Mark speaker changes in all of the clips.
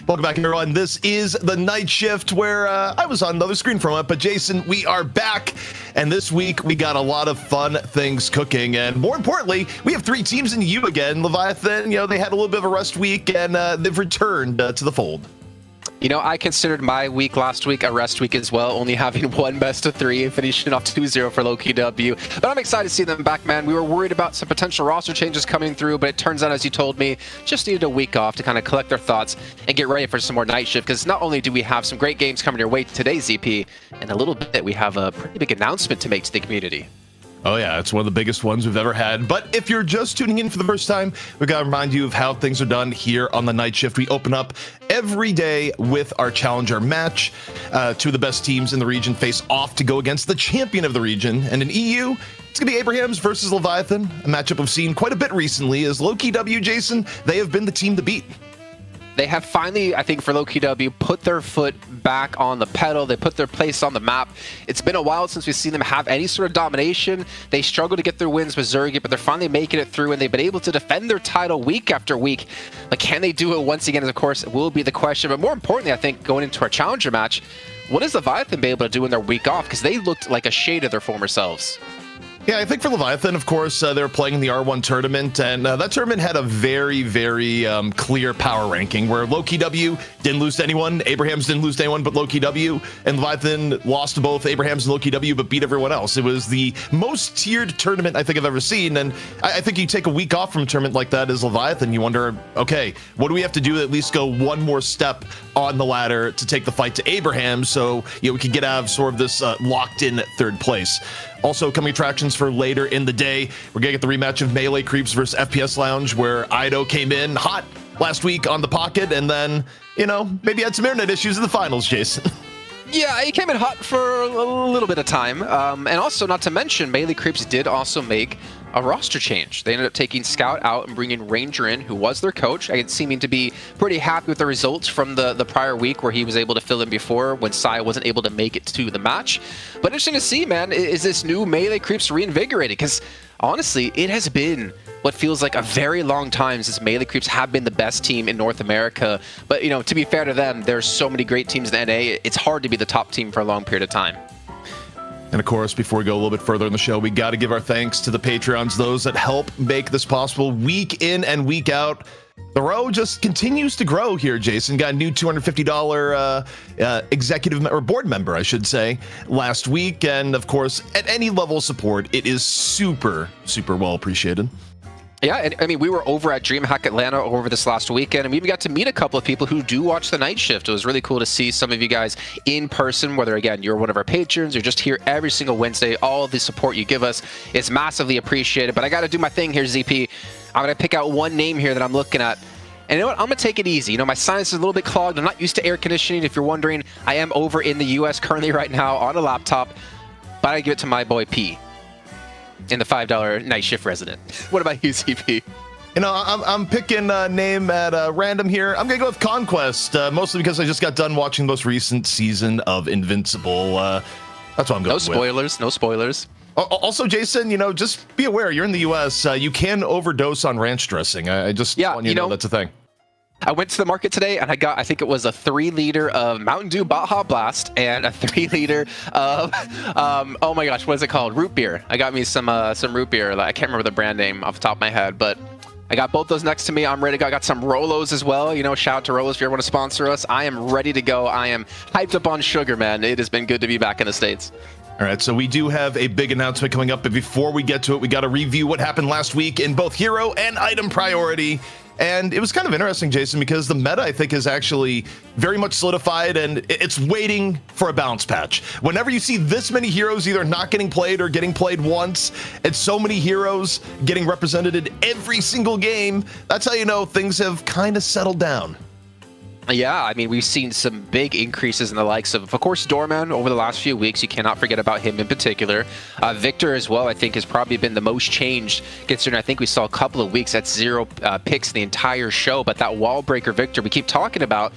Speaker 1: Welcome back, everyone. This is the night shift where I was on the other screen for a moment, but Jason, we are back. And this week we got a lot of fun things cooking. And more importantly, we have three teams in U again. Leviathan, they had a little bit of a rest week and they've returned to the fold.
Speaker 2: I considered my week last week a rest week as well, only having one best of three and finishing off 2-0 for Lowkey W. But I'm excited to see them back, man. We were worried about some potential roster changes coming through, but it turns out, as you told me, just needed a week off to kind of collect their thoughts and get ready for some more night shift, because not only do we have some great games coming your way today, ZP, in a little bit we have a pretty big announcement to make to the community.
Speaker 1: Oh yeah, it's one of the biggest ones we've ever had. But if you're just tuning in for the first time, we got to remind you of how things are done here on the night shift. We open up every day with our challenger match. Two of the best teams in the region face off to go against the champion of the region. And in EU, it's going to be Abrahams versus Leviathan, a matchup we've seen quite a bit recently. As Lowkey W, Jason, they have been the team to beat.
Speaker 2: They have finally, I think, for Lowkey W, put their foot back on the pedal. They put their place on the map. It's been a while since we've seen them have any sort of domination. They struggle to get their wins with Zergi, but they're finally making it through, and they've been able to defend their title week after week. But can they do it once again, of course, will be the question. But more importantly, I think, going into our challenger match, what has Leviathan been able to do in their week off? Because they looked like a shade of their former selves.
Speaker 1: Yeah, I think for Leviathan, of course, they were playing in the R1 tournament, and that tournament had a very, very clear power ranking where Lowkey W didn't lose to anyone, Abrahams didn't lose to anyone but Lowkey W, and Leviathan lost to both Abrahams and Lowkey W but beat everyone else. It was the most tiered tournament I think I've ever seen, and I think you take a week off from a tournament like that as Leviathan, you wonder, okay, what do we have to do to at least go one more step on the ladder to take the fight to Abrahams so we can get out of sort of this locked-in third place. Also, coming attractions for later in the day, we're going to get the rematch of Melee Creeps versus FPS Lounge, where Ido came in hot last week on the pocket, and then, maybe had some internet issues in the finals, Jason.
Speaker 2: Yeah, he came in hot for a little bit of time. And also, not to mention, Melee Creeps did also make a roster change. They ended up taking Scout out and bringing Ranger in, who was their coach. I seeming to be pretty happy with the results from the prior week where he was able to fill in before when Sai wasn't able to make it to the match. But interesting to see, man, is this new Melee Creeps reinvigorated? Because honestly, it has been what feels like a very long time since Melee Creeps have been the best team in North America. But, to be fair to them, there's so many great teams in NA, it's hard to be the top team for a long period of time.
Speaker 1: And of course, before we go a little bit further in the show, we got to give our thanks to the Patreons, those that help make this possible week in and week out. The row just continues to grow here, Jason. Got a new $250 executive or board member, I should say, last week. And of course, at any level of support, it is super, super well appreciated.
Speaker 2: Yeah, and I mean, we were over at DreamHack Atlanta over this last weekend, and we even got to meet a couple of people who do watch the night shift. It was really cool to see some of you guys in person, whether, again, you're one of our patrons or just here every single Wednesday. All the support you give us is massively appreciated. But I got to do my thing here, ZP. I'm going to pick out one name here that I'm looking at. And you know what? I'm going to take it easy. My sinus is a little bit clogged. I'm not used to air conditioning. If you're wondering, I am over in the U.S. currently right now on a laptop. But I give it to my boy P in the $5 night shift resident. What about you, ZP?
Speaker 1: I'm picking a name at random here. I'm going to go with Conquest, mostly because I just got done watching the most recent season of Invincible. That's what I'm going with.
Speaker 2: No spoilers.
Speaker 1: Also, Jason, just be aware, you're in the U.S. You can overdose on ranch dressing. I just want you to know that's a thing.
Speaker 2: I went to the market today and I got, I think it was a 3-liter of Mountain Dew Baja Blast and a 3-liter of, oh my gosh, what is it called? Root beer. I got me some root beer. I can't remember the brand name off the top of my head, but I got both those next to me. I'm ready to go. I got some Rolos as well. Shout out to Rolos if you ever want to sponsor us. I am ready to go. I am hyped up on sugar, man. It has been good to be back in the States.
Speaker 1: All right, so we do have a big announcement coming up, but before we get to it, we got to review what happened last week in both hero and item priority. And it was kind of interesting, Jason, because the meta, I think, is actually very much solidified, and it's waiting for a bounce patch. Whenever you see this many heroes either not getting played or getting played once, and so many heroes getting represented in every single game, that's how you know things have kind of settled down.
Speaker 2: Yeah, I mean, we've seen some big increases in the likes of course, Doorman over the last few weeks. You cannot forget about him in particular. Victor as well, I think, has probably been the most changed, considering I think we saw a couple of weeks at 0 picks the entire show. But that wall breaker Victor we keep talking about,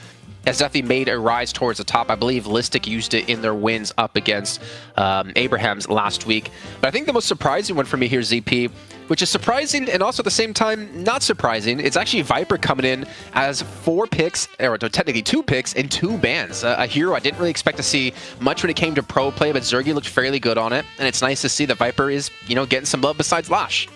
Speaker 2: has definitely made a rise towards the top. I believe Listic used it in their wins up against Abraham's last week. But I think the most surprising one for me here is ZP, which is surprising and also at the same time not surprising. It's actually Viper coming in as 4 picks, or technically 2 picks and 2 bans. A hero I didn't really expect to see much when it came to pro play, but Zergy looked fairly good on it, and it's nice to see that Viper is, getting some love besides Lash.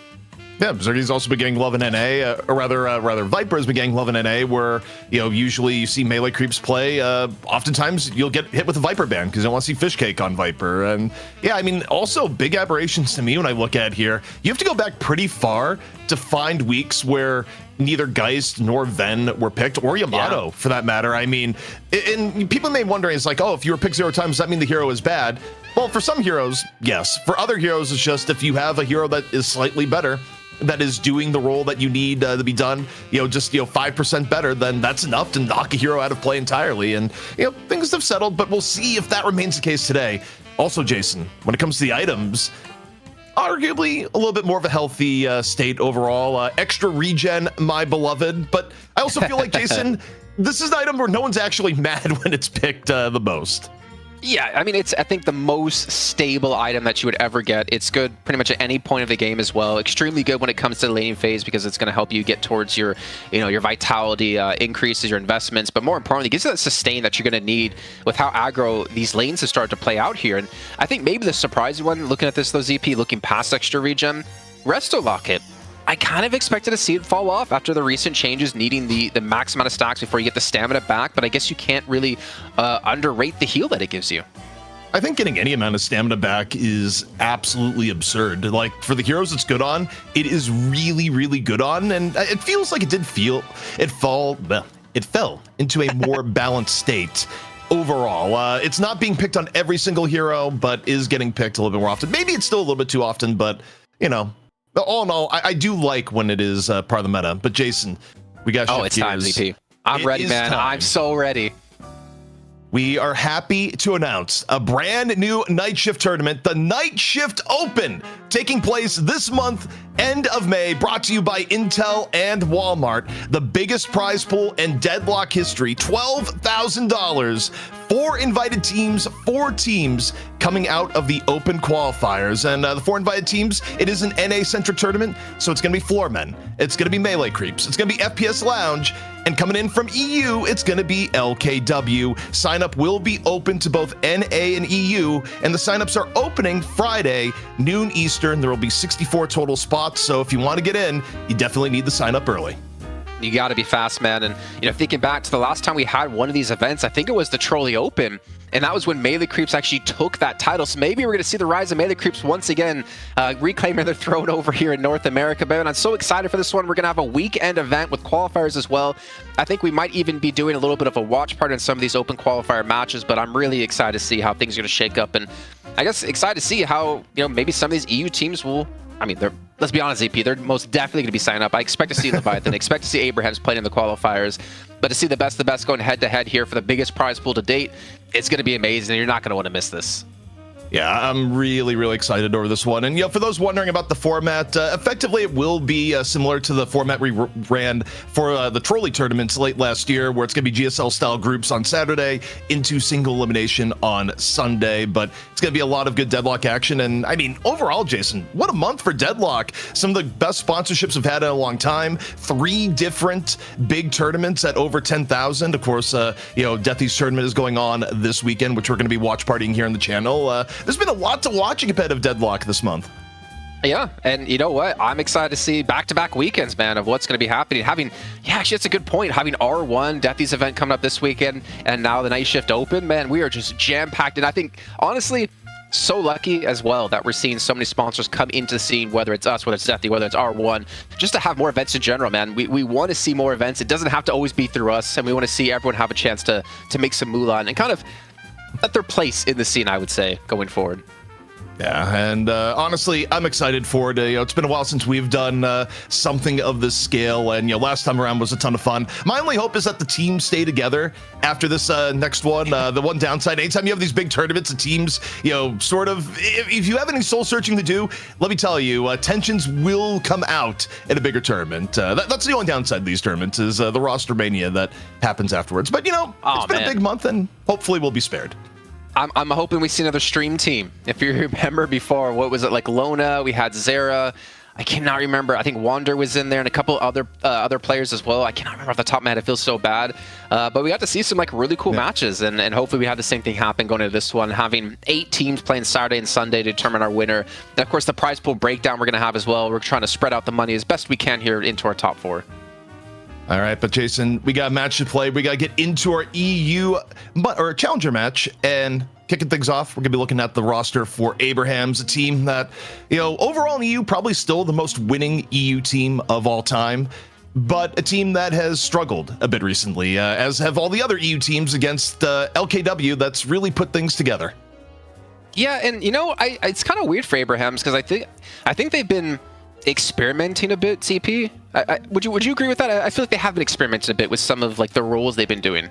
Speaker 1: Yeah, Zergy's also been getting love in NA, or rather Viper has been getting love in NA, where, usually you see melee creeps play. Oftentimes you'll get hit with a Viper ban because you don't want to see fish cake on Viper. And yeah, I mean, also big aberrations to me when I look at here. You have to go back pretty far to find weeks where neither Geist nor Ven were picked, or Yamato for that matter. I mean, and people may wonder, it's like, oh, if you were picked 0 times, does that mean the hero is bad? Well, for some heroes, yes. For other heroes, it's just if you have a hero that is slightly better, that is doing the role that you need to be done, just 5% better, then that's enough to knock a hero out of play entirely. And things have settled, but we'll see if that remains the case today. Also, Jason, when it comes to the items, arguably a little bit more of a healthy state overall. Extra regen, my beloved. But I also feel like, Jason, this is an item where no one's actually mad when it's picked the most.
Speaker 2: Yeah, I mean, it's, I think, the most stable item that you would ever get. It's good pretty much at any point of the game as well. Extremely good when it comes to the laning phase because it's going to help you get towards your, your vitality, increases your investments, but more importantly, it gives you that sustain that you're going to need with how aggro these lanes have started to play out here. And I think maybe the surprising one, looking at this though, ZP, looking past extra regen, Resto Locket. I kind of expected to see it fall off after the recent changes, needing the max amount of stacks before you get the stamina back, but I guess you can't really underrate the heal that it gives you.
Speaker 1: I think getting any amount of stamina back is absolutely absurd. Like, for the heroes it's good on, it is really, really good on, and it feels like it fell into a more balanced state overall. It's not being picked on every single hero, but is getting picked a little bit more often. Maybe it's still a little bit too often, but, all in all, I do like when it is part of the meta. But Jason, we got
Speaker 2: it's time, ZP. I'm ready, man. I'm so ready.
Speaker 1: We are happy to announce a brand new night shift tournament, the Night Shift Open, taking place this month, end of May, brought to you by Intel and Walmart. The biggest prize pool in Deadlock history, $12,000. 4 invited teams, 4 teams coming out of the open qualifiers. And the 4 invited teams, it is an NA-centric tournament, so it's going to be Floormen, it's going to be melee creeps, it's going to be FPS Lounge, and coming in from EU, it's going to be LKW. Sign-up will be open to both NA and EU, and the sign-ups are opening Friday, noon Eastern. There will be 64 total spots, so if you want to get in, you definitely need to sign up early.
Speaker 2: You got to be fast, man. And, thinking back to the last time we had one of these events, I think it was the Trolley Open, and that was when melee creeps actually took that title. So maybe we're going to see the rise of melee creeps once again, reclaiming their throne over here in North America. But I'm so excited for this one. We're going to have a weekend event with qualifiers as well. I think we might even be doing a little bit of a watch party in some of these open qualifier matches, but I'm really excited to see how things are going to shake up. And I guess excited to see how, maybe some of these EU teams will, let's be honest, ZP, they're most definitely going to be signing up. I expect to see Leviathan, expect to see Abraham's playing in the qualifiers, but to see the best going head-to-head here for the biggest prize pool to date, it's going to be amazing, and you're not going to want to miss this.
Speaker 1: Yeah, I'm really, really excited over this one. And, for those wondering about the format, effectively it will be similar to the format we ran for the Trolley tournaments late last year, where it's going to be GSL-style groups on Saturday into single elimination on Sunday. But it's going to be a lot of good Deadlock action. And, overall, Jason, what a month for Deadlock. Some of the best sponsorships we've had in a long time. 3 different big tournaments at over 10,000. Of course, Deathy's tournament is going on this weekend, which we're going to be watch partying here on the channel. There's been a lot to watch in competitive Deadlock this month.
Speaker 2: Yeah, and you know what? I'm excited to see back-to-back weekends, man, of what's going to be happening. Actually, that's a good point. Having R1, Deathy's event coming up this weekend, and now the Night Shift Open, man, we are just jam-packed. And I think, honestly, so lucky as well that we're seeing so many sponsors come into the scene, whether it's us, whether it's Deathy, whether it's R1, just to have more events in general, man. We want to see more events. It doesn't have to always be through us, and we want to see everyone have a chance to make some moolah and kind of at their place in the scene, I would say, going forward.
Speaker 1: Yeah, and honestly, I'm excited for it. It's been a while since we've done something of this scale, and last time around was a ton of fun. My only hope is that the teams stay together after this next one. The one downside, anytime you have these big tournaments, the teams, sort of, if you have any soul searching to do, let me tell you, tensions will come out in a bigger tournament. That's the only downside of these tournaments is the roster mania that happens afterwards. But it's been a big month, and hopefully we'll be spared.
Speaker 2: I'm hoping we see another stream team. If you remember before, what was it, like Lona, we had Zera, I cannot remember. I think Wander was in there and a couple other players as well. I cannot remember off the top of my head. It feels so bad. But we got to see some really cool matches, and hopefully we have the same thing happen going into this one, having 8 teams playing Saturday and Sunday to determine our winner. And of course, the prize pool breakdown we're going to have as well. We're trying to spread out the money as best we can here into our top 4.
Speaker 1: All right, but Jason, we got a match to play. We got to get into our EU or Challenger match, and kicking things off, we're going to be looking at the roster for Abraham's, a team that, overall in EU, probably still the most winning EU team of all time, but a team that has struggled a bit recently, as have all the other EU teams against LKW that's really put things together.
Speaker 2: Yeah, and it's kind of weird for Abraham's because I think they've been experimenting a bit, CP. Would you agree with that? I feel like they have been experimenting a bit with some of the roles they've been doing.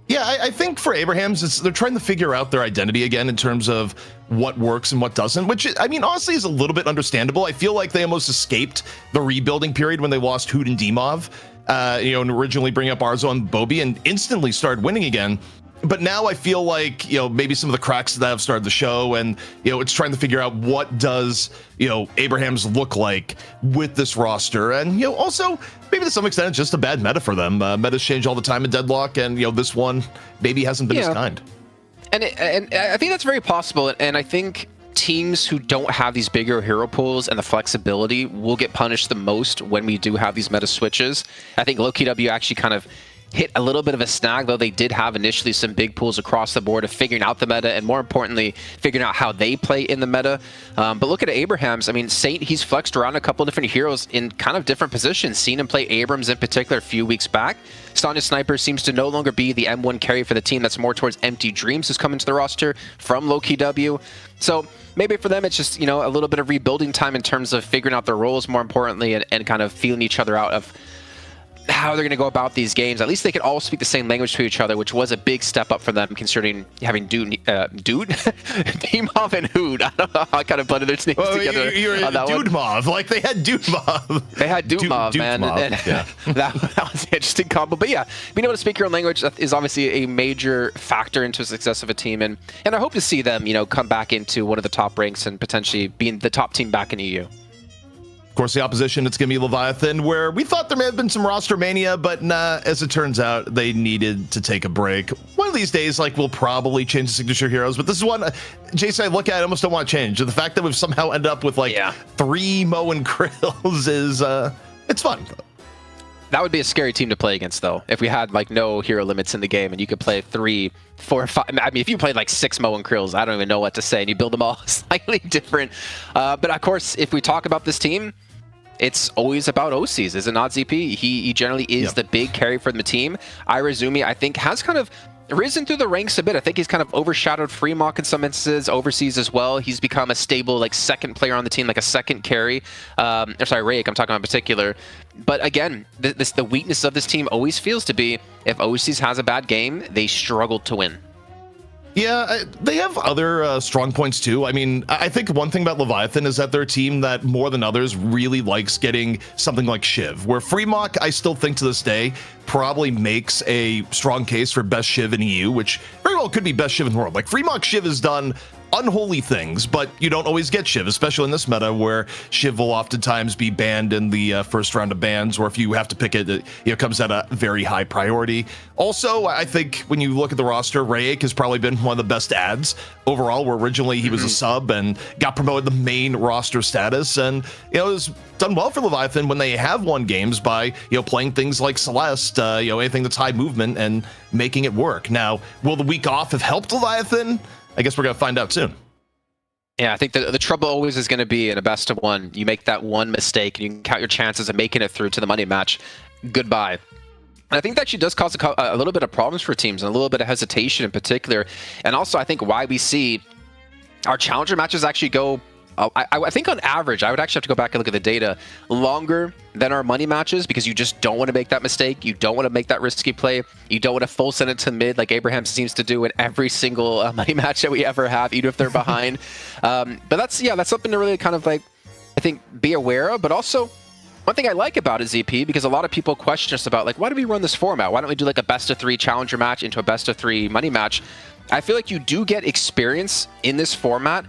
Speaker 1: Yeah, I think for Abraham's, they're trying to figure out their identity again in terms of what works and what doesn't, which, honestly is a little bit understandable. I feel like they almost escaped the rebuilding period when they lost Hoot and Dimov, and originally bring up Arzo and Bobby and instantly started winning again. But now I feel like, maybe some of the cracks that have started the show, and, it's trying to figure out what does, Abraham's look like with this roster. And, also maybe to some extent, it's just a bad meta for them. Metas change all the time in Deadlock, and, this one maybe hasn't been as kind.
Speaker 2: And I think that's very possible. And I think teams who don't have these bigger hero pools and the flexibility will get punished the most when we do have these meta switches. I think Lowkey W actually kind of hit a little bit of a snag, though they did have initially some big pools across the board of figuring out the meta and, more importantly, figuring out how they play in the meta. But look at Abraham's. Saint, he's flexed around a couple different heroes in kind of different positions. Seen him play Abrams in particular a few weeks back. Stanya Sniper seems to no longer be the M1 carry for the team. That's more towards Empty Dreams, who's coming to the roster from Lowkey W. So maybe for them, it's just, a little bit of rebuilding time in terms of figuring out their roles, more importantly, and kind of feeling each other out of how they're going to go about these games. At least they could all speak the same language to each other, which was a big step up for them, considering having Dimov and Hood. I don't know how I kind of blended their names together.
Speaker 1: You're
Speaker 2: on that
Speaker 1: Dudemov, like they had Dudemov.
Speaker 2: They had Dudemov, man. And
Speaker 1: yeah.
Speaker 2: that was an interesting combo. But yeah, being able to speak your own language is obviously a major factor into the success of a team. And I hope to see them, come back into one of the top ranks and potentially being the top team back in EU.
Speaker 1: Of course, the opposition, it's going to be Leviathan, where we thought there may have been some roster mania, but nah, as it turns out, they needed to take a break. One of these days, we'll probably change the signature heroes, but this is one, Jason, I look at it, I almost don't want to change. The fact that we've somehow ended up with, 3 Mo and Krills is, it's fun.
Speaker 2: That would be a scary team to play against, though, if we had, no hero limits in the game, and you could play 3, 4, 5... if you played, 6 Mo and Krills, I don't even know what to say, and you build them all slightly different. But, of course, if we talk about this team, it's always about OCs, is it not, ZP? He generally is the big carry for the team. Irazumi, I think, has kind of risen through the ranks a bit. I think he's kind of overshadowed Freemock in some instances, overseas as well. He's become a stable, second player on the team, a second carry. Rayek, I'm talking about in particular. But again, the weakness of this team always feels to be, if OCs has a bad game, they struggle to win.
Speaker 1: Yeah, they have other strong points too. I think one thing about Leviathan is that they're a team that more than others really likes getting something like Shiv, where Freemock, I still think to this day, probably makes a strong case for best Shiv in EU, which very well could be best Shiv in the world. Freemock Shiv has done unholy things, but you don't always get Shiv, especially in this meta where Shiv will oftentimes be banned in the first round of bans, or if you have to pick it, it comes at a very high priority. Also, I think when you look at the roster, Rayek has probably been one of the best adds overall, where originally he was a sub and got promoted to main roster status, and has done well for Leviathan when they have won games by playing things like Celeste, anything that's high movement and making it work. Now, will the week off have helped Leviathan? I guess we're going to find out soon.
Speaker 2: Yeah, I think the trouble always is going to be in a best of one. You make that one mistake, and you can count your chances of making it through to the money match. Goodbye. And I think that actually does cause a little bit of problems for teams and a little bit of hesitation in particular. And also, I think why we see Our challenger matches actually go, I think on average, I would actually have to go back and look at the data, longer than our money matches, because you just don't want to make that mistake. You don't want to make that risky play. You don't want to full send it to mid like Abraham seems to do in every single money match that we ever have, even if they're behind. But that's something to really kind of like, I think, be aware of. But also, one thing I like about it, ZP, because a lot of people question us about, like, why do we run this format? Why don't we do like a best of 3 challenger match into a best of 3 money match? I feel like you do get experience in this format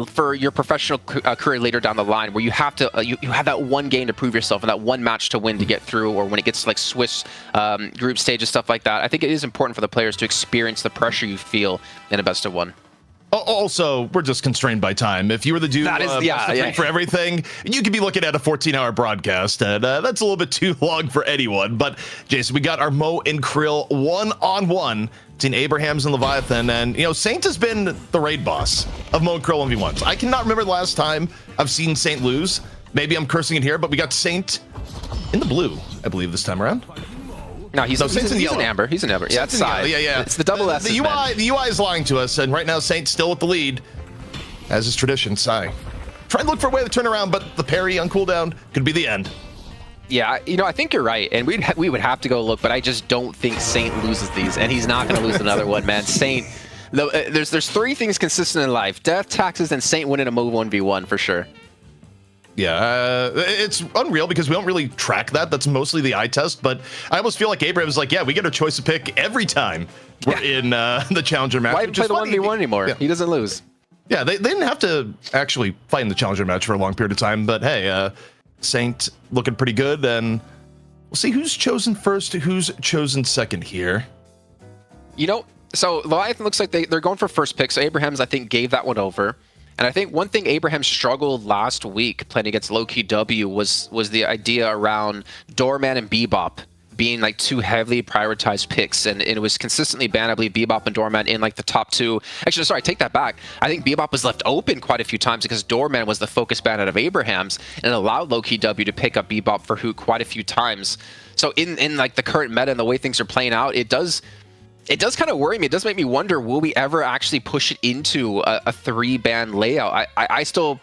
Speaker 2: for your professional career later down the line, where you have to you have that one game to prove yourself and that one match to win to get through, or when it gets to like Swiss group stages, stuff like that. I think it is important for the players to experience the pressure you feel in a best of 1.
Speaker 1: Also, we're just constrained by time. If you were to do for everything, you could be looking at a 14-hour broadcast, and that's a little bit too long for anyone. But, Jason, we got our Mo and Krill one-on-one between Abrahams and Leviathan, and, you know, Saint has been the raid boss of Mo and Krill 1v1s. I cannot remember the last time I've seen Saint lose. Maybe I'm cursing it here, but we got Saint in the blue, I believe, this time around.
Speaker 2: No, he's an amber. He's an amber. Yeah, it's side.
Speaker 1: Yeah.
Speaker 2: It's the double S.
Speaker 1: The UI is lying to us, and right now Saint's still with the lead, as is tradition. Sai, try and look for a way to turn around, but the parry on cooldown could be the end.
Speaker 2: Yeah, you know, I think you're right, and we would have to go look, but I just don't think Saint loses these, and he's not going to lose another one, man. Saint, there's 3 things consistent in life: death, taxes, and Saint winning a move 1v1 for sure.
Speaker 1: Yeah, it's unreal because we don't really track that. That's mostly the eye test, but I almost feel like Abraham's like, yeah, we get our choice to pick every time we're in the challenger match.
Speaker 2: Why play the 1v1 anymore? Yeah. He doesn't lose.
Speaker 1: Yeah, they didn't have to actually fight in the challenger match for a long period of time, but hey, Saint looking pretty good, and we'll see who's chosen first, who's chosen second here.
Speaker 2: You know, so Leviathan looks like they're going for first pick, so Abraham's, I think, gave that one over. And I think one thing Abraham struggled last week playing against Lowkey W was the idea around Doorman and Bebop being like 2 heavily prioritized picks, and it was consistently banned. I believe Bebop and Doorman in like the top 2. Actually, sorry, take that back. I think Bebop was left open quite a few times because Doorman was the focus ban out of Abraham's, and it allowed Lowkey W to pick up Bebop for Hoot quite a few times. So in like the current meta and the way things are playing out, it does kind of worry me. It does make me wonder, will we ever actually push it into a 3-ban layout? I still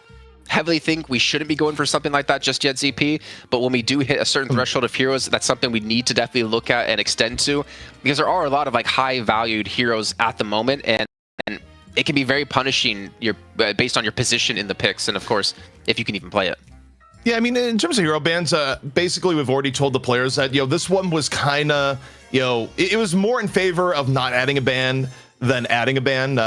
Speaker 2: heavily think we shouldn't be going for something like that just yet, ZP, but when we do hit a certain threshold of heroes, that's something we need to definitely look at and extend to, because there are a lot of like high-valued heroes at the moment, and it can be very punishing based on your position in the picks, and of course, if you can even play it.
Speaker 1: Yeah, I mean, in terms of hero bans, basically we've already told the players that, you know, this one was kind of, you know, it was more in favor of not adding a ban than adding a ban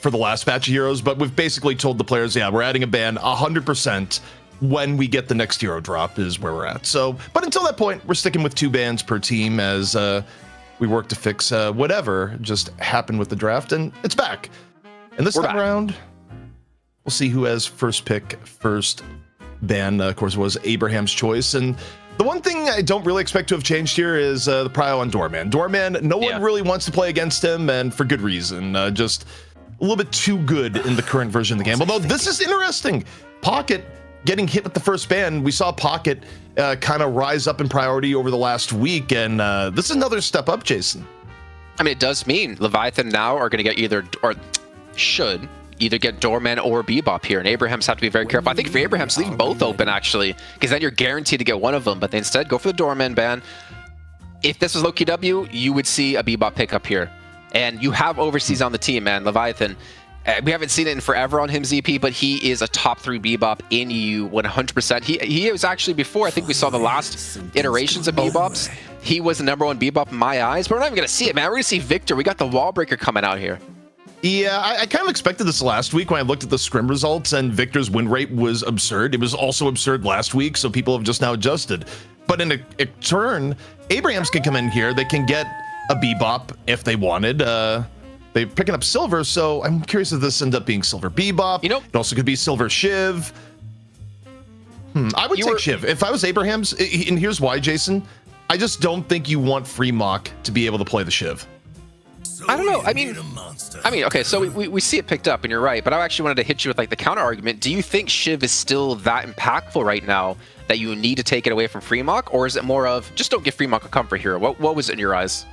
Speaker 1: for the last batch of heroes, but we've basically told the players, yeah, we're adding a ban 100% when we get the next hero drop is where we're at. So, but until that point, we're sticking with 2 bans per team as we work to fix whatever just happened with the draft, and it's back. And this time around, we'll see who has first pick, first ban. Of course, was Abraham's choice, and the one thing I don't really expect to have changed here is the prio on Doorman. Doorman, no one really wants to play against him, and for good reason. Just a little bit too good in the current version of the game. Although this is interesting. Pocket getting hit with the first ban. We saw Pocket kind of rise up in priority over the last week, and this is another step up, Jason.
Speaker 2: I mean, it does mean Leviathan now are going to get should either get Doorman or Bebop here, and Abraham's have to be very careful. I think for Abraham's, leave both open, actually, because then you're guaranteed to get one of them, but they instead go for the Doorman ban. If this was Lowkey W, you would see a Bebop pickup here. And you have overseas on the team, man. Leviathan, we haven't seen it in forever on him, ZP, but he is a top 3 Bebop in EU 100%. He was actually, before, I think we saw the last iterations of Bebops, he was the #1 Bebop in my eyes, but we're not even going to see it, man. We're going to see Victor. We got the wall breaker coming out here.
Speaker 1: Yeah, I kind of expected this last week when I looked at the scrim results, and Victor's win rate was absurd. It was also absurd last week, so people have just now adjusted. But in a turn, Abrahams can come in here. They can get a Bebop if they wanted. They're picking up Silver, so I'm curious if this ends up being Silver Bebop. You know, it also could be Silver Shiv. I would take Shiv. If I was Abrahams, and here's why, Jason. I just don't think you want Free Mock to be able to play the Shiv.
Speaker 2: I don't know. I mean, okay, so we see it picked up, and you're right, but I actually wanted to hit you with like the counter argument. Do you think Shiv is still that impactful right now that you need to take it away from Freemock, or is it more of just don't give Freemock a comfort hero? What was it in your eyes?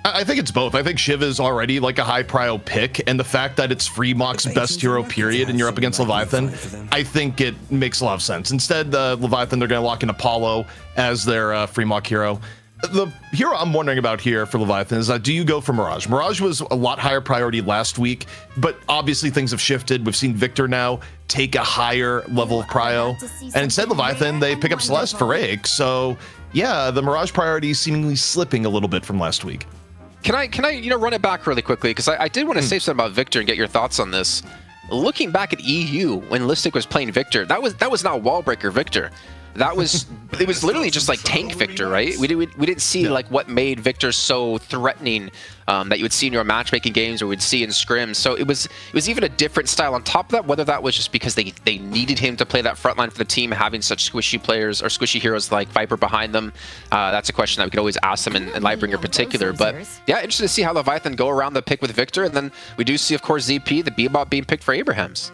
Speaker 1: I think it's both. I think Shiv is already like a high prio pick, and the fact that it's Freemock's best hero period and you're up against Leviathan, I think it makes a lot of sense. Instead, Leviathan, they're going to lock in Apollo as their Freemock hero. The hero I'm wondering about here for Leviathan is do you go for Mirage? Mirage was a lot higher priority last week, but obviously things have shifted. We've seen Victor now take a higher level of prio, and instead Leviathan, they pick up Celeste for Rake. So yeah, the Mirage priority is seemingly slipping a little bit from last week.
Speaker 2: Can I run it back really quickly? Because I did want to say something about Victor and get your thoughts on this. Looking back at EU when Listic was playing Victor, that was not Wallbreaker Victor. That was it was literally just like tank Victor, right? We didn't see like what made Victor so threatening that you would see in your matchmaking games or we'd see in scrims. So it was even a different style on top of that. Whether that was just because they needed him to play that front line for the team, having such squishy players or squishy heroes like Viper behind them, that's a question that we could always ask them in Lightbringer in particular. But yeah, interested to see how Leviathan go around the pick with Victor, and then we do see, of course, ZP, the Bebop being picked for Abrahams.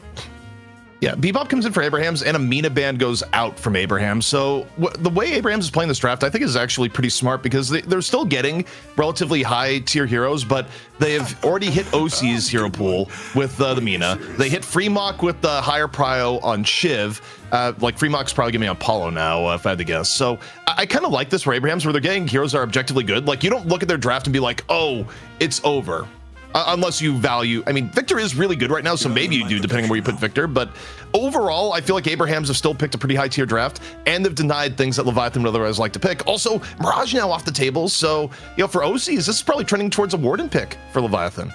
Speaker 1: Yeah, Bebop comes in for Abrahams, and a Mina ban goes out from Abrahams. So the way Abrahams is playing this draft, I think, is actually pretty smart because they're still getting relatively high-tier heroes, but they have already hit OC's hero pool with the Mina. They hit Freemock with the higher prio on Shiv. Like, Freemock's probably going to be on Apollo now, if I had to guess. So I kind of like this for Abrahams, where they're getting heroes that are objectively good. Like, you don't look at their draft and be like, oh, it's over. Unless you value, I mean, Victor is really good right now, so maybe you do, depending on where you put Victor. But overall, I feel like Abrahams have still picked a pretty high tier draft, and they've denied things that Leviathan would otherwise like to pick. Also, Mirage now off the table, so, you know, for OCs, this is probably trending towards a Warden pick for Leviathan.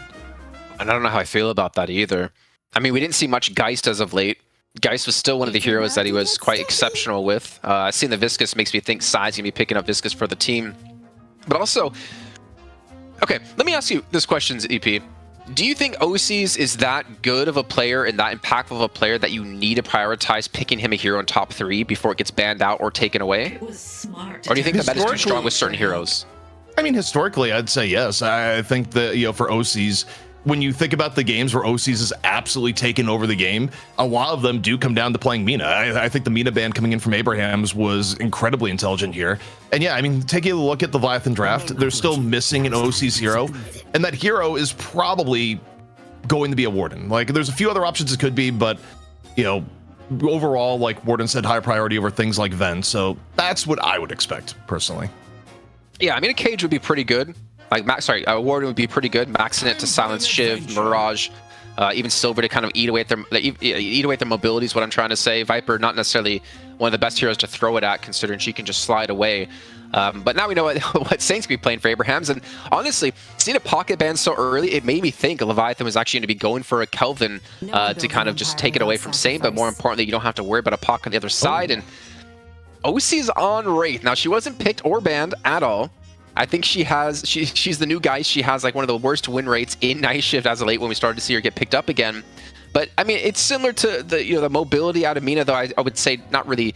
Speaker 2: And I don't know how I feel about that either. I mean, we didn't see much Geist as of late. Geist was still one of the heroes that he was quite exceptional with. Seeing the Viscous makes me think Sai's going to be picking up Viscous for the team. But also, okay, let me ask you this question, EP. Do you think OCs is that good of a player and that impactful of a player that you need to prioritize picking him a hero in top 3 before it gets banned out or taken away? Or do you think the meta is too strong with certain heroes?
Speaker 1: I mean, historically, I'd say yes. I think that, you know, for OCs, when you think about the games where OCs has absolutely taken over the game, a lot of them do come down to playing Mina. I think the Mina ban coming in from Abrahams was incredibly intelligent here. And yeah, I mean, taking a look at the Leviathan draft, they're still missing an OCs hero, and that hero is probably going to be a Warden. Like, there's a few other options it could be, but, you know, overall, like, Warden said higher priority over things like Ven, so that's what I would expect, personally.
Speaker 2: Yeah, I mean, a Cage would be pretty good. Like, Warden would be pretty good, maxing it to silence Shiv, Mirage, even Silver to kind of eat away at their mobility is what I'm trying to say. Viper, not necessarily one of the best heroes to throw it at, considering she can just slide away. But now we know what Saints could be playing for Abrahams, and honestly, seeing a pocket ban so early, it made me think Leviathan was actually going to be going for a Kelvin to kind of just take it away from Saint, but more importantly, you don't have to worry about a pocket on the other side. And OC's on Wraith. Now, she wasn't picked or banned at all. I think she's the new guy. She has like one of the worst win rates in Night Shift as of late when we started to see her get picked up again. But I mean, it's similar to the mobility out of Mina, though I would say not really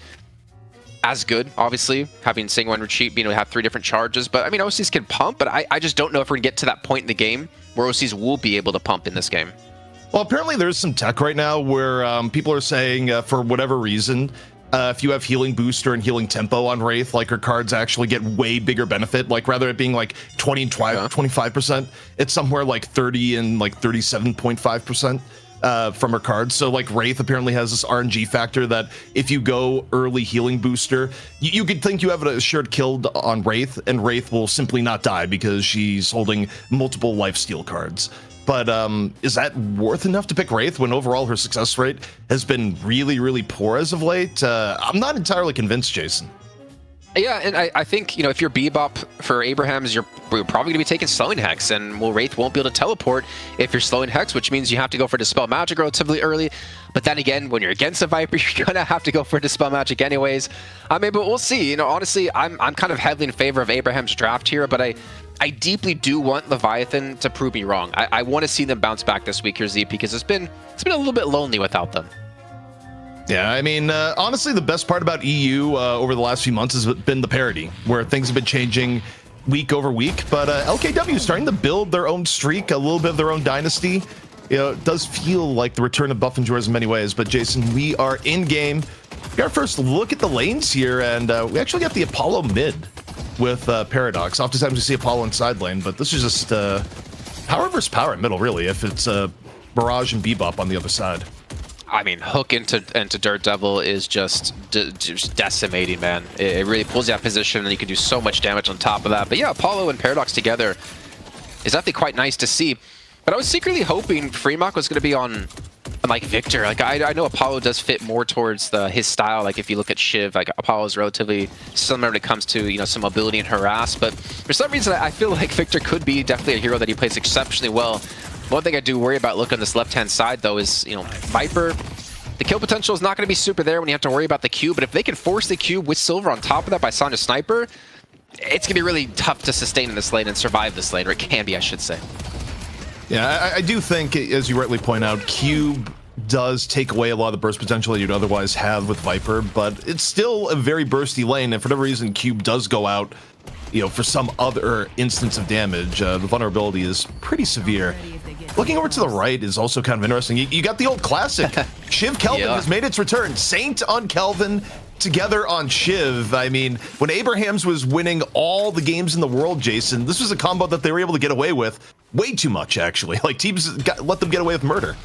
Speaker 2: as good, obviously, having Singwan Retreat, being able to have 3 different charges. But I mean, OCs can pump, but I just don't know if we're gonna get to that point in the game where OCs will be able to pump in this game.
Speaker 1: Well, apparently there's some tech right now where people are saying for whatever reason, if you have healing booster and healing tempo on Wraith, like, her cards actually get way bigger benefit. Like, rather it being like 20 and 25%, it's somewhere like 30 and like 37.5% from her cards. So like, Wraith apparently has this RNG factor that if you go early healing booster, you could think you have an assured kill on Wraith, and Wraith will simply not die because she's holding multiple lifesteal cards. But is that worth enough to pick Wraith when overall her success rate has been really, really poor as of late? I'm not entirely convinced, Jason.
Speaker 2: Yeah, and I think, you know, if you're Bebop for Abrahams, you're probably going to be taking Slowing Hex, and Wraith won't be able to teleport if you're Slowing Hex, which means you have to go for Dispel Magic relatively early. But then again, when you're against a Viper, you're going to have to go for Dispel Magic anyways. I mean, but we'll see. You know, honestly, I'm kind of heavily in favor of Abraham's draft here, but I deeply do want Leviathan to prove me wrong. I want to see them bounce back this week here, ZP, because it's been a little bit lonely without them.
Speaker 1: Yeah, I mean, honestly, the best part about EU over the last few months has been the parity, where things have been changing week over week. But LKW is starting to build their own streak, a little bit of their own dynasty. You know, it does feel like the return of Buff and Jors in many ways. But Jason, we are in game. We got our first look at the lanes here, and we actually got the Apollo mid. with Paradox. Oftentimes we see Apollo in side lane, but this is just power versus power in middle, really, if it's Mirage and Bebop on the other side.
Speaker 2: I mean, hook into Dirt Devil is just decimating, man. It really pulls you out of position, and you can do so much damage on top of that. But yeah, Apollo and Paradox together is definitely quite nice to see. But I was secretly hoping Fremont was going to be on like Victor. Like I know Apollo does fit more towards his style. Like if you look at Shiv, like Apollo is relatively similar when it comes to, you know, some mobility and harass. But for some reason, I feel like Victor could be definitely a hero that he plays exceptionally well. One thing I do worry about looking on this left-hand side, though, is, you know, Viper, the kill potential is not going to be super there when you have to worry about the cube, but if they can force the cube with Silver on top of that by Sonya Sniper, it's going to be really tough to sustain in this lane and survive this lane, or it can be, I should say.
Speaker 1: Yeah, I do think, as you rightly point out, cube does take away a lot of the burst potential that you'd otherwise have with Viper, but it's still a very bursty lane, and for whatever reason, cube does go out, you know, for some other instance of damage. The vulnerability is pretty severe. Looking over to the right is also kind of interesting. You got the old classic. Shiv Kelvin has made its return. Saint on Kelvin, together on Shiv. I mean, when Abrahams was winning all the games in the world, Jason, this was a combo that they were able to get away with way too much, actually. Like, teams let them get away with murder.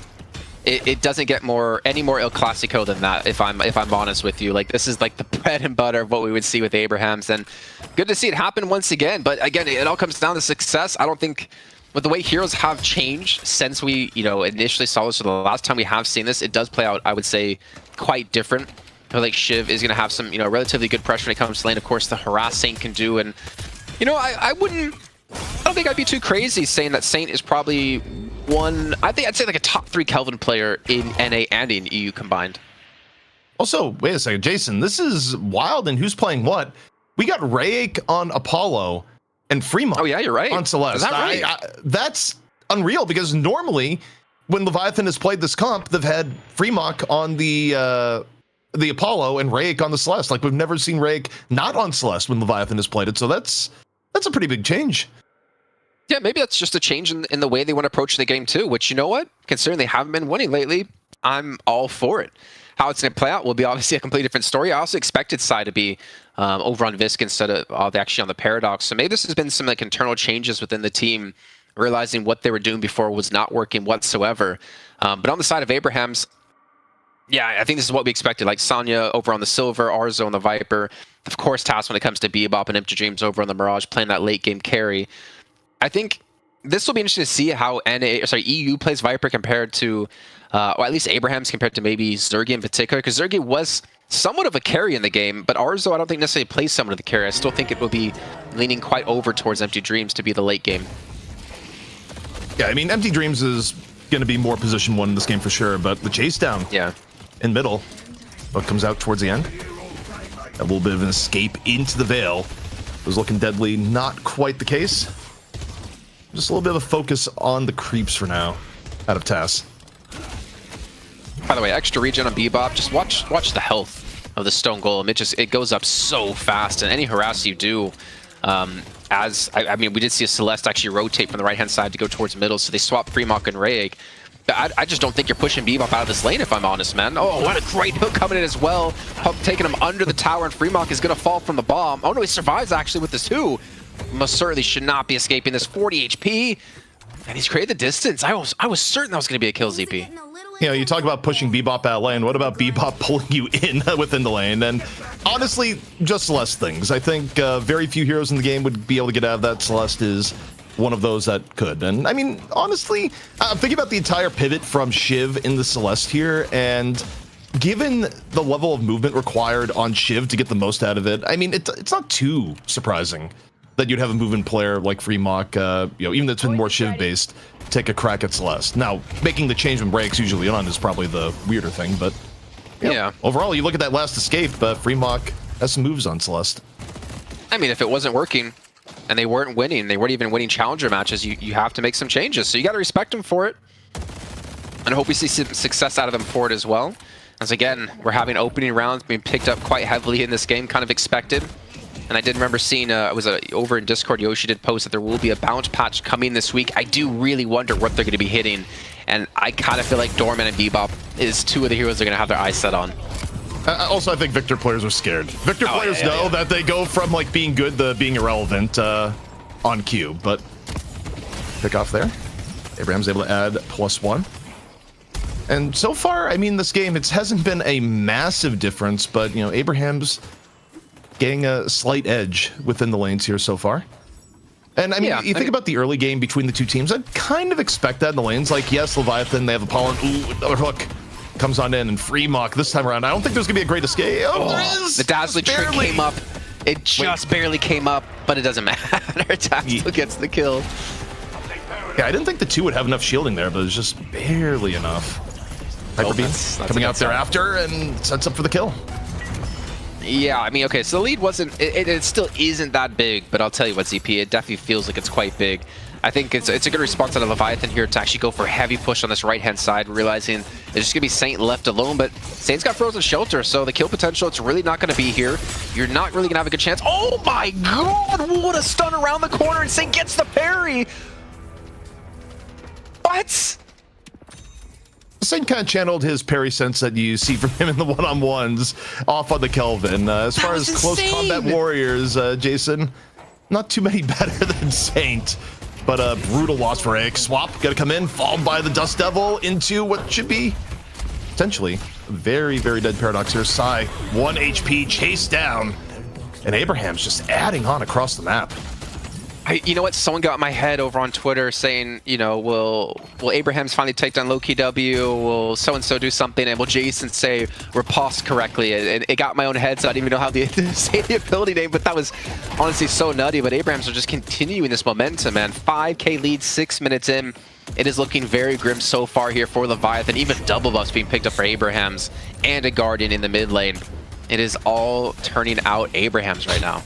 Speaker 2: It doesn't get any more El Clasico than that, if I'm honest with you. Like, this is like the bread and butter of what we would see with Abrahams, and good to see it happen once again. But again, it all comes down to success. I don't think, with the way heroes have changed since we, you know, initially saw this, or the last time we have seen this, it does play out, I would say, quite different. I feel like Shiv is going to have some, you know, relatively good pressure when it comes to lane. Of course, the harass Saint can do, and, you know, I don't think I'd be too crazy saying that Saint is probably I'd say like a top 3 Kelvin player in NA and in EU combined.
Speaker 1: Also, wait a second, Jason, this is wild, and who's playing what? We got Rayek on Apollo and Fremont.
Speaker 2: Oh yeah, you're right.
Speaker 1: On Celeste.
Speaker 2: Is that right?
Speaker 1: That's unreal, because normally when Leviathan has played this comp, they've had Fremont on the Apollo and Rayek on the Celeste. Like, we've never seen Rayek not on Celeste when Leviathan has played it, so that's a pretty big change.
Speaker 2: Yeah, maybe that's just a change in the way they want to approach the game too, which, you know what? Considering they haven't been winning lately, I'm all for it. How it's going to play out will be obviously a completely different story. I also expected Psy to be over on Visk instead of actually on the Paradox. So maybe this has been some like internal changes within the team, realizing what they were doing before was not working whatsoever. But on the side of Abrahams, yeah, I think this is what we expected. Like Sonya over on the Silver, Arzo on the Viper. Of course, Tass when it comes to Bebop and Empty Dreams over on the Mirage, playing that late game carry. I think this will be interesting to see how EU plays Viper compared to, or at least Abrahams compared to maybe Zergy in particular, because Zergy was somewhat of a carry in the game, but Arzo I don't think necessarily plays someone of the carry. I still think it will be leaning quite over towards Empty Dreams to be the late game.
Speaker 1: Yeah, I mean, Empty Dreams is going to be more position 1 in this game for sure, but the chase down in middle, what comes out towards the end, a little bit of an escape into the Veil. It was looking deadly, not quite the case. Just a little bit of a focus on the creeps for now, out of Tass.
Speaker 2: By the way, extra regen on Bebop. Just watch the health of the Stone Golem. It goes up so fast, and any harass you do, I mean, we did see a Celeste actually rotate from the right hand side to go towards middle, so they swapped Fremont and Rayek. I just don't think you're pushing Bebop out of this lane, if I'm honest, man. Oh, what a great hook coming in as well. Taking him under the tower, and Fremont is going to fall from the bomb. Oh no, he survives actually with this too. Most certainly should not be escaping this 40 HP. And he's created the distance. I was certain that was going to be a kill, ZP.
Speaker 1: You know, you talk about pushing Bebop out of lane. What about Bebop pulling you in within the lane? And honestly, just Celeste things. I think very few heroes in the game would be able to get out of that. Celeste is one of those that could. And I mean, honestly, think about the entire pivot from Shiv in the Celeste here, and given the level of movement required on Shiv to get the most out of it, I mean, it's not too surprising that you'd have a movement player like Fremont, you know, even though it's been more Shiv-based, take a crack at Celeste. Now, making the change when Rayek's usually on is probably the weirder thing, but yeah. Overall, you look at that last escape, Fremont has some moves on Celeste.
Speaker 2: I mean, if it wasn't working and they weren't winning, they weren't even winning challenger matches, you have to make some changes. So you got to respect them for it. And I hope we see some success out of them for it as well. As again, we're having opening rounds being picked up quite heavily in this game, kind of expected. And I did remember seeing, over in Discord, Yoshi did post that there will be a bounce patch coming this week. I do really wonder what they're going to be hitting. And I kind of feel like Dorman and Bebop is 2 of the heroes they're going to have their eyes set on.
Speaker 1: Also, I think Victor players are scared. Victor players know that they go from like being good to being irrelevant on cube, but pick off there. Abraham's able to add +1. And so far, I mean, this game, it hasn't been a massive difference, but, you know, Abraham's getting a slight edge within the lanes here so far. And I mean, you think about the early game between the two teams, I'd kind of expect that in the lanes. Like, yes, Leviathan, they have the pollen. Ooh, another hook comes on in, and Freemock this time around. I don't think there's going to be a great escape. Oh, there is!
Speaker 2: The Dazzler trick came up. It just barely came up, but it doesn't matter. Dazzler gets the kill.
Speaker 1: Yeah, I didn't think the 2 would have enough shielding there, but it's just barely enough. Hyper Beam coming out there after and sets up for the kill.
Speaker 2: Yeah, I mean, okay, so the lead wasn't, it still isn't that big, but I'll tell you what, ZP, it definitely feels like it's quite big. I think it's a good response out of Leviathan here to actually go for a heavy push on this right-hand side, realizing there's just going to be Saint left alone, but Saint's got Frozen Shelter, so the kill potential, it's really not going to be here. You're not really going to have a good chance. Oh my god, what a stun around the corner, and Saint gets the parry! What?
Speaker 1: Saint kind of channeled his parry sense that you see from him in the one-on-ones off on the Kelvin. As far as close combat warriors, Jason, not too many better than Saint, but a brutal loss for Egg. Swap, gotta come in, fall by the Dust Devil into what should be potentially a very, very dead Paradox here. Sai, 1 HP, chased down, and Abraham's just adding on across the map.
Speaker 2: You know what? Someone got in my head over on Twitter saying, you know, will Abraham's finally take down Lowkey W? Will so-and-so do something? And will Jason say riposte correctly? And it got my own head, so I didn't even know how to say the ability name, but that was honestly so nutty. But Abraham's are just continuing this momentum, man. 5K lead, 6 minutes in. It is looking very grim so far here for Leviathan. Even double buffs being picked up for Abraham's and a Guardian in the mid lane. It is all turning out Abraham's right now.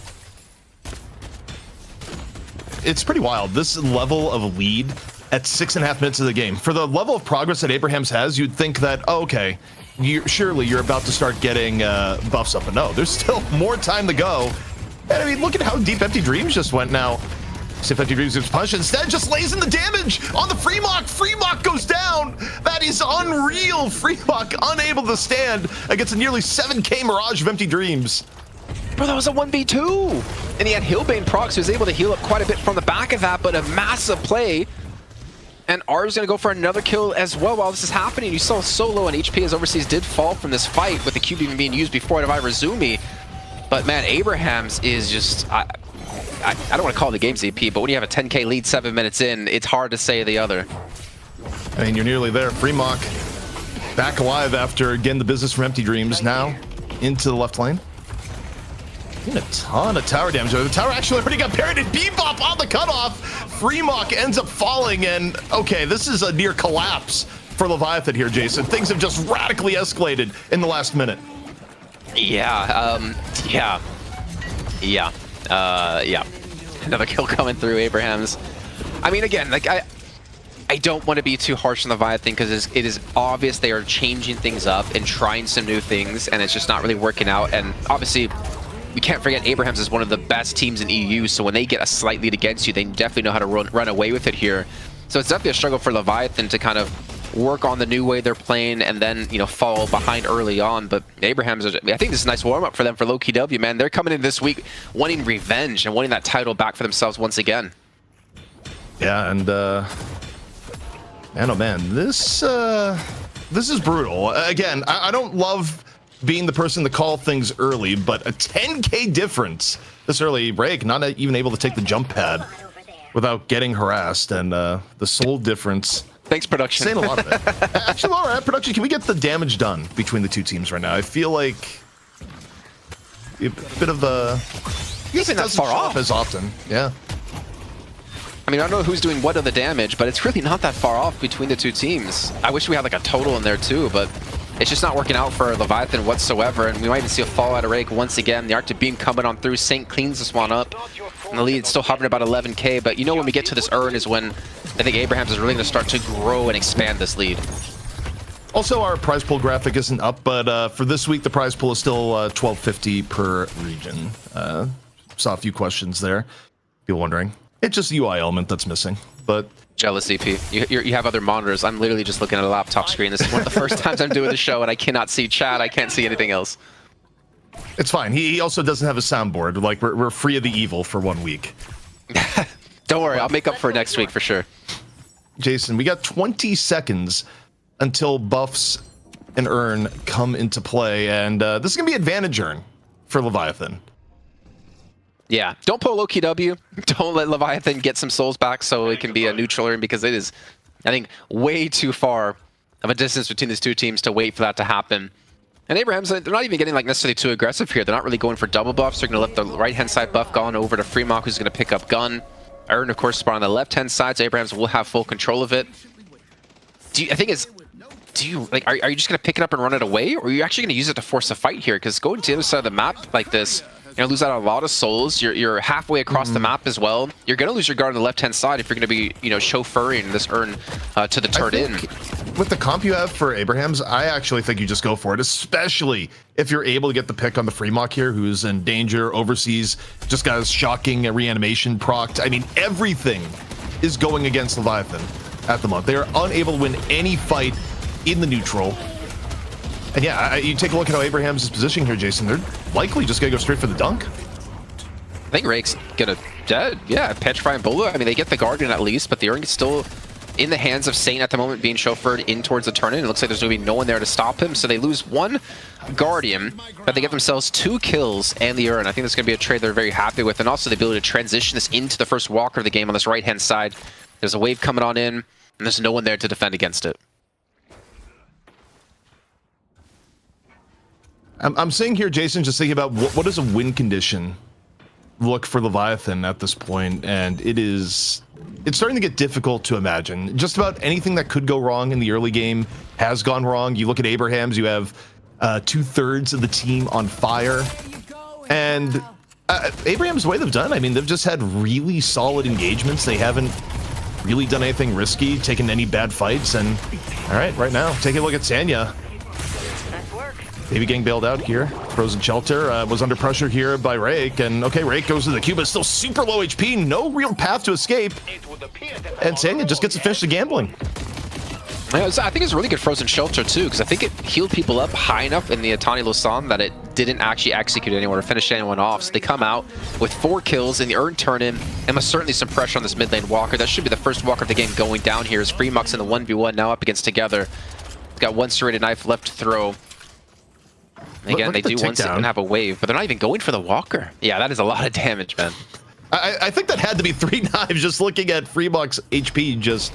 Speaker 1: It's pretty wild. This level of lead at 6.5 minutes of the game. For the level of progress that Abraham's has, you'd think that, oh, okay, surely you're about to start getting buffs up. But no, there's still more time to go. And I mean, look at how deep Empty Dreams just went now. See if Empty Dreams gets punched. Instead, just lays in the damage on the Freemock. Freemock goes down. That is unreal. Freemock unable to stand against a nearly 7K Mirage of Empty Dreams.
Speaker 2: Bro, that was a 1v2. And he had Hillbane procs, who was able to heal up quite a bit from the back of that, but a massive play. And R's going to go for another kill as well while this is happening. You saw so low on HP as Overseas did fall from this fight with the cube even being used before out of Irazumi. But man, Abraham's is just... I don't want to call it the game ZP, but when you have a 10K lead 7 minutes in, it's hard to say the other.
Speaker 1: I mean, you're nearly there. Freemock back alive after getting the business from Empty Dreams. Now into the left lane. A ton of tower damage. The tower actually already got parried, and Bebop on the cutoff. Freemock ends up falling, and okay, this is a near collapse for Leviathan here, Jason. Things have just radically escalated in the last minute.
Speaker 2: Yeah. Another kill coming through Abraham's. I mean, again, like I don't want to be too harsh on Leviathan because it is obvious they are changing things up and trying some new things, and it's just not really working out. And obviously, we can't forget Abraham's is one of the best teams in EU, so when they get a slight lead against you, they definitely know how to run away with it here. So it's definitely a struggle for Leviathan to kind of work on the new way they're playing and then, you know, fall behind early on. But Abraham's, I think this is a nice warm-up for them for Lowkey W, man. They're coming in this week wanting revenge and wanting that title back for themselves once again.
Speaker 1: Yeah, and man, oh man, this is brutal. Again, I don't love being the person to call things early, but a 10K difference this early break, not even able to take the jump pad without getting harassed, and the soul difference.
Speaker 2: Thanks, production.
Speaker 1: Saying a lot of it. Actually, all right, production, can we get the damage done between the two teams right now? I feel like a bit of a...
Speaker 2: Isn't that far off
Speaker 1: as often, yeah.
Speaker 2: I mean, I don't know who's doing what of the damage, but it's really not that far off between the two teams. I wish we had like a total in there too, but it's just not working out for Leviathan whatsoever, and we might even see a fall out of Rake once again. The Arctic Beam coming on through. Saint cleans this one up, and the lead still hovering about 11K, but you know when we get to this Urn is when I think Abraham's is really going to start to grow and expand this lead.
Speaker 1: Also, our prize pool graphic isn't up, but for this week, the prize pool is still $12.50 per region. Saw a few questions there. People wondering. It's just the UI element that's missing. but
Speaker 2: Jealous EP. You have other monitors. I'm literally just looking at a laptop screen. This is one of the first times I'm doing the show, and I cannot see chat. I can't see anything else.
Speaker 1: it's fine. He also doesn't have a soundboard. Like, we're free of the evil for 1 week.
Speaker 2: Don't worry, I'll make up for it next week for sure.
Speaker 1: Jason, we got 20 seconds until buffs and Urn come into play, and this is going to be advantage Urn for Leviathan.
Speaker 2: Yeah, don't pull Lowkey W. Don't let Leviathan get some souls back so it can be a neutral Urn, because it is, I think, way too far of a distance between these two teams to wait for that to happen. And Abraham's, they're not even getting like necessarily too aggressive here. They're not really going for double buffs. They're going to let the right-hand side buff go on over to Fremont, who's going to pick up gun. Urn, of course, spawn on the left-hand side, so Abrahams will have full control of it. Are you just going to pick it up and run it away, or are you actually going to use it to force a fight here? Because going to the other side of the map like this, you're going to lose out a lot of souls. You're halfway across the map as well. You're going to lose your guard on the left-hand side if you're going to be, chauffeuring this Urn to the turret in.
Speaker 1: With the comp you have for Abrahams, I actually think you just go for it, especially if you're able to get the pick on the Fremont here, who's in danger overseas, just got his shocking reanimation procced. I mean, everything is going against Leviathan at the moment. They are unable to win any fight in the neutral. And yeah, you take a look at how Abrahams is positioning here, Jason. They're likely just going to go straight for the dunk.
Speaker 2: I think Rake's going to, petrify and bullet. I mean, they get the Guardian at least, but the Urn is still in the hands of Saint at the moment, being chauffeured in towards the turn-in. It looks like there's going to be no one there to stop him, so they lose one Guardian, but they get themselves 2 kills and the Urn. I think that's going to be a trade they're very happy with, and also the ability to transition this into the first walker of the game on this right-hand side. There's a wave coming on in, and there's no one there to defend against it.
Speaker 1: I'm saying here, Jason, just thinking about what does a win condition look for Leviathan at this point, and it's starting to get difficult to imagine. Just about anything that could go wrong in the early game has gone wrong. You look at Abrahams, you have 2/3 of the team on fire, and Abrahams, the way they've done, I mean, they've just had really solid engagements. They haven't really done anything risky, taken any bad fights, and all right now, take a look at Sanya. Maybe getting bailed out here. Frozen Shelter was under pressure here by Rake, and okay, Rake goes to the cube, but still super low HP, no real path to escape, and Sanya just gets to finish the gambling.
Speaker 2: I think it's a really good Frozen Shelter too, because I think it healed people up high enough in the Atani Losan that it didn't actually execute anyone or finish anyone off. So they come out with 4 kills in the Urn turn-in, and most certainly some pressure on this mid lane walker. That should be the first walker of the game going down here, as Freemox in the 1v1 now up against Together. Got one serrated knife left to throw. Again, they do once again have a wave, but they're not even going for the walker. Yeah, that is a lot of damage, man.
Speaker 1: I think that had to be 3 knives, just looking at Freebox HP just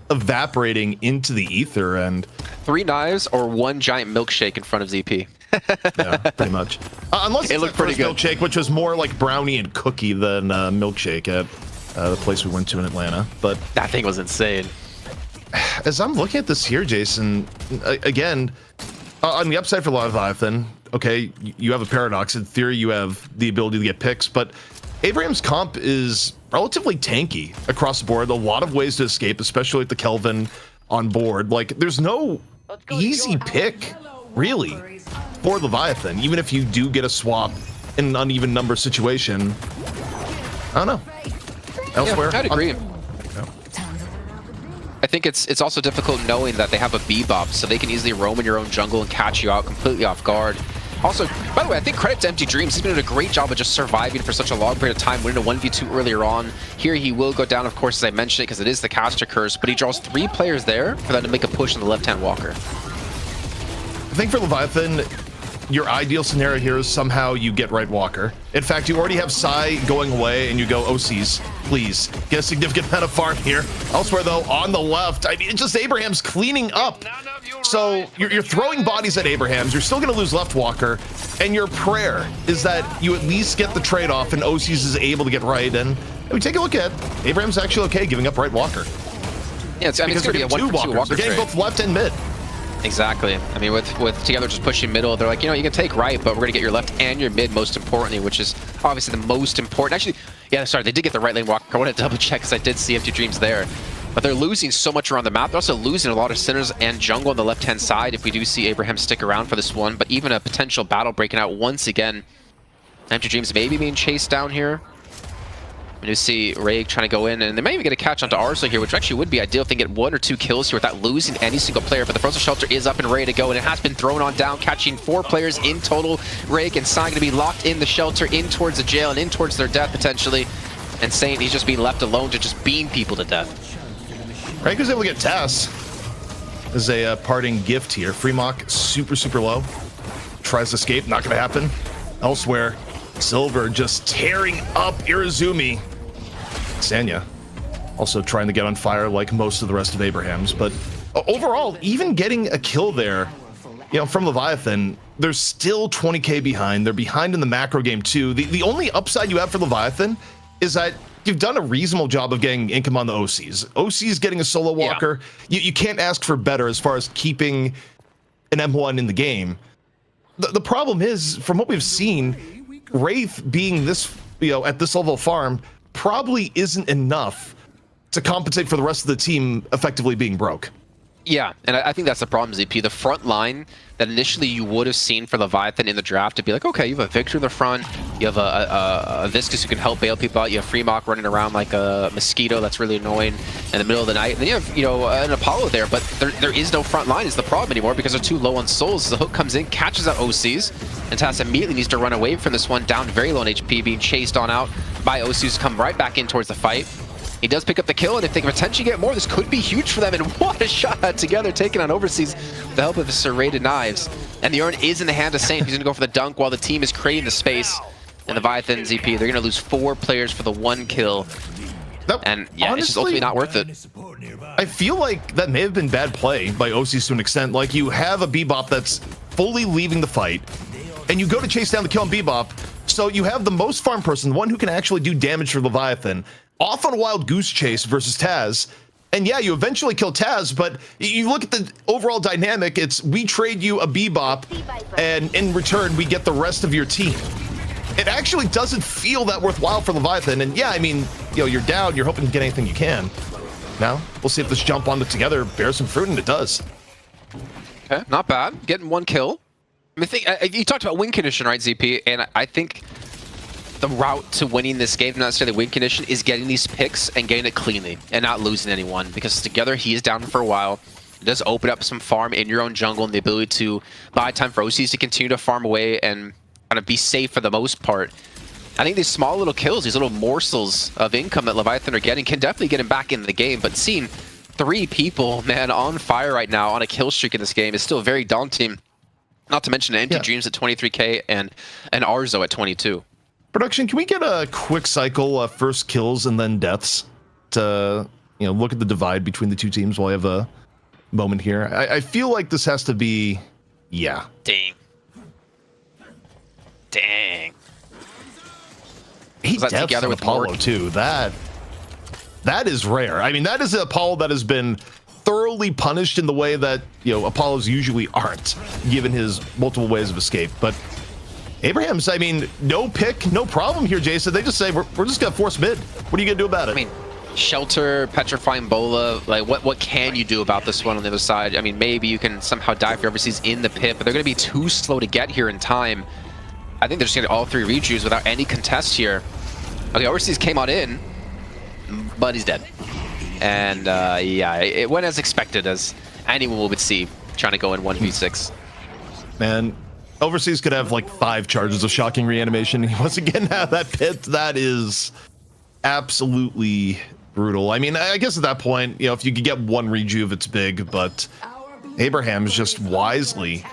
Speaker 1: evaporating into the ether. And
Speaker 2: 3 knives or 1 giant milkshake in front of ZP.
Speaker 1: Yeah, pretty much. Unless it looked pretty good. Milkshake, which was more like brownie and cookie than milkshake at the place we went to in Atlanta. But
Speaker 2: that thing was insane.
Speaker 1: As I'm looking at this here, Jason, again, on the upside for Leviathan, okay, you have a paradox. In theory, you have the ability to get picks, but Abraham's comp is relatively tanky across the board. A lot of ways to escape, especially with the Kelvin on board. Like, there's no easy pick, really, for Leviathan, even if you do get a swap in an uneven number situation. I don't know. Elsewhere,
Speaker 2: yeah, I'd agree. I think it's also difficult knowing that they have a bebop, so they can easily roam in your own jungle and catch you out completely off guard. Also, by the way, I think credit to Empty Dreams. He's been doing a great job of just surviving for such a long period of time, winning a 1v2 earlier on. Here he will go down, of course, as I mentioned it, because it is the caster curse, but he draws 3 players there for them to make a push on the left-hand walker.
Speaker 1: I think for Leviathan, your ideal scenario here is somehow you get right walker. In fact, you already have Sai going away and you go, OCs, please get a significant amount of farm here. Elsewhere though, on the left, I mean, it's just Abraham's cleaning up. So you're throwing bodies at Abraham's, you're still gonna lose left walker, and your prayer is that you at least get the trade-off and OCs is able to get right. And we take a look at Abraham's actually okay giving up right walker.
Speaker 2: Yeah, it's gonna be a 1-for-2 walker.
Speaker 1: They're getting both left and mid.
Speaker 2: Exactly. I mean, with Together just pushing middle, they're like, you can take right, but we're going to get your left and your mid most importantly, which is obviously the most important. Actually, yeah, sorry, they did get the right lane walker. I want to double check because I did see Empty Dreams there. But they're losing so much around the map. They're also losing a lot of Sinners and jungle on the left-hand side if we do see Abraham stick around for this one. But even a potential battle breaking out once again. Empty Dreams maybe being chased down here. And you see Ray trying to go in, and they may even get a catch onto Arzo here, which actually would be ideal if they can get 1 or 2 kills here without losing any single player. But the Frozen Shelter is up and ready to go, and it has been thrown on down, catching 4 players in total. Ray and Sai going to be locked in the shelter, in towards the jail, and in towards their death potentially. And Saint, he's just being left alone to just beam people to death.
Speaker 1: Rank was able to get Tass as a parting gift here. Freemock super low. Tries to escape, not going to happen. Elsewhere, Silver just tearing up Irizumi. Sanya also trying to get on fire like most of the rest of Abraham's. But overall, even getting a kill there, from Leviathan, they're still 20k behind. They're behind in the macro game too. The only upside you have for Leviathan is that you've done a reasonable job of getting income on the OCs. OCs getting a solo walker. Yeah. You can't ask for better as far as keeping an M1 in the game. The problem is, from what we've seen, Wraith being this, at this level of farm probably isn't enough to compensate for the rest of the team effectively being broke.
Speaker 2: Yeah, and I think that's the problem, ZP. The front line that initially you would have seen for Leviathan in the draft to be like, okay, you have a Victor in the front, you have a Viscus who can help bail people out, you have Freemock running around like a mosquito that's really annoying in the middle of the night, and then you have, an Apollo there, but there is no front line is the problem anymore because they're too low on souls. The hook comes in, catches out OCs, and Tass immediately needs to run away from this one, down very low on HP, being chased on out by OCs, come right back in towards the fight. He does pick up the kill, and if they can potentially get more, this could be huge for them. And what a shot together, taking on Overseas with the help of his serrated knives. And the urn is in the hand of Saint. He's going to go for the dunk while the team is creating the space. And Leviathan ZP, they're going to lose 4 players for the 1 kill. And yeah, honestly, it's just ultimately not worth it.
Speaker 1: I feel like that may have been bad play by OCs to an extent. Like, you have a Bebop that's fully leaving the fight, and you go to chase down the kill on Bebop. So you have the most farm person, the one who can actually do damage for Leviathan, off on a wild goose chase versus Taz. And yeah, you eventually kill Taz, but you look at the overall dynamic, it's we trade you a Bebop, and in return, we get the rest of your team. It actually doesn't feel that worthwhile for Leviathan. And yeah, I mean, you're down, you're hoping to get anything you can. Now, we'll see if this jump on it together bears some fruit, and it does.
Speaker 2: Okay, not bad. Getting 1 kill. I mean, you talked about win condition, right, ZP? And I think the route to winning this game, not necessarily win condition, is getting these picks and getting it cleanly and not losing anyone, because together he is down for a while. It does open up some farm in your own jungle and the ability to buy time for OCs to continue to farm away and kind of be safe for the most part. I think these small little kills, these little morsels of income that Leviathan are getting can definitely get him back in the game, but seeing 3 people, man, on fire right now on a kill streak in this game is still very daunting. Not to mention Empty Dreams at 23k and Arzo at 22.
Speaker 1: Production, can we get a quick cycle of first kills and then deaths to, look at the divide between the 2 teams while I have a moment here? I feel like this has to be, yeah.
Speaker 2: Dang.
Speaker 1: He deaths together with Apollo too. That is rare. I mean, that is an Apollo that has been thoroughly punished in the way that, Apollos usually aren't, given his multiple ways of escape. But Abraham's, I mean, no pick, no problem here, Jason. They just say, we're just going to force mid. What are you going to do about it?
Speaker 2: I mean, Shelter, Petrifying Bola, like, what can you do about this one on the other side? I mean, maybe you can somehow die for Overseas in the pit, but they're going to be too slow to get here in time. I think they're just going to get all 3 rejues without any contest here. Okay, Overseas came on in, but he's dead. And, yeah, it went as expected, as anyone would see, trying to go in 1v6.
Speaker 1: Man, Overseas could have like 5 charges of shocking reanimation. He once again have that pit. That is absolutely brutal. I mean, I guess at that point, if you could get 1 rejuve, it's big, but Abraham's just wisely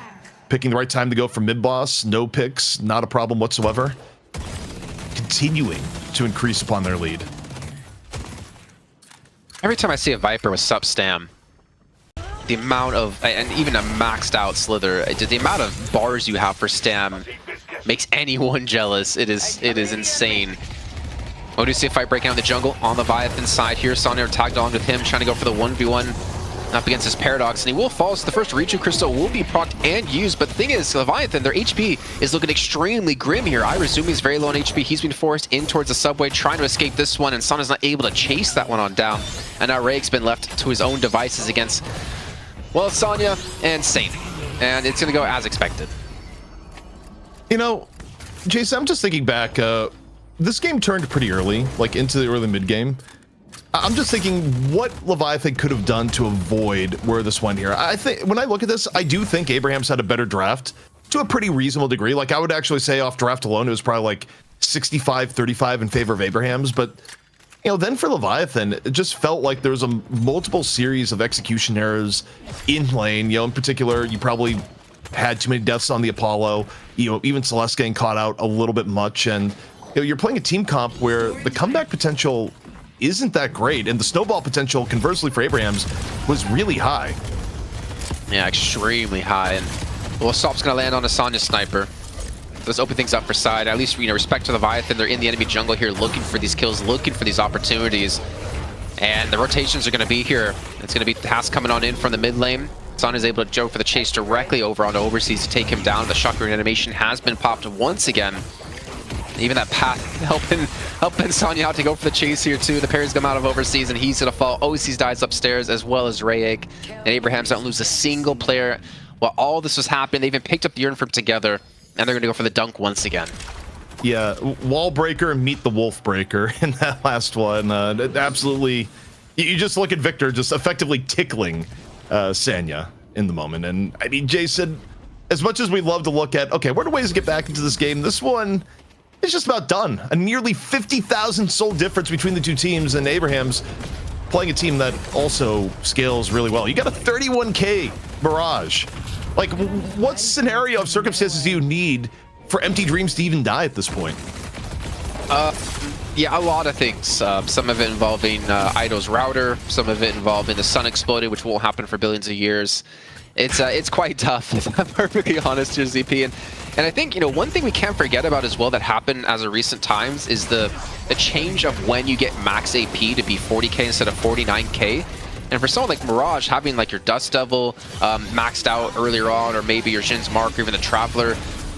Speaker 1: picking the right time to go for mid-boss. No picks, not a problem whatsoever. Continuing to increase upon their lead.
Speaker 2: Every time I see a Viper with sup stam, the amount of, and even a maxed out Slither, the amount of bars you have for stam makes anyone jealous. It is insane. Oh, do you see a fight breaking out in the jungle on the Leviathan side here? Sonya tagged on with him, trying to go for the 1v1 up against his Paradox, and he will fall, so the first Reju Crystal will be procced and used, but the thing is, Leviathan, their HP is looking extremely grim here. Irizumi is very low on HP. He's been forced in towards the subway, trying to escape this one, and Sonya's not able to chase that one on down, and now Rake's been left to his own devices against, well, Sonya and Saint, and it's going to go as expected.
Speaker 1: Jason, I'm just thinking back, this game turned pretty early, like into the early mid game. I'm just thinking what Leviathan could have done to avoid where this went here. I think when I look at this, I do think Abraham's had a better draft to a pretty reasonable degree. Like I would actually say off draft alone, it was probably like 65-35 in favor of Abraham's. But, you know, then for Leviathan, it just felt like there was a multiple series of execution errors in lane. You know, in particular, you probably had too many deaths on the Apollo. You know, even Celeste getting caught out a little bit much. And, you know, you're playing a team comp where the comeback potential isn't that great, and the snowball potential, conversely for Abraham's, was really high.
Speaker 2: Yeah, extremely high. And well, Assault's gonna land on a Sonya sniper. Let's open things up for side. At least, you know, respect to Leviathan. They're in the enemy jungle here, looking for these kills, looking for these opportunities. And the rotations are gonna be here. It's gonna be Haas coming on in from the mid lane. Sonya's able to joke for the chase directly over onto Overseas to take him down. The shotgun animation has been popped once again. Even that path helping Sonya out to go for the chase here too. The parries come out of Overseas and he's gonna fall. Overseas dies upstairs as well as Rayek. And Abraham's don't lose a single player. While all this was happening, they even picked up the Urnfrim together and they're gonna go for the dunk once again.
Speaker 1: Yeah, wall breaker meet the wolf breaker in that last one. Absolutely, you just look at Victor just effectively tickling Sanya in the moment. And I mean, Jason, as much as we'd love to look at, okay, what are ways to get back into this game? This one, it's just about done. A nearly 50,000 soul difference between the two teams, and Abraham's playing a team that also scales really well. You got a 31K Mirage. Like, what scenario of circumstances do you need for empty dreams to even die at this point?
Speaker 2: Yeah, a lot of things. Some of it involving Idol's router, some of it involving the sun exploded, which won't happen for billions of years. It's quite tough, if I'm perfectly honest here, ZP. And I think, you know, one thing we can't forget about as well that happened as of recent times is the change of when you get max AP to be 40k instead of 49k. And for someone like Mirage, having like your Dust Devil maxed out earlier on, or maybe your Jin's Mark or even the Traveler,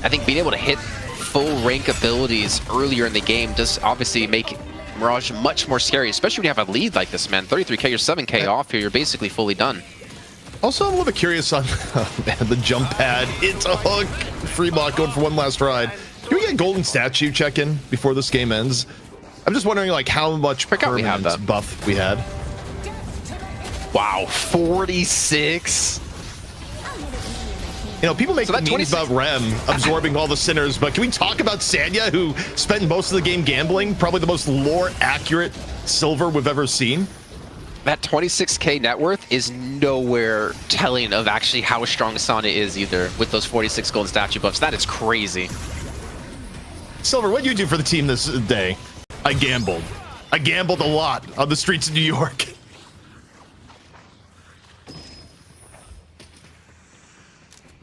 Speaker 2: I think being able to hit full rank abilities earlier in the game does obviously make Mirage much more scary, especially when you have a lead like this, man. 33k, you're 7k off here, you're basically fully done.
Speaker 1: Also, I'm a little bit curious on the jump pad. It's a hook. Fremont going for one last ride. Can we get a golden statue check-in before this game ends? I'm just wondering, like, how much permanent buff we had.
Speaker 2: Wow, 46.
Speaker 1: You know, people make memes about Rem absorbing all the sinners, but can we talk about Sanya, who spent most of the game gambling? Probably the most lore-accurate silver we've ever seen.
Speaker 2: That 26k net worth is nowhere telling of actually how strong Sanya is either with those 46 golden statue buffs. That is crazy.
Speaker 1: Silver, what did you do for the team this day? I gambled. I gambled a lot on the streets of New York.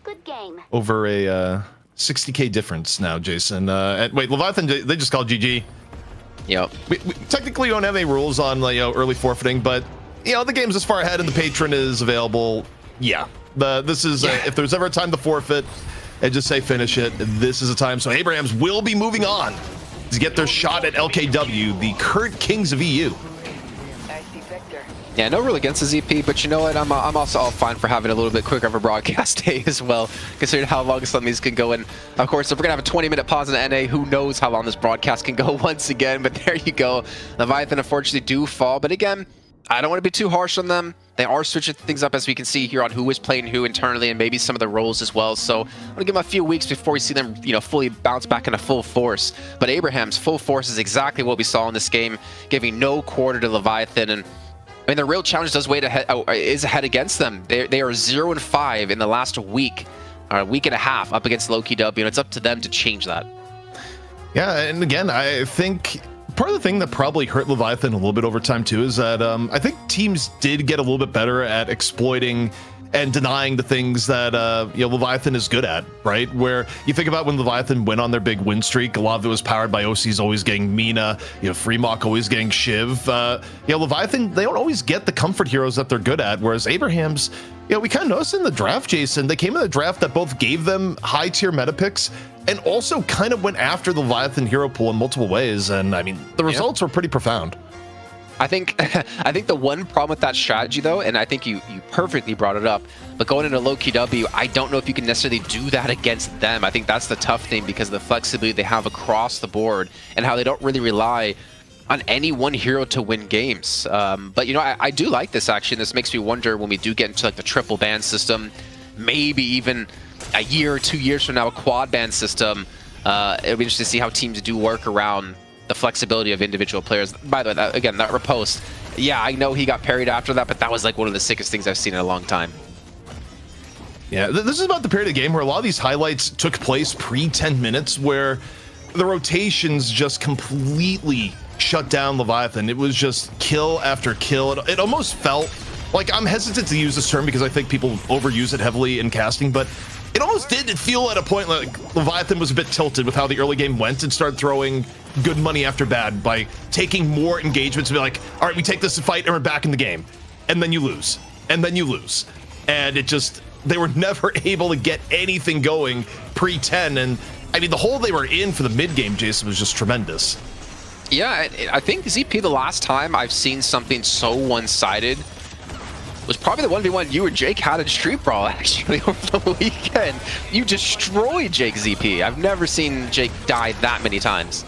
Speaker 3: Good game.
Speaker 1: Over a 60k difference now, Jason. And wait, Leviathan, they just called GG.
Speaker 2: Yep.
Speaker 1: We technically don't have any rules on, you know, early forfeiting, but, you know, the game's this far ahead and the patron is available. Yeah. This is, if there's ever a time to forfeit and just say finish it, this is a time. So Abraham's will be moving on to get their shot at LKW, the current kings of EU.
Speaker 2: Yeah, no rule against the ZP, but you know what? I'm also all fine for having a little bit quicker of a broadcast day as well, considering how long some of these can go. And of course, if we're gonna have a 20-minute pause in the NA, who knows how long this broadcast can go once again. But there you go. Leviathan unfortunately do fall, but again, I don't want to be too harsh on them. They are switching things up, as we can see here, on who is playing who internally, and maybe some of the roles as well. So I'm gonna give them a few weeks before we see them, you know, fully bounce back into full force. But Abraham's full force is exactly what we saw in this game, giving no quarter to Leviathan. And I mean, the real challenge is ahead against them. They are 0-5 in the last week, or a week and a half, up against Lowkey W, and it's up to them to change that.
Speaker 1: Yeah, and again, I think part of the thing that probably hurt Leviathan a little bit over time too is that I think teams did get a little bit better at exploiting and denying the things that you know, Leviathan is good at, right? Where you think about when Leviathan went on their big win streak, a lot of it was powered by OCs always getting Mina, you know, Fremont always getting Shiv. You know, Leviathan, they don't always get the comfort heroes that they're good at, whereas Abraham's, you know, we kind of noticed in the draft, Jason, they came in a draft that both gave them high tier meta picks and also kind of went after the Leviathan hero pool in multiple ways, and I mean, the results were pretty profound.
Speaker 2: I think I think the one problem with that strategy, though, and I think you perfectly brought it up, but going into Lowkey W, I don't know if you can necessarily do that against them. I think that's the tough thing because of the flexibility they have across the board and how they don't really rely on any one hero to win games. But, you know, I do like this, actually. This makes me wonder when we do get into, like, the triple ban system, maybe even a year or 2 years from now, a quad ban system. It'll be interesting to see how teams do work around the flexibility of individual players. By the way, that riposte, yeah, I know he got parried after that, but that was like one of the sickest things I've seen in a long time.
Speaker 1: Yeah, this is about the period of the game where a lot of these highlights took place pre-10 minutes, where the rotations just completely shut down Leviathan. It was just kill after kill. It almost felt like, I'm hesitant to use this term because I think people overuse it heavily in casting, but it almost did feel at a point like Leviathan was a bit tilted with how the early game went and started throwing good money after bad by taking more engagements to be like, all right, we take this fight and we're back in the game. And then you lose. And then you lose. And it just, they were never able to get anything going pre-10. And I mean, the hole they were in for the mid-game, Jason, was just tremendous.
Speaker 2: Yeah, I think ZP, the last time I've seen something so one-sided was probably the 1v1 you and Jake had in Street Brawl, actually, over the weekend. You destroyed Jake ZP. I've never seen Jake die that many times.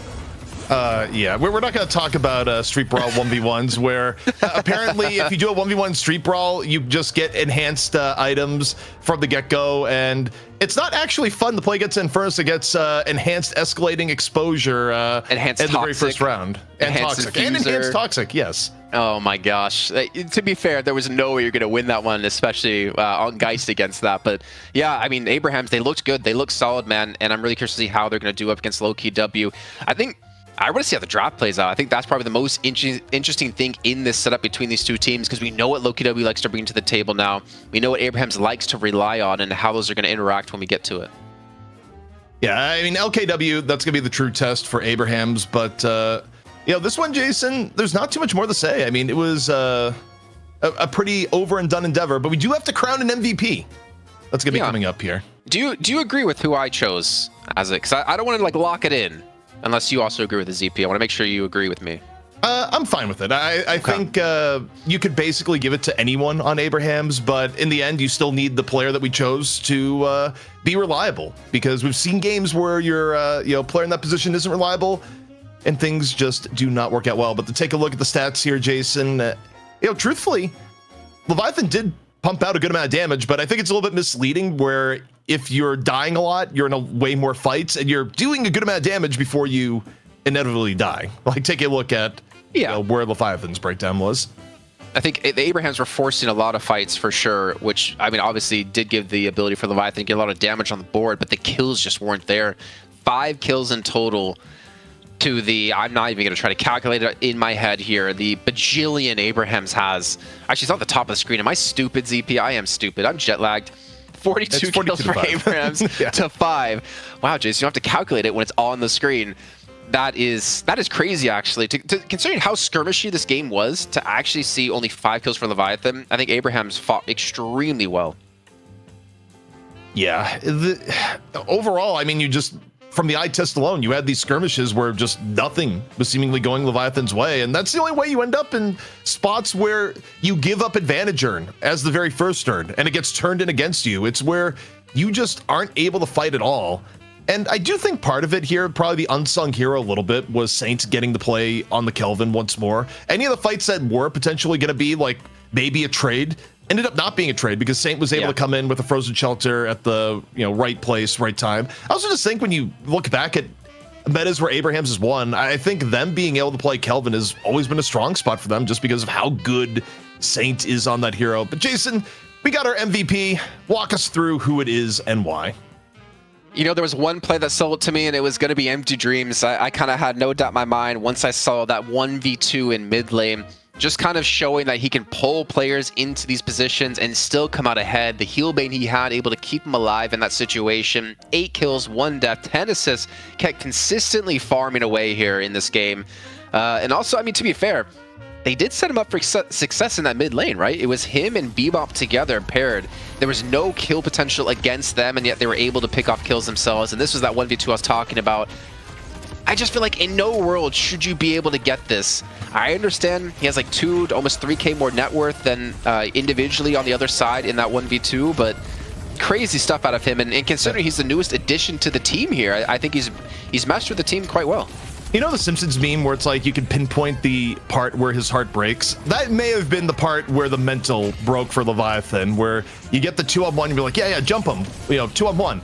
Speaker 1: Yeah, we're not going to talk about Street Brawl 1v1s, where apparently if you do a 1v1 Street Brawl, you just get enhanced items from the get-go, and it's not actually fun to play against Infernus. It gets enhanced escalating exposure
Speaker 2: enhanced
Speaker 1: in the very first round. And toxic. And enhanced toxic, yes.
Speaker 2: Oh my gosh. To be fair, there was no way you're going to win that one, especially on Geist against that. But yeah, I mean, Abrahams, they looked good. They looked solid, man. And I'm really curious to see how they're going to do up against Lowkey W. I want to see how the draft plays out. I think that's probably the most interesting thing in this setup between these two teams, because we know what Lowkey W likes to bring to the table now. We know what Abrahams likes to rely on and how those are going to interact when we get to it.
Speaker 1: Yeah, I mean, LKW, that's going to be the true test for Abrahams. But, you know, this one, Jason, there's not too much more to say. I mean, it was a pretty over and done endeavor, but we do have to crown an MVP. That's going to be coming up here.
Speaker 2: Do you agree with who I chose as it? Because I don't want to, like, lock it in. Unless you also agree with the ZP. I want to make sure you agree with me.
Speaker 1: I'm fine with it. I think you could basically give it to anyone on Abrahams, but in the end, you still need the player that we chose to be reliable, because we've seen games where your player in that position isn't reliable, and things just do not work out well. But to take a look at the stats here, Jason, truthfully, Leviathan did pump out a good amount of damage, but I think it's a little bit misleading where if you're dying a lot, you're in a way more fights and you're doing a good amount of damage before you inevitably die. Like, take a look at where Leviathan's breakdown was.
Speaker 2: I think the Abrahams were forcing a lot of fights for sure, which, I mean, obviously did give the ability for Leviathan to get a lot of damage on the board, but the kills just weren't there. 5 kills in total to the, I'm not even going to try to calculate it in my head here, the bajillion Abrahams has. Actually, it's on the top of the screen. Am I stupid, ZP? I am stupid. I'm jet lagged. 42 kills for Abrahams to 5. Wow, Jason, you don't have to calculate it when it's on the screen. That is crazy, actually. Considering how skirmishy this game was, to actually see only 5 kills for Leviathan, I think Abrahams fought extremely well.
Speaker 1: Yeah. Overall, I mean, you just, from the eye test alone, you had these skirmishes where just nothing was seemingly going Leviathan's way. And that's the only way you end up in spots where you give up advantage earn as the very first turn and it gets turned in against you. It's where you just aren't able to fight at all. And I do think part of it here, probably the unsung hero a little bit, was Saint getting to play on the Kelvin once more. Any of the fights that were potentially going to be like maybe a trade ended up not being a trade because Saint was able to come in with a frozen shelter at the right place, right time. I also just think when you look back at metas where Abrahams has won, I think them being able to play Kelvin has always been a strong spot for them just because of how good Saint is on that hero. But Jason, we got our MVP. Walk us through who it is and why.
Speaker 2: You know, there was one play that sold it to me, and it was going to be Empty Dreams. I kind of had no doubt in my mind once I saw that 1v2 in mid lane, just kind of showing that he can pull players into these positions and still come out ahead. The heal bane he had, able to keep him alive in that situation. 8 kills, 1 death, 10 assists, kept consistently farming away here in this game. And also, I mean, to be fair, they did set him up for success in that mid lane, right? It was him and Bebop together paired. There was no kill potential against them, and yet they were able to pick off kills themselves. And this was that 1v2 I was talking about. I just feel like in no world should you be able to get this. I understand he has like 2 to almost 3K more net worth than individually on the other side in that 1v2, but crazy stuff out of him. And considering he's the newest addition to the team here, I think he's meshed with the team quite well.
Speaker 1: You know the Simpsons meme where it's like you can pinpoint the part where his heart breaks? That may have been the part where the mental broke for Leviathan, where you get the 2-on-1 and you're like, yeah, jump him. 2-on-1.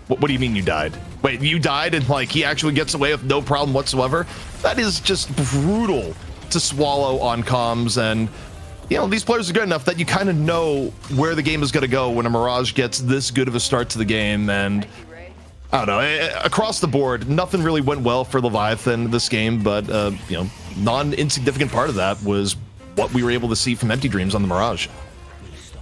Speaker 1: What do you mean you died? Wait, you died and like he actually gets away with no problem whatsoever? That is just brutal to swallow on comms. And these players are good enough that you kind of know where the game is going to go when a Mirage gets this good of a start to the game. And I don't know, across the board, nothing really went well for Leviathan this game, but non-insignificant part of that was what we were able to see from Empty Dreams on the Mirage.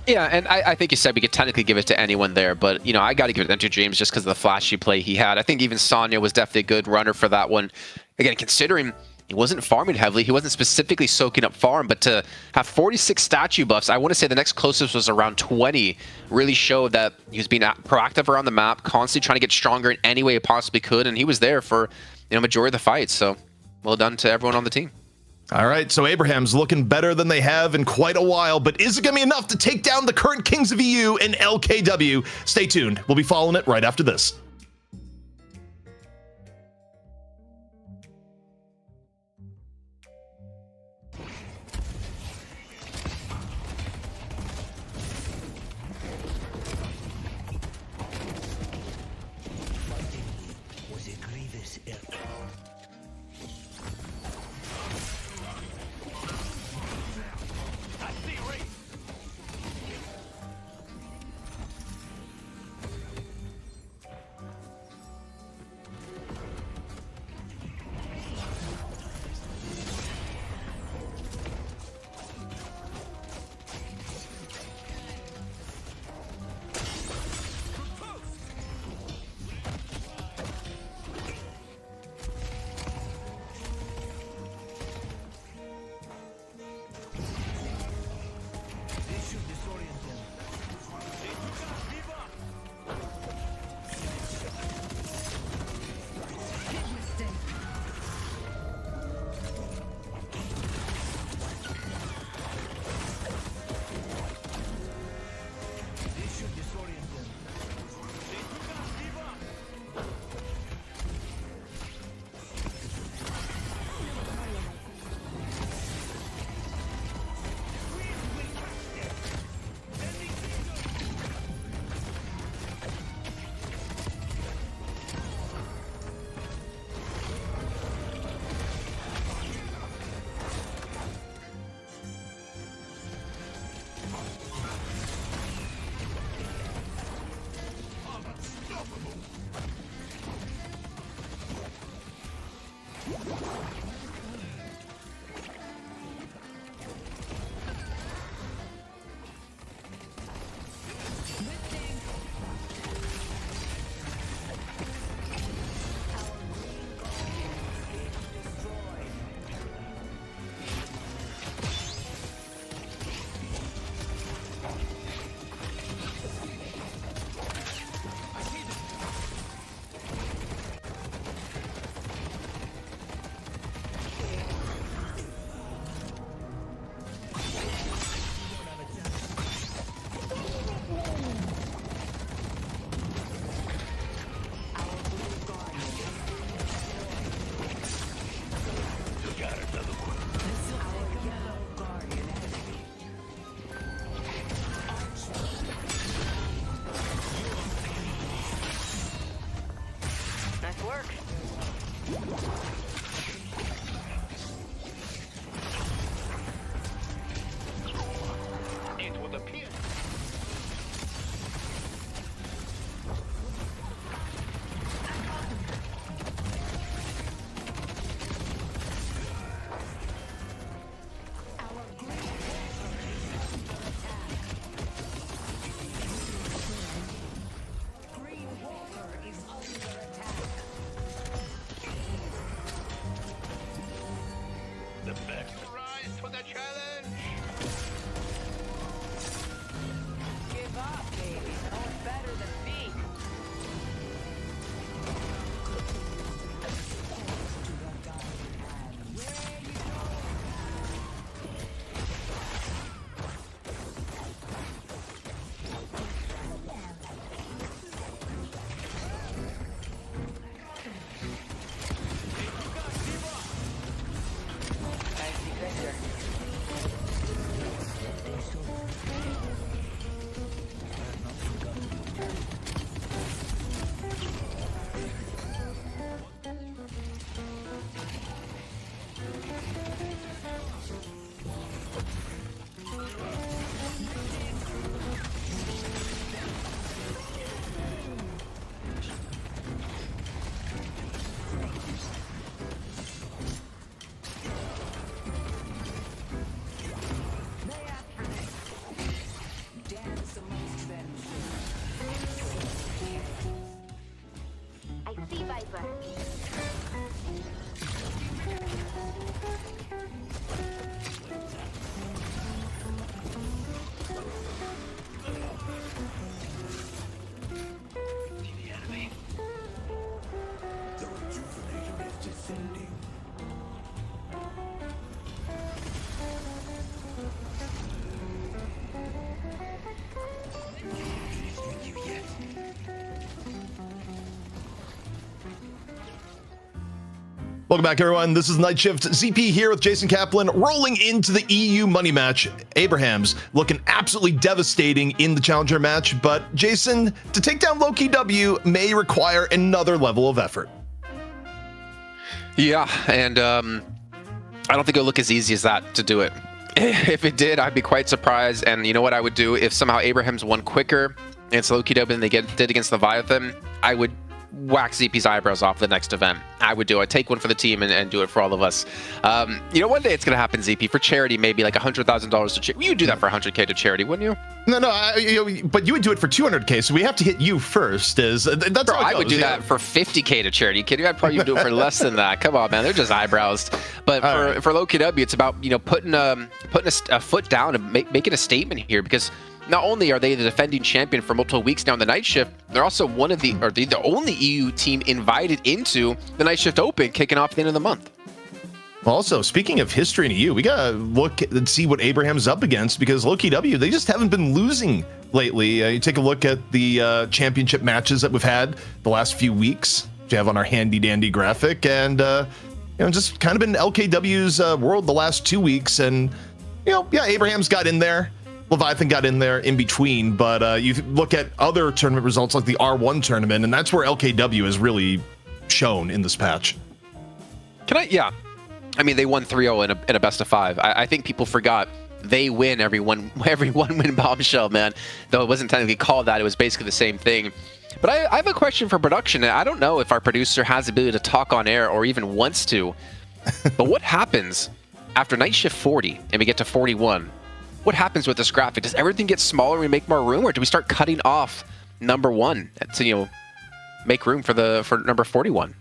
Speaker 2: Yeah, and I think you said we could technically give it to anyone there, but I got to give it to Empty Dreams just because of the flashy play he had. I think even Sonya was definitely a good runner for that one. Again, considering he wasn't farming heavily, he wasn't specifically soaking up farm, but to have 46 statue buffs, I want to say the next closest was around 20, really showed that he was being proactive around the map, constantly trying to get stronger in any way he possibly could, and he was there for majority of the fights. So well done to everyone on the team.
Speaker 1: All right, so Abraham's looking better than they have in quite a while, but is it going to be enough to take down the current Kings of EU and LKW? Stay tuned. We'll be following it right after this. Welcome back, everyone. This is Night Shift. ZP here with Jason Kaplan, rolling into the EU money match. Abraham's looking absolutely devastating in the challenger match, but Jason, to take down Lowkey W may require another level of effort.
Speaker 2: Yeah, and I don't think it'll look as easy as that to do it. If it did, I'd be quite surprised. And you know what I would do if somehow Abraham's won quicker against Lowkey W than they did against Leviathan? I would whack ZP's eyebrows off the next event. I'd take one for the team and do it for all of us. You know, one day it's going to happen, ZP, for charity, maybe like $100,000 to charity. You'd do that for 100K to charity, wouldn't you?
Speaker 1: No, but you would do it for 200K, so we have to hit you first. That's
Speaker 2: Bro,
Speaker 1: how it goes.
Speaker 2: I would do that for 50K to charity. Kidding? I'd probably do it for less than that. Come on, man. They're just eyebrows. But for Lowkey W, it's about, you know, putting a foot down and making a statement here, because not only are they the defending champion for multiple weeks now in the Night Shift, they're also the only EU team invited into the Night Shift Open, kicking off at the end of the month.
Speaker 1: Also, speaking of history in EU, we gotta look and see what Abraham's up against, because Lowkey W, they just haven't been losing lately. You take a look at the championship matches that we've had the last few weeks, which you have on our handy dandy graphic, and you know, just kind of been LKW's world the last 2 weeks. And you know, yeah, Abraham's got in there. Leviathan got in there in between, but you look at other tournament results like the R1 tournament, and that's where LKW has really shown in this patch.
Speaker 2: Yeah. I mean, they won 3-0 in a best of 5. I think people forgot they win every one win bombshell, man. Though it wasn't technically called that, it was basically the same thing. But I have a question for production, and I don't know if our producer has the ability to talk on air or even wants to. But what happens after Night Shift 40 and we get to 41? What happens with this graphic? Does everything get smaller and we make more room, or do we start cutting off number 1 to, you know, make room for number 41?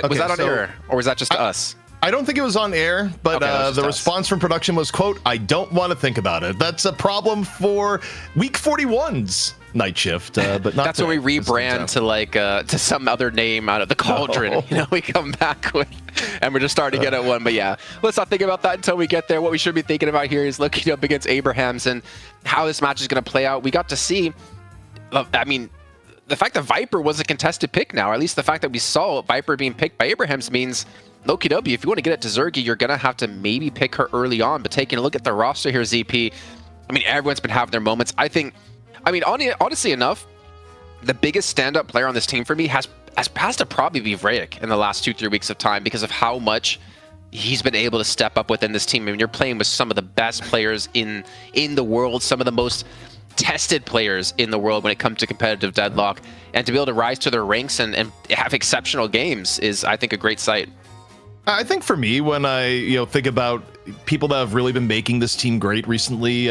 Speaker 2: Was that on air, or was that just us?
Speaker 1: I don't think it was on air, but
Speaker 2: Okay,
Speaker 1: the response from production was, quote, "I don't want to think about it." That's a problem for week 41's Night Shift, but not.
Speaker 2: That's when we rebrand to some other name out of the cauldron. No. You know, we come back with, and we're just starting to get at one. But yeah, let's not think about that until we get there. What we should be thinking about here is looking up against Abraham's and how this match is going to play out. We got to see, I mean, the fact that Viper was a contested pick now, or at least the fact that we saw Viper being picked by Abraham's, means Lowkey W, if you want to get it to Zergy, you're going to have to maybe pick her early on. But taking a look at the roster here, ZP, I mean, everyone's been having their moments. I mean, honestly enough, the biggest stand-up player on this team for me has to probably be Vraic in the last 2-3 weeks of time, because of how much he's been able to step up within this team. I mean, you're playing with some of the best players in the world, some of the most tested players in the world when it comes to competitive Deadlock, and to be able to rise to their ranks and have exceptional games is, I think, a great sight.
Speaker 1: I think for me, when I think about people that have really been making this team great recently,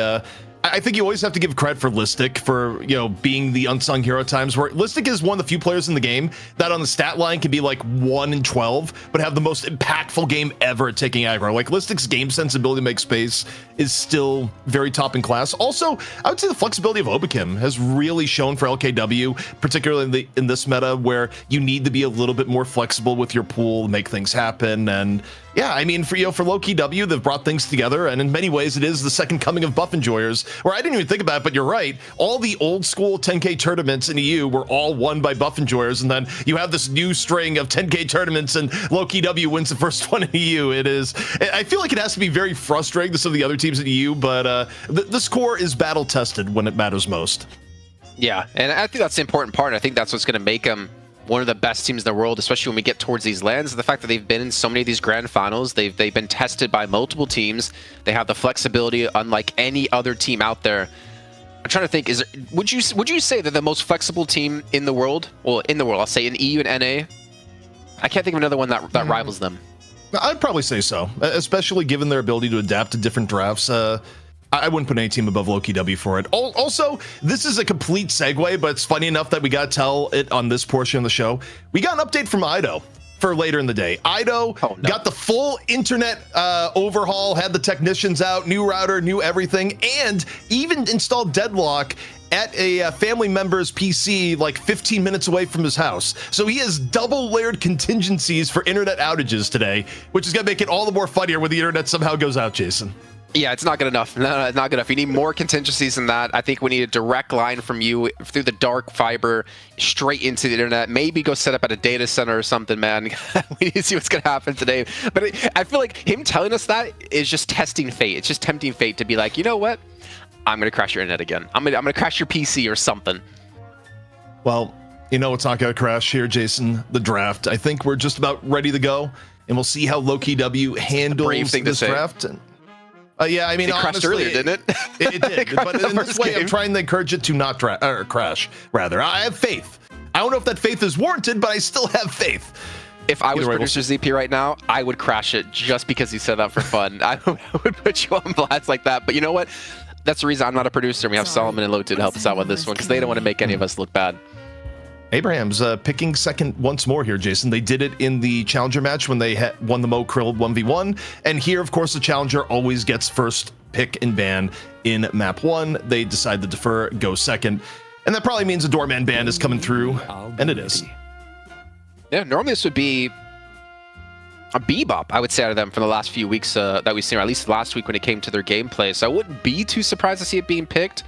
Speaker 1: I think you always have to give credit for Listic for, being the unsung hero at times, where Listic is one of the few players in the game that on the stat line can be like 1 in 12, but have the most impactful game ever at taking aggro. Like, Listic's game sense, ability to make space is still very top in class. Also, I would say the flexibility of Obakim has really shown for LKW, particularly in this meta, where you need to be a little bit more flexible with your pool to make things happen. And yeah, I mean, for Lowkey W, they've brought things together, and in many ways, it is the second coming of Buff Enjoyers, where I didn't even think about it, but you're right. All the old school 10K tournaments in EU were all won by Buff Enjoyers, and then you have this new string of 10K tournaments, and Lowkey W wins the first one in EU. I feel like it has to be very frustrating to some of the other teams in EU, but this core is battle tested when it matters most.
Speaker 2: Yeah, and I think that's the important part. I think that's what's going to make them one of the best teams in the world, especially when we get towards these lands. The fact that they've been in so many of these grand finals, they've been tested by multiple teams. They have the flexibility unlike any other team out there. I'm trying to think, would you say they're the most flexible team in the world? Well, in the world, I'll say in EU and NA. I can't think of another one that rivals them.
Speaker 1: I'd probably say so, especially given their ability to adapt to different drafts. I wouldn't put any team above Lowkey W for it. Also, this is a complete segue, but it's funny enough that we got to tell it on this portion of the show. We got an update from Ido for later in the day. Ido got the full internet overhaul, had the technicians out, new router, new everything, and even installed Deadlock at a family member's PC like 15 minutes away from his house. So he has double layered contingencies for internet outages today, which is going to make it all the more funnier when the internet somehow goes out, Jason.
Speaker 2: Yeah, it's not good enough. No, it's not good enough. You need more contingencies than that. I think we need a direct line from you through the dark fiber straight into the internet. Maybe go set up at a data center or something, man. We need to see what's going to happen today. But I feel like him telling us that is just testing fate. It's just tempting fate to be like, you know what? I'm going to crash your internet again. I'm going to crash your PC or something.
Speaker 1: Well, you know what's not going to crash here, Jason? The draft. I think we're just about ready to go, and we'll see how Lowkey W handles this draft. Yeah, I mean,
Speaker 2: it crashed earlier, didn't it?
Speaker 1: It did, but in this way, I'm trying to encourage it to not crash. Rather, I have faith. I don't know if that faith is warranted, but I still have faith.
Speaker 2: If I was producer ZP right now, I would crash it just because he said that for fun. I would put you on blast like that. But you know what? That's the reason I'm not a producer. We have Solomon and Lowkey to help us out with this one because they don't want to make any of us look bad.
Speaker 1: Abraham's picking second once more here, Jason. They did it in the Challenger match when they won the Mo Krill 1v1. And here, of course, the Challenger always gets first pick and ban in map 1. They decide to defer, go second. And that probably means a Doorman ban is coming through, and it is.
Speaker 2: Yeah, normally this would be a bebop, I would say, out of them for the last few weeks that we've seen, or at least last week when it came to their gameplay. So I wouldn't be too surprised to see it being picked.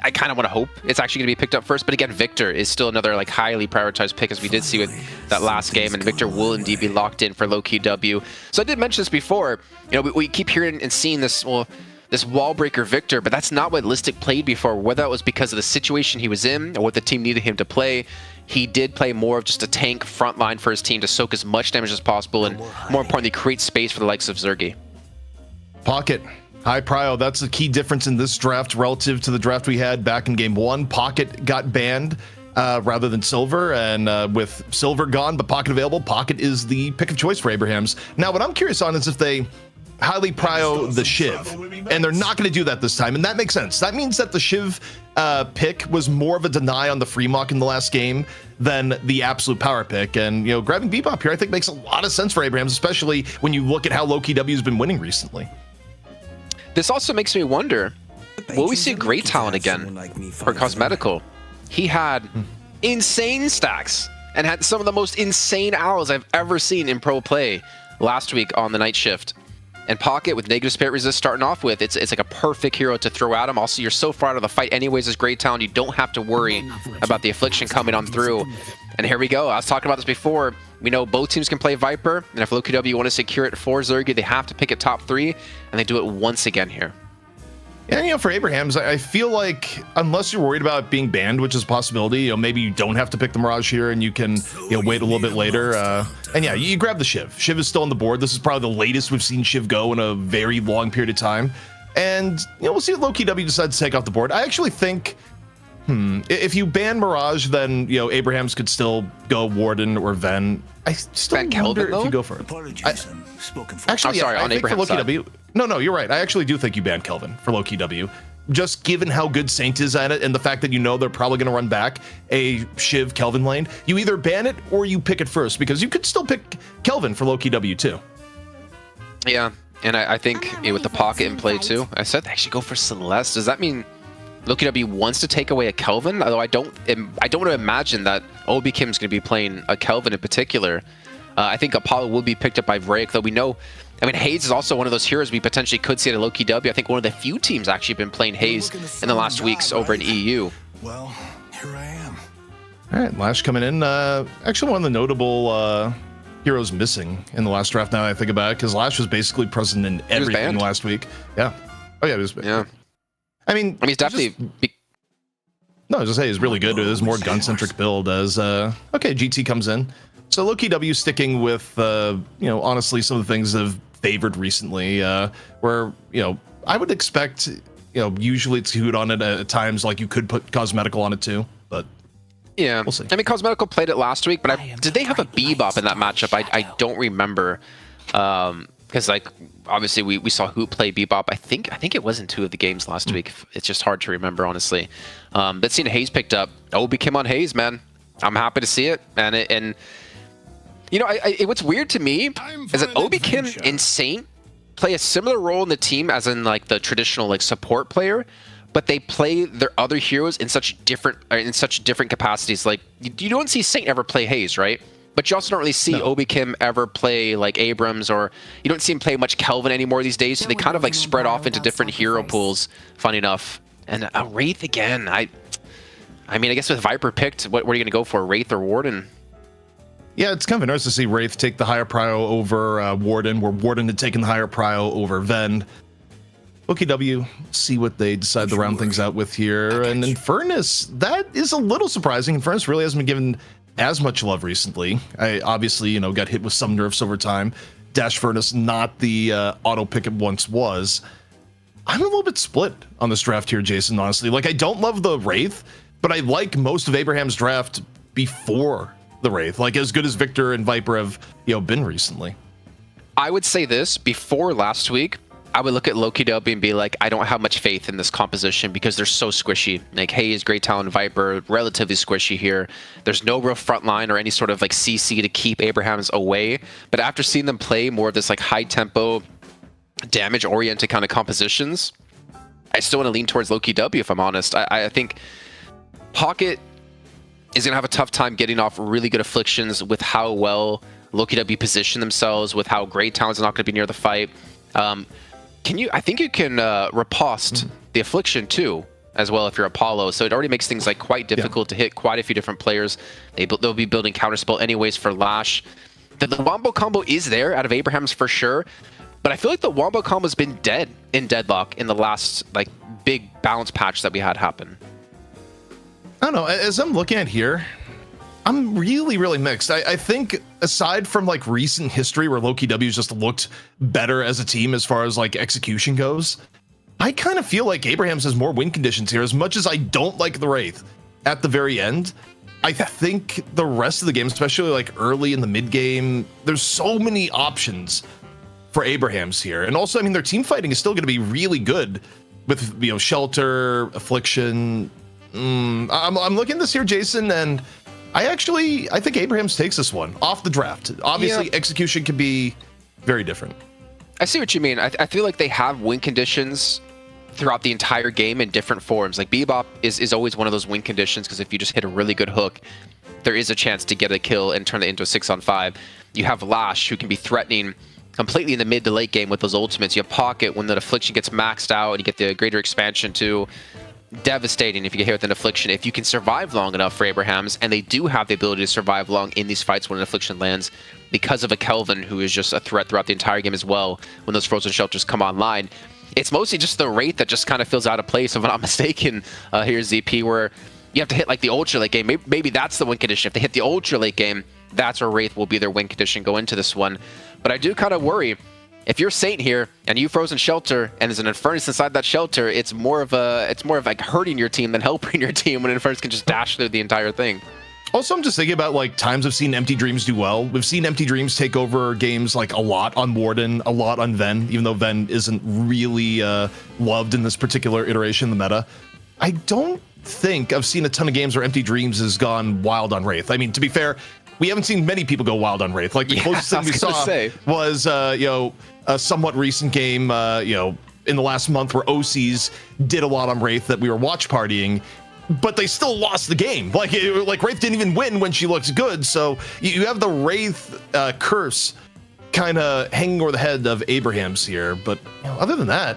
Speaker 2: I kind of want to hope it's actually going to be picked up first, but again, Victor is still another like highly prioritized pick, as we did see with that last game, and Victor will indeed be locked in for Lowkey W. So I did mention this before, you know, we keep hearing and seeing this, well, this wall breaker Victor, but that's not what Listic played before, whether that was because of the situation he was in or what the team needed him to play. He did play more of just a tank front line for his team to soak as much damage as possible and, more importantly, create space for the likes of Zergy.
Speaker 1: Pocket. High prio, that's the key difference in this draft relative to the draft we had back in game 1. Pocket got banned rather than Silver, and with Silver gone but Pocket available, Pocket is the pick of choice for Abrahams. Now, what I'm curious on is if they highly prio the Shiv, and they're not going to do that this time, and that makes sense. That means that the Shiv pick was more of a deny on the free mock in the last game than the absolute power pick, and, you know, grabbing Bebop here I think makes a lot of sense for Abrahams, especially when you look at how Lowkey W has been winning recently.
Speaker 2: This also makes me wonder, will we see Great Talent again for Cosmetical? He had insane stacks and had some of the most insane hours I've ever seen in pro play last week on the night shift. And Pocket with negative spirit resist starting off with, it's like a perfect hero to throw at him. Also, you're so far out of the fight anyways as Great Talent, you don't have to worry about the Affliction coming on through. And here we go. I was talking about this before. We know both teams can play Viper, and if Lowkey W want to secure it for Zergy, they have to pick it top 3, and they do it once again here.
Speaker 1: And, you know, for Abrahams, I feel like unless you're worried about being banned, which is a possibility, you know, maybe you don't have to pick the Mirage here and you can, you know, wait a little bit later. And yeah, you grab the Shiv. Shiv is still on the board. This is probably the latest we've seen Shiv go in a very long period of time. And, you know, we'll see what Lowkey W decides to take off the board. I actually think, if you ban Mirage, then, you know, Abrahams could still go Warden or Ven. I still wonder
Speaker 2: Kelvin,
Speaker 1: if you go for it. Actually,
Speaker 2: sorry,
Speaker 1: I
Speaker 2: on
Speaker 1: think for
Speaker 2: Abraham's
Speaker 1: Lowkey
Speaker 2: side.
Speaker 1: W. No, you're right. I actually do think you ban Kelvin for Lowkey W. Just given how good Saint is at it and the fact that you know they're probably going to run back a Shiv Kelvin lane, you either ban it or you pick it first, because you could still pick Kelvin for Lowkey W too.
Speaker 2: Yeah, and I think with the Pocket in play too, I said they actually go for Celeste. Does that mean Lowkey W wants to take away a Kelvin? Although I don't want to imagine that Obi Kim's going to be playing a Kelvin in particular. I think Apollo will be picked up by Vrake, though we know, I mean, Hayes is also one of those heroes we potentially could see at a Lowkey W. I think one of the few teams actually been playing Hayes in the last weeks over in EU.
Speaker 4: Well, here I am.
Speaker 1: All right, Lash coming in. Actually, one of the notable heroes missing in the last draft, now that I think about it, because Lash was basically present in everything last week. Yeah. Oh, yeah, he was.
Speaker 2: Yeah.
Speaker 1: I mean,
Speaker 2: he's definitely...
Speaker 1: No, I was just saying he's really good. It is more gun-centric build as, okay, GT comes in. So Lowkey W sticking with, you know, honestly, some of the things that have favored recently, where, you know, I would expect, you know, usually it's Hoot on it at times, like you could put Cosmetical on it too, but
Speaker 2: yeah,
Speaker 1: we'll see.
Speaker 2: I mean, Cosmetical played it last week, but did they have a Bebop in that matchup? I don't remember, because like obviously we saw Hoot play Bebop. I think it was in 2 of the games last week. It's just hard to remember, honestly. But seeing Hayes picked up, Obi came on Hayes, man. I'm happy to see it, and you know, what's weird to me is that Obi Kim and Saint play a similar role in the team as in like the traditional like support player, but they play their other heroes in such different capacities. Like you don't see Saint ever play Hayes, right? But you also don't really see Obi Kim ever play like Abrams, or you don't see him play much Kelvin anymore these days. So they kind of like spread off into different hero pools, funny enough. And a Wraith again. I mean, I guess with Viper picked, what are you going to go for, Wraith or Warden?
Speaker 1: Yeah, it's kind of nice to see Wraith take the higher prio over Warden, where Warden had taken the higher prio over Ven. Lowkey W, see what they decide to round things out with here. And Infernus, that is a little surprising. Infernus really hasn't been given as much love recently. I obviously, got hit with some nerfs over time. Dash Furnace, not the auto pick it once was. I'm a little bit split on this draft here, Jason, honestly. Like, I don't love the Wraith, but I like most of Abraham's draft before the Wraith, like as good as Victor and Viper have, been recently.
Speaker 2: I would say this, before last week, I would look at Lowkey W and be like, I don't have much faith in this composition because they're so squishy. Like, Haze, Great Talon, Viper, relatively squishy here. There's no real front line or any sort of like CC to keep Abrahams away. But after seeing them play more of this like high tempo, damage oriented kind of compositions, I still want to lean towards Lowkey W, if I'm honest. I think Pocket is going to have a tough time getting off really good afflictions with how well Lowkey W position themselves, with how Great Talon's not going to be near the fight. I think you can riposte the affliction too, as well, if you're Apollo. So it already makes things like quite difficult to hit quite a few different players. They'll be building counterspell anyways for Lash. The Wombo combo is there out of Abraham's for sure, but I feel like the Wombo combo's been dead in Deadlock in the last like big balance patch that we had happen.
Speaker 1: I don't know. As I'm looking at here, I'm really, really mixed. I think aside from like recent history where Lowkey W's just looked better as a team as far as like execution goes, I kind of feel like Abraham's has more win conditions here. As much as I don't like the Wraith at the very end, I think the rest of the game, especially like early in the mid game, there's so many options for Abraham's here. And also, I mean, their team fighting is still going to be really good with, Shelter, Affliction. I'm looking at this here, Jason, and I think Abrahams takes this one off the draft. Obviously, execution can be very different.
Speaker 2: I see what you mean. I feel like they have win conditions throughout the entire game in different forms. Like Bebop is always one of those win conditions, because if you just hit a really good hook, there is a chance to get a kill and turn it into a 6-on-5. You have Lash, who can be threatening completely in the mid to late game with those ultimates. You have Pocket when the Affliction gets maxed out and you get the greater expansion too. Devastating if you get hit with an Affliction. If you can survive long enough for Abrahams, and they do have the ability to survive long in these fights when an Affliction lands, because of a Kelvin who is just a threat throughout the entire game as well when those Frozen Shelters come online. It's mostly just the Wraith that just kind of feels out of place, if I'm not mistaken, here, ZP, where you have to hit like the ultra late game. Maybe that's the win condition. If they hit the ultra late game, that's where Wraith will be their win condition go into this one. But I do kind of worry, if you're Saint here and you Frozen Shelter and there's an Infernus inside that shelter, it's more of like hurting your team than helping your team when Infernus can just dash through the entire thing.
Speaker 1: Also, I'm just thinking about like times I've seen Empty Dreams do well. We've seen Empty Dreams take over games like a lot on Warden, a lot on Ven, even though Ven isn't really loved in this particular iteration of the meta. I don't think I've seen a ton of games where Empty Dreams has gone wild on Wraith. I mean, to be fair, we haven't seen many people go wild on Wraith. Like the closest thing we saw was, a somewhat recent game, in the last month where OCs did a lot on Wraith that we were watch partying, but they still lost the game. Like Wraith didn't even win when she looks good. So you have the Wraith curse kind of hanging over the head of Abrahams here. But other than that,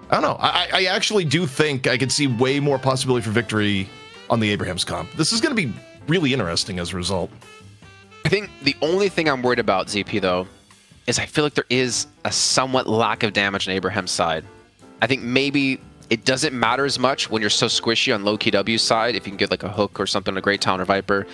Speaker 1: I don't know. I actually do think I could see way more possibility for victory on the Abrahams comp. This is going to be really interesting as a result.
Speaker 2: I think the only thing I'm worried about, ZP, though, is I feel like there is a somewhat lack of damage on Abraham's side. I think maybe it doesn't matter as much when you're so squishy on Lowkey W's side, if you can get like a hook or something, a Great Talon or Viper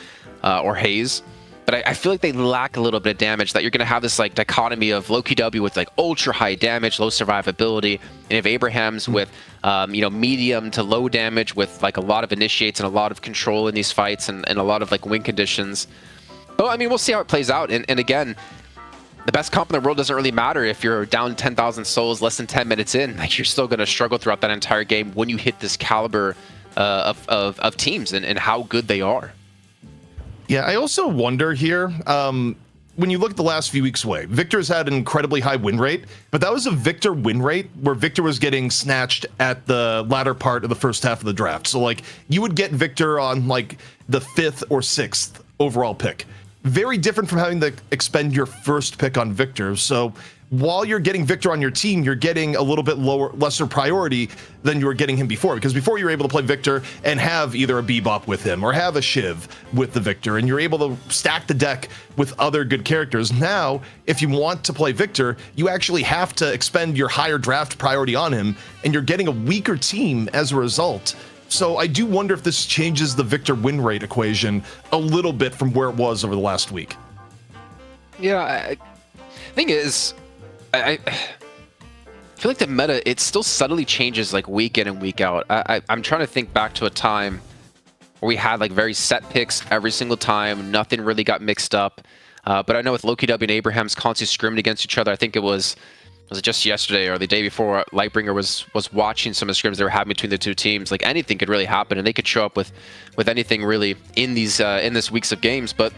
Speaker 2: or Haze. But I feel like they lack a little bit of damage, that you're going to have this like dichotomy of Lowkey W with like ultra high damage, low survivability, and if Abraham's with medium to low damage with like a lot of initiates and a lot of control in these fights and a lot of like win conditions. Well, I mean, we'll see how it plays out. And again, the best comp in the world doesn't really matter if you're down 10,000 souls less than 10 minutes in. Like, you're still going to struggle throughout that entire game when you hit this caliber of teams and how good they are.
Speaker 1: Yeah, I also wonder here, when you look at the last few weeks away, Victor's had an incredibly high win rate, but that was a Victor win rate where Victor was getting snatched at the latter part of the first half of the draft. So, like, you would get Victor on, like, the 5th or 6th overall pick. very different from having to expend your first pick on Victor. So while you're getting Victor on your team, you're getting a little bit lesser priority than you were getting him before. Because before you were able to play Victor and have either a Bebop with him or have a Shiv with the Victor, and you're able to stack the deck with other good characters. Now, if you want to play Victor, you actually have to expend your higher draft priority on him, and you're getting a weaker team as a result. So I do wonder if this changes the Victor win rate equation a little bit from where it was over the last week.
Speaker 2: Yeah, thing is, I feel like the meta, it still subtly changes like week in and week out. I'm trying to think back to a time where we had like very set picks every single time. Nothing really got mixed up. But I know with Lowkey W and Abraham's constantly scrimming against each other. I think was it just yesterday or the day before, Lightbringer was watching some of the scrims they were having between the two teams. Like anything could really happen, and they could show up with anything really in these in this weeks of games. But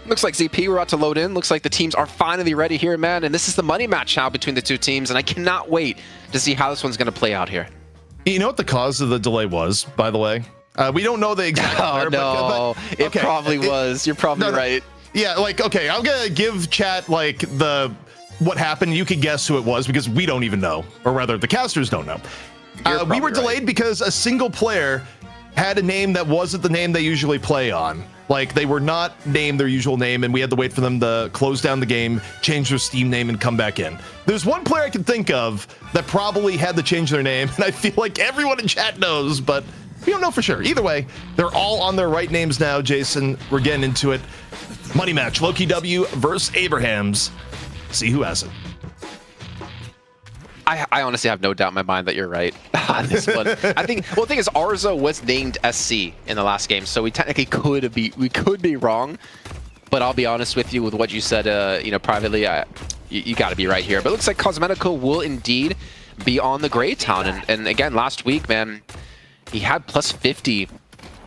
Speaker 2: looks like ZP, we're about to load in. Looks like the teams are finally ready here, man. And this is the money match now between the two teams, and I cannot wait to see how this one's going to play out here.
Speaker 1: You know what the cause of the delay was, by the way? We don't know the exact player,
Speaker 2: no,
Speaker 1: but
Speaker 2: it probably was. You're probably right.
Speaker 1: Yeah, like, okay, I'm going to give chat, like, what happened. You can guess who it was because we don't even know. Or rather, the casters don't know. We were delayed because a single player had a name that wasn't the name they usually play on. Like, they were not named their usual name, and we had to wait for them to close down the game, change their Steam name, and come back in. There's one player I can think of that probably had to change their name, and I feel like everyone in chat knows, but we don't know for sure. Either way, they're all on their right names now, Jason. We're getting into it. Money match, Lowkey W versus Abrahams. See who has it.
Speaker 2: I honestly have no doubt in my mind that you're right on this one. I think, well, the thing is, Arzo was named SC in the last game, so we technically could be wrong. But I'll be honest with you with what you said, you know, privately. You got to be right here. But it looks like Cosmetical will indeed be on the Grey Town. And again, last week, man, he had plus 50.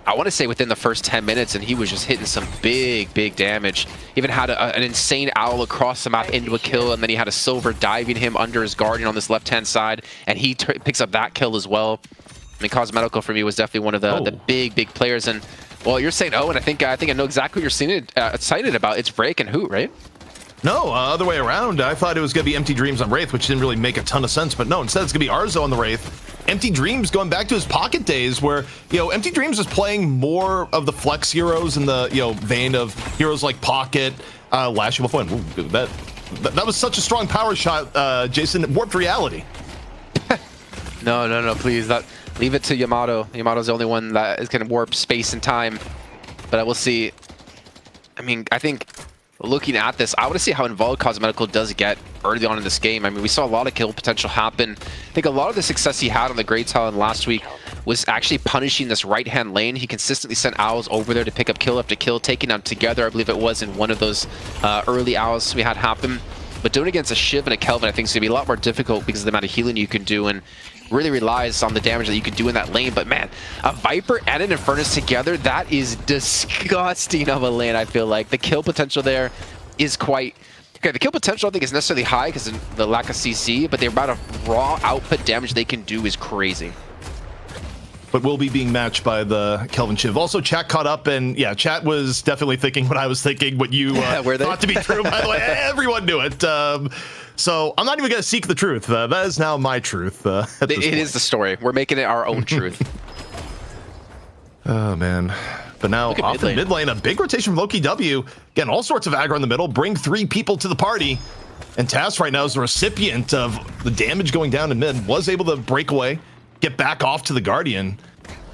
Speaker 2: I want to say within the first 10 minutes, and he was just hitting some big damage. Even had an insane owl across the map into a kill, and then he had a silver diving him under his guardian on this left-hand side, and he picks up that kill as well. I mean, Cosmetical for me was definitely one of the big players. And well, you're saying, oh, and I think I know exactly what you're excited about. It's Break and Hoot, right?
Speaker 1: No, other way around. I thought it was going to be Empty Dreams on Wraith, which didn't really make a ton of sense. But no, instead it's going to be Arzo on the Wraith. Empty Dreams going back to his Pocket days where, you know, Empty Dreams is playing more of the flex heroes in the, you know, vein of heroes like Pocket, Lash of a that was such a strong power shot, Jason. It warped reality.
Speaker 2: No, please. Leave it to Yamato. Yamato's the only one that is going to warp space and time. But I will see. I mean, I think looking at this, I want to see how involved Cosmetical does get early on in this game. I mean, we saw a lot of kill potential happen. I think a lot of the success he had on the Grey Talon last week was actually punishing this right-hand lane. He consistently sent owls over there to pick up kill after kill, taking them together, I believe it was, in one of those early owls we had happen. But doing it against a Shiv and a Kelvin, I think, is going to be a lot more difficult because of the amount of healing you can do, and really relies on the damage that you can do in that lane. But man, a Viper and an Infernus together, that is disgusting of a lane, I feel like. The kill potential there is quite... Okay, the kill potential I think is necessarily high because of the lack of CC, but the amount of raw output damage they can do is crazy.
Speaker 1: But will be being matched by the Kelvin Shiv. Also, chat caught up, and yeah, chat was definitely thinking what I was thinking, what you thought to be true, by the way. Everyone knew it. So I'm not even going to seek the truth. That is now my truth. It
Speaker 2: is the story. We're making it our own truth.
Speaker 1: Oh, man. But now off the mid lane, a big rotation from Lowkey W. Again, all sorts of aggro in the middle. Bring 3 people to the party. And Task right now is the recipient of the damage going down in mid. Was able to break away, get back off to the Guardian.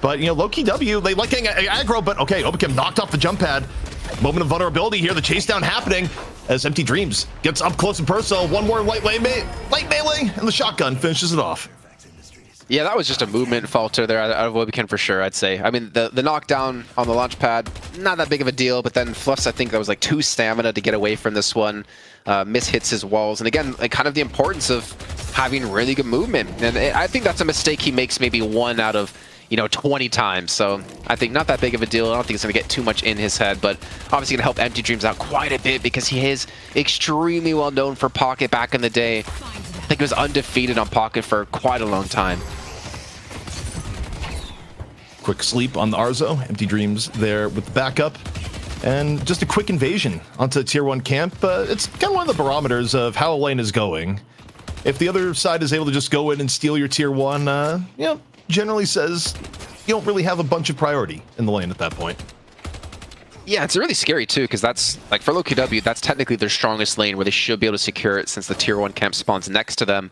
Speaker 1: But, you know, Lowkey W, they like getting aggro, but okay, Obakim knocked off the jump pad. Moment of vulnerability here. The chase down happening as Empty Dreams gets up close and personal. One more light melee, and the shotgun finishes it off.
Speaker 2: Yeah, that was just a movement falter there out of Obakim for sure, I'd say. I mean, the knockdown on the launch pad, not that big of a deal, but then Fluffs, I think that was like 2 stamina to get away from this one. Mishits his walls. And again, like, kind of the importance of having really good movement. And I think that's a mistake he makes maybe 1 out of, you know, 20 times. So I think not that big of a deal. I don't think it's going to get too much in his head, but obviously going to help Empty Dreams out quite a bit because he is extremely well known for Pocket back in the day. I think he was undefeated on Pocket for quite a long time.
Speaker 1: Quick sleep on the Arzo. Empty Dreams there with the backup. And just a quick invasion onto the tier 1 camp. It's kind of one of the barometers of how a lane is going. If the other side is able to just go in and steal your tier 1, you know, generally says you don't really have a bunch of priority in the lane at that point.
Speaker 2: Yeah, it's really scary too, because that's, like, for Lowkey W, that's technically their strongest lane where they should be able to secure it since the tier 1 camp spawns next to them.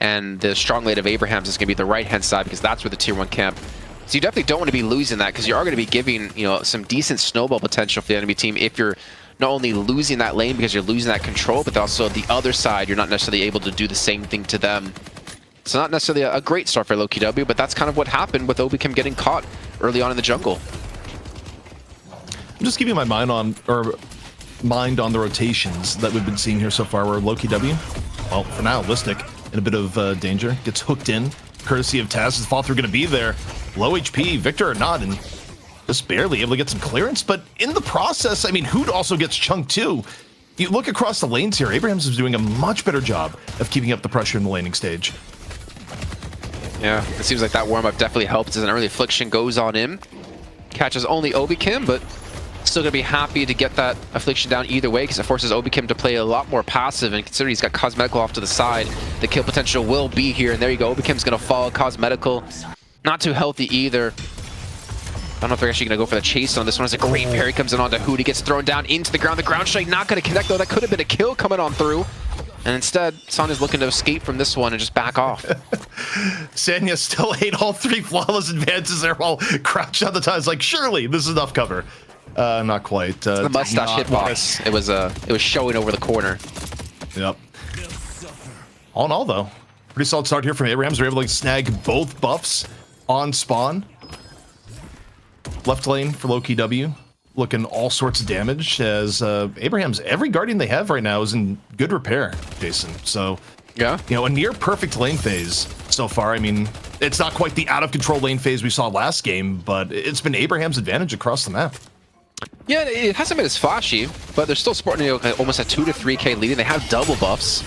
Speaker 2: And the strong lane of Abraham's is going to be the right-hand side because that's where the tier 1 camp. So you definitely don't want to be losing that because you are going to be giving, you know, some decent snowball potential for the enemy team if you're not only losing that lane because you're losing that control, but also the other side, you're not necessarily able to do the same thing to them. So not necessarily a great start for Lowkey W, but that's kind of what happened with Obicam getting caught early on in the jungle.
Speaker 1: I'm just giving my mind on the rotations that we've been seeing here so far, where Lowkey W, well, for now, Listic in a bit of danger, gets hooked in, courtesy of Taz. His fall through going to be there. Low HP, Victor or not, and just barely able to get some clearance, but in the process, I mean, Hoot also gets chunked too. If you look across the lanes here, Abrahams is doing a much better job of keeping up the pressure in the laning stage.
Speaker 2: Yeah, it seems like that warm-up definitely helped as an early affliction goes on in. Catches only Obikim, but still going to be happy to get that affliction down either way because it forces Obikim to play a lot more passive, and considering he's got Cosmetical off to the side, the kill potential will be here, and there you go, Obikim's going to fall. Cosmetical, not too healthy either. I don't know if they're actually going to go for the chase on this one. As a great parry comes in onto Hoot. He gets thrown down into the ground. The ground strike not going to connect, though. That could have been a kill coming on through. And instead, Son is looking to escape from this one and just back off.
Speaker 1: Sanya still ate all 3 flawless advances there while crouched on the time. It's like, surely this is enough cover. Not quite.
Speaker 2: The mustache hitbox. It was showing over the corner.
Speaker 1: Yep. All in all, though, pretty solid start here from Abrahams. We're able to snag both buffs on spawn. Left lane for Lowkey W, looking all sorts of damage as Abraham's every Guardian they have right now is in good repair, Jason. So,
Speaker 2: yeah,
Speaker 1: you know, a near perfect lane phase so far. I mean, it's not quite the out of control lane phase we saw last game, but it's been Abraham's advantage across the map.
Speaker 2: Yeah, it hasn't been as flashy, but they're still sporting, you know, almost a 2 to 3k lead. They have double buffs.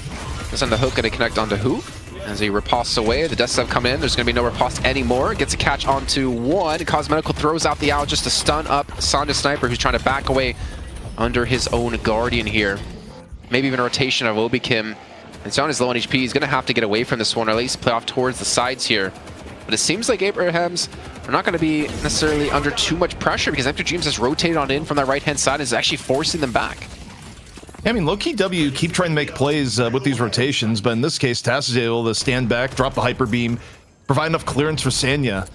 Speaker 2: This on the hook going to connect onto Hoot. As he riposts away, the death step come in. There's going to be no riposte anymore. Gets a catch onto one. Cosmetical throws out the owl just to stun up Sonja Sniper, who's trying to back away under his own Guardian here. Maybe even a rotation of Obikim. And Sonja's low on HP. He's going to have to get away from this one, or at least play off towards the sides here. But it seems like Abrahams are not going to be necessarily under too much pressure because Empty Dreams has rotated on in from that right-hand side and is actually forcing them back.
Speaker 1: Yeah, I mean, Lowkey W keep trying to make plays with these rotations, but in this case, Tass is able to stand back, drop the Hyper Beam, provide enough clearance for Sanya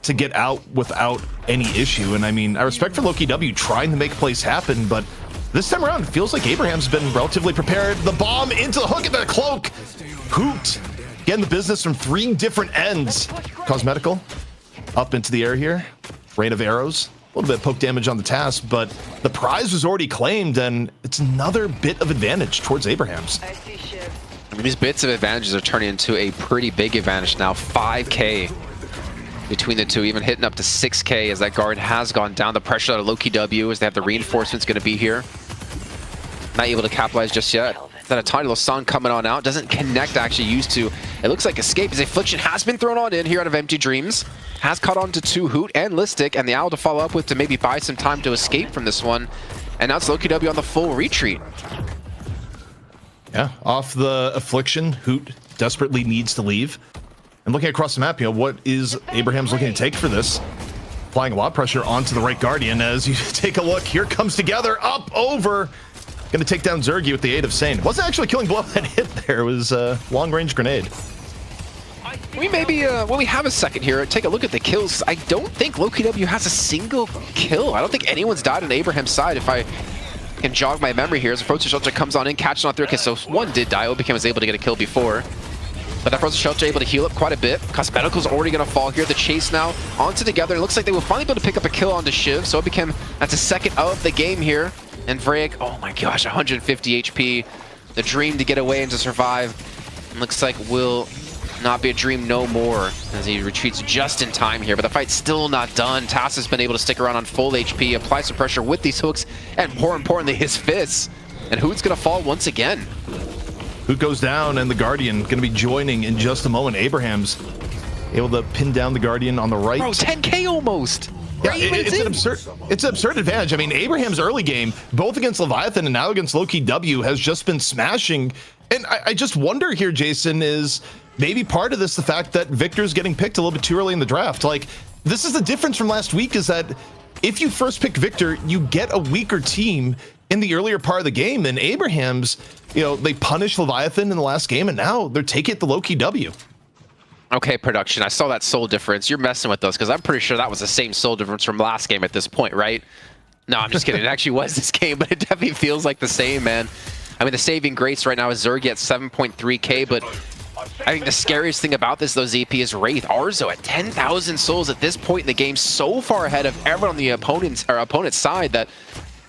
Speaker 1: to get out without any issue. And I mean, I respect for Lowkey W trying to make plays happen, but this time around, it feels like Abraham's been relatively prepared. The bomb into the hook of the cloak. Hoot getting the business from 3 different ends. Cosmetical up into the air here. Rain of arrows. A little bit of poke damage on the task, but the prize was already claimed, and it's another bit of advantage towards Abraham's.
Speaker 2: I mean, these bits of advantages are turning into a pretty big advantage now. 5k between the two, even hitting up to 6k as that guard has gone down. The pressure out of Lowkey W as they have the reinforcements going to be here. Not able to capitalize just yet. Then a tiny little sun coming on out. Doesn't connect, actually used to. It looks like escape as Affliction has been thrown on in here out of Empty Dreams. Has caught on to 2 Hoot and Listic, and the Owl to follow up with to maybe buy some time to escape from this one. And now it's Lowkey W on the full retreat.
Speaker 1: Yeah, off the Affliction, Hoot desperately needs to leave. And looking across the map, you know, what is Abraham's looking to take for this? Applying a lot of pressure onto the right Guardian as you take a look. Here comes Together, up, over. Gonna take down Zergy with the aid of Sane. Wasn't actually killing blow that hit there. It was a long-range grenade.
Speaker 2: We maybe, when we have a second here, take a look at the kills. I don't think Lowkey W has a single kill. I don't think anyone's died on Abraham's side, if I can jog my memory here. As a Frozen Shelter comes on in, catching on through. Okay, so one did die. Obikim was able to get a kill before. But that Frozen Shelter able to heal up quite a bit. Cosmetical's already going to fall here. The chase now onto Together. It looks like they will finally be able to pick up a kill onto Shiv. So Obikim, that's a second of the game here. And Vrayek, oh my gosh, 150 HP. The dream to get away and to survive. And looks like will not be a dream no more as he retreats just in time here. But the fight's still not done. Tass has been able to stick around on full HP, apply some pressure with these hooks, and more importantly, his fists. And Hoot's going to fall once again.
Speaker 1: Hoot goes down, and the Guardian going to be joining in just a moment. Abraham's able to pin down the Guardian on the right.
Speaker 2: Bro, 10k almost.
Speaker 1: Yeah, it's an absurd advantage. I mean, Abraham's early game, both against Leviathan and now against Lowkey W, has just been smashing. And I just wonder here, Jason, is maybe part of this the fact that Victor's getting picked a little bit too early in the draft. Like, this is the difference from last week, is that if you first pick Victor, you get a weaker team in the earlier part of the game. And Abraham's, they punished Leviathan in the last game, and now they're taking it to Lowkey W.
Speaker 2: Okay, production, I saw that soul difference. You're messing with us, because I'm pretty sure that was the same soul difference from last game at this point, right? No, I'm just kidding. It actually was this game, but it definitely feels like the same, man. I mean, the saving grace right now is Zergy at 7.3k, but I think the scariest thing about this, though, ZP, is Wraith. Arzo at 10,000 souls at this point in the game, so far ahead of everyone on the opponent's side that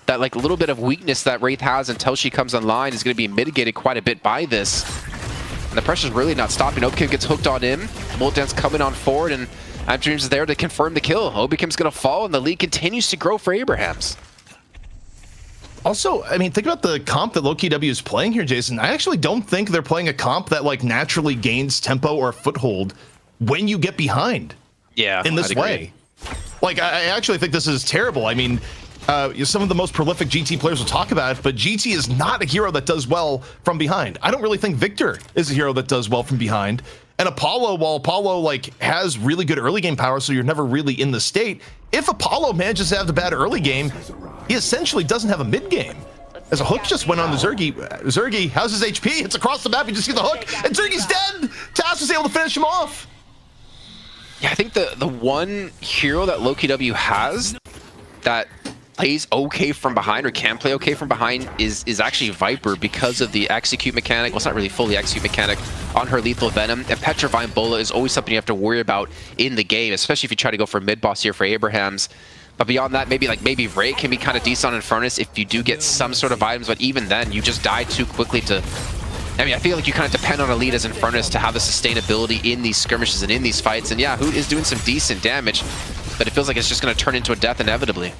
Speaker 2: like little bit of weakness that Wraith has until she comes online is going to be mitigated quite a bit by this. And the pressure's really not stopping. Obikim gets hooked on him. Multitan's coming on forward, and Dreams is there to confirm the kill. Obikim's going to fall, and the lead continues to grow for Abrahams.
Speaker 1: Also, I mean, think about the comp that Lowkey W is playing here, Jason. I actually don't think they're playing a comp that like naturally gains tempo or foothold when you get behind.
Speaker 2: Yeah,
Speaker 1: in this way. Like, I actually think this is terrible. I mean, some of the most prolific GT players will talk about it, but GT is not a hero that does well from behind. I don't really think Victor is a hero that does well from behind. And Apollo, while Apollo like has really good early game power, so you're never really in the state, if Apollo manages to have the bad early game, he essentially doesn't have a mid game. As a hook just went on to Zergy. Zergy, how's his HP? It's across the map, you just see the hook, and Zergy's dead! Task was able to finish him off.
Speaker 2: Yeah, I think the one hero that Lowkey W has that plays okay from behind, or can play okay from behind, is actually Viper, because of the execute mechanic. Well, it's not really fully execute mechanic on her lethal venom, and Petrifying Bola is always something you have to worry about in the game, especially if you try to go for mid boss here for Abrahams. But beyond that, maybe Ray can be kind of decent on Infernus if you do get some sort of items, but even then, you just die too quickly to... I mean, I feel like you kind of depend on a lead as Infernus to have the sustainability in these skirmishes and in these fights, and yeah, Hoot is doing some decent damage, but it feels like it's just going to turn into a death inevitably.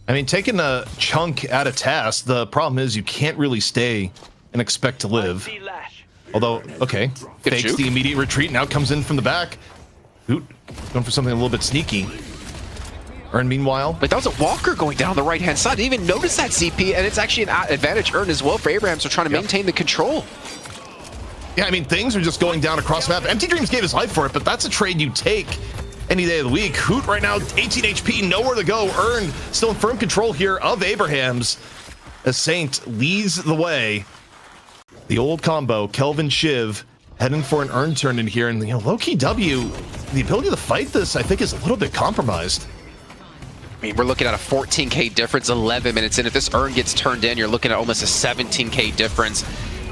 Speaker 1: I mean, taking a chunk out of task, the problem is you can't really stay and expect to live. Although, okay, fakes the immediate retreat, now comes in from the back. Hoot, going for something a little bit sneaky. Earn, meanwhile.
Speaker 2: But that was a walker going down the right-hand side. I didn't even notice that, CP, and it's actually an advantage earned as well for Abraham, so trying to maintain the control.
Speaker 1: Yeah, I mean, things are just going down across the map. Empty Dreams gave his life for it, but that's a trade you take any day of the week. Hoot right now, 18 HP, nowhere to go. Earn still in firm control here of Abrahams, as Saint leads the way. The old combo, Kelvin Shiv, heading for an Earn turn in here, and Lowkey W, the ability to fight this, I think, is a little bit compromised.
Speaker 2: I mean, we're looking at a 14k difference 11 minutes in. If this Earn gets turned in, you're looking at almost a 17k difference.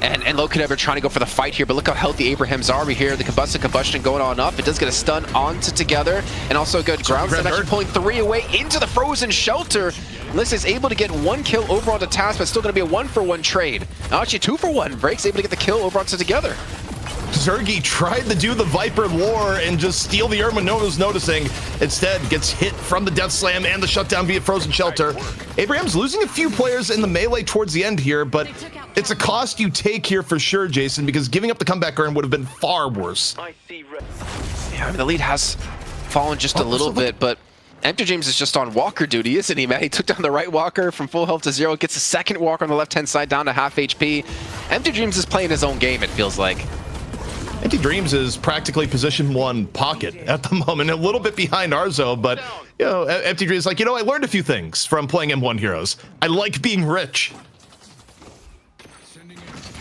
Speaker 2: And Lowkey W trying to go for the fight here, but look how healthy Abraham's are. We hear the combustion going on up. It does get a stun onto Together, and also a good ground stun, actually pulling 3 away into the frozen shelter. Liss is able to get 1 kill over onto Task, but still going to be a 1-for-1 trade. Now actually 2-for-1. Break's able to get the kill over onto Together.
Speaker 1: Zergy tried to do the Viper lore and just steal the Irma no one's noticing. Instead, gets hit from the Death Slam and the shutdown via Frozen Shelter. Abraham's losing a few players in the melee towards the end here, but it's a cost you take here for sure, Jason, because giving up the comeback Earn would have been far worse.
Speaker 2: Yeah, I mean, the lead has fallen just a little bit, but Empty Dreams is just on walker duty, isn't he, man? He took down the right walker from full health to 0, gets a second walker on the left-hand side down to half HP. Empty Dreams is playing his own game, it feels like.
Speaker 1: Empty Dreams is practically position 1 pocket at the moment, a little bit behind Arzo, but Empty Dreams is like, I learned a few things from playing M1 heroes. I like being rich.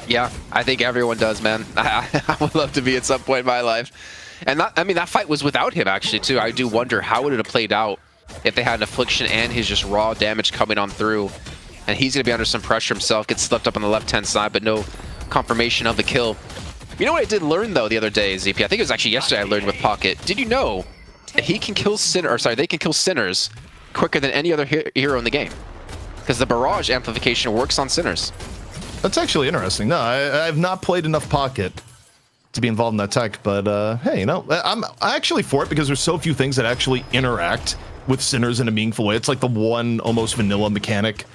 Speaker 2: Yeah, I think everyone does, man. I would love to be at some point in my life. And that fight was without him, actually, too. I do wonder how would it have played out if they had an Affliction and his just raw damage coming on through. And he's going to be under some pressure himself, gets slipped up on the left-hand side, but no confirmation of the kill. You know what I did learn, though, the other day, ZP? I think it was actually yesterday I learned with Pocket. Did you know that they can kill Sinners quicker than any other hero in the game? Because the Barrage amplification works on Sinners.
Speaker 1: That's actually interesting. No, I've not played enough Pocket to be involved in that tech, but hey, I'm actually for it because there's so few things that actually interact with Sinners in a meaningful way. It's like the one almost vanilla mechanic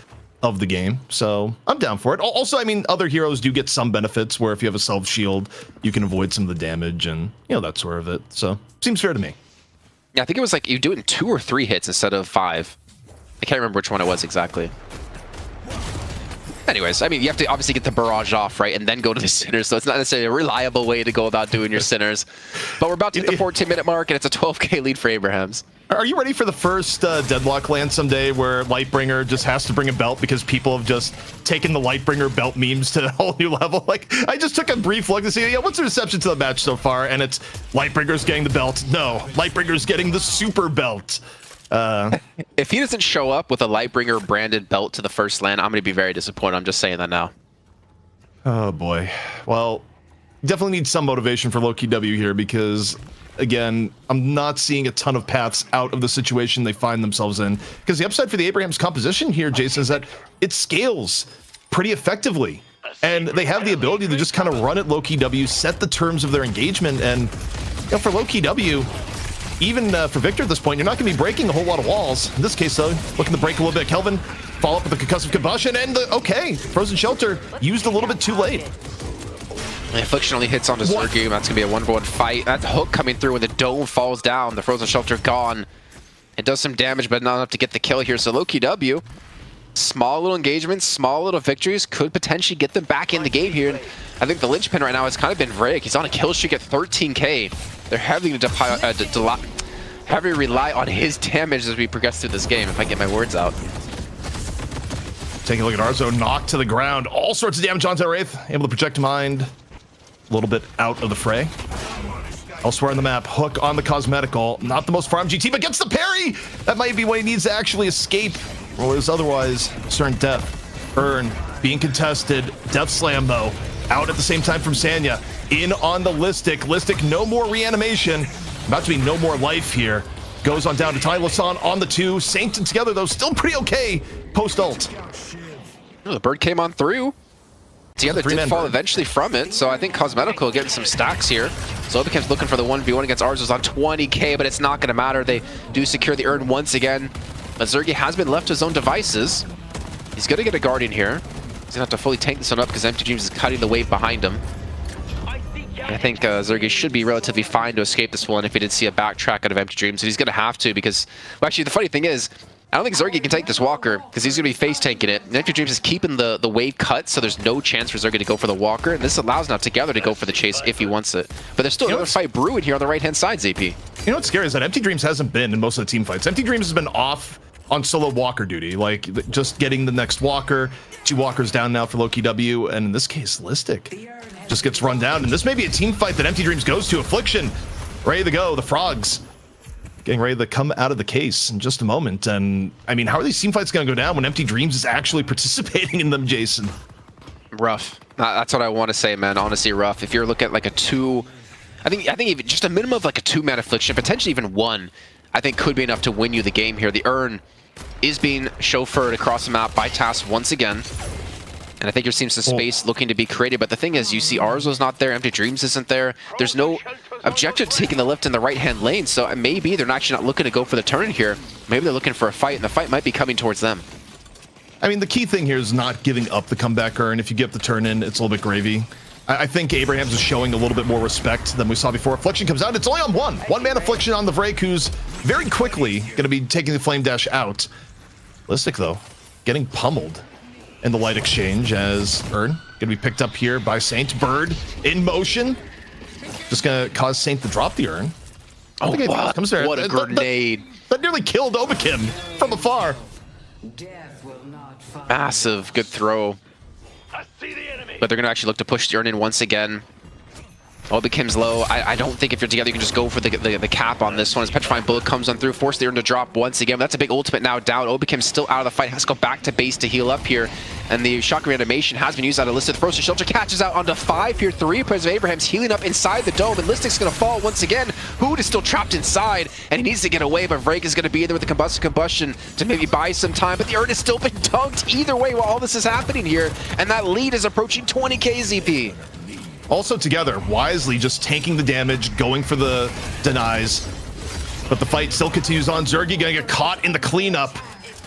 Speaker 1: of the game, so I'm down for it. Also, I mean, other heroes do get some benefits where if you have a self shield, you can avoid some of the damage and that sort of it. So seems fair to me.
Speaker 2: Yeah, I think it was like you do it in 2 or 3 hits instead of 5. I can't remember which one it was exactly. Anyways, I mean, you have to obviously get the barrage off, right, and then go to the sinners, so it's not necessarily a reliable way to go about doing your sinners. But we're about to hit the 14-minute mark, and it's a 12K lead for Abrahams.
Speaker 1: Are you ready for the first Deadlock land someday where Lightbringer just has to bring a belt because people have just taken the Lightbringer belt memes to a whole new level? Like, I just took a brief look to see, what's the reception to the match so far? And it's Lightbringer's getting the belt. No, Lightbringer's getting the super belt.
Speaker 2: If he doesn't show up with a Lightbringer branded belt to the first land, I'm going to be very disappointed. I'm just saying that now.
Speaker 1: Oh, boy. Well, definitely need some motivation for Lowkey W here because, again, I'm not seeing a ton of paths out of the situation they find themselves in. Because the upside for the Abrahams composition here, Jason, is that it scales pretty effectively. And they have the ability to just kind of run at Lowkey W, set the terms of their engagement. And for Lowkey W, even for Victor at this point, you're not going to be breaking a whole lot of walls. In this case, though, looking to break a little bit. Kelvin, follow up with the concussive combustion, and okay, Frozen Shelter used a little bit too late.
Speaker 2: Affliction only hits onto Zergy. That's going to be a 1v1 fight. That hook coming through when the dome falls down. The Frozen Shelter gone. It does some damage, but not enough to get the kill here. So Lowkey W, small little engagements, small little victories could potentially get them back in the game here. And I think the linchpin right now has kind of been Vreg. He's on a kill streak at 13K. They're heavily rely on his damage as we progress through this game, if I get my words out.
Speaker 1: Taking a look at Arzo, knocked to the ground. All sorts of damage onto Wraith. Able to project mind. A little bit out of the fray. Elsewhere on the map, Hook on the Cosmetical. Not the most farm GT, but gets the parry! That might be what he needs to actually escape. Or is otherwise certain death. Urn being contested. Death Slam, though. Out at the same time from Sanya. In on the Listic. Listic, no more reanimation. About to be no more life here. Goes on down to Tylosan on the 2. Saint together, though, still pretty okay post-ult.
Speaker 2: Oh, the bird came on through. Together did fall eventually from it, so I think Cosmetical getting some stacks here. Zobikim's looking for the 1v1 against Arzo's on 20K, but it's not going to matter. They do secure the urn once again. But Zergy has been left to his own devices. He's going to get a Guardian here. He's going to have to fully tank this one up because Empty Dreams is cutting the wave behind him. I think Zergy should be relatively fine to escape this one if he did see a backtrack out of Empty Dreams. And he's going to have to because, well, actually, the funny thing is, I don't think Zergy can take this Walker because he's going to be face tanking it. And Empty Dreams is keeping the wave cut, so there's no chance for Zergy to go for the Walker. And this allows now Together to go for the chase if he wants it. But there's still another fight brewing here on the right-hand side, ZP.
Speaker 1: You know what's scary is that Empty Dreams hasn't been in most of the team fights. Empty Dreams has been off on solo Walker duty, like just getting the next Walker. 2 Walkers down now for Lowkey W, and in this case, Listic just gets run down. And this may be a team fight that Empty Dreams goes to. Affliction, ready to go. The Frogs getting ready to come out of the case in just a moment. And I mean, how are these team fights going to go down when Empty Dreams is actually participating in them, Jason?
Speaker 2: Rough. That's what I want to say, man. Honestly, rough. If you're looking at like a 2, I think even just a minimum of like a 2-man Affliction, potentially even 1, I think could be enough to win you the game here. The urn is being chauffeured across the map by TAS once again. And I think you're seeing some space looking to be created. But the thing is, you see Arzo's not there, Empty Dreams isn't there. There's no objective to taking the lift in the right-hand lane. So maybe they're actually not looking to go for the turn here. Maybe they're looking for a fight, and the fight might be coming towards them.
Speaker 1: I mean, the key thing here is not giving up the comeback urn. If you get the turn in, it's a little bit gravy. I think Abrahams is showing a little bit more respect than we saw before. Affliction comes out. It's only on 1. 1-man Affliction on the Vrake, who's very quickly going to be taking the Flame Dash out. Listic, though, getting pummeled in the light exchange as Urn going to be picked up here by Saint. Bird in motion. Just going to cause Saint to drop the Urn.
Speaker 2: Oh, wow.
Speaker 1: Comes there.
Speaker 2: What a grenade.
Speaker 1: That nearly killed Obikim from afar.
Speaker 2: Massive. Good throw. But they're going to actually look to push the Urn in once again. Obikim's low. I don't think if you're together, you can just go for the cap on this one. As Petrifying Bullet comes on through, force the Urn to drop once again. But that's a big ultimate now down. Obikim's still out of the fight. Has to go back to base to heal up here. And the shock reanimation has been used out of Listic. Frozen Shelter catches out onto 5 here. 3 players of Abraham's healing up inside the dome. And Listic's going to fall once again. Hood is still trapped inside. And he needs to get away. But Vrake is going to be in there with the combustion to maybe buy some time. But the Urn has still been dunked either way while all this is happening here. And that lead is approaching 20k ZP.
Speaker 1: Also Together, wisely just taking the damage, going for the denies. But the fight still continues on. Zergy gonna get caught in the cleanup.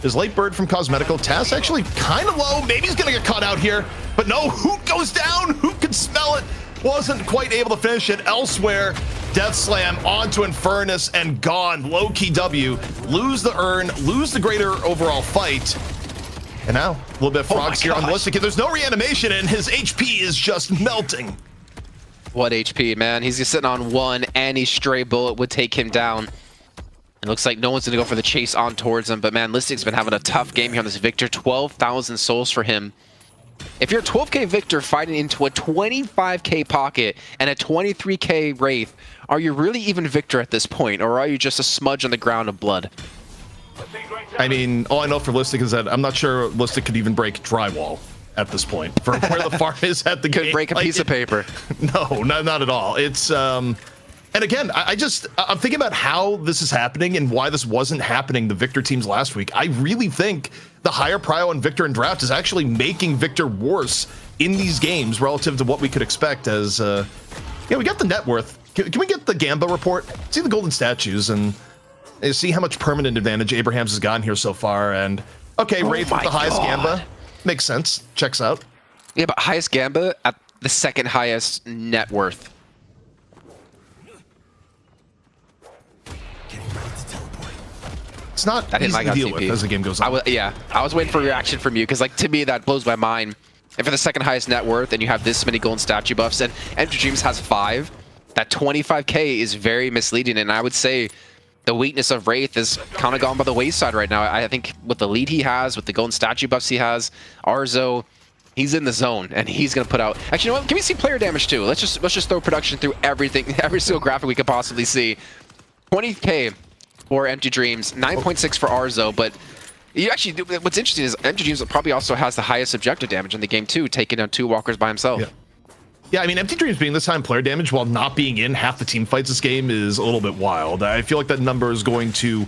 Speaker 1: Is Late Bird from Cosmetical. TAS actually kind of low. Maybe he's gonna get caught out here. But no, Hoot goes down. Hoot can smell it. wasn't quite able to finish it. Elsewhere, Death Slam onto Infernus and gone. Lowkey W lose the urn, lose the greater overall fight. And now, a little bit of frogs here on the list. There's no reanimation, and his HP is just melting.
Speaker 2: What HP, man? He's just sitting on one. Any stray bullet would take him down. It looks like no one's going to go for the chase on towards him. But, man, Listic's been having a tough game here on this Victor. 12,000 souls for him. If you're a 12k Victor fighting into a 25k Pocket and a 23k Wraith, are you really even Victor at this point? Or are you just a smudge on the ground of blood?
Speaker 1: I mean, all I know for Listic is that I'm not sure Listic could even break drywall at this point. For where the farm is at the game.
Speaker 2: Could break a piece of paper.
Speaker 1: No, not at all. It's... And again, I'm thinking about how this is happening and why this wasn't happening the Victor teams last week. I really think the higher prio on Victor and Draft is actually making Victor worse in these games relative to what we could expect as, yeah, we got the net worth. Can we get the Gamba report? See the golden statues and see how much permanent advantage Abrahams has gotten here so far. And, okay, Wraith with the highest Gamba. Makes sense. Checks out.
Speaker 2: Yeah, but highest Gamba at the second highest net worth.
Speaker 1: It's not easy to deal with as the game goes on.
Speaker 2: I was waiting for a reaction from you because, like, to me, that blows my mind. And for the second highest net worth, and you have this many golden statue buffs, and Empty Dreams has 5, that 25k is very misleading. And I would say the weakness of Wraith is kind of gone by the wayside right now. I think with the lead he has, with the golden statue buffs he has, Arzo, he's in the zone, and he's gonna put out. Actually, you know what? Can we see player damage too? Let's just throw production through everything, every single graphic we could possibly see. 20k. For Empty Dreams, 9.6 for Arzo, but you actually, what's interesting is Empty Dreams probably also has the highest objective damage in the game too, taking down 2 walkers by himself.
Speaker 1: Yeah, I mean, Empty Dreams being this time player damage while not being in half the team fights this game is a little bit wild. I feel like that number is going to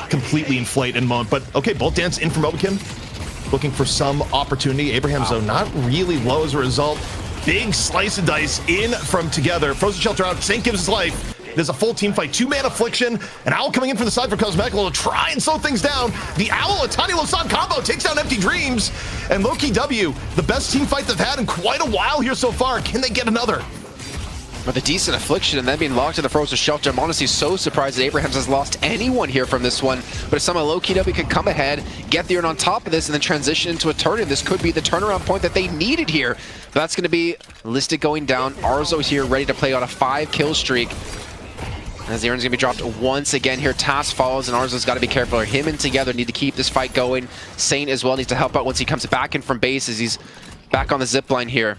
Speaker 1: completely inflate in a moment, but okay, Bolt Dance in from Obakim, looking for some opportunity. Abraham Zone not really low as a result. Big slice and dice in from Together. Frozen Shelter out, Saint gives his life. There's a full team fight, 2-man Affliction, an Owl coming in from the side for Cosmetical to try and slow things down. The Owl, a tiny Losan combo, takes down Empty Dreams. And Lowkey W, the best team fight they've had in quite a while here so far. Can they get another?
Speaker 2: With a decent Affliction and then being locked in the Frozen Shelter, I'm honestly so surprised that Abrahams has lost anyone here from this one. But if somehow Lowkey W could come ahead, get the urn on top of this, and then transition into a turn, this could be the turnaround point that they needed here. But that's going to be Listic going down. Arzo here ready to play on a 5-kill streak. As the urn's going to be dropped once again here. Task follows, and Arzo's got to be careful. Him and Together need to keep this fight going. Saint as well needs to help out once he comes back in from base as he's back on the zip line here.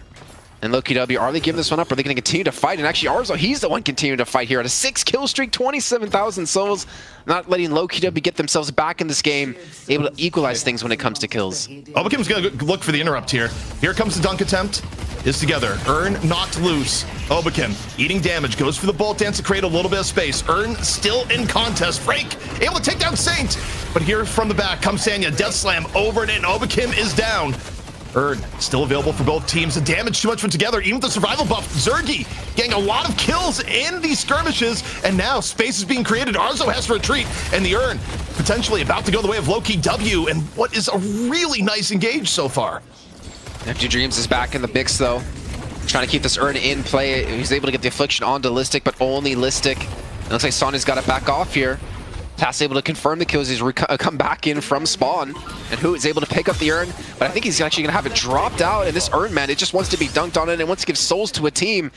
Speaker 2: And Lowkey W, are they giving this one up? Are they going to continue to fight? And actually, Arzo, he's the one continuing to fight here at a 6-kill streak, 27,000 souls. Not letting Lowkey W get themselves back in this game, able to equalize things when it comes to kills.
Speaker 1: Obakim's going to look for the interrupt here. Here comes the dunk attempt. Is Together. Urn knocked loose. Obakim eating damage. Goes for the Bolt Dance to create a little bit of space. Urn still in contest. Frake able to take down Saint. But here from the back comes Sanya. Death Slam over and in. Obakim is down. Urn still available for both teams. The damage too much from Together, even with the survival buff. Zergy getting a lot of kills in these skirmishes, and now space is being created. Arzo has to retreat, and the Urn potentially about to go the way of Lowkey W, and what is a really nice engage so far.
Speaker 2: Empty Dreams is back in the mix though. Trying to keep this Urn in play. He's able to get the Affliction onto Listic, but only Listic. It looks like Sonya's got to back off here. Tass able to confirm the kills. He's come back in from spawn. And Who is able to pick up the Urn. But I think he's actually going to have it dropped out. And this Urn, man, it just wants to be dunked on it and wants to give souls to a team.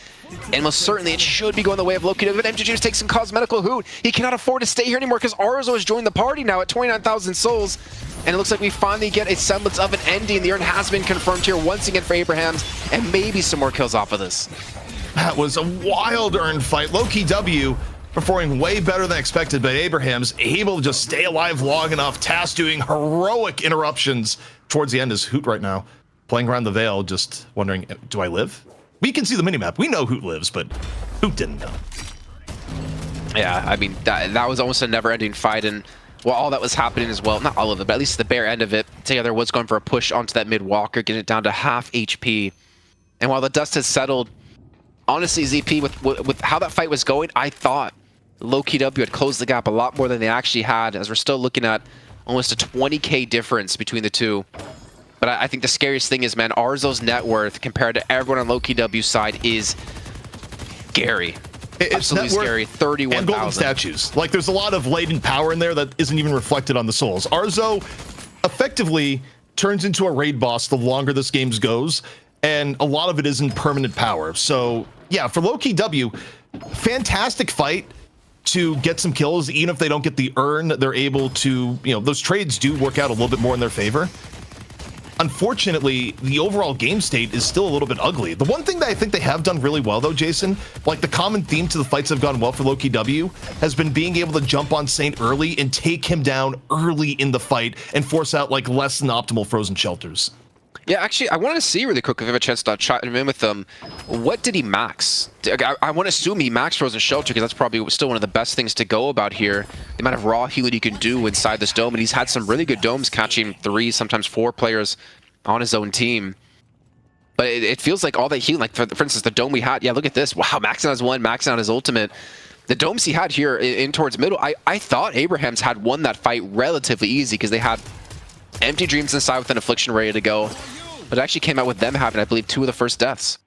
Speaker 2: And most certainly it should be going the way of Lowkey. But Empty Dreams takes some cosmetical Hoot. He cannot afford to stay here anymore because Arzo has joined the party now at 29,000 souls. And it looks like we finally get a semblance of an ending. The Urn has been confirmed here once again for Abrahams. And maybe some more kills off of this.
Speaker 1: That was a wild Urn fight. Lowkey W performing way better than expected, but Abrahams able to just stay alive long enough. Tass doing heroic interruptions towards the end is Hoot right now, playing around the Veil, just wondering, do I live? We can see the minimap. We know Hoot lives, but Hoot didn't know.
Speaker 2: Yeah, I mean, that was almost a never-ending fight, and well, all that was happening as well, not all of it, but at least the bare end of it, Together was going for a push onto that mid walker, getting it down to half HP. And while the dust has settled, honestly, ZP, with how that fight was going, I thought Lowkey W had closed the gap a lot more than they actually had, as we're still looking at almost a 20k difference between the two. But I think the scariest thing is, man, Arzo's net worth compared to everyone on Lowkey W's side is scary.
Speaker 1: It's
Speaker 2: absolutely scary. 31,000.
Speaker 1: And golden statues. Like, there's a lot of latent power in there that isn't even reflected on the souls. Arzo effectively turns into a raid boss the longer this game goes, and a lot of it isn't permanent power. So, yeah, for Lowkey W, fantastic fight to get some kills. Even if they don't get the urn, they're able to, you know, those trades do work out a little bit more in their favor. Unfortunately, the overall game state is still a little bit ugly. The one thing that I think they have done really well, though, Jason, like the common theme to the fights that have gone well for Lowkey W, has been being able to jump on Saint early and take him down early in the fight and force out like less than optimal frozen shelters.
Speaker 2: Yeah, actually, I wanted to see really quick if I have a chance to chat him in with them. What did he max? I want to assume he maxed Frozen Shelter because that's probably still one of the best things to go about here. The amount of raw healing you can do inside this dome, and he's had some really good domes catching 3, sometimes 4 players on his own team. But it feels like all that healing, like for instance, the dome we had, yeah, look at this. Wow, maxing out his 1, maxing out his ultimate. The domes he had here in towards middle, I thought Abrahams had won that fight relatively easy because they had Empty Dreams inside with an Affliction ready to go. But it actually came out with them having, I believe, 2 of the first deaths.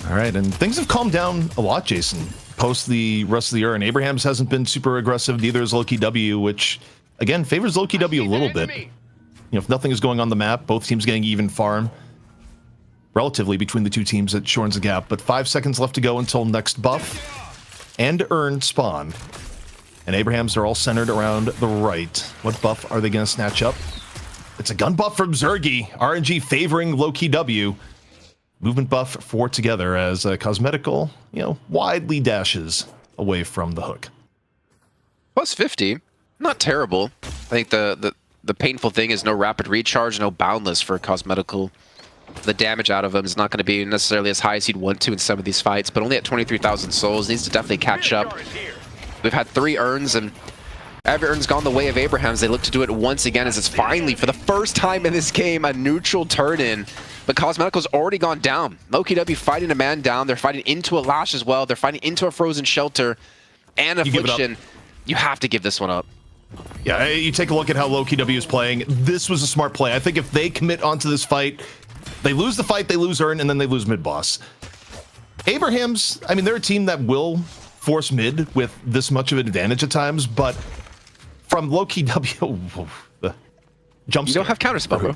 Speaker 1: All right, and things have calmed down a lot, Jason, post the rest of the urn. Abrahams hasn't been super aggressive, neither is Lowkey W, which, again, favors Lowkey W a little bit. You know, if nothing is going on the map, both teams getting even farm relatively between the two teams, that shortens the gap. But 5 seconds left to go until next buff and urn spawn. And Abrahams are all centered around the right. What buff are they going to snatch up? It's a gun buff from Zergy. RNG favoring Lowkey W. Movement buff for Together as Cosmetical, you know, widely dashes away from the hook.
Speaker 2: Plus 50. Not terrible. I think the painful thing is no rapid recharge, no boundless for Cosmetical. The damage out of him is not going to be necessarily as high as he'd want to in some of these fights, but only at 23,000 souls. Needs to definitely catch up. We've had 3 urns, and every urn's gone the way of Abrahams. They look to do it once again as it's finally, for the first time in this game, a neutral turn-in. But Cosmetical's already gone down. Lowkey W fighting a man down. They're fighting into a Lash as well. They're fighting into a Frozen Shelter and Affliction. You have to give this one up.
Speaker 1: Yeah, you take a look at how Lowkey W is playing. This was a smart play. I think if they commit onto this fight, they lose the fight, they lose urn, and then they lose mid-boss. Abrahams, I mean, they're a team that will force mid with this much of an advantage at times, but from Lowkey W, the jump.
Speaker 2: You don't have counterspell, bro.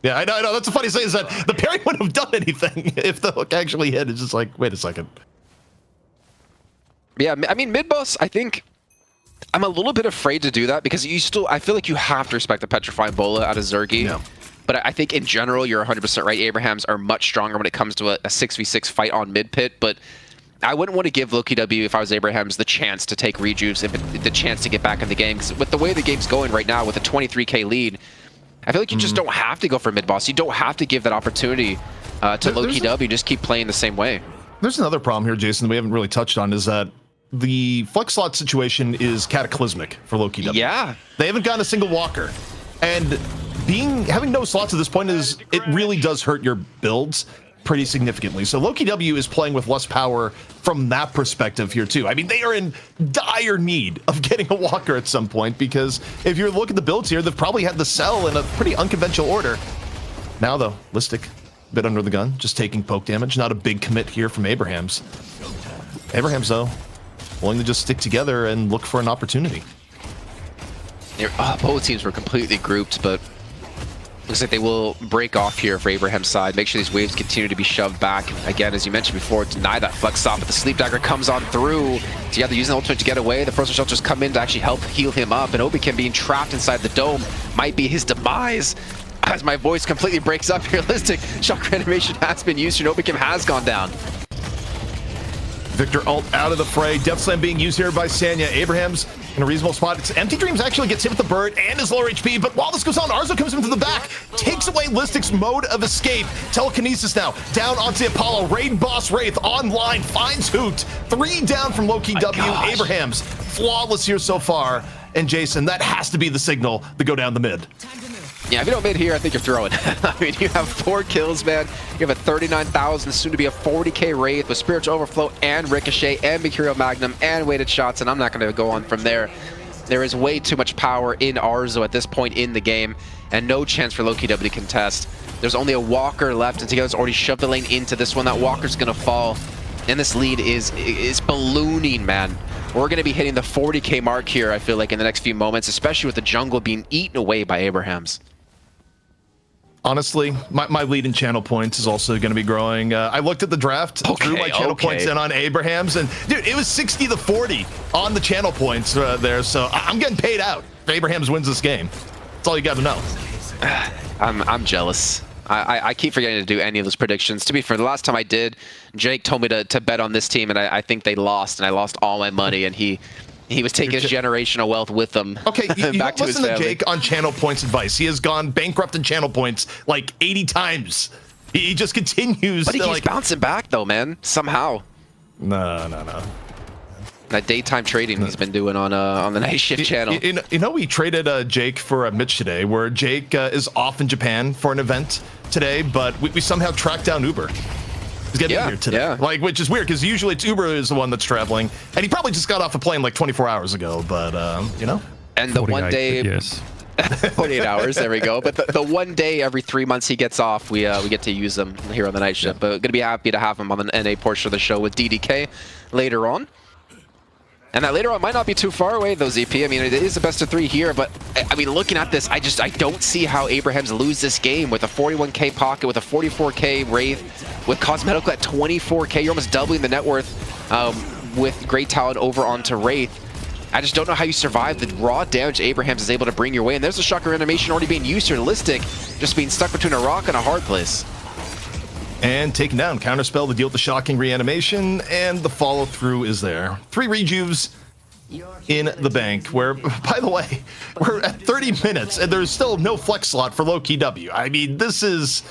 Speaker 1: Yeah, I know. That's the funny thing is that the parry wouldn't have done anything if the hook actually hit. It's just like, wait a second.
Speaker 2: Yeah, I mean, mid-boss, I think I'm a little bit afraid to do that because I feel like you have to respect the Petrifying Bola out of Zergy. Yeah. But I think in general, you're 100% right. Abrahams are much stronger when it comes to a 6v6 fight on mid-pit, but I wouldn't want to give Lowkey W, if I was Abrahams, the chance to take rejuves and the chance to get back in the game. Because with the way the game's going right now, with a 23k lead, I feel like you just don't have to go for mid-boss. You don't have to give that opportunity to Lowkey W. Just keep playing the same way.
Speaker 1: There's another problem here, Jason, that we haven't really touched on, is that the flex slot situation is cataclysmic for Lowkey W.
Speaker 2: Yeah.
Speaker 1: They haven't gotten a single walker. And having no slots at this point it really does hurt your builds pretty significantly. So Lowkey W is playing with less power from that perspective here too. I mean, they are in dire need of getting a walker at some point, because if you look at the builds here, they've probably had the cell in a pretty unconventional order. Now though, Listic, a bit under the gun, just taking poke damage. Not a big commit here from Abrahams. Abrahams though, willing to just stick together and look for an opportunity.
Speaker 2: Both teams were completely grouped, but looks like they will break off here for Abraham's side. Make sure these waves continue to be shoved back. Again, as you mentioned before, deny that flex stop, but the Sleep Dagger comes on through. So yeah, they're using the ultimate to get away. The Frozen Shelters come in to actually help heal him up, and Obikin being trapped inside the dome might be his demise. As my voice completely breaks up here, Listic, Shock Reanimation has been used, and Obikin has gone down.
Speaker 1: Victor ult out of the fray. Death Slam being used here by Sanya. Abrahams in a reasonable spot. It's Empty Dreams actually gets hit with the bird and is lower HP, but while this goes on, Arzo comes into the back, takes away Listic's mode of escape. Telekinesis now, down onto Apollo. Raid Boss Wraith online, finds Hoot. 3 down from Lowkey W.
Speaker 2: Gosh.
Speaker 1: Abrahams, flawless here so far. And Jason, that has to be the signal to go down the mid.
Speaker 2: Yeah, if you don't mid here, I think you're throwing. I mean, you have 4 kills, man. You have a 39,000, soon to be a 40k Wraith with Spiritual Overflow and Ricochet and Mercurial Magnum and weighted shots, and I'm not going to go on from there. There is way too much power in Arzo at this point in the game, and no chance for Lowkey W to contest. There's only a Walker left, and Together's already shoved the lane into this one. That Walker's gonna fall, and this lead is ballooning, man. We're gonna be hitting the 40k mark here, I feel like, in the next few moments, especially with the jungle being eaten away by Abrahams.
Speaker 1: Honestly, my lead in channel points is also going to be growing. I looked at the draft, drew my channel points in on Abrahams, and dude, it was 60-40 on the channel points there. So I'm getting paid out if Abrahams wins this game. That's all you got to know.
Speaker 2: I'm jealous. I keep forgetting to do any of those predictions. To be fair, the last time I did, Jake told me to bet on this team, and I think they lost, and I lost all my money, and he was taking his generational wealth with him.
Speaker 1: Okay, you
Speaker 2: back
Speaker 1: don't
Speaker 2: to his
Speaker 1: listen to
Speaker 2: family.
Speaker 1: Jake on channel points advice. He has gone bankrupt in channel points like 80 times. He just continues.
Speaker 2: But he
Speaker 1: to,
Speaker 2: keeps bouncing back, though, man. Somehow.
Speaker 1: No.
Speaker 2: That daytime trading he's been doing on the night shift channel.
Speaker 1: You know, we traded Jake for Mitch today, where Jake is off in Japan for an event today, but we somehow tracked down Uber. He's getting in here today, like, which is weird because usually it's Uber is the one that's traveling, and he probably just got off a plane like 24 hours ago. But you know,
Speaker 2: and the one day,
Speaker 5: yes,
Speaker 2: 48 hours. There we go. But the one day every 3 months he gets off, we get to use him here on the night shift. But gonna be happy to have him on the NA portion of the show with DDK later on. And that later on might not be too far away, though, ZP. I mean, it is a best of 3 here, but I mean, looking at this, I don't see how Abrahams lose this game with a 41k pocket, with a 44k Wraith, with Cosmetical at 24k. You're almost doubling the net worth with Great Talent over onto Wraith. I just don't know how you survive the raw damage Abrahams is able to bring your way. And there's a Shocker animation already being used here. Listic just being stuck between a rock and a hard place.
Speaker 1: And taken down. Counterspell to deal with the shocking reanimation, and the follow-through is there. 3 rejuves in the bank, where, by the way, we're at 30 minutes, and there's still no flex slot for Lowkey W. I mean, this is...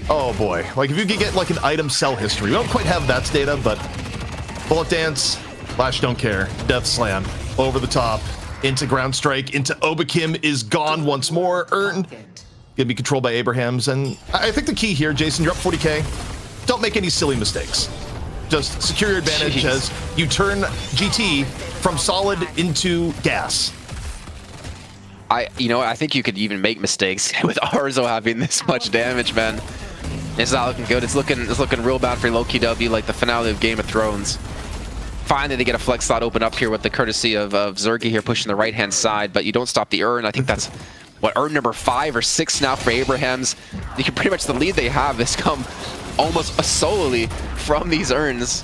Speaker 1: Oh, boy. Like, if you could get, like, an item sell history. We don't quite have that data, but... Bullet Dance, Flash Don't Care, Death Slam, over the top, into Ground Strike, into Obakim, is gone once more. Earn... Gonna be controlled by Abrahams, and I think the key here, Jason, you're up 40k. Don't make any silly mistakes. Just secure your advantage as you turn GT from solid into gas.
Speaker 2: I think you could even make mistakes with Arzo having this much damage, man. It's not looking good. It's looking real bad for Lowkey W, like the finale of Game of Thrones. Finally, they get a flex slot open up here with the courtesy of Zergy here pushing the right-hand side, but you don't stop the Urn. I think that's what, Urn number 5 or 6 now for Abrahams. You can pretty much, the lead they have has come almost solely from these Urns.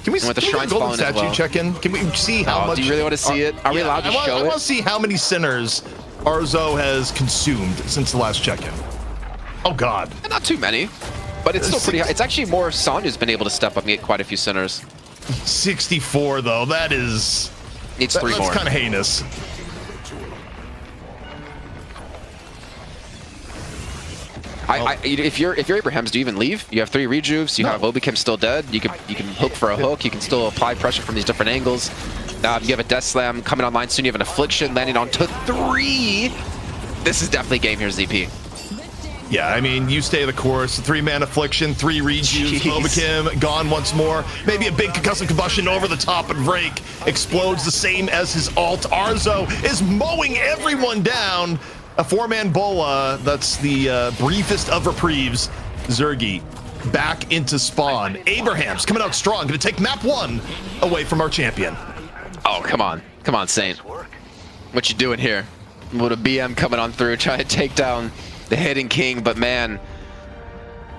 Speaker 1: Can we see the golden statue check-in? Can we see how much?
Speaker 2: Do you really want to see it? Are we allowed to show it?
Speaker 1: I want to see how many sinners Arzo has consumed since the last check-in. Oh, God.
Speaker 2: Not too many, but it's still pretty high. It's actually more Sonya's been able to step up and get quite a few sinners.
Speaker 1: 64, though. That is...
Speaker 2: Needs 3 more.
Speaker 1: That's kind of heinous.
Speaker 2: If you're Abrahams, do you even leave? You have 3 rejuves. You have Obakim still dead. You can hook for a hook. You can still apply pressure from these different angles. You have a Death Slam coming online soon. You have an Affliction landing onto 3. This is definitely game here, ZP.
Speaker 1: Yeah, I mean, you stay the course. 3-man Affliction, 3 rejuves. Obakim gone once more. Maybe a big concussive combustion over the top, and Rake explodes the same as his ult. Arzo is mowing everyone down. A 4-man Bola, that's the briefest of reprieves. Zergy back into spawn. Abrahams coming out strong, gonna take map 1 away from our champion.
Speaker 2: Oh, come on. Come on, Saint. What you doing here? With a BM coming on through, trying to take down the Hidden King, but man,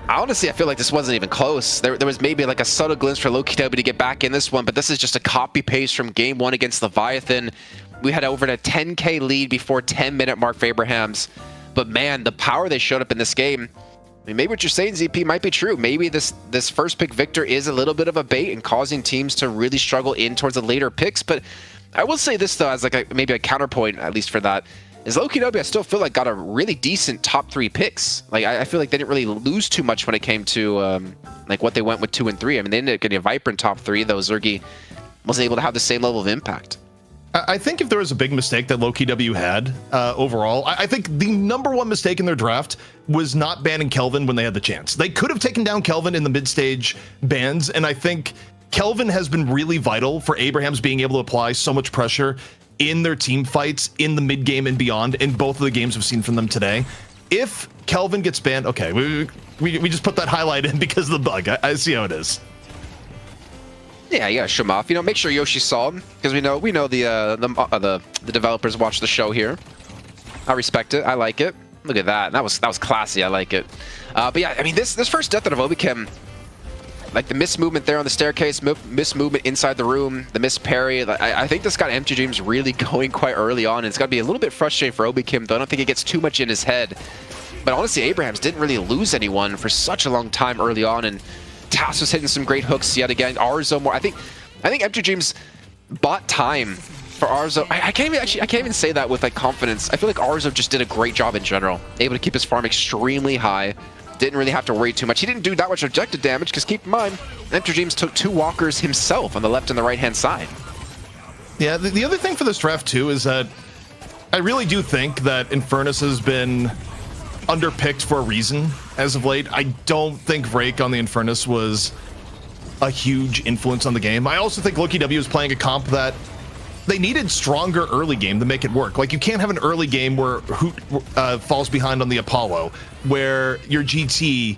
Speaker 2: honestly, I feel like this wasn't even close. There was maybe like a subtle glimpse for Lowkey W to get back in this one, but this is just a copy-paste from game 1 against Leviathan. We had over a 10k lead before 10-minute mark for Abrahams. But man, the power they showed up in this game, I mean, maybe what you're saying, ZP, might be true. Maybe this first pick victor is a little bit of a bait and causing teams to really struggle in towards the later picks. But I will say this, though, as like maybe a counterpoint, at least for that, is Lowkey W, I still feel like got a really decent top 3 picks. Like, I feel like they didn't really lose too much when it came to like what they went with 2 and 3. I mean, they ended up getting a Viper in top 3, though Zergy wasn't able to have the same level of impact.
Speaker 1: I think if there was a big mistake that Lowkey W had overall, I think the #1 mistake in their draft was not banning Kelvin when they had the chance. They could have taken down Kelvin in the mid-stage bans, and I think Kelvin has been really vital for Abrahams being able to apply so much pressure in their team fights in the mid game and beyond in both of the games we've seen from them today. If Kelvin gets banned, okay, we just put that highlight in because of the bug. I see how it is.
Speaker 2: Yeah, you gotta show him off. You know, make sure Yoshi saw him, because we know the developers watch the show here. I respect it. I like it. Look at that. That was classy. I like it. But yeah, I mean, this first death out of Obichem, like the missed movement there on the staircase, missed movement inside the room, the missed parry. I think this got Empty Dreams really going quite early on. And it's got to be a little bit frustrating for Obichem, though I don't think it gets too much in his head. But honestly, Abrahams didn't really lose anyone for such a long time early on, and Tass was hitting some great hooks yet again. Arzo more. I think Empty Dreams bought time for Arzo. I can't even say that with like confidence. I feel like Arzo just did a great job in general, able to keep his farm extremely high. Didn't really have to worry too much. He didn't do that much objective damage, because keep in mind, Empty Dreams took 2 walkers himself on the left and the right hand side.
Speaker 1: Yeah, the other thing for this draft too is that I really do think that Infernus has been underpicked for a reason as of late. I don't think Rake on the Infernus was a huge influence on the game. I also think Lowkey W is playing a comp that they needed stronger early game to make it work. Like, you can't have an early game where Hoot falls behind on the Apollo, where your GT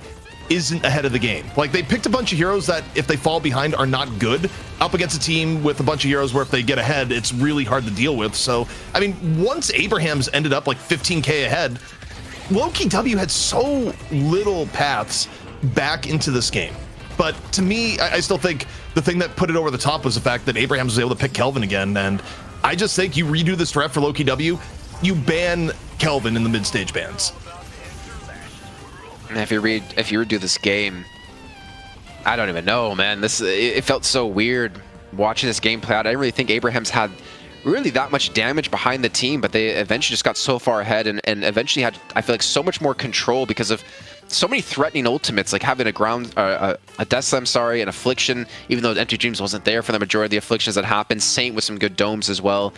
Speaker 1: isn't ahead of the game. Like, they picked a bunch of heroes that, if they fall behind, are not good, up against a team with a bunch of heroes where if they get ahead, it's really hard to deal with. So, I mean, once Abrahams ended up like 15k ahead, Lowkey W had so little paths back into this game. But to me, I still think the thing that put it over the top was the fact that Abrahams was able to pick Kelvin again. And I just think you redo this draft for Lowkey W, you ban Kelvin in the mid-stage bans.
Speaker 2: And if you redo this game, I don't even know, man. It felt so weird watching this game play out. I didn't really think Abrahams had really that much damage behind the team, but they eventually just got so far ahead and eventually had, I feel like, so much more control because of so many threatening ultimates, like having a Death Slam, an Affliction, even though Empty Dreams wasn't there for the majority of the Afflictions that happened. Saint with some good domes as well.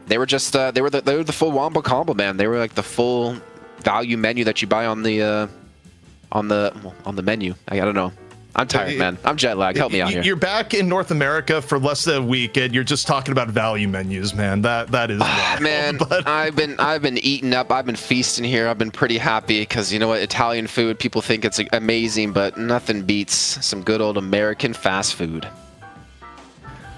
Speaker 2: They were just they were the full wombo combo, man. They were like the full value menu that you buy on the menu. I don't know. I'm tired, man. I'm jet lagged. Help me out here.
Speaker 1: You're back in North America for less than a week, and you're just talking about value menus, man. That is wild,
Speaker 2: man.
Speaker 1: But
Speaker 2: I've been eating up. I've been feasting here. I've been pretty happy because you know what, Italian food, people think it's amazing, but nothing beats some good old American fast food.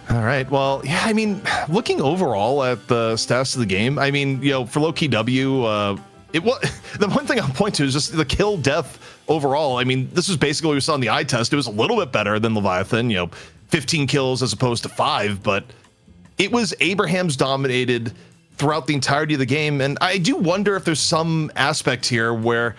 Speaker 1: All right. Well, yeah. I mean, looking overall at the stats of the game, I mean, you know, for Lowkey W, it was the one thing I'll point to is just the kill death overall. I mean, this is basically what we saw in the eye test. It was a little bit better than Leviathan, you know, 15 kills as opposed to 5, but it was Abrahams dominated throughout the entirety of the game. And I do wonder if there's some aspect here where,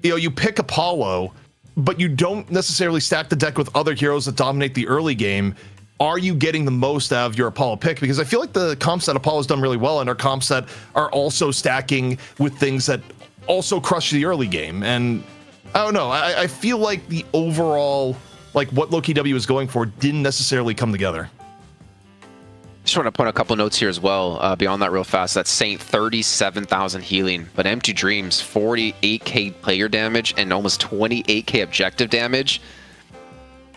Speaker 1: you know, you pick Apollo, but you don't necessarily stack the deck with other heroes that dominate the early game. Are you getting the most out of your Apollo pick? Because I feel like the comps that Apollo's done really well and are comps that are also stacking with things that also crush the early game. And I don't know. I feel like the overall, like what Lowkey W is going for didn't necessarily come together.
Speaker 2: Just want to point a couple notes here as well. Beyond that real fast, that Saint 37,000 healing, but Empty Dreams 48k player damage and almost 28k objective damage.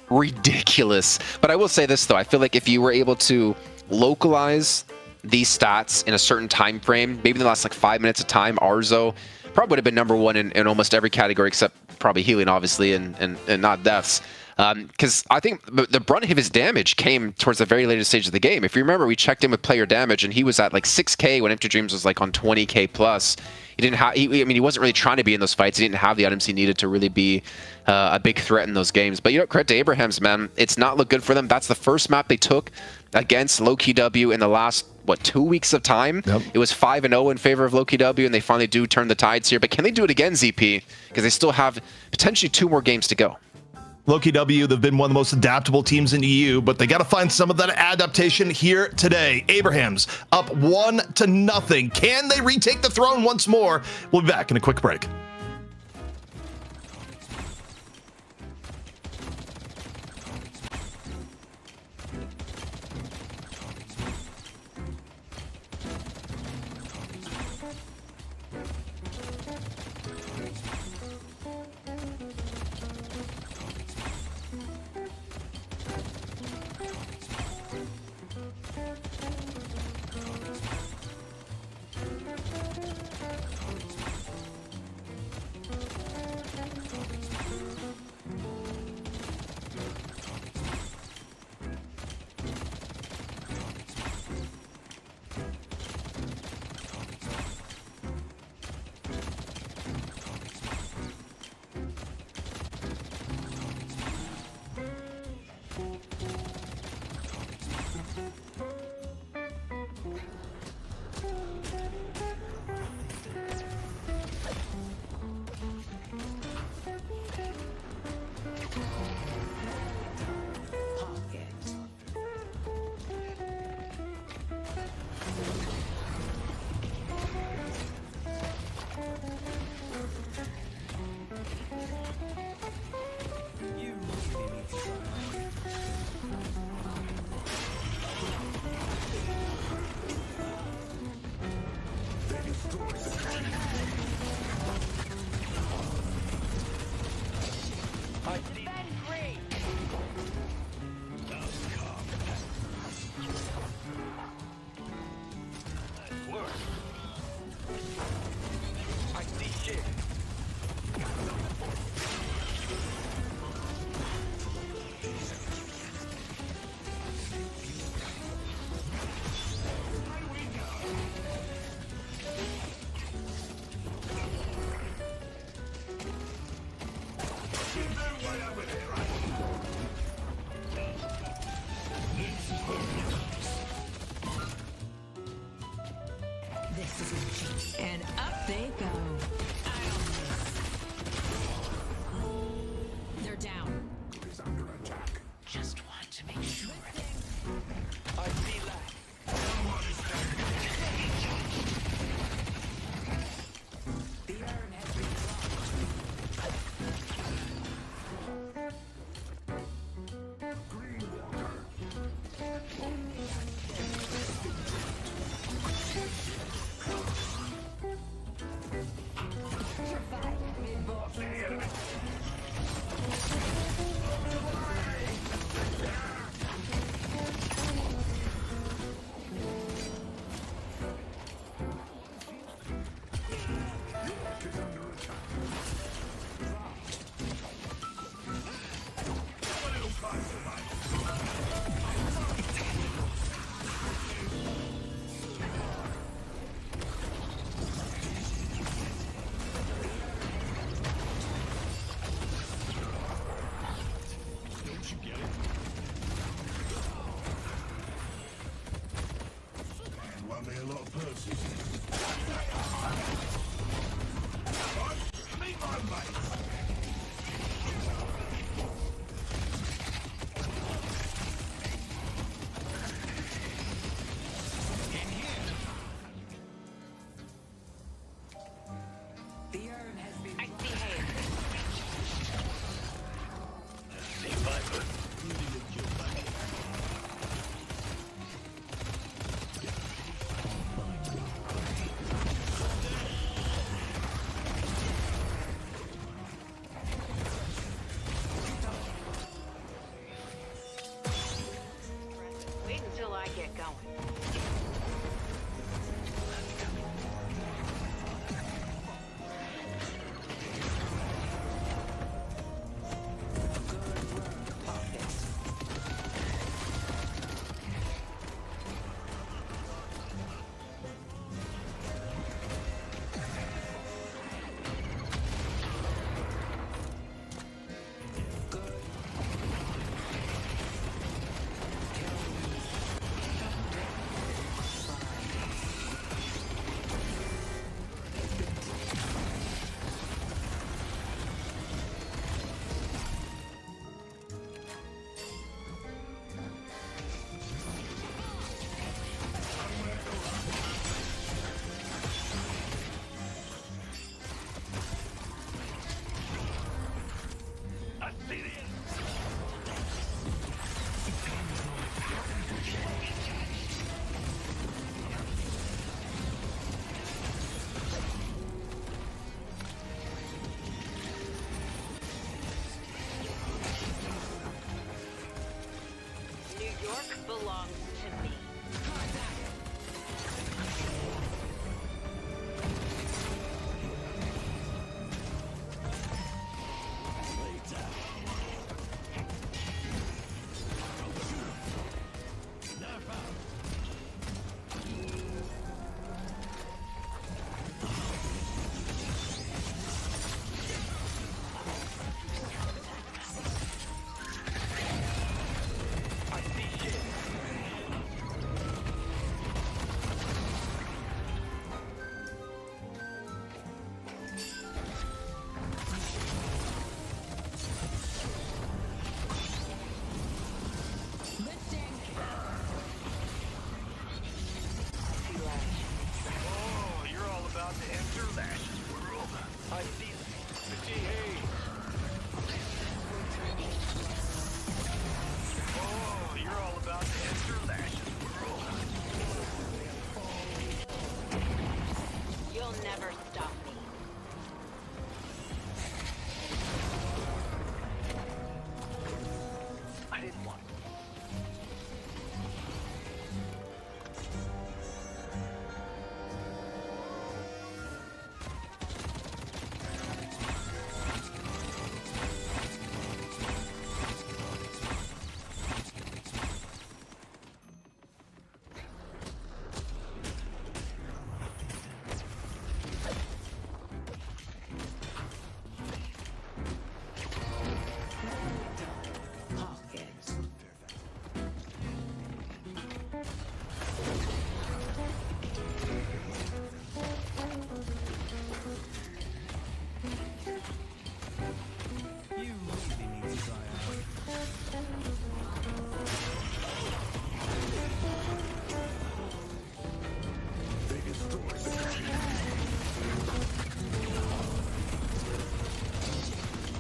Speaker 2: Ridiculous. But I will say this though, I feel like if you were able to localize these stats in a certain time frame, maybe in the last like 5 minutes of time, Arzo probably would have been number one in almost every category except probably healing, obviously, and not deaths. Because I think the brunt of his damage came towards the very latest stage of the game. If you remember, we checked in with player damage, and he was at like 6k when Empty Dreams was like on 20k plus. He didn't have. I mean, he wasn't really trying to be in those fights. He didn't have the items he needed to really be a big threat in those games. But you know, credit to Abrahams, man. It's not looked good for them. That's the first map they took against Lowkey W in the last 2 weeks of time. Yep. It was 5-0 in favor of Lowkey W, and they finally do turn the tides here. But can they do it again, ZP? Because they still have potentially 2 more games to go.
Speaker 1: Lowkey W, they've been one of the most adaptable teams in EU, but they got to find some of that adaptation here today. Abrahams up 1-0. Can they retake the throne once more? We'll be back in a quick break.
Speaker 5: This is a and up they go. They're down.
Speaker 4: He's under attack.
Speaker 5: Just want to make sure.
Speaker 6: I feel like
Speaker 4: Someone is
Speaker 5: The urn has been
Speaker 4: green water. Lost the enemy. Is under attack. A little closer, don't you get it? And won me a lot of purses. Meet my mates.
Speaker 5: the urn has been
Speaker 3: Wait until I get going.
Speaker 4: I see the enemy.
Speaker 3: New York belongs to me.
Speaker 6: I see shit.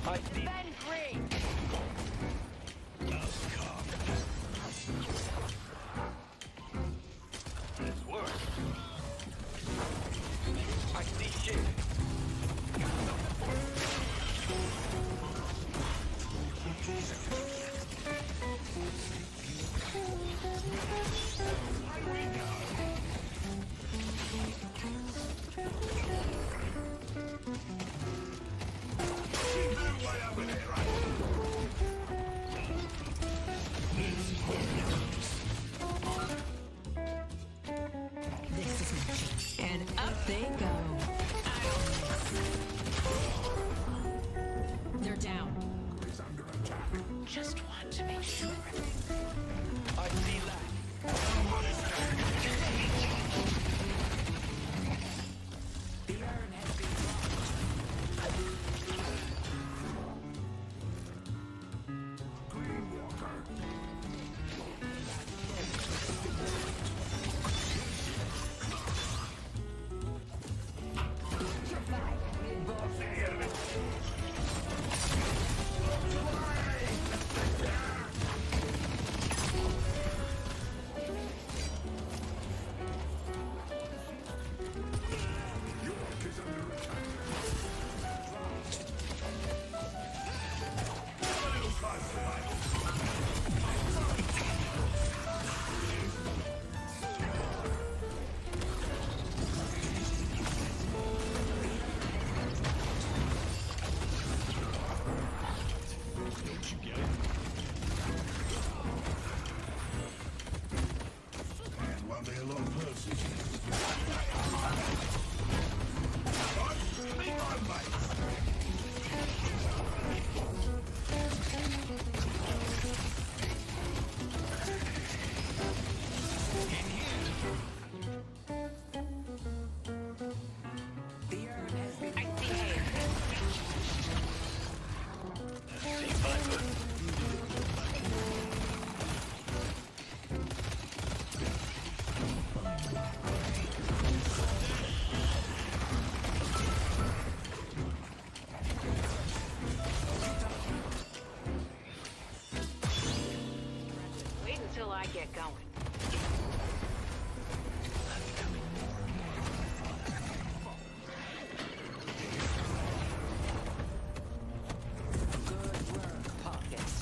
Speaker 6: I see.
Speaker 3: Ben Green!
Speaker 6: This works. I see shit.
Speaker 5: This is my chance. And up they go. They're down.
Speaker 3: Just want to make sure.
Speaker 6: I see that.
Speaker 4: Don't you get it? And won me a lot of purses. Meet my mates.
Speaker 3: I see hair. Wait until I get going.
Speaker 6: Good work, Pockets.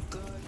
Speaker 6: Good.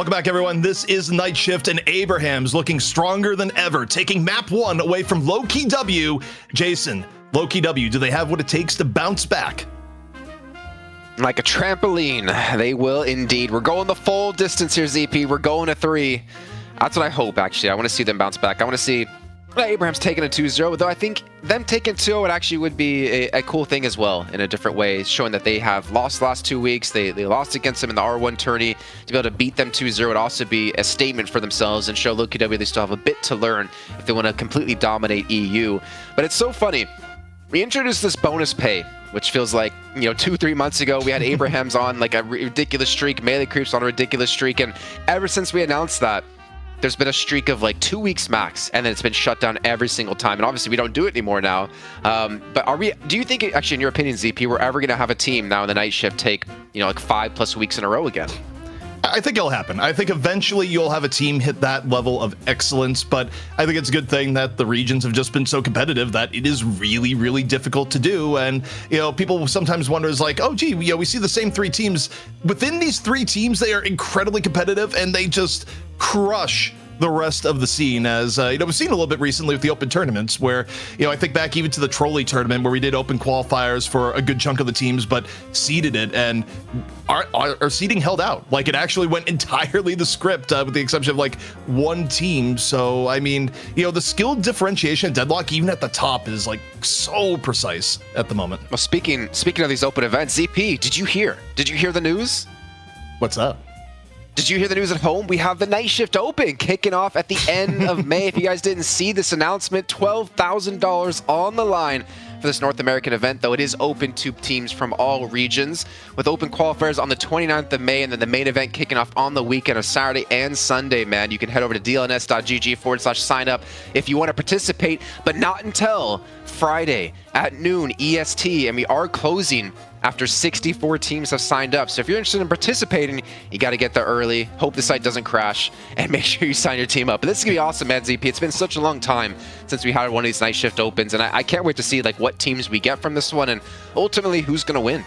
Speaker 1: Welcome back, everyone. This is Night Shift, and Abraham's looking stronger than ever, taking map 1 away from Lowkey W. Jason, Lowkey W, do they have what it takes to bounce back?
Speaker 2: Like a trampoline, they will indeed. We're going the full distance here, ZP. We're going to 3. That's what I hope, actually. I want to see them bounce back. I want to see Abraham's taking a 2-0, though I think them taking 2 it actually would be a cool thing as well in a different way, showing that they have lost the last 2 weeks. They lost against them in the R1 tourney. To be able to beat them 2-0 would also be a statement for themselves and show Lowkey W they still have a bit to learn if they want to completely dominate EU. But it's so funny. We introduced this bonus pay, which feels like, 2-3 months ago, we had Abraham's on like a ridiculous streak, Melee Creeps on a ridiculous streak, and ever since we announced that, there's been a streak of like 2 weeks max, and then it's been shut down every single time. And obviously, we don't do it anymore now. But do you think, actually, in your opinion, ZP, we're ever going to have a team now in the Night Shift take, like 5+ weeks in a row again?
Speaker 1: I think it'll happen. I think eventually you'll have a team hit that level of excellence, but I think it's a good thing that the regions have just been so competitive that it is really, really difficult to do. And, people sometimes wonder is like, oh, gee, we see the same 3 teams. Within these 3 teams, they are incredibly competitive, and they just crush the rest of the scene. As we've seen a little bit recently with the open tournaments where, I think back even to the trolley tournament where we did open qualifiers for a good chunk of the teams, but seeded it, and our seeding held out. Like, it actually went entirely the script, with the exception of like 1 team. So, I mean, the skill differentiation at Deadlock, even at the top, is like so precise at the moment.
Speaker 2: Well, speaking of these open events, ZP, did you hear the news?
Speaker 1: What's up?
Speaker 2: Did you hear the news at home? We have the Night Shift Open kicking off at the end of May. If you guys didn't see this announcement, $12,000 on the line for this North American event, though it is open to teams from all regions, with open qualifiers on the 29th of May, and then the main event kicking off on the weekend of Saturday and Sunday, man. You can head over to dlns.gg/sign up if you want to participate, but not until Friday at noon EST, and we are closing after 64 teams have signed up. So if you're interested in participating, you got to get there early. Hope the site doesn't crash, and make sure you sign your team up. But this is going to be awesome, man, ZP. It's been such a long time since we had one of these Night Shift Opens, and I can't wait to see like what teams we get from this one, and ultimately who's going to win.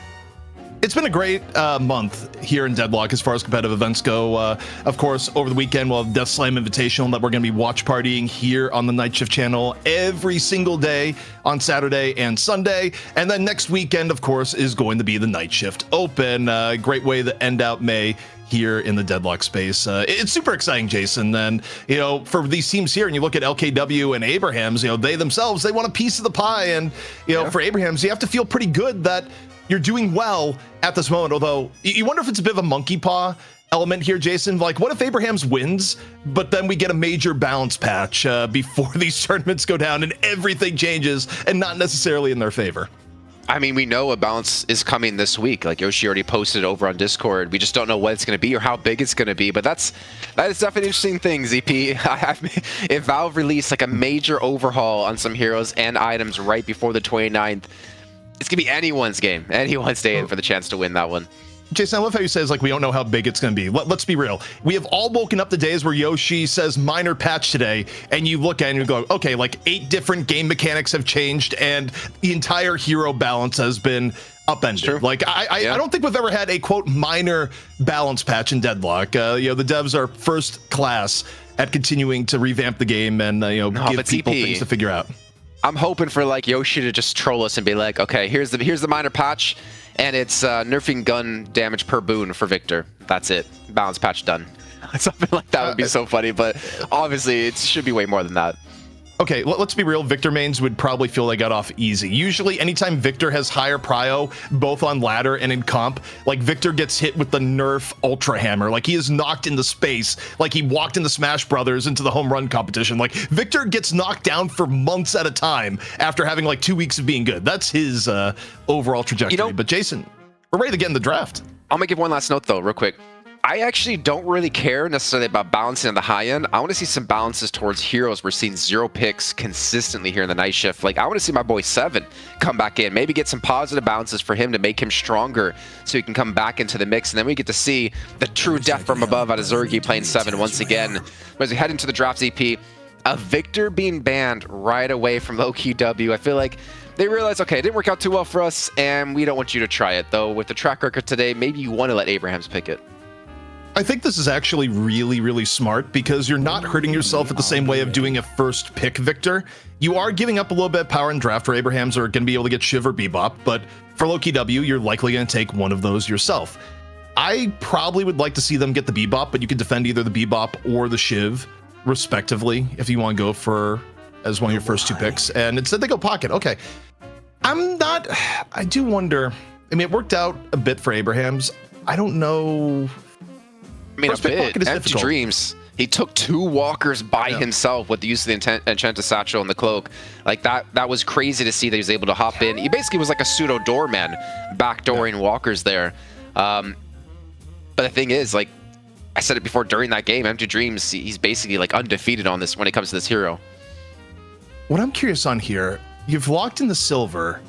Speaker 1: It's been a great month here in Deadlock as far as competitive events go. Of course, over the weekend, we'll have Death Slam Invitational that we're going to be watch partying here on the Night Shift channel every single day on Saturday and Sunday. And then next weekend, of course, is going to be the Night Shift Open. Great way to end out May here in the Deadlock space. It's super exciting, Jason. And, for these teams here, and you look at LKW and Abraham's, they themselves, they want a piece of the pie. And, for Abraham's, you have to feel pretty good that you're doing well at this moment, although you wonder if it's a bit of a monkey paw element here, Jason. Like, what if Abraham's wins, but then we get a major balance patch before these tournaments go down and everything changes and not necessarily in their favor?
Speaker 2: I mean, we know a balance is coming this week. Like Yoshi already posted over on Discord. We just don't know what it's going to be or how big it's going to be. But that is definitely an interesting thing, ZP. If Valve released like a major overhaul on some heroes and items right before the 29th, it's going to be anyone's game, anyone's day in for the chance to win that one.
Speaker 1: Jason, I love how you says, like, we don't know how big it's going to be. Let's be real. We have all woken up to days where Yoshi says minor patch today, and you look at it and you go, okay, like 8 different game mechanics have changed, and the entire hero balance has been upended.
Speaker 2: True.
Speaker 1: Like, I don't think we've ever had a, quote, minor balance patch in Deadlock. The devs are first class at continuing to revamp the game and, give people things to figure out.
Speaker 2: I'm hoping for like Yoshi to just troll us and be like, okay, here's the minor patch, and it's nerfing gun damage per boon for Victor. That's it. Balance patch done. Something like that would be so funny, but obviously it should be way more than that.
Speaker 1: Okay, let's be real. Victor mains would probably feel they got off easy. Usually, anytime Victor has higher prio, both on ladder and in comp, like Victor gets hit with the Nerf Ultra Hammer. Like he is knocked into space. Like he walked into Smash Brothers into the home run competition. Like Victor gets knocked down for months at a time after having like 2 weeks of being good. That's his overall trajectory. But Jason, we're ready to get in the draft.
Speaker 2: I'm gonna give one last note though, real quick. I actually don't really care necessarily about balancing on the high end. I want to see some balances towards heroes. We're seeing 0 picks consistently here in the Night Shift. Like, I want to see my boy 7 come back in. Maybe get some positive balances for him to make him stronger so he can come back into the mix. And then we get to see the true death from above out of Zergy playing 7 once again. As we head into the draft EP, a Victor being banned right away from Lowkey W. I feel like they realize, okay, it didn't work out too well for us, and we don't want you to try it. Though, with the track record today, maybe you want to let Abraham's pick it.
Speaker 1: I think this is actually really, really smart because you're not hurting yourself at the same way of doing a first pick Victor. You are giving up a little bit of power in draft where Abrahams are going to be able to get Shiv or Bebop, but for Lowkey W, you're likely going to take one of those yourself. I probably would like to see them get the Bebop, but you can defend either the Bebop or the Shiv, respectively, if you want to go for as one of your first 2 picks. And instead they go Pocket. Okay. I do wonder. I mean, it worked out a bit for Abrahams. I don't know.
Speaker 2: I mean,
Speaker 1: First
Speaker 2: a
Speaker 1: pick
Speaker 2: bit.
Speaker 1: Pocket is
Speaker 2: Empty
Speaker 1: difficult.
Speaker 2: Dreams. He took 2 walkers by himself with the use of the Enchanted Satchel and the Cloak. Like, that was crazy to see that he was able to hop in. He basically was like a pseudo doorman, backdooring walkers there. But the thing is, like, I said it before during that game, Empty Dreams, he's basically like undefeated on this when it comes to this hero.
Speaker 1: What I'm curious on here, you've locked in the silver.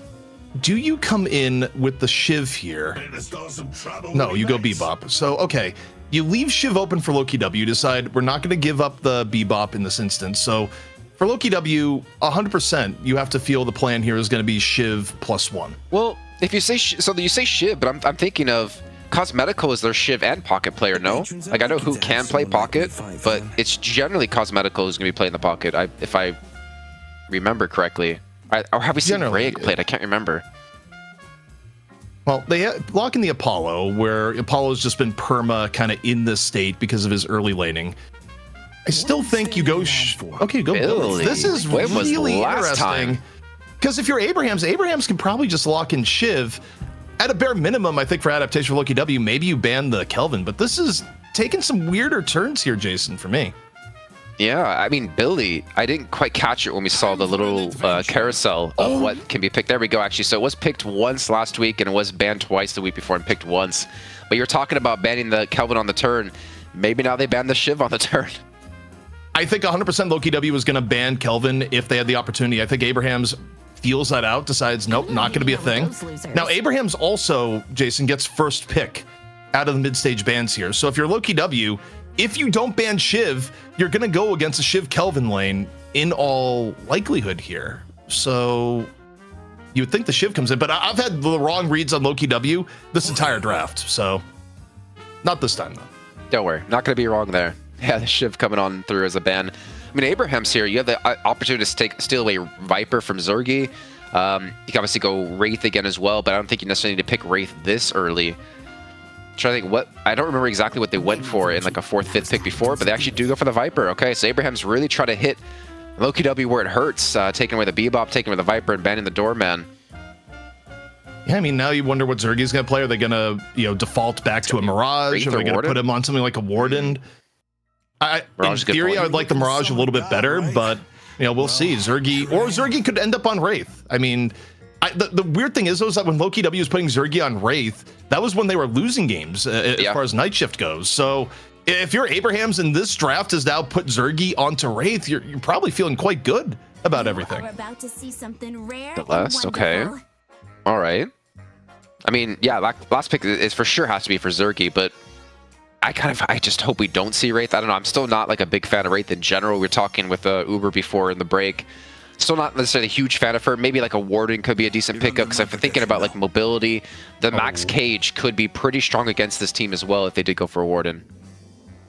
Speaker 1: Do you come in with the Shiv here?
Speaker 4: Better start some trouble
Speaker 1: No,
Speaker 4: with
Speaker 1: you go
Speaker 4: mates.
Speaker 1: Bebop. So, okay. You leave Shiv open for Lowkey W. Decide we're not going to give up the Bebop in this instance. So, for Lowkey W, 100%, you have to feel the plan here is going to be Shiv +1.
Speaker 2: Well, if you say so, you say Shiv, but I'm thinking of Cosmetical is their Shiv and Pocket player. No, like I know who can play Pocket, but it's generally Cosmetical who's going to be playing the Pocket. If I remember correctly, or have we seen
Speaker 1: Generally,
Speaker 2: Rayek played? I can't remember.
Speaker 1: Well, they lock in the Apollo, where Apollo's just been perma kind of in this state because of his early laning. I still think you go... Okay, go
Speaker 2: Billy.
Speaker 1: This is
Speaker 2: When was
Speaker 1: really
Speaker 2: last time?
Speaker 1: interesting. Because if you're Abrahams can probably just lock in Shiv. At a bare minimum, I think for adaptation for Lowkey W, maybe you ban the Kelvin. But this is taking some weirder turns here, Jason, for me.
Speaker 2: Yeah, I mean, Billy, I didn't quite catch it when we saw the little carousel of what can be picked. There we go, actually. So it was picked once last week, and it was banned twice the week before and picked once. But you're talking about banning the Kelvin on the turn. Maybe now they ban the Shiv on the turn.
Speaker 1: I think 100% Lowkey W was going to ban Kelvin if they had the opportunity. I think Abrahams feels that out, decides, nope, not going to be a thing. Now, Abrahams also, Jason, gets first pick out of the mid-stage bans here. So if you're Lowkey W, if you don't ban Shiv, you're going to go against a Shiv Kelvin lane in all likelihood here. So you would think the Shiv comes in, but I've had the wrong reads on Lowkey W this entire draft. So not this time, though.
Speaker 2: Don't worry, not going to be wrong there. Yeah, the Shiv coming on through as a ban. I mean, Abraham's here. You have the opportunity to steal away Viper from Zergy. You can obviously go Wraith again as well, but I don't think you necessarily need to pick Wraith this early. Trying to think what I don't remember exactly what they went for in like a 4th, 5th pick before, but they actually do go for the Viper. Okay, so Abraham's really trying to hit Lowkey W where it hurts, taking away the Bebop, taking away the Viper, and banning the Doorman.
Speaker 1: Yeah, I mean, now you wonder what Zergy's going to play. Are they going to, default back to a Mirage?
Speaker 2: Wraith
Speaker 1: Are
Speaker 2: or
Speaker 1: they going to
Speaker 2: Warden?
Speaker 1: put him on something like a Warden? In
Speaker 2: Mirage is a good
Speaker 1: theory,
Speaker 2: point.
Speaker 1: I would like the Mirage a little bit better, but, we'll see. Zergy could end up on Wraith. I mean, the weird thing is, though, is that when Lowkey W was putting Zergy on Wraith, that was when they were losing games as far as Night Shift goes. So if you're Abrahams and this draft has now put Zergy onto Wraith, you're probably feeling quite good about everything.
Speaker 7: We're about to see something rare.
Speaker 2: The last,
Speaker 7: and
Speaker 2: okay.
Speaker 7: wonderful.
Speaker 2: All right. I mean, yeah, last pick is for sure has to be for Zergy, but I just hope we don't see Wraith. I don't know. I'm still not like a big fan of Wraith in general. We were talking with Uber before in the break. Still not necessarily a huge fan of her. Maybe like a Warden could be a decent pickup because if I'm thinking about like mobility, the Max Cage could be pretty strong against this team as well if they did go for a Warden.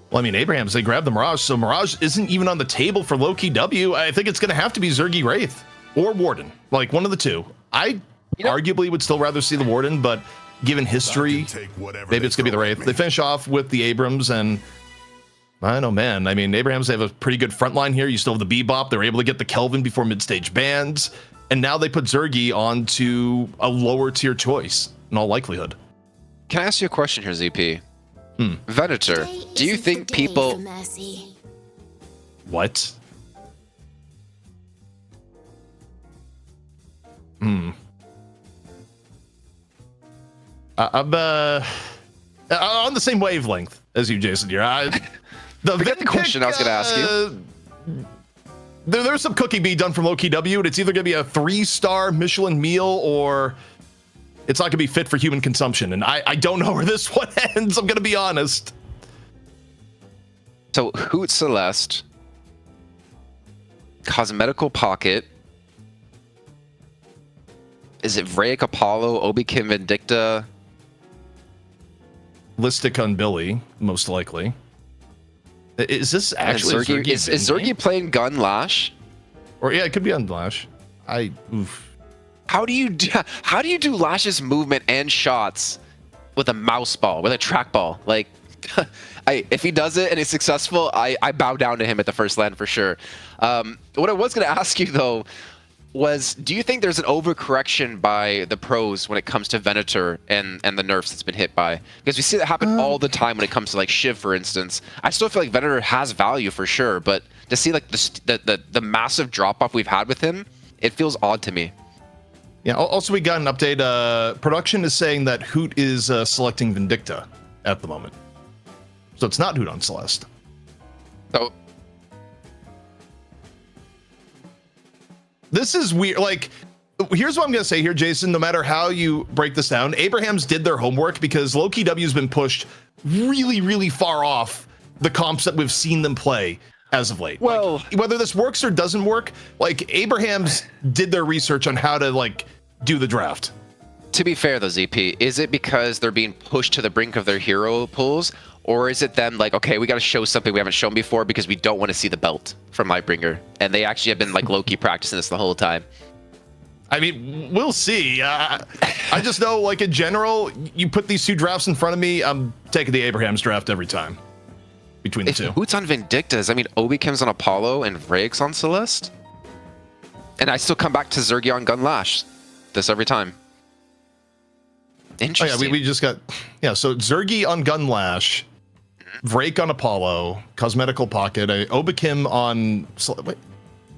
Speaker 1: Well, I mean, Abrahams, they grabbed the Mirage, so Mirage isn't even on the table for Lowkey W. I think it's going to have to be Zergy Wraith or Warden, like one of the two. I arguably would still rather see the Warden, but given history, maybe it's going to be the Wraith. They finish off with the Abrams, and I don't know, man. I mean, Abrahams, they have a pretty good front line here. You still have the Bebop. They're able to get the Kelvin before mid-stage bans, and now they put Zergy onto a lower-tier choice, in all likelihood.
Speaker 2: Can I ask you a question here, ZP? Venator,
Speaker 7: Today
Speaker 2: do you
Speaker 7: isn't
Speaker 2: think
Speaker 7: the day
Speaker 2: people...
Speaker 7: for mercy.
Speaker 1: What? I'm on the same wavelength as you, Jason. Here,
Speaker 2: Forget the question I was gonna ask you.
Speaker 1: There's some cooking being done from Lowkey W, and it's either going to be a 3-star Michelin meal or it's not going to be fit for human consumption. And I don't know where this one ends. I'm going to be honest.
Speaker 2: So, Hoot Celeste, Cosmetical Pocket, is it Vraic Apollo, Obi Kim Vindicta?
Speaker 1: Listic on Billy, most likely. Is this actually
Speaker 2: Zergy, is Zergy playing Gun Lash?
Speaker 1: Or yeah, it could be on Lash. Oof.
Speaker 2: How do you do Lash's movement and shots with a mouse ball, with a trackball? Like, if he does it and it's successful, I bow down to him at the first land for sure. What I was going to ask you though was, do you think there's an overcorrection by the pros when it comes to Venator and the nerfs it's been hit by? Because we see that happen all the time when it comes to like Shiv, for instance. I still feel like Venator has value for sure, but to see like the massive drop off we've had with him, it feels odd to me.
Speaker 1: Yeah. Also, we got an update. Production is saying that Hoot is selecting Vindicta at the moment, so it's not Hoot on Celeste.
Speaker 2: So
Speaker 1: this is weird. Like, here's what I'm gonna say here, Jason. No matter how you break this down, Abrahams did their homework because Lowkey W has been pushed really, really far off the comps that we've seen them play as of late.
Speaker 2: Well,
Speaker 1: like, whether this works or doesn't work, like Abrahams did their research on how to like do the draft.
Speaker 2: to be fair though, ZP, is it because they're being pushed to the brink of their hero pools, or is it them like, okay, we got to show something we haven't shown before because we don't want to see the belt from Lightbringer, and they actually have been like low-key practicing this the whole time?
Speaker 1: I mean, we'll see. I just know, like, in general, you put these two drafts in front of me, I'm taking the Abrahams draft every time between the two.
Speaker 2: Who's on Vindictas? I mean, Obikim's on Apollo and Vrake's on Celeste? And I still come back to Zergy on Gunlash this every time. Interesting.
Speaker 1: Oh, yeah, we just got... Yeah, so Zergy on Gunlash, Vrake on Apollo, Cosmetical Pocket, Obikim on... Wait,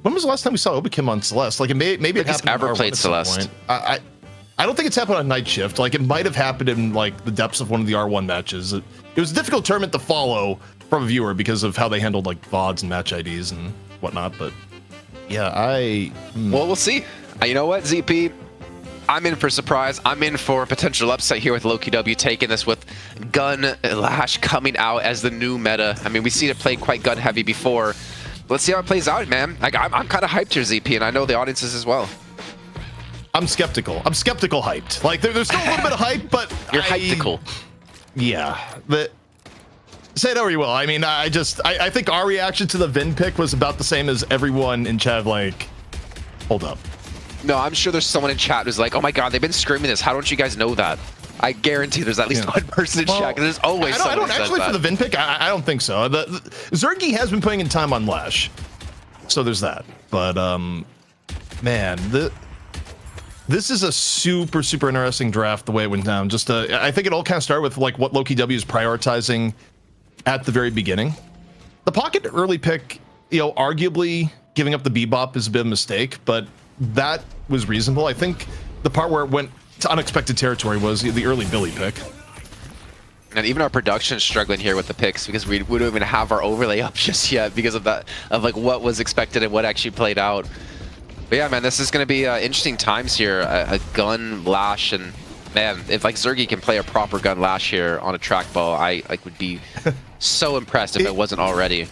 Speaker 1: when was the last time we saw Obikim on Celeste? Like, maybe it happened...
Speaker 2: ever played Celeste.
Speaker 1: I don't think it's happened on Night Shift. Like, it might have happened in, like, the depths of one of the R1 matches. It was a difficult tournament to follow from a viewer because of how they handled, like, VODs and match IDs and whatnot, but... Yeah,
Speaker 2: Well, we'll see. You know what, ZP? I'm in for surprise. I'm in for a potential upset here with Lowkey W taking this with Gunlash coming out as the new meta. I mean, we've seen it play quite gun heavy before. Let's see how it plays out, man. Like, I'm kind of hyped here, ZP, and I know the audience is as well.
Speaker 1: I'm skeptical. I'm skeptical hyped. Like, there's still a little bit of hype, but...
Speaker 2: You're hyptical.
Speaker 1: Yeah. Say it however you will. I mean, I think our reaction to the Vin pick was about the same as everyone in chat, like, hold up.
Speaker 2: No, I'm sure there's someone in chat who's like, oh my god, they've been screaming this. How don't you guys know that? I guarantee there's at least one person in chat, because there's always someone
Speaker 1: I don't
Speaker 2: who says
Speaker 1: actually
Speaker 2: that.
Speaker 1: for the Vin pick, I don't think so. Zergy has been putting in time on Lash, so there's that. But, man, this is a super, super interesting draft the way it went down. Just, I think it all kind of started with, like, what Lowkey W is prioritizing at the very beginning. The Pocket early pick, you know, arguably giving up the Bebop is a bit of a mistake, but that was reasonable. I think the part where it went to unexpected territory was the early Billy pick.
Speaker 2: And even our production is struggling here with the picks because we don't even have our overlay up just yet because of that, of like what was expected and what actually played out. But yeah, man, this is going to be interesting times here. A gun lash, and man, if like Zergy can play a proper gun lash here on a trackball, I like would be so impressed if it wasn't already.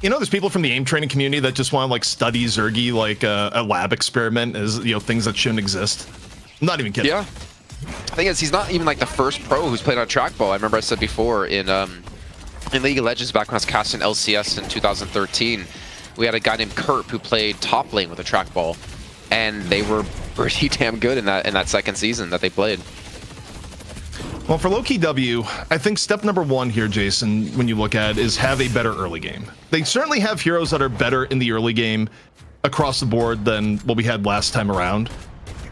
Speaker 1: You know, there's people from the aim training community that just want to like study Zergy like a lab experiment, as you know, things that shouldn't exist. I'm not even kidding.
Speaker 2: Yeah. The thing is, he's not even like the first pro who's played on trackball. I remember I said before in League of Legends back when I was casting LCS in 2013, we had a guy named Kurt who played top lane with a trackball, and they were pretty damn good in that second season that they played.
Speaker 1: Well, for Lowkey W, I think step number one here, Jason, when you look at it, is have a better early game. They certainly have heroes that are better in the early game across the board than what we had last time around.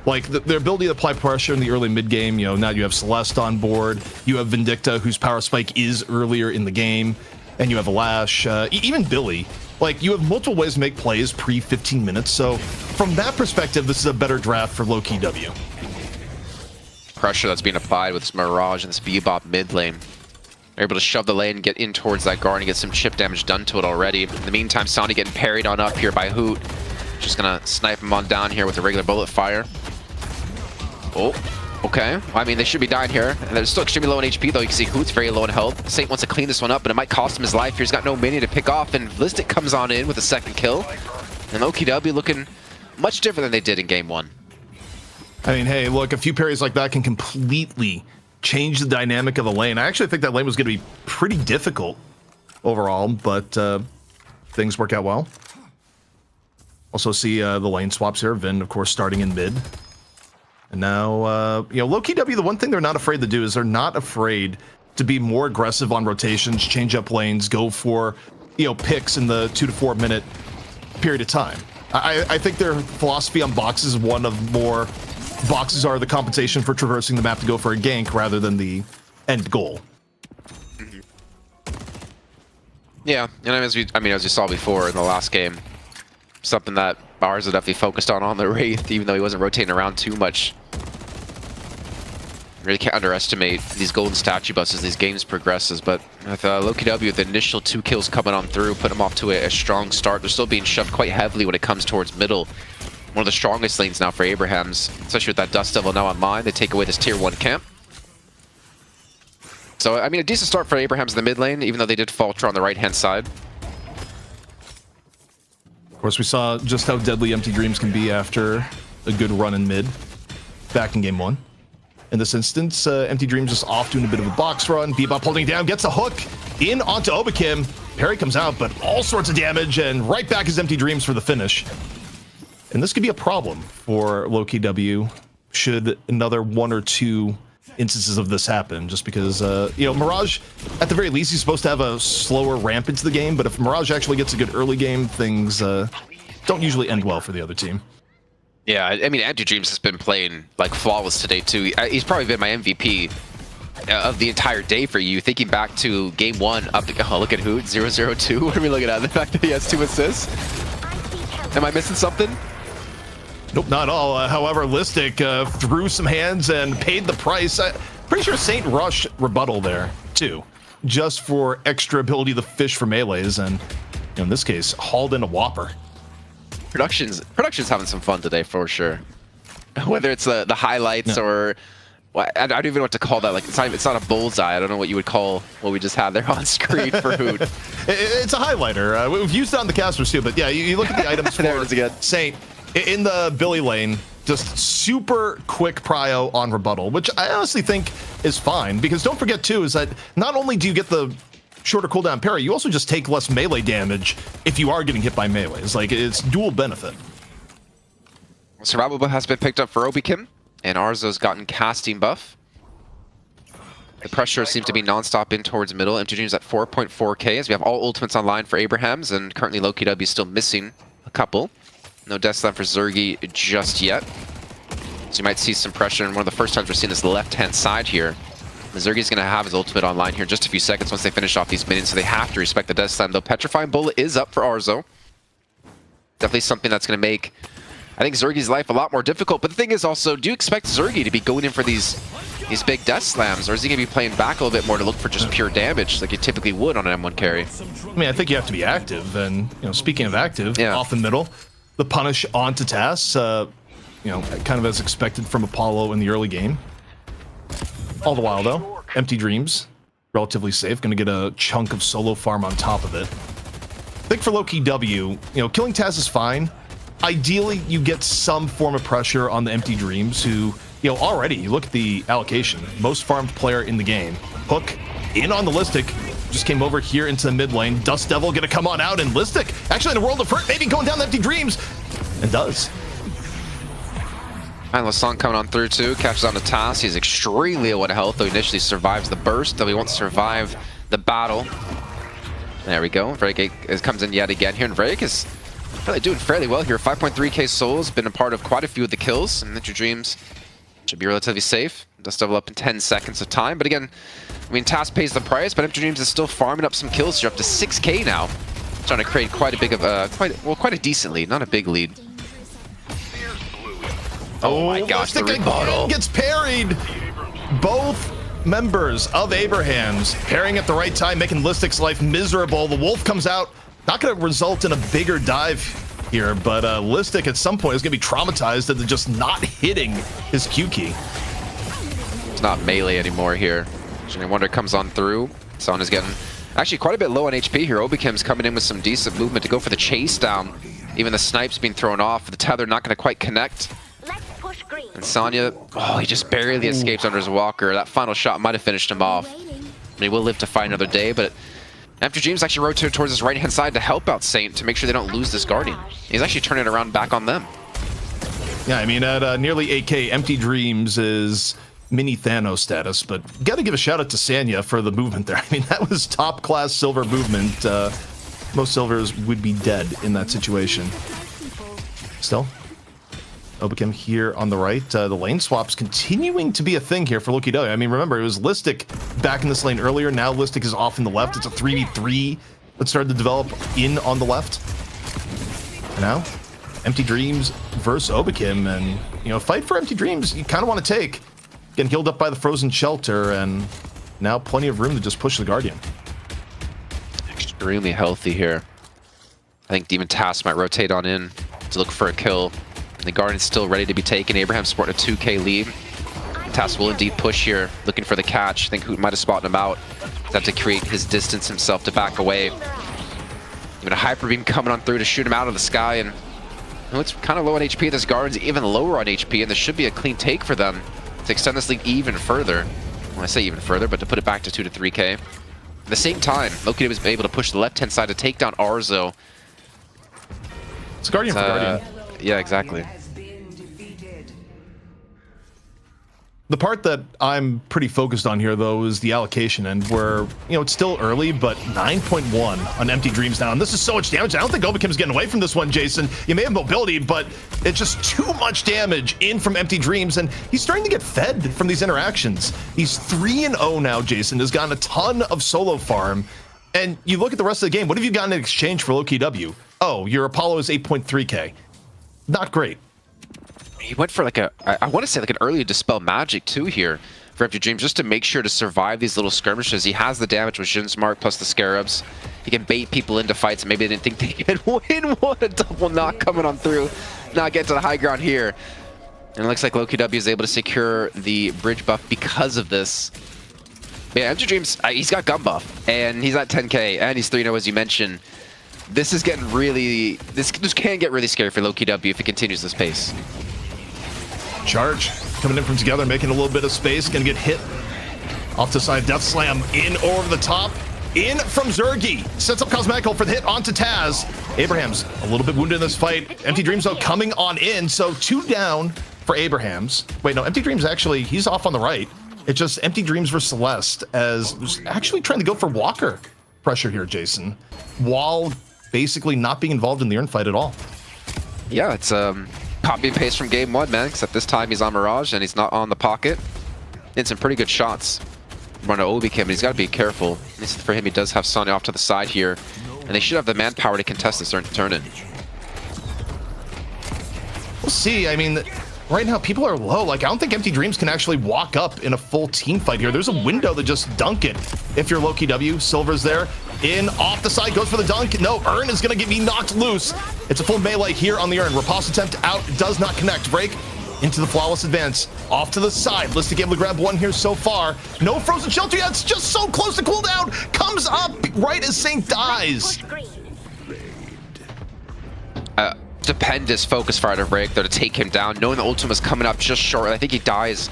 Speaker 1: Like, their ability to apply pressure in the early mid-game, you know, now you have Celeste on board, you have Vindicta, whose power spike is earlier in the game, and you have a Lash, even Billy. Like, you have multiple ways to make plays pre-15 minutes, so from that perspective, this is a better draft for Lowkey W.
Speaker 2: Pressure that's being applied with this Mirage and this Bebop mid lane. They're able to shove the lane, get in towards that guard, and get some chip damage done to it already. In the meantime, Sonny getting parried on up here by Hoot. Just gonna snipe him on down here with a regular bullet fire. Oh, okay. Well, I mean, they should be dying here. And they're still extremely low in HP, though. You can see Hoot's very low in health. Saint wants to clean this one up, but it might cost him his life. He's got no minion to pick off, and Listic comes on in with a second kill. And Lowkey W looking much different than they did in game one.
Speaker 1: I mean, hey, look, a few parries like that can completely change the dynamic of the lane. I actually think that lane was going to be pretty difficult overall, but things work out well. Also see the lane swaps here. Vin, of course, starting in mid. And now, you know, Lowkey W, the one thing they're not afraid to do is they're not afraid to be more aggressive on rotations, change up lanes, go for, you know, picks in the 2 to 4 minute period of time. I think their philosophy on boxes is one of more boxes are the compensation for traversing the map to go for a gank rather than the end goal.
Speaker 2: Yeah, and as you saw before in the last game, something that Bowers definitely focused on the Wraith, even though he wasn't rotating around too much. Really can't underestimate these golden statue busts as these games progresses, but with Lowkey W, the initial 2 kills coming on through, put them off to a strong start. They're still being shoved quite heavily when it comes towards middle. One of the strongest lanes now for Abrahams, especially with that Dust Devil now online. They take away this tier 1 camp. So, I mean, a decent start for Abrahams in the mid lane, even though they did falter on the right-hand side.
Speaker 1: Of course, we saw just how deadly Empty Dreams can be after a good run in mid back in game 1. In this instance, Empty Dreams just off doing a bit of a box run. Bebop holding down, gets a hook in onto Obakim. Parry comes out, but all sorts of damage, and right back is Empty Dreams for the finish. And this could be a problem for Lowkey W should another 1 or 2 instances of this happen, just because, you know, Mirage, at the very least, he's supposed to have a slower ramp into the game, but if Mirage actually gets a good early game, things don't usually end well for the other team.
Speaker 2: Yeah, I mean, Empty Dreams has been playing like flawless today too. He's probably been my MVP of the entire day for you. Thinking back to game 1, up to, oh, look at who, 002. What are we looking at? The fact that he has 2 assists. Am I missing something?
Speaker 1: Nope, not at all. However, Listic threw some hands and paid the price. Pretty sure Saint rushed rebuttal there too, just for extra ability to fish for melees, and you know, in this case, hauled in a whopper.
Speaker 2: Production's having some fun today for sure. Whether it's the highlights or well, I don't even know what to call that. Like it's not a bullseye. I don't know what you would call what we just had there on screen for Hoot.
Speaker 1: It's a highlighter. We've used it on the casters too, but yeah, you look at the items
Speaker 2: There it
Speaker 1: for
Speaker 2: is again.
Speaker 1: Saint in the Billy lane. Just super quick prio on rebuttal, which I honestly think is fine, because don't forget too is that not only do you get the shorter cooldown parry, you also just take less melee damage if you are getting hit by melees. Like, it's dual benefit.
Speaker 2: Survivable has been picked up for Obikim, and Arzo's gotten casting buff. The pressure seems to be non-stop in towards middle. Empty Dreams at 4.4k as we have all ultimates online for Abrahams, and currently Lowkey W is still missing a couple. No death slam for Zergy just yet. So you might see some pressure, and one of the first times we're seeing this left-hand side here. Zergy's going to have his ultimate online here in just a few seconds once they finish off these minions, so they have to respect the death slam. Though Petrifying Bullet is up for Arzo. Definitely something that's going to make, I think, Zergy's life a lot more difficult. But the thing is also, do you expect Zergy to be going in for these big death slams, or is he going to be playing back a little bit more to look for just pure damage like you typically would on an M1 carry?
Speaker 1: I mean, I think you have to be active, and you know, speaking of active,
Speaker 2: Yeah.
Speaker 1: off the middle, the punish onto Tass, you know, kind of as expected from Apollo in the early game. All the while, though, Empty Dreams, relatively safe, going to get a chunk of solo farm on top of it. I think for Lowkey W, you know, killing Taz is fine. Ideally, you get some form of pressure on the Empty Dreams, who, you know, already, you look at the allocation, most farmed player in the game. Hook in on the Listic, just came over here into the mid lane. Dust Devil going to come on out, and Listic, actually in a world of hurt, maybe going down the Empty Dreams, and does.
Speaker 2: And Lasong coming on through too, catches on to Tass. He's extremely low on health, though he initially survives the burst, though he won't survive the battle. There we go. Vrake comes in yet again here, and Vrake is really doing fairly well here. 5.3k souls, been a part of quite a few of the kills, and Empty Dreams should be relatively safe. Dust Devil up in 10 seconds of time, but again, I mean, Tass pays the price, but Empty Dreams is still farming up some kills. You're up to 6k now, trying to create quite a big of quite a decent lead, not a big lead. Oh my gosh, the
Speaker 1: Listic
Speaker 2: rebuttal.
Speaker 1: again gets parried. Both members of Abrahams parrying at the right time, making Listic's life miserable. The Wolf comes out, not going to result in a bigger dive here, but Listic at some point is going to be traumatized into just not hitting his Q key.
Speaker 2: It's not melee anymore here. Jimmy Wonder comes on through. Son is getting actually quite a bit low on HP here. Obikim's coming in with some decent movement to go for the chase down. Even the snipes being thrown off. The tether not going to quite connect.
Speaker 3: Let's push green.
Speaker 2: And Sonya, oh, he just barely escapes under his walker. That final shot might have finished him off.
Speaker 7: Waiting.
Speaker 2: And he will live to fight another day, but Empty Dreams actually rotated towards his right-hand side to help out Saint to make sure they don't lose this Guardian. He's actually turning it around back on them.
Speaker 1: Yeah, I mean, at nearly 8K, Empty Dreams is mini Thanos status, but got to give a shout out to Sanya for the movement there. I mean, that was top-class silver movement. Most silvers would be dead in that situation. Still, Obakim here on the right. The lane swaps continuing to be a thing here for Lowkey W. I mean, remember, it was Listic back in this lane earlier. Now Listic is off in the left. It's a 3v3 that started to develop in on the left. And now, Empty Dreams versus Obakim. And, you know, fight for Empty Dreams, you kind of want to take. Getting healed up by the Frozen Shelter, and now plenty of room to just push the Guardian.
Speaker 2: Extremely healthy here. I think Demon Task might rotate on in to look for a kill. The Guardian's still ready to be taken. Abraham sporting a 2K lead. Task will indeed push here, looking for the catch. I think Hoot might have spotted him out. He's have to create his distance himself to back away. Even a Hyper Beam coming on through to shoot him out of the sky, and well, it's kind of low on HP. This Guardian's even lower on HP, and this should be a clean take for them to extend this lead even further. Well, I say even further, but to put it back to 2 to 3K. At the same time, Lowkey was able to push the left-hand side to take down Arzo.
Speaker 1: It's Guardian for Guardian.
Speaker 2: Yeah, exactly.
Speaker 1: The part that I'm pretty focused on here, though, is the allocation end, where, you know, it's still early, but 9.1 on Empty Dreams now. And this is so much damage. I don't think Obakim's getting away from this one, Jason. You may have mobility, but it's just too much damage in from Empty Dreams, and he's starting to get fed from these interactions. He's 3-0 now, Jason. Has gotten a ton of solo farm. And you look at the rest of the game, what have you gotten in exchange for Lowkey W? Oh, your Apollo is 8.3K. Not great.
Speaker 2: He went for like I want to say like an early Dispel Magic too here for Empty Dreams, just to make sure to survive these little skirmishes. He has the damage with Jin's Mark plus the Scarabs. He can bait people into fights. Maybe they didn't think they could win. What a double knock coming on through. Now get to the high ground here. And it looks like Lowkey W is able to secure the bridge buff because of this. But yeah, Empty Dreams, he's got gun buff, and he's at 10K, and he's 3-0 as you mentioned. This is getting really, this can get really scary for Lowkey W if it continues this pace.
Speaker 1: Charge coming in from together, making a little bit of space, gonna get hit off the side. Death Slam in over the top, in from Zergy, sets up Cosmetical for the hit onto Taz. Abraham's a little bit wounded in this fight. Empty Dreams though coming on in, so 2 down for Abrahams. Wait, no, Empty Dreams actually, he's off on the right. It's just Empty Dreams versus Celeste, as actually trying to go for Walker pressure here, Jason, while basically not being involved in the Urn fight at all.
Speaker 2: Yeah, it's copy and paste from game 1, man, except this time he's on Mirage and he's not on the pocket. Did some pretty good shots. Run to Obakim, but he's got to be careful. For him, he does have Sonya off to the side here, and they should have the manpower to contest this turn-in.
Speaker 1: We'll see. I mean, right now people are low. Like, I don't think Empty Dreams can actually walk up in a full team fight here. There's a window to just dunk it. If you're Lowkey W, Silver's there. In, off the side, goes for the dunk. No, Urn is going to be knocked loose. It's a full melee here on the Urn. Riposte attempt out, does not connect. Break into the flawless advance. Off to the side. Listic able to grab one here so far. No Frozen Shelter yet. It's just so close to cooldown. Comes up right as Saint dies.
Speaker 2: Stupendous focus fire to break, though, to take him down, knowing the ultimate's coming up just short. I think he dies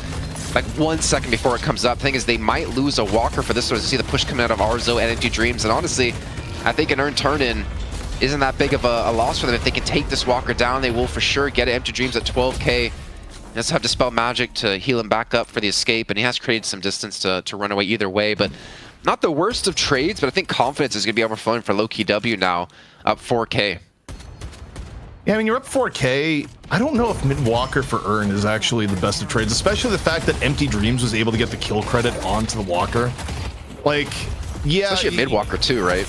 Speaker 2: like 1 second before it comes up. The thing is, they might lose a Walker for this one to see the push coming out of Arzo and Empty Dreams. And honestly, I think an Urn turn-in isn't that big of a loss for them. If they can take this Walker down, they will for sure get it. Empty Dreams at 12K. Let's have Dispel Magic to heal him back up for the escape, and he has created some distance to run away either way. But not the worst of trades, but I think confidence is going to be overflowing for Lowkey W now, up 4K.
Speaker 1: Yeah, I mean, you're up 4K. I don't know if mid-walker for Urn is actually the best of trades, especially the fact that Empty Dreams was able to get the kill credit onto the walker. Like, yeah.
Speaker 2: Especially a mid-walker too, right?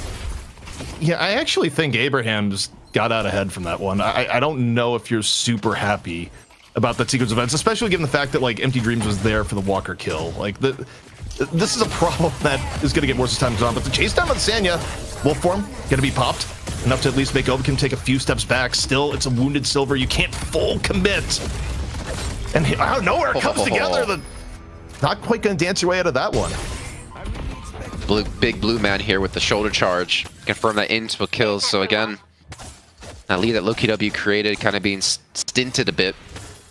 Speaker 1: Yeah, I actually think Abraham's got out ahead from that one. I don't know if you're super happy about that sequence of events, especially given the fact that, like, Empty Dreams was there for the walker kill. Like, this is a problem that is going to get worse as time goes on, but the chase down on Sanya, Wolf form, going to be popped. Enough to at least make Obakim take a few steps back. Still, it's a wounded Silver. You can't full commit. And out of nowhere, it comes together. Not quite going to dance your way out of that one.
Speaker 2: Big blue man here with the shoulder charge. Confirm that into a kill. So again, that lead that Lowkey W created kind of being stinted a bit.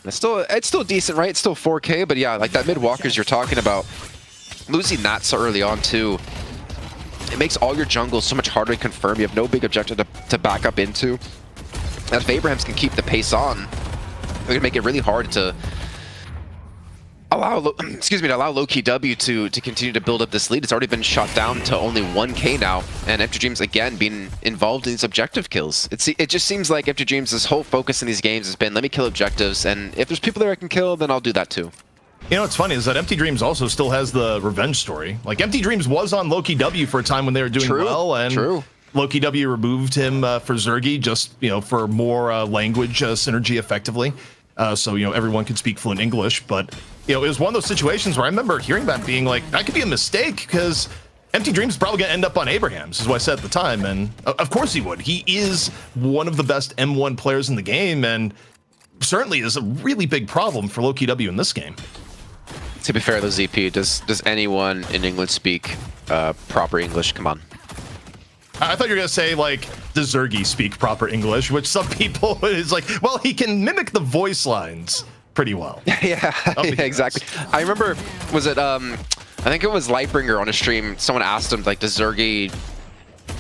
Speaker 2: It's still decent, right? It's still 4K, but yeah, like that mid walkers you're talking about, losing that so early on too, it makes all your jungles so much harder to confirm. You have no big objective to back up into. And if Abrahams can keep the pace on, they're gonna make it really hard to allow Lowkey W to continue to build up this lead. It's already been shot down to only 1K now, and Empty Dreams again being involved in these objective kills. It just seems like Empty Dreams' whole focus in these games has been, let me kill objectives, and if there's people there I can kill, then I'll do that too.
Speaker 1: You know what's funny is that Empty Dreams also still has the revenge story. Like, Empty Dreams was on Lowkey W for a time when they were doing well, and Lowkey W removed him for Zergy, just, you know, for more language synergy effectively. So, you know, everyone could speak fluent English, but, you know, it was one of those situations where I remember hearing that being like, that could be a mistake, because Empty Dreams is probably going to end up on Abrahams, is what I said at the time, and of course he would. He is one of the best M1 players in the game, and certainly is a really big problem for Lowkey W in this game.
Speaker 2: To be fair, though, ZP, does anyone in England speak proper English? Come on.
Speaker 1: I thought you were going to say, like, does Zergy speak proper English, which some people is like, well, he can mimic the voice lines pretty well.
Speaker 2: Yeah, exactly. I remember, was it, I think it was Lightbringer on a stream, someone asked him, like, does Zergy,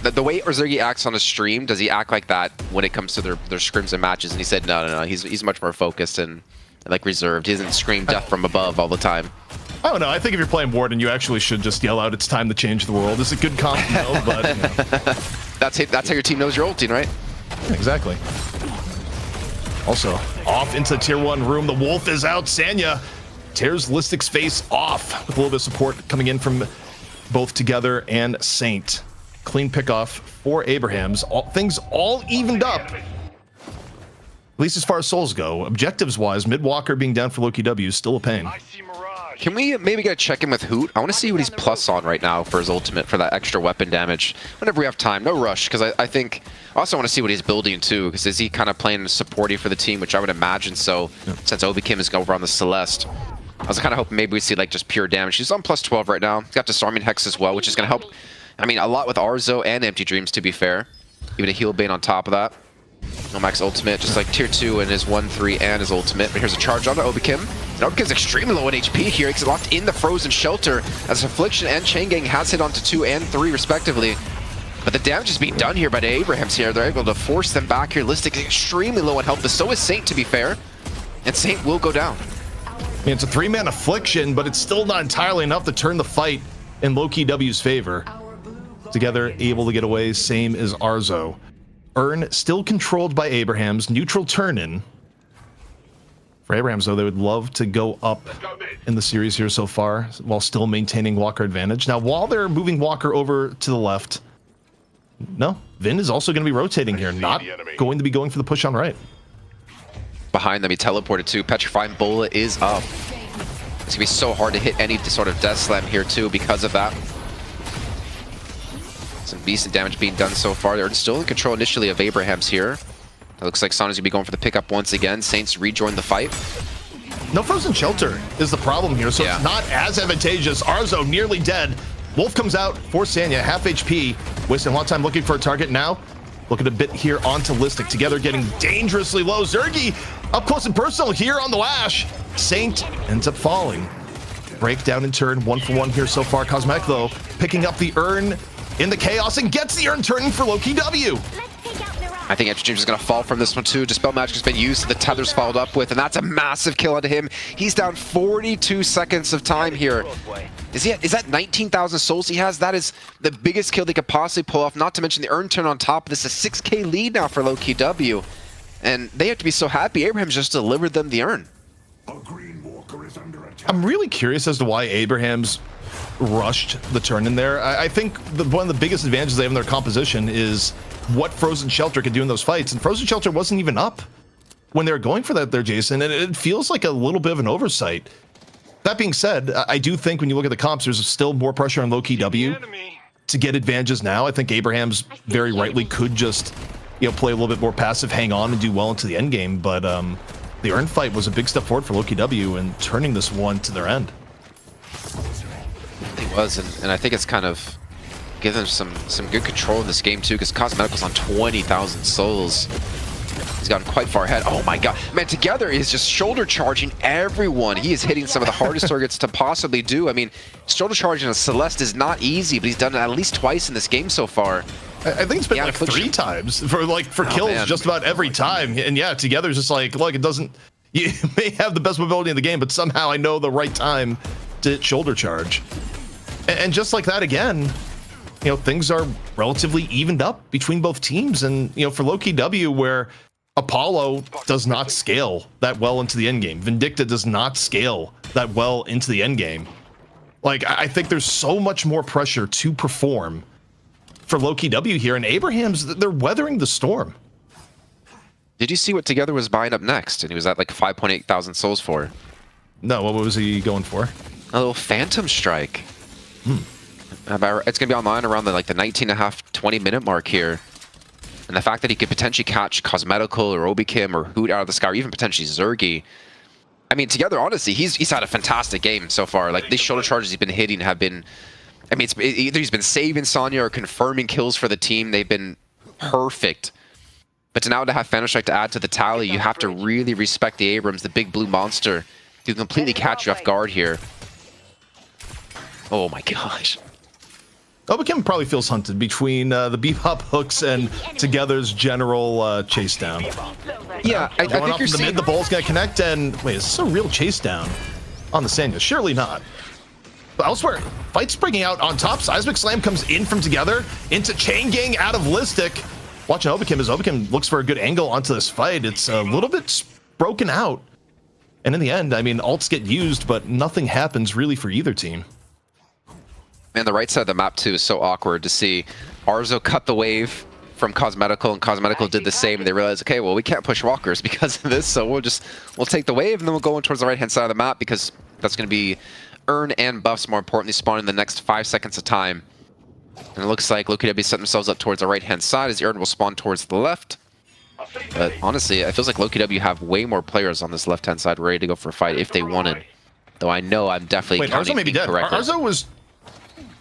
Speaker 2: the way Zergy acts on a stream, does he act like that when it comes to their scrims and matches? And he said, no, he's much more focused and, like, reserved. He doesn't scream death from above all the time.
Speaker 1: I don't know. I think if you're playing Warden, you actually should just yell out, "It's time to change the world." It's a good comp, though, but you know.
Speaker 2: That's how your team knows you're ulting, right?
Speaker 1: Exactly. Also, off into the tier 1 room. The wolf is out. Sanya tears Listic's face off with a little bit of support coming in from both Together and Saint. Clean pickoff for Abrahams. Things all evened up. At least as far as souls go. Objectives-wise, mid-walker being down for Lowkey W is still a pain.
Speaker 6: I see Mirage.
Speaker 2: Can we maybe get a check-in with Hoot? I want to see what he's plus on right now for his ultimate, for that extra weapon damage. Whenever we have time, no rush, because I think... I also want to see what he's building too, because is he kind of playing supporty for the team, which I would imagine so, since Obi Kim is over on the Celeste. I was kind of hoping maybe we'd see like just pure damage. He's on plus 12 right now. He's got Disarming Hex as well, which is going to help, I mean, a lot with Arzo and Empty Dreams, to be fair. Even a heal bane on top of that. No max ultimate, just like tier 2 in his 1-3 and his ultimate. But here's a charge on to Obi Kim. And Obi Kim's extremely low in HP here. He's locked in the Frozen Shelter as Affliction and Chain Gang has hit onto 2 and 3 respectively. But the damage is being done here by the Abrahams here. They're able to force them back here. Listic is extremely low on health, but so is Saint, to be fair. And Saint will go down.
Speaker 1: I mean, it's a 3-man Affliction, but it's still not entirely enough to turn the fight in Lowkey W's favor. Together, able to get away, same as Arzo. Urn still controlled by Abrahams. Neutral turn-in. For Abrahams, though, they would love to go up in the series here so far, while still maintaining Walker advantage. Now, while they're moving Walker over to the left, no, Vin is also going to be rotating here, not going to be going for the push on right.
Speaker 2: Behind them, he teleported too. Petrifying Bola is up. It's going to be so hard to hit any sort of Death Slam here too because of that. Some decent damage being done so far. They're still in control initially of Abrahams here. It looks like Sana's gonna be going for the pickup once again. Saints rejoin the fight.
Speaker 1: No Frozen Shelter is the problem here, so it's not as advantageous. Arzo nearly dead. Wolf comes out for Sanya, half HP. Wasting a lot of time looking for a target now. Looking a bit here onto Listic. Together getting dangerously low. Zergy up close and personal here on the Lash. Saint ends up falling. Breakdown in turn, 1-for-1 here so far. Cosmetic, though, picking up the Urn in the chaos and gets the Urn turning for Lowkey W.
Speaker 2: I think Empty Dreams is going to fall from this one too. Dispel Magic has been used, the Tether's followed up with, and that's a massive kill onto him. He's down 42 seconds of time here. Is that 19,000 souls he has? That is the biggest kill they could possibly pull off, not to mention the Urn turn on top of this. A 6k lead now for Lowkey W. And they have to be so happy Abrahams just delivered them the Urn.
Speaker 4: A green walker is under attack.
Speaker 1: I'm really curious as to why Abrahams rushed the turn in there. I think one of the biggest advantages they have in their composition is what Frozen Shelter can do in those fights, and Frozen Shelter wasn't even up when they were going for that there, Jason, and it feels like a little bit of an oversight. That being said, I do think when you look at the comps, there's still more pressure on Lowkey W to get advantages now. I think Abrahams very rightly could just, you know, play a little bit more passive, hang on, and do well into the end game, but the Urn fight was a big step forward for Lowkey W and turning this one to their end.
Speaker 2: It was, and I think it's kind of given them some good control in this game too, because Cosmetic was on 20,000 souls. He's gotten quite far ahead. Oh my god. Man, together is just shoulder charging everyone. He is hitting some of the hardest targets to possibly do. I mean, shoulder charging a Celeste is not easy, but he's done it at least twice in this game so far.
Speaker 1: I think it's been
Speaker 2: Yeah,
Speaker 1: like
Speaker 2: Affliction.
Speaker 1: 3 times for kills
Speaker 2: man.
Speaker 1: just about every time. And yeah, together's just like, look, it doesn't. You may have the best mobility in the game, but somehow I know the right time to hit shoulder charge. And just like that again, you know, things are relatively evened up between both teams. And, you know, for Lowkey W, where Apollo does not scale that well into the end game, Vindicta does not scale that well into the end game. Like, I think there's so much more pressure to perform for Lowkey W here, and Abraham's, they're weathering the storm.
Speaker 2: Did you see what Together was buying up next? And he was at like 5.8 thousand souls for.
Speaker 1: No, what was he going for?
Speaker 2: A little Phantom Strike. It's going to be online around the 19.5, 20-minute mark here. And the fact that he could potentially catch Cosmetical or Obikim or Hoot out of the sky, or even potentially Zergy. I mean, Together, honestly, he's had a fantastic game so far. Like, these shoulder charges he's been hitting have been... I mean, either he's been saving Sonya or confirming kills for the team. They've been perfect. But now to have Phantom Strike to add to the tally, you have to really respect the Abrams, the big blue monster, who completely catch you off guard here. Oh my gosh.
Speaker 1: Obikim probably feels hunted between the bebop hooks and Together's general chase down.
Speaker 2: Yeah, I
Speaker 1: Going
Speaker 2: think
Speaker 1: off
Speaker 2: you're
Speaker 1: in the
Speaker 2: seeing...
Speaker 1: mid, the ball's gonna connect, and wait, is this a real chase down on the Sanya? Surely not. But elsewhere, fight's breaking out on top. Seismic Slam comes in from Together into Chain Gang out of Listic. Watching Obikim as Obikim looks for a good angle onto this fight. It's a little bit broken out. And in the end, I mean, ults get used, but nothing happens really for either team.
Speaker 2: Man, the right side of the map, too, is so awkward to see. Arzo cut the wave from Cosmetical, and Cosmetical did the same, and they realized, okay, well, we can't push walkers because of this, so we'll take the wave, and then we'll go in towards the right-hand side of the map, because that's going to be earn and buffs, more importantly, spawning the next 5 seconds of time. And it looks like Lowkey W set themselves up towards the right-hand side, as the Earn will spawn towards the left. But honestly, it feels like Lowkey W have way more players on this left-hand side ready to go for a fight if they wanted. Though I know I'm definitely
Speaker 1: Wait, Arzo may be dead.
Speaker 2: incorrectly.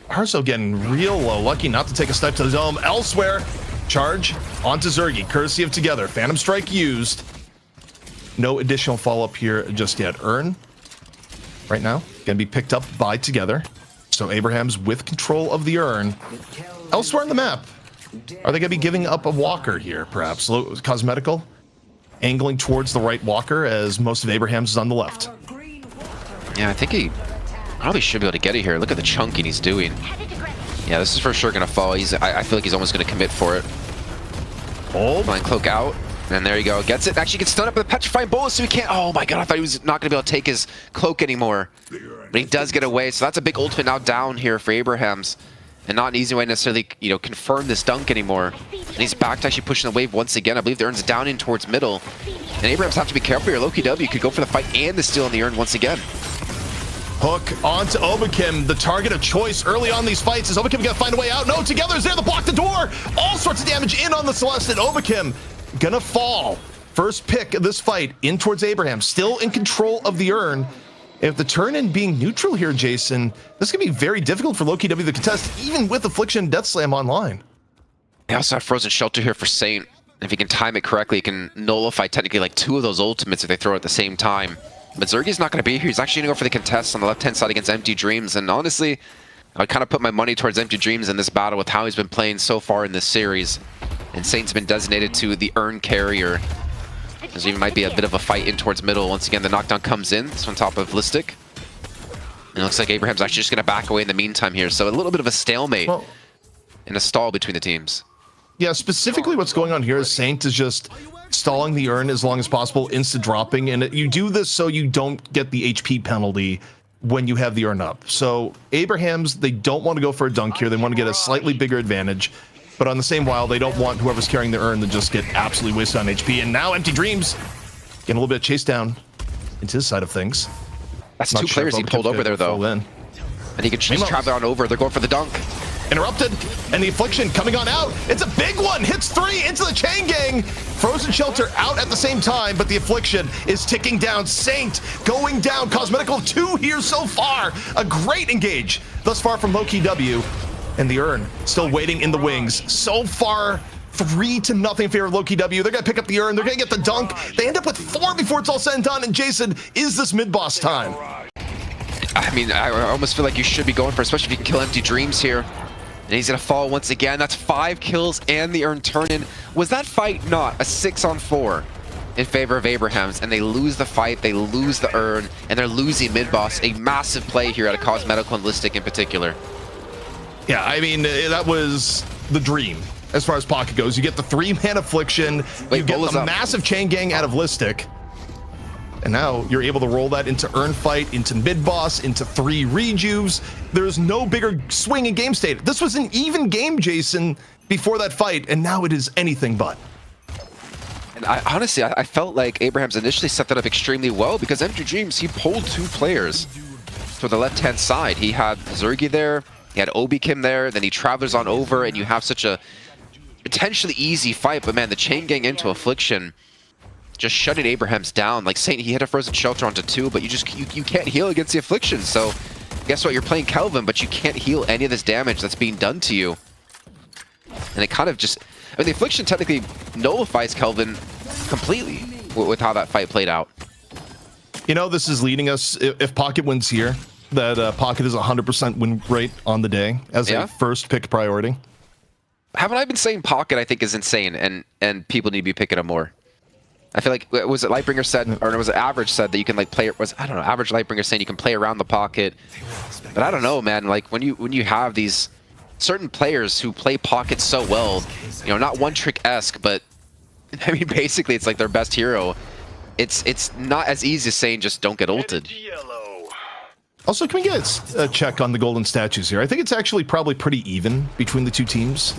Speaker 1: Arzo getting real lucky not to take a step to the dome. Elsewhere, charge onto Zergy, courtesy of Together. Phantom Strike used. No additional follow-up here just yet. Earn, right now, gonna be picked up by Together. So Abraham's with control of the Earn. Elsewhere on the map, are they gonna be giving up a walker here, perhaps? Cosmetical, angling towards the right walker as most of Abraham's is on the left.
Speaker 2: Yeah, I think he probably should be able to get it here. Look at the chunking he's doing. Yeah, this is for sure going to fall. I feel like he's almost going to commit for it.
Speaker 1: Oh,
Speaker 2: Blind Cloak out. And there you go. Gets it. Actually gets stunned up with a Petrifying Bullet, so he can't... Oh my god, I thought he was not going to be able to take his cloak anymore. But he does get away, so that's a big ultimate now down here for Abrahams. And not an easy way to necessarily, confirm this dunk anymore. And he's back to actually pushing the wave once again. I believe the Earn's down in towards middle. And Abrahams have to be careful here. Lowkey W could go for the fight and the steal on the Earn once again.
Speaker 1: Hook onto Obikim, the target of choice early on these fights. Is Obikim gonna find a way out? No, Together's there to block the door. All sorts of damage in on the Celeste, and Obikim gonna fall. First pick of this fight in towards Abraham, still in control of the Earn. If the turn-in being neutral here, Jason, this is gonna be very difficult for Lowkey W to contest, even with Affliction and Death Slam online.
Speaker 2: They also have Frozen Shelter here for Saint. If he can time it correctly, he can nullify technically like 2 of those ultimates if they throw at the same time. But Zergy's not going to be here. He's actually going to go for the contest on the left-hand side against Empty Dreams. And honestly, I would kind of put my money towards Empty Dreams in this battle with how he's been playing so far in this series. And Saint's been designated to the Earn carrier. There's even might be a bit of a fight in towards middle. Once again, the knockdown comes in. It's on top of Listic. And it looks like Abraham's actually just going to back away in the meantime here. So a little bit of a stalemate and a stall between the teams.
Speaker 1: Yeah, specifically what's going on here is Saint is just stalling the Earn as long as possible, insta-dropping, and you do this so you don't get the HP penalty when you have the Earn up. So Abraham's, they don't want to go for a dunk here. They want to get a slightly bigger advantage, but on the same while, they don't want whoever's carrying the Earn to just get absolutely wasted on HP. And now Empty Dreams getting a little bit of chase down into his side of things.
Speaker 2: That's
Speaker 1: Not
Speaker 2: 2
Speaker 1: sure
Speaker 2: players
Speaker 1: if
Speaker 2: he
Speaker 1: Obikim
Speaker 2: pulled over
Speaker 1: could
Speaker 2: there, though.
Speaker 1: fall in.
Speaker 2: And he can just travel on over. They're going for the dunk.
Speaker 1: Interrupted, and the Affliction coming on out. It's a big one, hits 3 into the Chain Gang. Frozen Shelter out at the same time, but the Affliction is ticking down. Saint going down. Cosmetical 2 here so far. A great engage thus far from Lowkey W. And the Earn still waiting in the wings. So far 3-0 in favor of Lowkey W. They're going to pick up the urn. They're going to get the dunk. They end up with 4 before it's all said and done. And Jason, is this mid-boss time?
Speaker 2: I mean, I almost feel like you should be going for, especially if you can kill Empty Dreams here. And he's going to fall once again. That's 5 kills and the urn turn-in. Was that fight not a 6-on-4 in favor of Abrahams? And they lose the fight, they lose the urn, and they're losing mid-boss. A massive play here out of Cosmetical and Listic in particular.
Speaker 1: Yeah, I mean, that was the dream as far as Pocket goes. You get the 3-man affliction, you get the massive chain gang out of Listic, and now you're able to roll that into urn fight, into mid-boss, into 3 rejuves. There's no bigger swing in game state. This was an even game, Jason, before that fight, and now it is anything but.
Speaker 2: And honestly, I felt like Abrahams initially set that up extremely well because Empty Dreams, he pulled 2 players to the left-hand side. He had Zergy there, he had Obi Kim there, then he travels on over, and you have such a potentially easy fight. But man, the chain gang into Affliction just shutting Abrahams down. Like saying he hit a frozen shelter onto 2, but you can't heal against the Affliction. So guess what? You're playing Kelvin, but you can't heal any of this damage that's being done to you. And it kind of just, I mean, the Affliction technically nullifies Kelvin completely with how that fight played out.
Speaker 1: You know, this is leading us, if Pocket wins here, that Pocket is 100% win rate on the day as a first pick priority.
Speaker 2: Haven't I been saying Pocket, I think, is insane, and people need to be picking him more? I feel like, was it Lightbringer said, or was it Average said that you can like play, I don't know, Average Lightbringer saying you can play around the Pocket. But I don't know, man, like when you have these certain players who play Pocket so well, you know, not one trick-esque, but I mean, basically it's like their best hero. It's not as easy as saying just don't get ulted.
Speaker 1: Also, can we get a check on the golden statues here? I think it's actually probably pretty even between the 2 teams,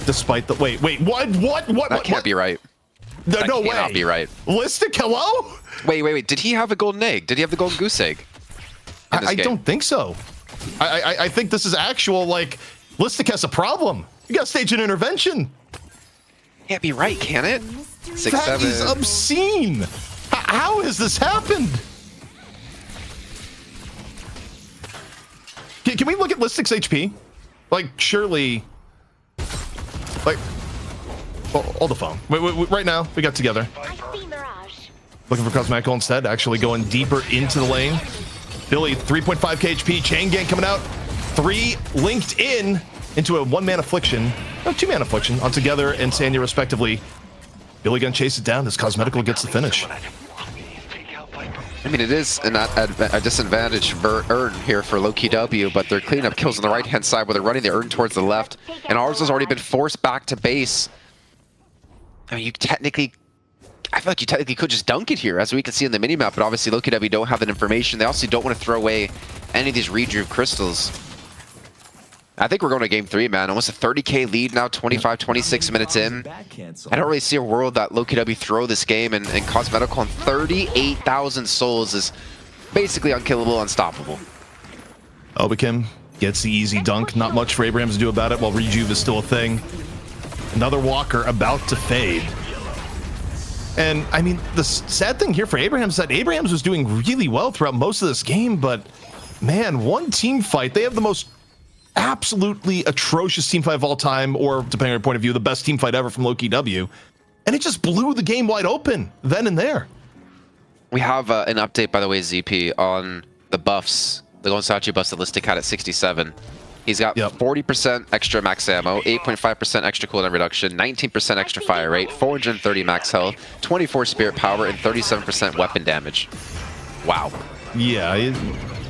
Speaker 1: despite the... Wait, what?
Speaker 2: That can't be right.
Speaker 1: No, no way.
Speaker 2: That cannot be right.
Speaker 1: Listic, hello?
Speaker 2: Wait. Did he have a golden egg? Did he have the golden goose egg?
Speaker 1: I don't think so. I think this is actual, like, Listic has a problem. You got to stage an intervention.
Speaker 2: Can't be right, can it? 6,
Speaker 1: That
Speaker 2: 7.
Speaker 1: is obscene. How has this happened? Can we look at Listic's HP? Like, surely... Like... Hold the phone. Wait, right now, we got together.
Speaker 3: I see Mirage.
Speaker 1: Looking for Cosmetical instead, actually going deeper into the lane. Billy, 3.5k HP, chain gang coming out. 3 linked in into a 1-man affliction. No, 2-man affliction on Together and Sanya respectively. Billy gonna chase it down as Cosmetical gets the finish.
Speaker 2: I mean, it is a disadvantage urn here for Lowkey W, but they're cleaning up kills on the right-hand side where they're running the urn towards the left, and ours has already been forced back to base. I mean, I feel like you technically could just dunk it here, as we can see in the minimap, but obviously Lowkey W don't have that information. They also don't want to throw away any of these rejuve crystals. I think we're going to game 3, man. Almost a 30k lead now, 25, 26 minutes in. I don't really see a world that Lowkey W throw this game, and Cosmetical on 38,000 souls is basically unkillable, unstoppable.
Speaker 1: Obikim gets the easy dunk. Not much for Abrahams to do about it while rejuve is still a thing. Another Walker about to fade. And, I mean, the sad thing here for Abrahams is that Abrahams was doing really well throughout most of this game, but, man, one team fight, they have the most absolutely atrocious team fight of all time, or depending on your point of view, the best team fight ever from Lowkey W, and it just blew the game wide open then and there.
Speaker 2: We have an update, by the way, ZP, on the buffs. The Golden Statue buffs that Listic had at 67. He's got 40% extra max ammo, 8.5% extra cooldown reduction, 19% extra fire rate, 430 max health, 24 spirit power, and 37% weapon damage. Wow.
Speaker 1: Yeah, you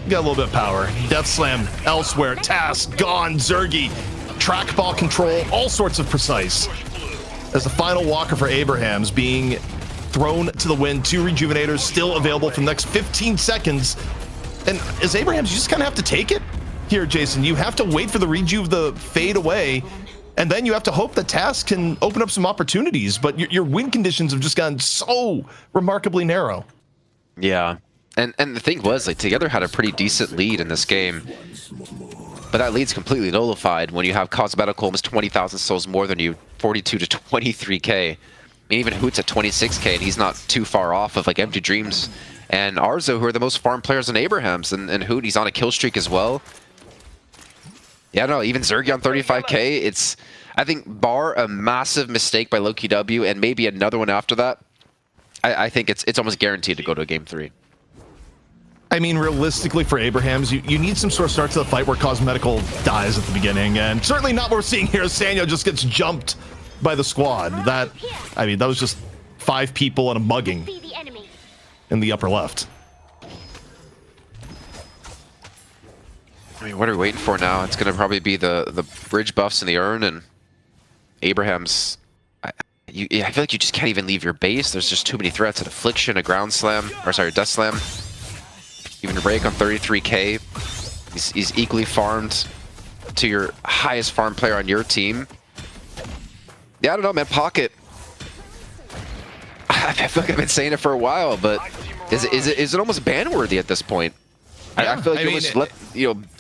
Speaker 1: got a little bit of power. Death Slam elsewhere, Task, gone, Zergy, trackball control, all sorts of precise. As the final Walker for Abrahams being thrown to the wind, 2 Rejuvenators still available for the next 15 seconds. And as Abrahams, you just kind of have to take it here, Jason. You have to wait for the rejuve to fade away, and then you have to hope that Task can open up some opportunities, but your win conditions have just gotten so remarkably narrow.
Speaker 2: Yeah. And the thing was, like, Together had a pretty decent lead in this game, but that lead's completely nullified when you have Cosmetical almost 20,000 souls more than you, 42 to 23k. I mean, even Hoot's at 26k, and he's not too far off of, like, Empty Dreams and Arzo, who are the most farm players in Abrahams, and Hoot, he's on a kill streak as well. Yeah, no, even Zergy on 35k, I think bar a massive mistake by Lowkey W and maybe another one after that, I think it's almost guaranteed to go to a game 3.
Speaker 1: I mean, realistically for Abrahams, you need some sort of start to the fight where Cosmetical dies at the beginning, and certainly not what we're seeing here. Sanyo just gets jumped by the squad. That was just 5 people and a mugging
Speaker 3: See the enemy.
Speaker 1: in the upper left.
Speaker 2: I mean, what are we waiting for now? It's going to probably be the bridge buffs in the urn, and Abraham's... I feel like you just can't even leave your base. There's just too many threats. An Affliction, a Ground Slam, or sorry, Death Slam. Even Rake on 33k. He's equally farmed to your highest farm player on your team. Yeah, I don't know, man. Pocket. I feel like I've been saying it for a while, but is it almost ban worthy at this point?
Speaker 1: Yeah,
Speaker 2: I feel like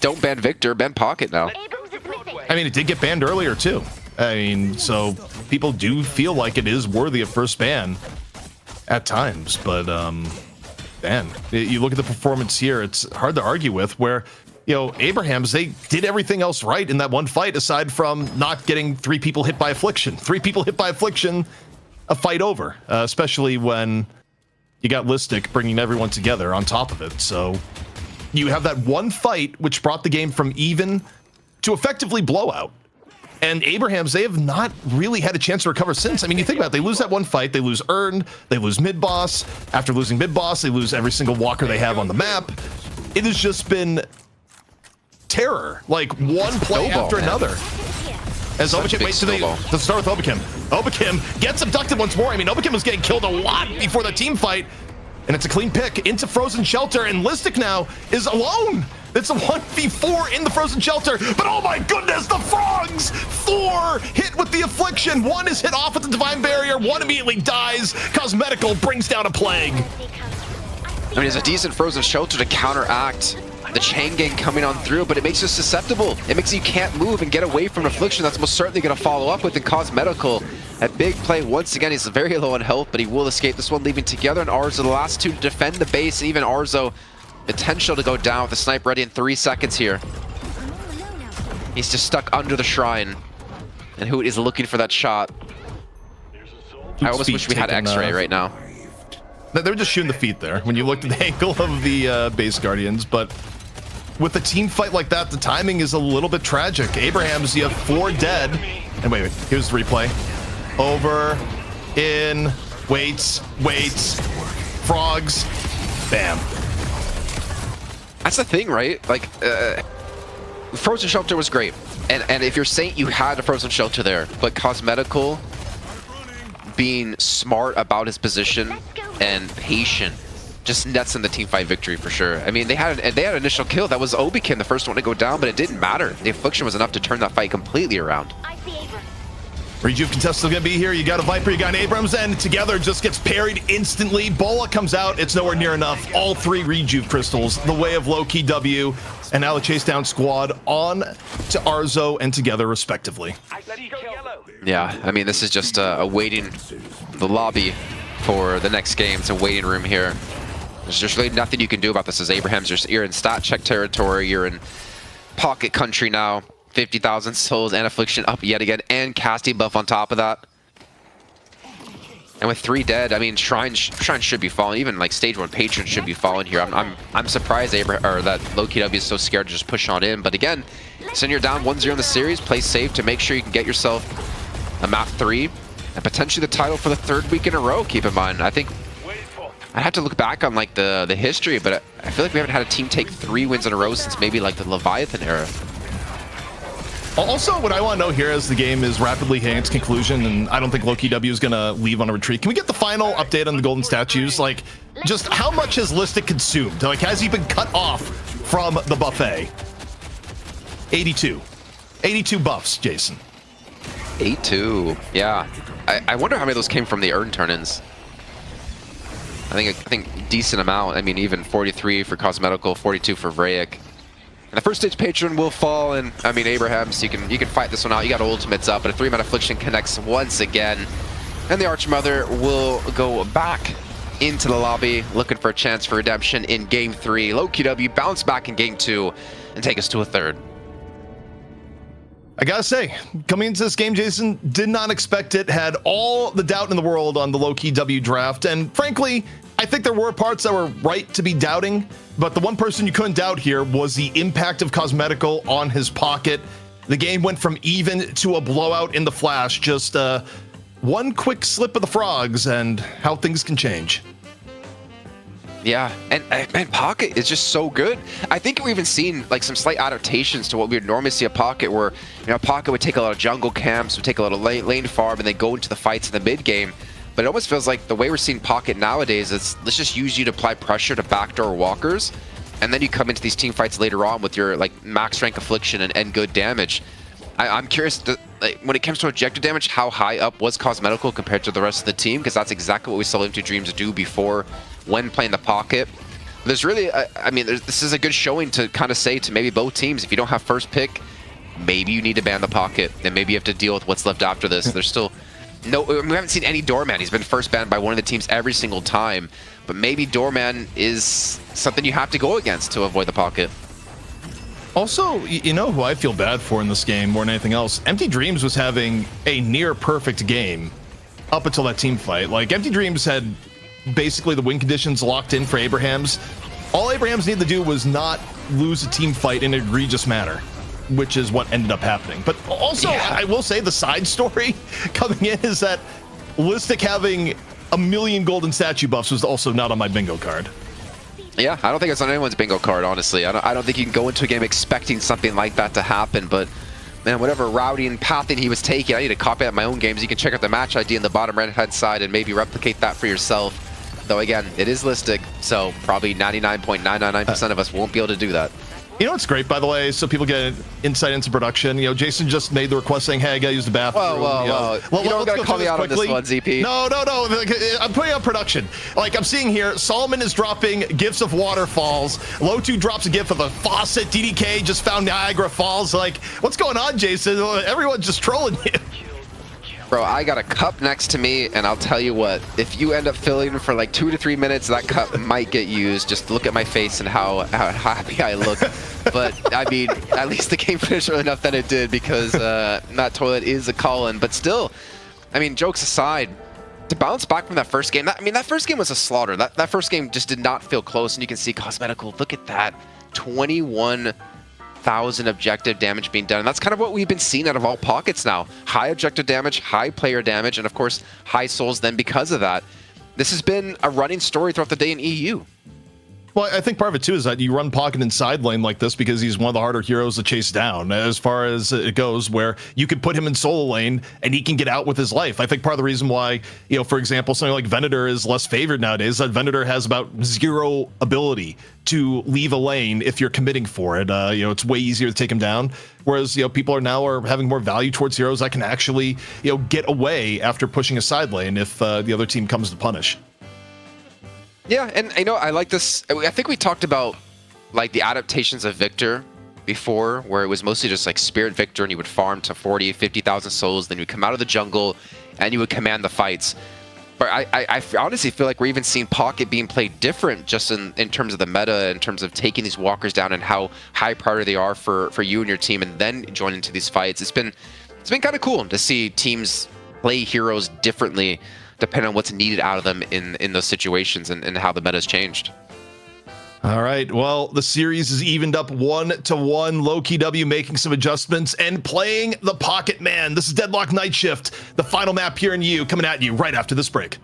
Speaker 2: don't ban Victor, ban Pocket now.
Speaker 3: Abrams is missing.
Speaker 1: I mean, it did get banned earlier too. I mean, so people do feel like it is worthy of first ban at times, but man, you look at the performance here, it's hard to argue with where, Abrahams, they did everything else right in that one fight aside from not getting 3 people hit by Affliction. 3 people hit by Affliction, a fight over, especially when you got Listic bringing everyone together on top of it. So you have that one fight which brought the game from even to effectively blowout. And Abrahams, they have not really had a chance to recover since. I mean, you think about it, they lose that one fight, they lose Urn, they lose mid-boss. After losing mid-boss, they lose every single walker they have on the map. It has just been terror, like one play
Speaker 2: Snowball,
Speaker 1: after
Speaker 2: man.
Speaker 1: another. As
Speaker 2: Such
Speaker 1: Obakim,
Speaker 2: big
Speaker 1: let's
Speaker 2: snowball.
Speaker 1: start with Obakim. Obakim gets abducted once more. I mean, Obakim was getting killed a lot before the team fight. And it's a clean pick into Frozen Shelter, and Listic now is alone. It's a 1v4 in the Frozen Shelter, but oh my goodness, the frogs! 4 hit with the Affliction. 1 is hit off with the Divine Barrier. 1 immediately dies. Cosmetical brings down a Plague.
Speaker 2: I mean, it's a decent Frozen Shelter to counteract the chain gang coming on through, but it makes you susceptible. It makes you can't move and get away from Affliction. That's most certainly going to follow up with in Cosmetical. A big play once again. He's very low on health, but he will escape this one, leaving Together and Arzo the last 2 to defend the base. Even Arzo, potential to go down with the snipe ready in 3 seconds here. He's just stuck under the shrine, and Hoot is looking for that shot. I almost wish we had X-ray right now.
Speaker 1: They were just shooting the feet there when you looked at the angle of the base Guardians, but with a team fight like that, the timing is a little bit tragic. Abrahams, you have 4 dead. And wait, here's the replay. Over, in, waits, frogs, bam.
Speaker 2: That's the thing, right? Like, Frozen Shelter was great. And if you're saying you had a Frozen Shelter there, but Cosmetical being smart about his position and patient just nets in the team fight victory for sure. I mean, they had an initial kill. That was Obikin, the first one to go down, but it didn't matter. The Affliction was enough to turn that fight completely around.
Speaker 3: I see Abrams.
Speaker 1: Rejuve contest still gonna be here. You got a Viper, you got an Abrams, and Together just gets parried instantly. Bola comes out, it's nowhere near enough. All 3 Rejuve crystals, the way of Lowkey W, and now the chase down squad on to Arzo and Together respectively.
Speaker 6: I see yellow.
Speaker 2: Yeah, I mean, this is just a waiting, the lobby for the next game. It's a waiting room here. There's just really nothing you can do about this as Abrahams. You're in stat check territory, you're in pocket country now. 50,000 souls and Affliction up yet again, and casting buff on top of that. And with 3 dead, I mean, Shrine should be falling. Even like stage 1 Patron should be falling here. I'm surprised that Lowkey W is so scared to just push on in. But again, since you're down 1-0 in the series, play safe to make sure you can get yourself a map 3 and potentially the title for the 3rd week in a row. Keep in mind, I think I'd have to look back on like the history, but I feel like we haven't had a team take 3 wins in a row since maybe like the Leviathan era.
Speaker 1: Also, what I want to know here as the game is rapidly hitting its conclusion, and I don't think Lowkey W is going to leave on a retreat. Can we get the final update on the golden statues? Like, just how much has Listic consumed? Like, has he been cut off from the buffet? 82. 82 buffs, Jason.
Speaker 2: 8-2. Yeah. I wonder how many of those came from the Urn turn-ins. I think decent amount. I mean, even 43 for Cosmetical, 42 for Vraic. And the first stage Patron will fall, and I mean, Abrahams, you can fight this one out. You got ultimates up, but a 3-man Affliction connects once again. And the Archmother will go back into the lobby, looking for a chance for redemption in Game 3. Lowkey W bounce back in Game 2 and take us to a 3rd.
Speaker 1: I gotta say, coming into this game, Jason, did not expect it, had all the doubt in the world on the Lowkey W draft, and frankly, I think there were parts that were right to be doubting, but the one person you couldn't doubt here was the impact of Cosmetical on his pocket. The game went from even to a blowout in the flash, just one quick slip of the frogs and how things can change.
Speaker 2: Yeah, and man, Pocket is just so good. I think we've even seen like some slight adaptations to what we would normally see a Pocket, where Pocket would take a lot of jungle camps, would take a lot of lane farm, and then go into the fights in the mid game. But it almost feels like the way we're seeing Pocket nowadays is let's just use you to apply pressure to backdoor walkers, and then you come into these team fights later on with your like max rank affliction and good damage. I'm curious when it comes to objective damage, how high up was Cosmetical compared to the rest of the team? Because that's exactly what we saw Empty Dreams do before when playing the Pocket. There's really, I mean, this is a good showing to kind of say to maybe both teams, if you don't have first pick, maybe you need to ban the Pocket, and maybe you have to deal with what's left after this. There's still no, we haven't seen any Doorman. He's been first banned by one of the teams every single time, but maybe Doorman is something you have to go against to avoid the Pocket.
Speaker 1: Also, you know who I feel bad for in this game more than anything else? Empty Dreams was having a near perfect game up until that team fight. Like, Empty Dreams had basically the win conditions locked in for Abrahams. All Abrahams needed to do was not lose a team fight in an egregious manner, which is what ended up happening. But also, yeah, I will say the side story coming in is that Listic having a million golden statue buffs was also not on my bingo card.
Speaker 2: Yeah, I don't think it's on anyone's bingo card, honestly. I don't think you can go into a game expecting something like that to happen, but man, whatever routing, pathing he was taking, I need to copy that in my own games. You can check out the match ID in the bottom right-hand side and maybe replicate that for yourself. Though again, it is Listic, so probably 99.999% of us won't be able to do that.
Speaker 1: You know what's great, by the way, so people get insight into production. Jason just made the request saying, hey, I gotta use the bathroom.
Speaker 2: Whoa. You don't gotta call me out on this one, ZP.
Speaker 1: No. I'm putting out production. Like, I'm seeing here, Solomon is dropping gifs of waterfalls. Low2 drops a gif of a faucet. DDK just found Niagara Falls. Like, what's going on, Jason? Everyone's just trolling you.
Speaker 2: Bro, I got a cup next to me, and I'll tell you what, if you end up filling for like 2 to 3 minutes, that cup might get used. Just look at my face and how happy I look. But, I mean, at least the game finished early enough that it did, because that toilet is a call-in. But still, I mean, jokes aside, to bounce back from that first game, that first game was a slaughter. That first game just did not feel close, and you can see Cosmetical, look at that, 21,000 objective damage being done. And that's kind of what we've been seeing out of all Pockets now. High objective damage, high player damage, and of course, high souls then because of that. This has been a running story throughout the day in EU.
Speaker 1: Well, I think part of it, too, is that you run Pocket in side lane like this because he's one of the harder heroes to chase down as far as it goes, where you could put him in solo lane and he can get out with his life. I think part of the reason why, for example, something like Venator is less favored nowadays is that Venator has about 0 ability to leave a lane if you're committing for it. It's way easier to take him down, whereas, people are having more value towards heroes that can actually, get away after pushing a side lane if the other team comes to punish.
Speaker 2: Yeah, and I like this. I think we talked about like the adaptations of Victor before, where it was mostly just like Spirit Victor, and you would farm to 40, 50,000 souls, then you would come out of the jungle and you would command the fights. But I honestly feel like we're even seeing Pocket being played different, just in terms of the meta, in terms of taking these walkers down and how high priority they are for you and your team, and then join into these fights. It's been kind of cool to see teams play heroes differently depending on what's needed out of them in those situations and how the meta's changed.
Speaker 1: All right, well, the series is evened up 1-1. Lowkey W making some adjustments and playing the Pocket Man. This is Deadlock Night Shift, the final map here in EU, coming at you right after this break.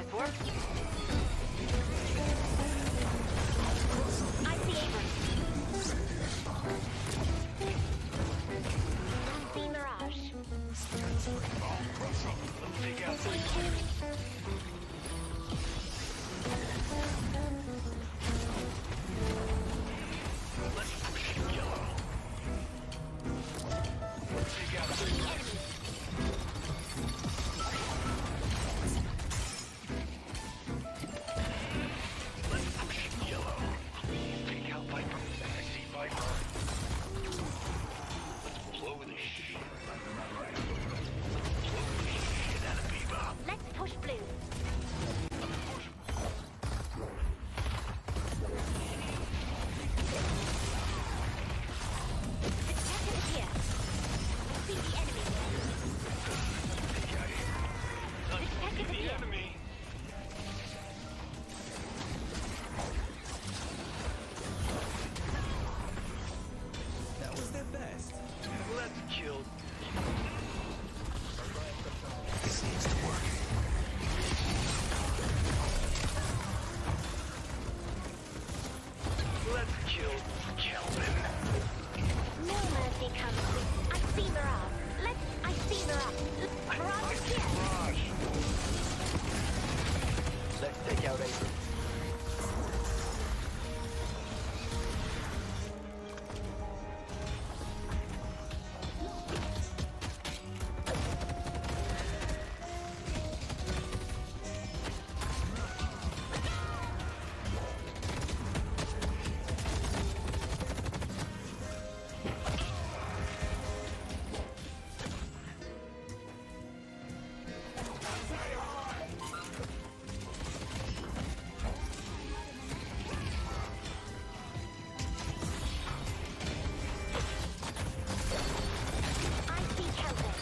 Speaker 3: Nice work.
Speaker 7: I see Abrams. I see Mirage.
Speaker 6: Take
Speaker 7: I
Speaker 6: out
Speaker 7: see enemy.
Speaker 6: Let's push yellow. Take out Let's push yellow. Take out Viper. I see Viper. Let's blow the shit. Blow the shit out of Viva.
Speaker 7: Let's push blue. Detective is here. See the enemy. Detective is
Speaker 6: The
Speaker 7: here.
Speaker 6: enemy.
Speaker 8: That was their best.
Speaker 6: Let's kill.
Speaker 8: Seems to work.
Speaker 6: Let's kill Kelvin.
Speaker 7: No mercy comes. I see Mirage. I see Mirage. Mirage is here.
Speaker 6: Mirage. Let's take out Abrams.
Speaker 7: I see Kelvin.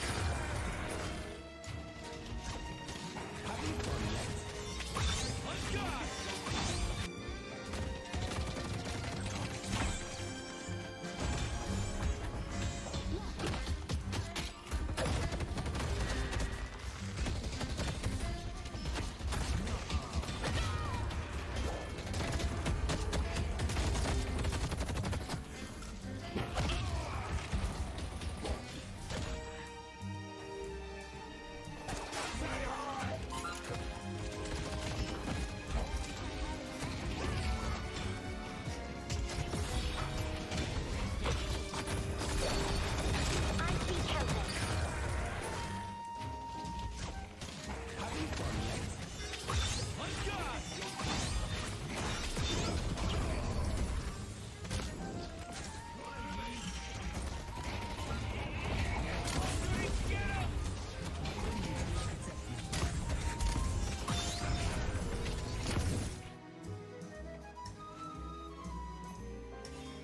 Speaker 7: I see Kelvin.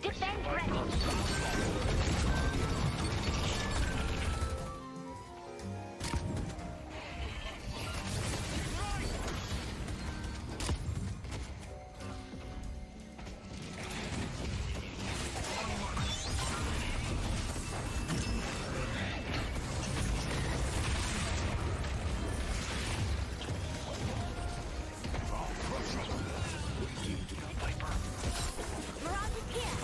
Speaker 7: Defense ready. Mirage is here.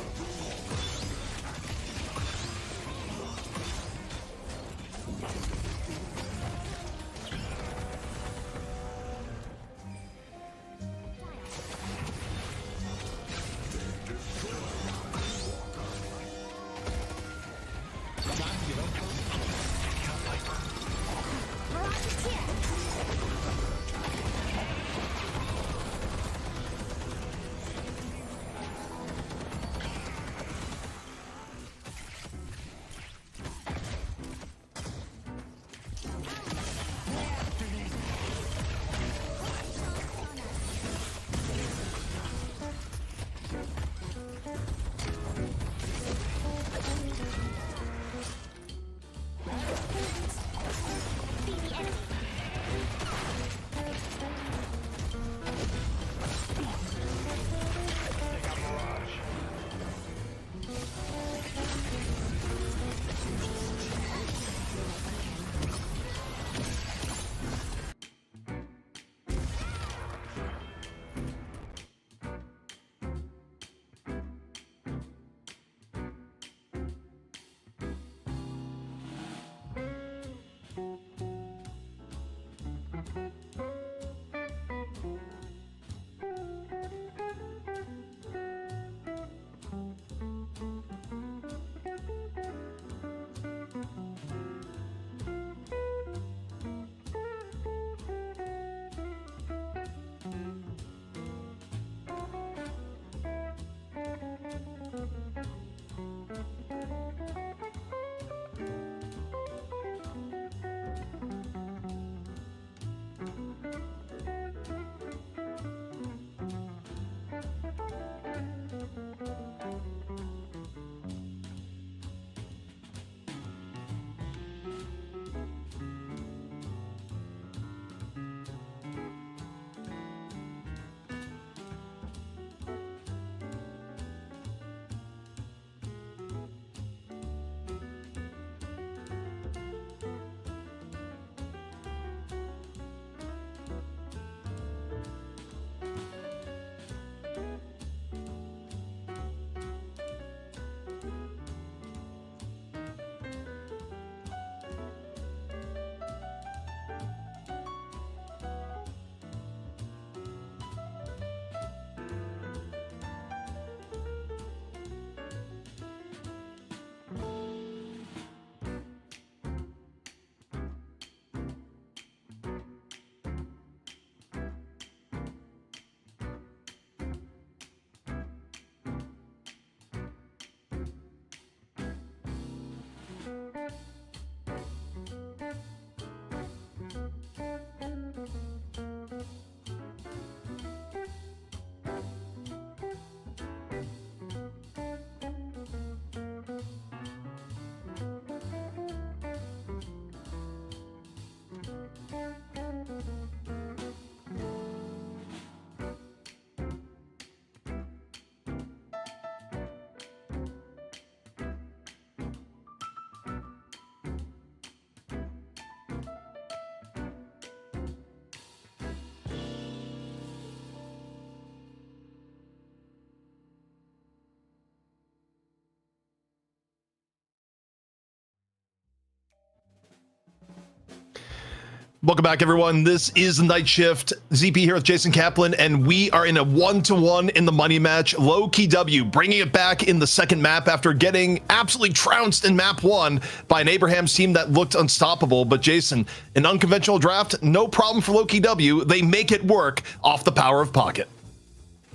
Speaker 1: Welcome back, everyone. This is Night Shift. ZP here with Jason Kaplan, and we are in a 1-to-1 in the money match. Lowkey W bringing it back in the second map after getting absolutely trounced in map 1 by an Abraham's team that looked unstoppable. But Jason, an unconventional draft, no problem for Lowkey W. They make it work off the power of Pocket.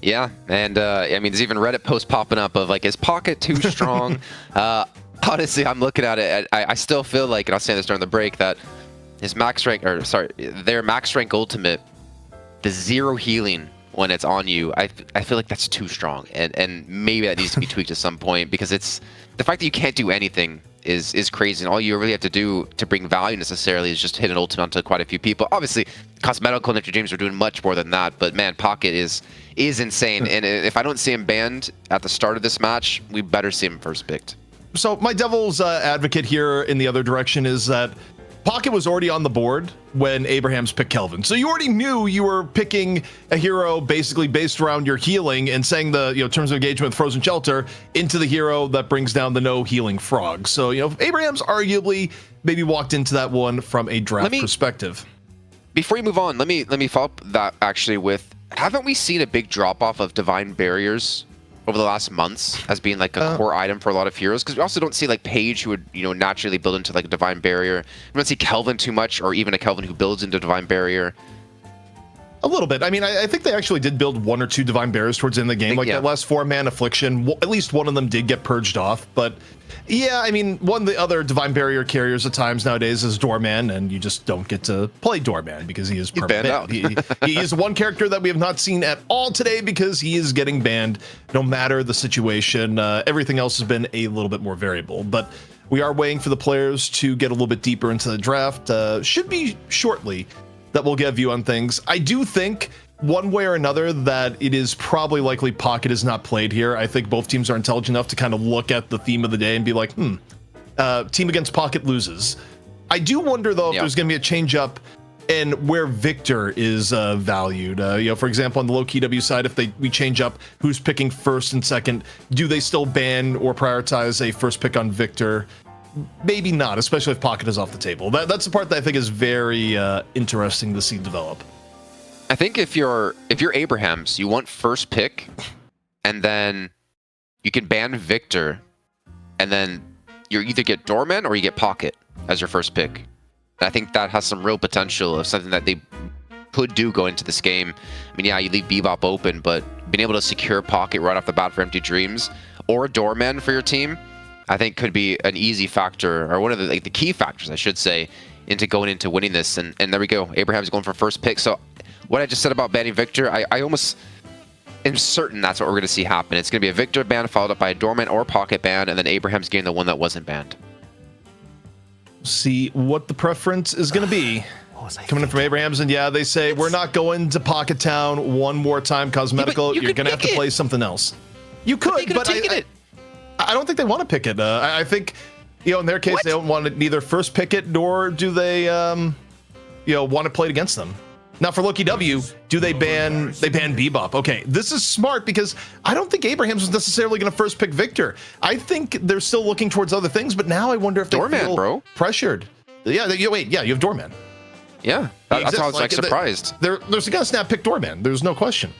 Speaker 2: Yeah, and I mean, there's even Reddit posts popping up of like, is Pocket too strong? Honestly, I'm looking at it. I still feel like, and I was saying this during the break, that his max rank, or sorry, their max rank ultimate, the 0 healing when it's on you, I feel like that's too strong, and maybe that needs to be tweaked at some point, because it's the fact that you can't do anything is crazy, and all you really have to do to bring value necessarily is just hit an ultimate onto quite a few people. Obviously, Cosmetical and Victor James are doing much more than that, but man, Pocket is insane, and if I don't see him banned at the start of this match, we better see him first picked.
Speaker 1: So my devil's advocate here in the other direction is that Pocket was already on the board when Abraham's picked Kelvin. So you already knew you were picking a hero basically based around your healing and saying the terms of engagement with Frozen Shelter into the hero that brings down the no healing frog. So, Abraham's arguably maybe walked into that one from a draft perspective.
Speaker 2: Before you move on, let me follow up that actually with, haven't we seen a big drop off of divine barriers over the last months as being like a core item for a lot of heroes? Because we also don't see like Paige, who would naturally build into like a divine barrier. We don't see Kelvin too much, or even a Kelvin who builds into divine barrier.
Speaker 1: A little bit. I mean, I think they actually did build 1 or 2 divine barriers towards the end of the game. That last 4-man affliction, at least one of them did get purged off. But yeah, I mean, one of the other divine barrier carriers at times nowadays is Doorman, and you just don't get to play Doorman because he is banned out. He is one character that we have not seen at all today because he is getting banned no matter the situation. Everything else has been a little bit more variable, but we are waiting for the players to get a little bit deeper into the draft. Should be shortly that we'll get a view on things. I do think one way or another that it is probably likely Pocket is not played here. I think both teams are intelligent enough to kind of look at the theme of the day and be like, team against Pocket loses. I do wonder though if there's going to be a change up in where Victor is valued. For example, on the Lowkey W side, if we change up who's picking first and second, do they still ban or prioritize a first pick on Victor? maybe not, especially if Pocket is off the table. That's the part that I think is very interesting to see develop.
Speaker 2: I think if you're Abrahams, you want first pick, and then you can ban Victor, and then you either get Doorman or you get Pocket as your first pick. I think that has some real potential of something that they could do going into this game. I mean, yeah, you leave Bebop open, but being able to secure Pocket right off the bat for Empty Dreams or Doorman for your team, I think could be an easy factor, or one of the key factors, I should say, into going into winning this. And there we go. Abraham's going for first pick. So what I just said about banning Victor, I almost am certain that's what we're going to see happen. It's going to be a Victor ban followed up by a Doorman or Pocket ban, and then Abraham's getting the one that wasn't banned.
Speaker 1: See what the preference is going to be. Coming in from Abraham's, and yeah, they say we're not going to Pocket Town one more time. Cosmetical,
Speaker 2: you
Speaker 1: you're going to have to play something else. You could, but I don't think they want to pick it. I think, in their case, they don't want to neither first pick it, nor do they, want to play it against them. Now for Lowkey W, do they ban Bebop? Okay, this is smart because I don't think Abraham's was necessarily going to first pick Victor. I think they're still looking towards other things, but now I wonder if they feel pressured. Yeah, you have Doorman.
Speaker 2: Yeah, that's how I was surprised.
Speaker 1: There's a gonna snap pick Doorman. There's no question.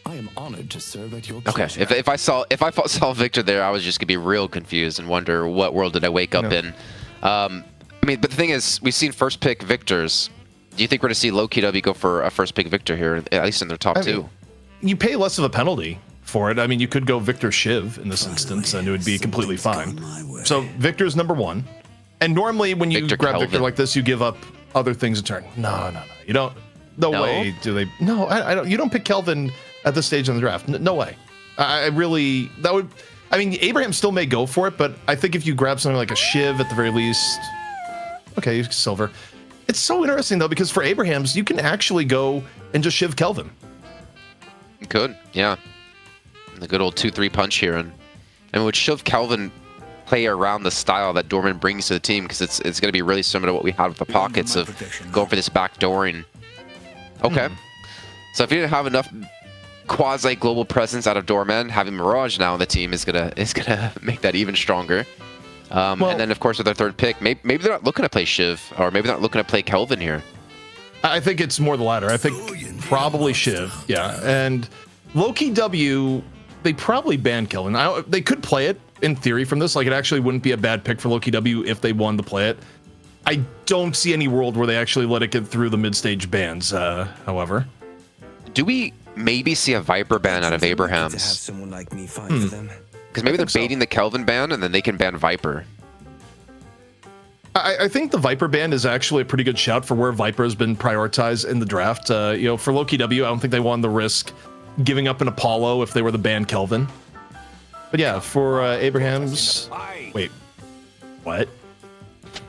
Speaker 8: I am honored to serve at your
Speaker 2: Okay, if I saw Victor there, I was just gonna be real confused and wonder what world did I wake up in. I mean, but the thing is, we've seen first pick Victors. Do you think we're gonna see Lowkey W go for a first pick Victor here, at least in their top two?
Speaker 1: You pay less of a penalty for it. I mean, you could go Victor Shiv in this instance, and it would be completely fine. So Victor's number one, and normally when you grab Victor like this, you give up other things in turn. No, you don't. No way do they. No, I don't. You don't pick Kelvin at this stage in the draft. No way. I really, that would, I mean, Abraham still may go for it, but I think if you grab something like a Shiv at the very least, okay, Silver. It's so interesting though, because for Abrahams, you can actually go and just Shiv Kelvin.
Speaker 2: You could, yeah. The good old 2-3 punch here, and would Shiv Kelvin play around the style that Doorman brings to the team, because it's going to be really similar to what we had with the Pockets of going for this backdooring. Okay. So if you didn't have enough quasi-global presence out of Doorman, having Mirage now on the team is gonna make that even stronger. And then of course with their third pick, maybe they're not looking to play Shiv, or maybe they're not looking to play Kelvin here.
Speaker 1: I think it's more the latter. I think probably Shiv, yeah. And Lowkey W, they probably banned Kelvin. They could play it in theory from this. Like, it actually wouldn't be a bad pick for Lowkey W if they wanted to play it. I don't see any world where they actually let it get through the mid-stage bans, however.
Speaker 2: Do we maybe see a Viper ban out of Abraham's? Because maybe they're baiting the Kelvin ban, and then they can ban Viper.
Speaker 1: I think the Viper ban is actually a pretty good shout for where Viper has been prioritized in the draft. For Lowkey W, I don't think they wanted the risk giving up an Apollo if they were the ban Kelvin. But yeah, for Abraham's... Wait. What?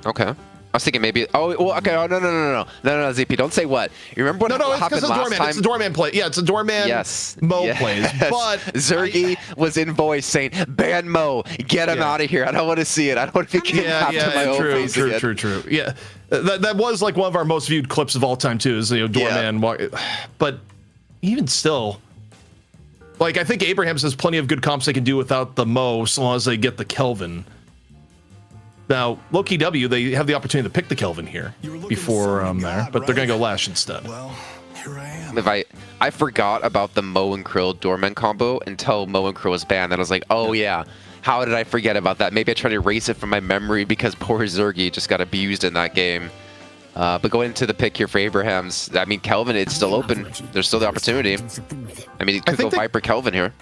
Speaker 2: Okay. I was thinking maybe. Oh, well, okay. Oh, no, ZP. Don't say what. You remember what happened last time?
Speaker 1: It's a Doorman play. Yeah, it's a Doorman.
Speaker 2: Yes.
Speaker 1: Mo plays. But
Speaker 2: Zergy was in voice saying, "Ban Mo, get him out of here. I don't want to see it. I don't want to be my own face again."
Speaker 1: True. Yeah, that was like one of our most viewed clips of all time too. Is Doorman. Yeah. But even still, like, I think Abrahams has plenty of good comps they can do without the Mo, so long as they get the Kelvin. Now, Lowkey W, they have the opportunity to pick the Kelvin here before there, but they're going to go Lash instead.
Speaker 8: Well, here I am.
Speaker 2: I forgot about the Mo and Krill Doorman combo until Mo and Krill was banned, and I was like, oh yeah, how did I forget about that? Maybe I tried to erase it from my memory because poor Zergy just got abused in that game. But going into the pick here for Abrahams, I mean, Kelvin, it's still open. There's still the opportunity. I mean, you could go Viper Kelvin here.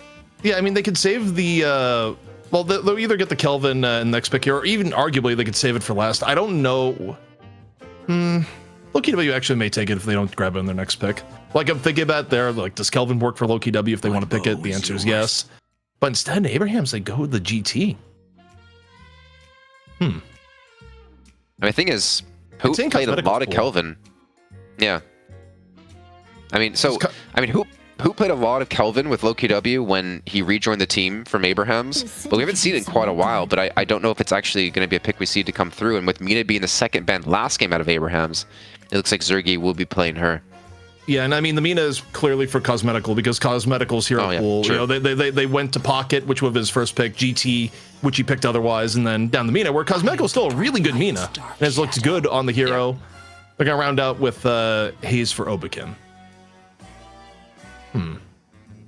Speaker 2: Yeah,
Speaker 1: I mean, they could save the... Well, they'll either get the Kelvin in the next pick here, or even arguably they could save it for last. I don't know. Lowkey W actually may take it if they don't grab it in their next pick. Like, I'm thinking about there, like, does Kelvin work for Lowkey W if they want to pick it? The answer is yes. But instead, Abrahams, they go with the GT.
Speaker 2: And the thing is, who played a lot of Kelvin? Yeah. I mean, who played a lot of Kelvin with Lowkey W when he rejoined the team from Abrahams? But we haven't seen it in quite a while, but I don't know if it's actually going to be a pick we see to come through. And with Mina being the second ban last game out of Abrahams, it looks like Zergy will be playing her.
Speaker 1: Yeah, and I mean the Mina is clearly for Cosmetical because Cosmetical's hero pool.
Speaker 2: True.
Speaker 1: You know, they went to Pocket, which was his first pick, GT, which he picked otherwise, and then down the Mina, where Cosmetical's still a really good Mina and has looked good on the hero. They're gonna round out with Haze for Obakin.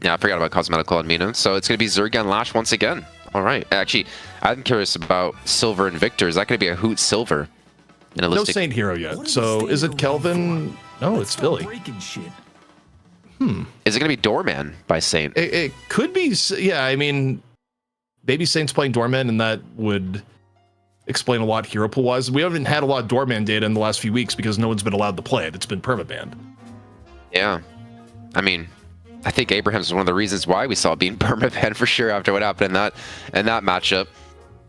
Speaker 2: Yeah, I forgot about Cosmetical and Mina. So it's going to be Zerg and Lash once again. All right. Actually, I'm curious about Silver and Victor. Is that going to be a Hoot Silver?
Speaker 1: No Saint hero yet. So is it Kelvin? No, it's Billy.
Speaker 2: Is it going to be Doorman by Saint?
Speaker 1: It could be. Yeah, I mean, maybe Saint's playing Doorman, and that would explain a lot hero pool wise. We haven't had a lot of Doorman data in the last few weeks because no one's been allowed to play it. It's been permabanned.
Speaker 2: Yeah. I mean, I think Abraham's is one of the reasons why we saw it being permabanned for sure after what happened in that matchup.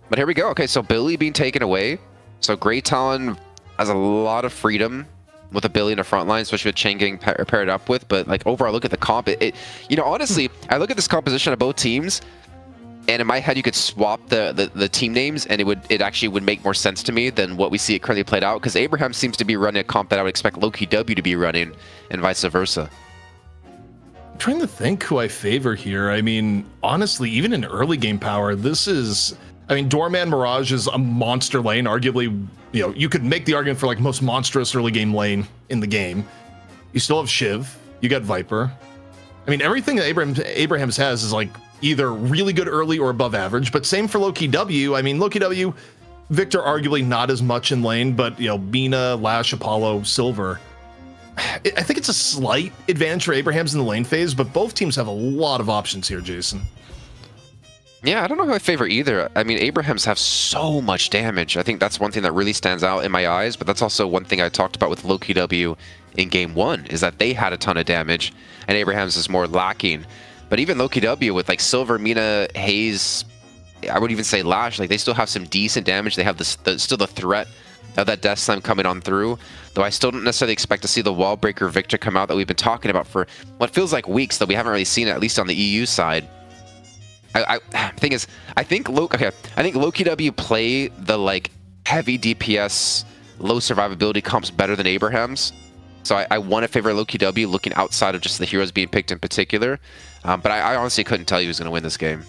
Speaker 2: But here we go. Okay, so Billy being taken away. So Grey Talon has a lot of freedom with a Billy in the front line, especially with Chen getting paired up with. But like overall, look at the comp. You know, honestly, I look at this composition of both teams, and in my head, you could swap the team names, and it actually would make more sense to me than what we see it currently played out. Because Abraham seems to be running a comp that I would expect Lowkey W to be running, and vice versa.
Speaker 1: I'm trying to think who I favor here. I mean, honestly, even in early game power, this is. I mean, Doorman Mirage is a monster lane. Arguably, you know, you could make the argument for like most monstrous early game lane in the game. You still have Shiv. You got Viper. I mean, everything that Abrahams has is like either really good early or above average. But same for Lowkey W. I mean, Lowkey W, Victor arguably not as much in lane, but you know, Mina, Lash, Apollo, Silver. I think it's a slight advantage for Abrahams in the lane phase, but both teams have a lot of options here, Jason.
Speaker 2: Yeah, I don't know who I favor either. I mean, Abrahams have so much damage. I think that's one thing that really stands out in my eyes, but that's also one thing I talked about with Lowkey W in game one, is that they had a ton of damage, and Abrahams is more lacking. But even Lowkey W with like Silver, Mina, Haze, I would even say Lash, like they still have some decent damage. They have still the threat of that Death Slam coming on through, though I still don't necessarily expect to see the Wall Breaker Victor come out that we've been talking about for what feels like weeks, though we haven't really seen it, at least on the EU side. Thing is, I think Lowkey W play the like heavy DPS, low survivability comps better than Abraham's. So I want to favor Lowkey W looking outside of just the heroes being picked in particular. But I honestly couldn't tell you who's going to win this game.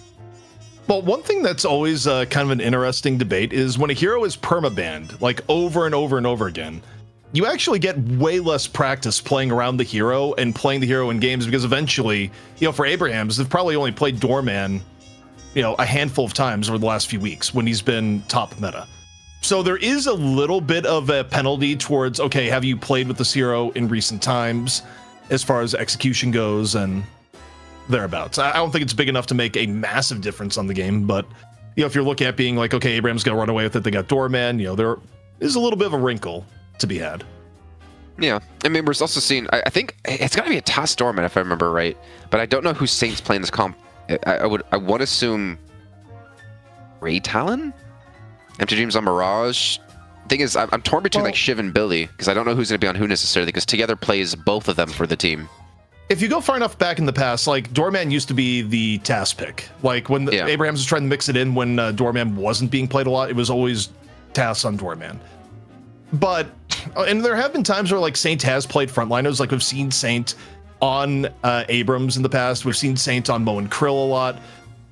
Speaker 1: Well, one thing that's always kind of an interesting debate is when a hero is permabanned, like over and over and over again, you actually get way less practice playing around the hero and playing the hero in games because eventually, you know, for Abrahams, they've probably only played Doorman, you know, a handful of times over the last few weeks when he's been top meta. So there is a little bit of a penalty towards, okay, have you played with this hero in recent times as far as execution goes and thereabouts. I don't think it's big enough to make a massive difference on the game, but, you know, if you're looking at being like, okay, Abraham's going to run away with it, they got Doorman, you know, there is a little bit of a wrinkle to be had.
Speaker 2: Yeah, I mean, we're also seeing, I think it's got to be a TAS Doorman if I remember right, but I don't know who Saint's playing this comp. I want to assume Grey Talon? Empty Dreams on Mirage? Thing is, I'm torn between like Shiv and Billy, because I don't know who's going to be on who necessarily, because Together plays both of them for the team.
Speaker 1: If you go far enough back in the past, like Doorman used to be the TAS pick. Like when Abrahams was trying to mix it in when Doorman wasn't being played a lot, it was always TAS on Doorman. But, and there have been times where like Saint has played frontliners, like we've seen Saint on Abrams in the past, we've seen Saint on Mo and Krill a lot.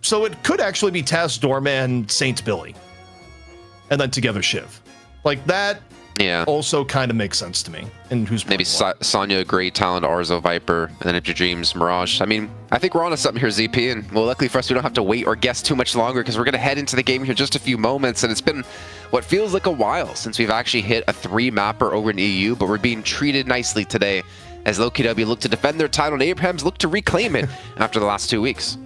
Speaker 1: So it could actually be TAS, Doorman, Saint, Billy. And then Together Shiv. Like that also kind of makes sense to me. And who's
Speaker 2: maybe Sonya, Grey Talon, Arzo, Viper, and then Empty Dreams, Mirage. I mean, I think we're on to something here, ZP, and well, luckily for us, we don't have to wait or guess too much longer because we're going to head into the game here in just a few moments, and it's been what feels like a while since we've actually hit a 3-mapper over in EU, but we're being treated nicely today as Lowkey W look to defend their title and Abrahams look to reclaim it after the last 2 weeks.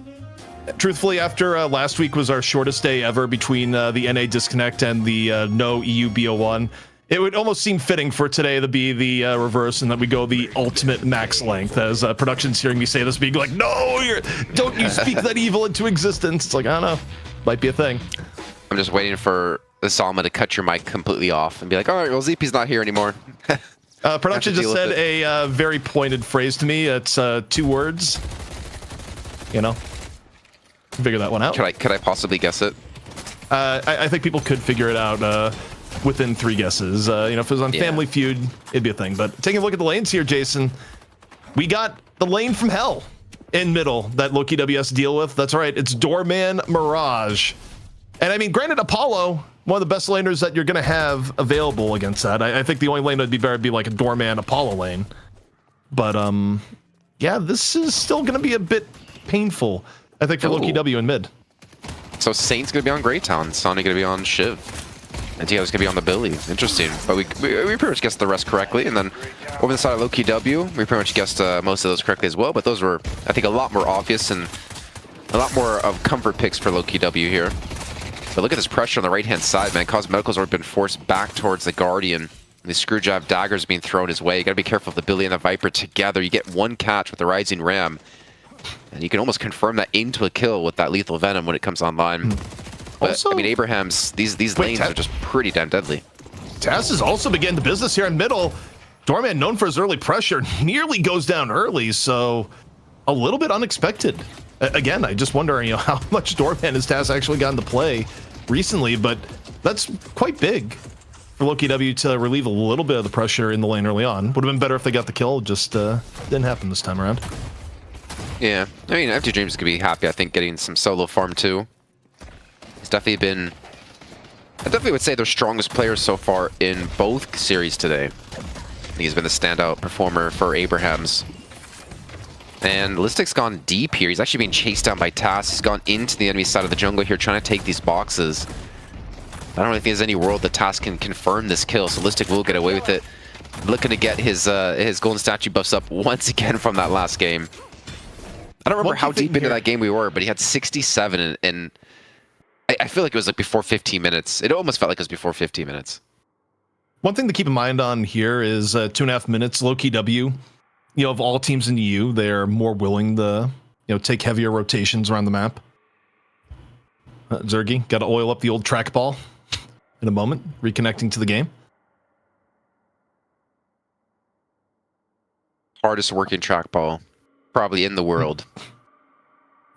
Speaker 1: Truthfully, after last week was our shortest day ever between the NA disconnect and the no EU BO1, it would almost seem fitting for today to be the reverse and that we go the ultimate max length, as production's hearing me say this, being like, no, don't you speak that evil into existence. It's like, I don't know, might be a thing.
Speaker 2: I'm just waiting for the Salma to cut your mic completely off and be like, all right, well, ZP's not here anymore.
Speaker 1: Production just said a very pointed phrase to me. It's 2 words. You know, figure that one out.
Speaker 2: Could I possibly guess it?
Speaker 1: I think people could figure it out within 3 guesses. You know, if it was on Family Feud, it'd be a thing. But taking a look at the lanes here, Jason, we got the lane from hell in middle that Lowkey W has to deal with. That's right, it's Doorman Mirage. And I mean, granted, Apollo, one of the best laners that you're going to have available against that. I think the only lane that would be better would be like a Doorman Apollo lane. But yeah, this is still going to be a bit painful, I think, for Lowkey W in mid.
Speaker 2: So Saint's going to be on Greytown, Sonny going to be on Shiv, and Dio's going to be on the Billy. Interesting. But we pretty much guessed the rest correctly. And then over the side of Lowkey W, we pretty much guessed most of those correctly as well. But those were, I think, a lot more obvious and a lot more of comfort picks for Lowkey W here. But look at this pressure on the right-hand side, man. Cosmeticals have been forced back towards the Guardian. The Screwjob daggers being thrown his way. You gotta be careful of the Billy and the Viper together. You get one catch with the Rising Ram, and you can almost confirm that into a kill with that lethal venom when it comes online. But
Speaker 1: Also,
Speaker 2: I mean, Abraham's these lanes are just pretty damn deadly.
Speaker 1: Taz is also beginning the business here in middle. Doorman, known for his early pressure, nearly goes down early, so a little bit unexpected. Again, I just wonder, you know, how much Doorman has Taz actually gotten to play recently, but that's quite big for Lowkey W to relieve a little bit of the pressure in the lane early on. Would have been better if they got the kill, just didn't happen this time around.
Speaker 2: Yeah, I mean, Empty Dreams could be happy, I think, getting some solo farm too. He's definitely been, I definitely would say, their strongest player so far in both series today. I think he's been the standout performer for Abrahams. And Listic's gone deep here. He's actually being chased down by Tass. He's gone into the enemy side of the jungle here, trying to take these boxes. I don't really think there's any world that Tass can confirm this kill, so Listic will get away with it. Looking to get his golden statue buffs up once again from that last game. I don't remember how deep into that game we were, but he had 67, and I feel like it was like before 15 minutes. It almost felt like it was before 15 minutes.
Speaker 1: One thing to keep in mind on here is 2.5 minutes. Lowkey W, you know, of all teams in EU, they're more willing to, you know, take heavier rotations around the map. Zergy, got to oil up the old trackball in a moment, reconnecting to the game.
Speaker 2: Hardest working trackball probably in the world.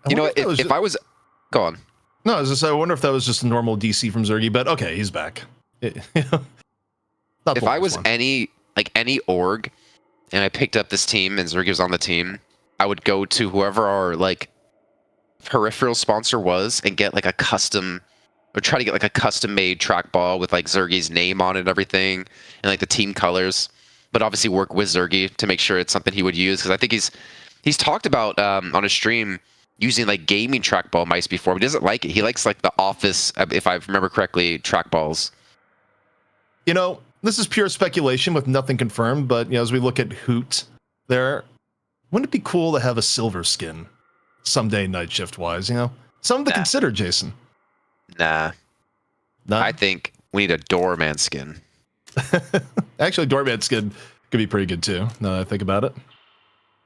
Speaker 2: You know, if I was... Go on.
Speaker 1: No, I was just, I wonder if that was just a normal DC from Zergy, but okay, he's back. If
Speaker 2: I was any org and I picked up this team and Zergy was on the team, I would go to whoever our like peripheral sponsor was and get like a custom, or try to get like a custom made trackball with like Zergy's name on it and everything, and like the team colors. But obviously work with Zergy to make sure it's something he would use, because I think he's talked about on a stream using like gaming trackball mice before, but he doesn't like it. He likes like the office, if I remember correctly, trackballs.
Speaker 1: You know, this is pure speculation with nothing confirmed, but you know, as we look at Hoot there, wouldn't it be cool to have a silver skin someday night shift wise, you know? Something to consider, Jason.
Speaker 2: Nah.
Speaker 1: None?
Speaker 2: I think we need a Doorman skin.
Speaker 1: Actually, Doorman skin could be pretty good too, now that I think about it.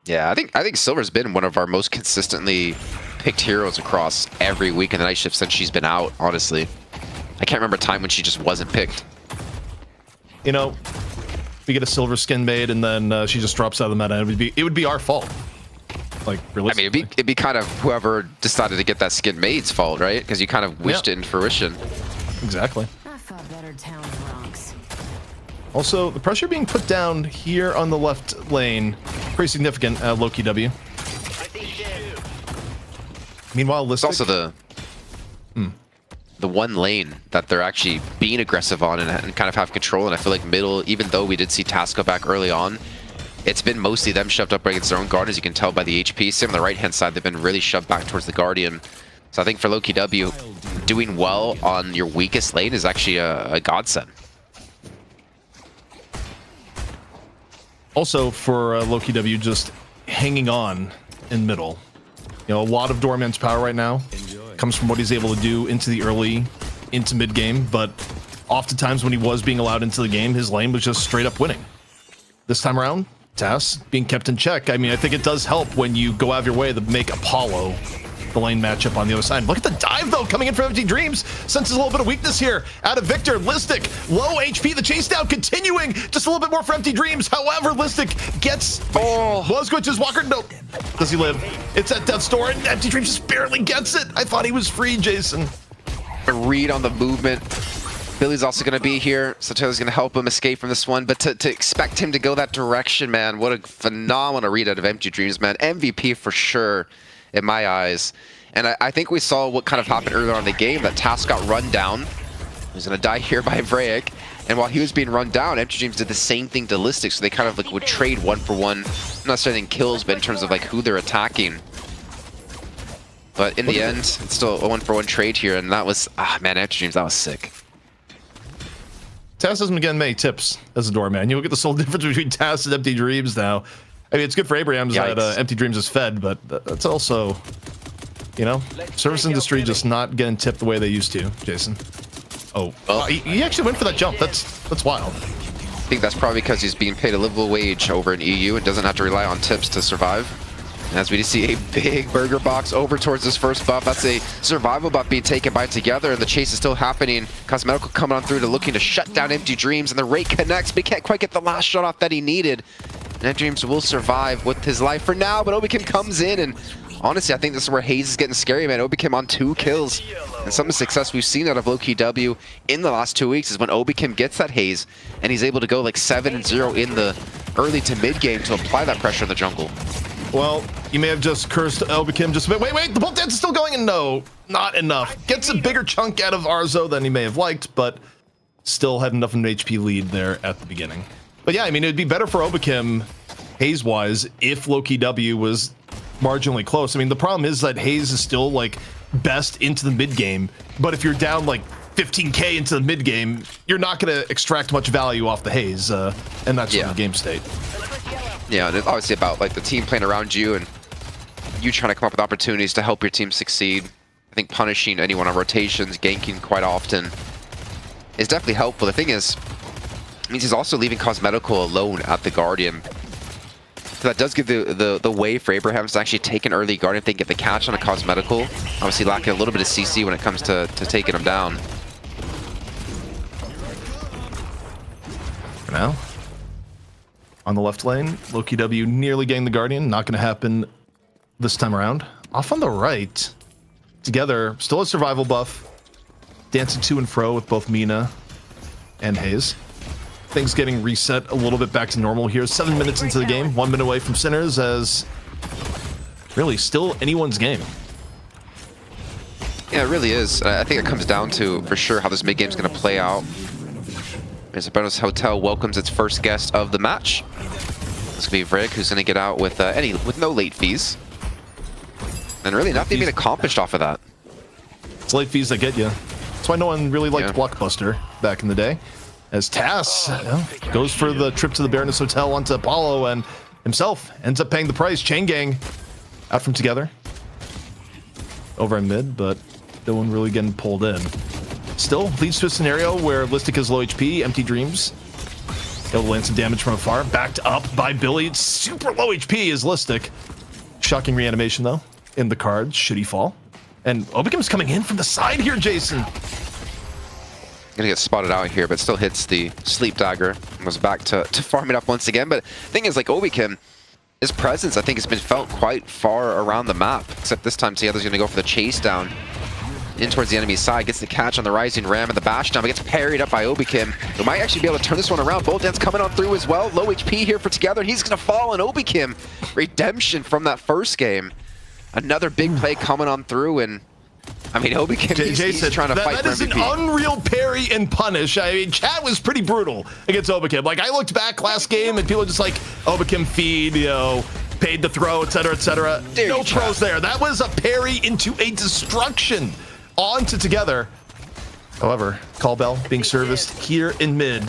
Speaker 2: Yeah, I think Silver's been one of our most consistently picked heroes across every week in the night shift since she's been out, honestly. I can't remember a time when she just wasn't picked.
Speaker 1: You know, we get a silver skin made and then she just drops out of the meta. It would be our fault. Like, realistically.
Speaker 2: I mean, it'd be kind of whoever decided to get that skin made's fault, right? Because you kind of wished it in fruition.
Speaker 1: Exactly.
Speaker 5: I fought better town Bronx.
Speaker 1: Also, the pressure being put down here on the left lane, pretty significant. Lowkey W. Meanwhile, Listic,
Speaker 2: It's also the one lane that they're actually being aggressive on and kind of have control. And I feel like middle, even though we did see Tasco back early on, it's been mostly them shoved up against their own guard, as you can tell by the HP. Same on the right-hand side, they've been really shoved back towards the Guardian. So I think for Lowkey W, doing well on your weakest lane is actually a godsend.
Speaker 1: also for Lowkey W, just hanging on in middle. You know, a lot of Doorman's power right now comes from what he's able to do into the early, into mid game, but oftentimes when he was being allowed into the game, his lane was just straight up winning. This time around, Tass being kept in check. I mean, I think it does help when you go out of your way to make Apollo the lane matchup on the other side. Look at the dive, though, coming in from Empty Dreams. Senses a little bit of weakness here out of Victor. Listic, low HP, the chase down continuing. Just a little bit more for Empty Dreams. However, Listic gets... was going to his walker. No. Does he live? It's at death's door, and Empty Dreams just barely gets it. I thought he was free, Jason.
Speaker 2: A read on the movement. Billy's also going to be here. Sotelo's going to help him escape from this one. But to expect him to go that direction, man, what a phenomenal read out of Empty Dreams, man. MVP for sure in my eyes. And I think we saw what kind of happened earlier on in the game. That Task got run down. He's going to die here by Vraic. And while he was being run down, Empty Dreams did the same thing to Listic. So they kind of like would trade 1-for-1. Not necessarily in kills, but in terms of like who they're attacking. But in the end, it's still a 1-for-1 trade here. And that was, man, Empty Dreams, that was sick.
Speaker 1: Taz hasn't been getting many tips as a doorman. You look at the sole difference between Taz and Empty Dreams now. I mean, it's good for Abrahams that Empty Dreams is fed, but that's also, you know, service industry just not getting tipped the way they used to, Jason. Oh, he actually went for that jump. That's wild.
Speaker 2: I think that's probably because he's being paid a livable wage over in EU and doesn't have to rely on tips to survive. As we just see a big burger box over towards this first buff. That's a survival buff being taken by Together, and the chase is still happening. Cosmetical coming on through to looking to shut down Empty Dreams, and the rate connects, but he can't quite get the last shot off that he needed. And Empty Dreams will survive with his life for now, but Obikim comes in, and honestly, I think this is where Hayes is getting scary, man. Obikim on 2 kills. And some of the success we've seen out of Lowkey W in the last 2 weeks is when Obikim gets that Haze, and he's able to go like 7-0 in the early to mid game to apply that pressure in the jungle.
Speaker 1: Well, you may have just cursed Obikim just a bit. Wait, the bolt dance is still going, and no, not enough. Gets a bigger chunk out of Arzo than he may have liked, but still had enough of an HP lead there at the beginning. But yeah, I mean, it'd be better for Obikim, Haze-wise, if Lowkey W was marginally close. I mean, the problem is that Haze is still, like, best into the mid-game, but if you're down, like, 15k into the mid-game, you're not going to extract much value off the Haze, and that's the game state.
Speaker 2: Yeah, and it's obviously about like the team playing around you and you trying to come up with opportunities to help your team succeed. I think punishing anyone on rotations, ganking quite often is definitely helpful. The thing is, it means he's also leaving Cosmetical alone at the Guardian. So that does give the way for Abrahams to actually take an early Guardian if they can get the catch on a Cosmetical. Obviously lacking a little bit of CC when it comes to taking him down.
Speaker 1: For now. On the left lane, Lowkey W nearly getting the Guardian. Not going to happen this time around. Off on the right, Together, still a survival buff. Dancing to and fro with both Mina and Haze. Things getting reset a little bit back to normal here. 7 minutes into the game, 1 minute away from Sinners, as really still anyone's game.
Speaker 2: Yeah, it really is. I think it comes down to, for sure, how this mid-game is going to play out. Bonus Hotel welcomes its first guest of the match. This could be Vraic, who's going to get out with no late fees. And really nothing being accomplished off of that.
Speaker 1: It's late fees that get you. That's why no one really liked Blockbuster back in the day. As Tass goes for the trip to the Baroness Hotel onto Apollo and himself ends up paying the price. Chain Gang out from Together. Over in mid, but no one really getting pulled in. Still leads to a scenario where Listic is low HP, Empty Dreams. Able to land some damage from afar. Backed up by Billy. It's super low HP is Listic. Shocking reanimation though in the cards. Should he fall? And Obikim's coming in from the side here, Jason.
Speaker 2: Gonna get spotted out here, but still hits the sleep dagger and goes back to farm it up once again. But the thing is, like, Obikim, his presence, I think, has been felt quite far around the map. Except this time, Together's gonna go for the chase down in towards the enemy's side. Gets the catch on the Rising Ram and the bash down, but gets parried up by Obikim, who might actually be able to turn this one around. Bolt Dance coming on through as well. Low HP here for Together, and he's gonna fall on Obikim. Redemption from that first game. Another big play coming on through, and I mean, Obikim, he's trying to fight for MVP.
Speaker 1: That is an unreal parry and punish. I mean, chat was pretty brutal against Obikim. Like, I looked back last game, and people were just like, Obikim feed, you know, paid the throw, etc., etc. No throws there. That was a parry into a destruction onto Together. However, call bell being serviced here in mid.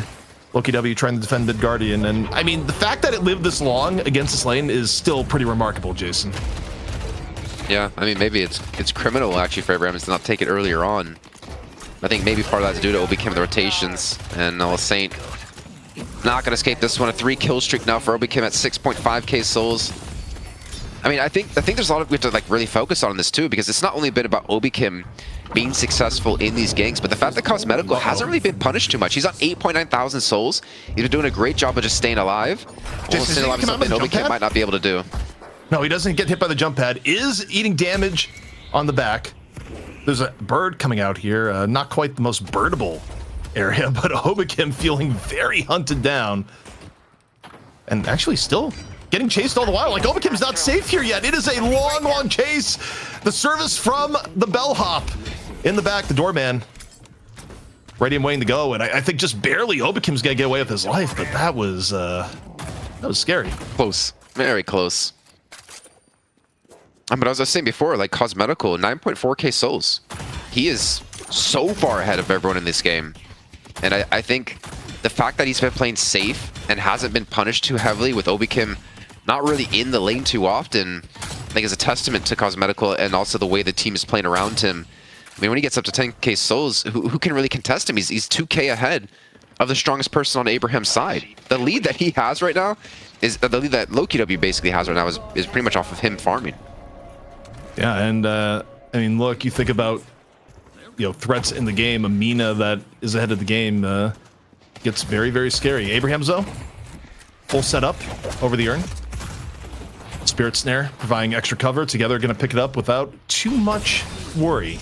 Speaker 1: Lowkey W trying to defend mid Guardian, and I mean, the fact that it lived this long against this lane is still pretty remarkable, Jason.
Speaker 2: Yeah, I mean, maybe it's criminal actually for Abrahams to not take it earlier on. I think maybe part of that's due to Obikim the rotations, and Saint not gonna escape this one. A 3-kill streak now for Obikim at 6.5k souls. I mean, I think there's a lot we have to like really focus on this too, because it's not only been about Obikim being successful in these ganks, but the fact that Cosmetical hasn't really been punished too much. He's on 8.9 thousand souls. He's been doing a great job of just staying alive. Staying alive is something Obikim might not be able to do.
Speaker 1: No, he doesn't get hit by the jump pad. Is eating damage on the back. There's a bird coming out here. Not quite the most birdable area, but Obikim feeling very hunted down. And actually still getting chased all the while. Like, Obikim's not safe here yet. It is a long, long chase. The service from the bellhop in the back, the doorman. Ready and waiting to go. And I think just barely Obikim's going to get away with his life, but that was scary.
Speaker 2: Close. Very close. But as I was saying before, like, Cosmetical, 9.4k souls. He is so far ahead of everyone in this game. And I think the fact that he's been playing safe and hasn't been punished too heavily with Obikim not really in the lane too often, I think is a testament to Cosmetical and also the way the team is playing around him. I mean, when he gets up to 10k souls, who can really contest him? He's 2k ahead of the strongest person on Abraham's side. The lead that he has right now is the lead that Lowkey W basically has right now is pretty much off of him farming.
Speaker 1: Yeah, and I mean, look, you think about, you know, threats in the game. Amina that is ahead of the game gets very, very scary. Abraham's though, full setup over the urn. Spirit Snare providing extra cover. Together going to pick it up without too much worry.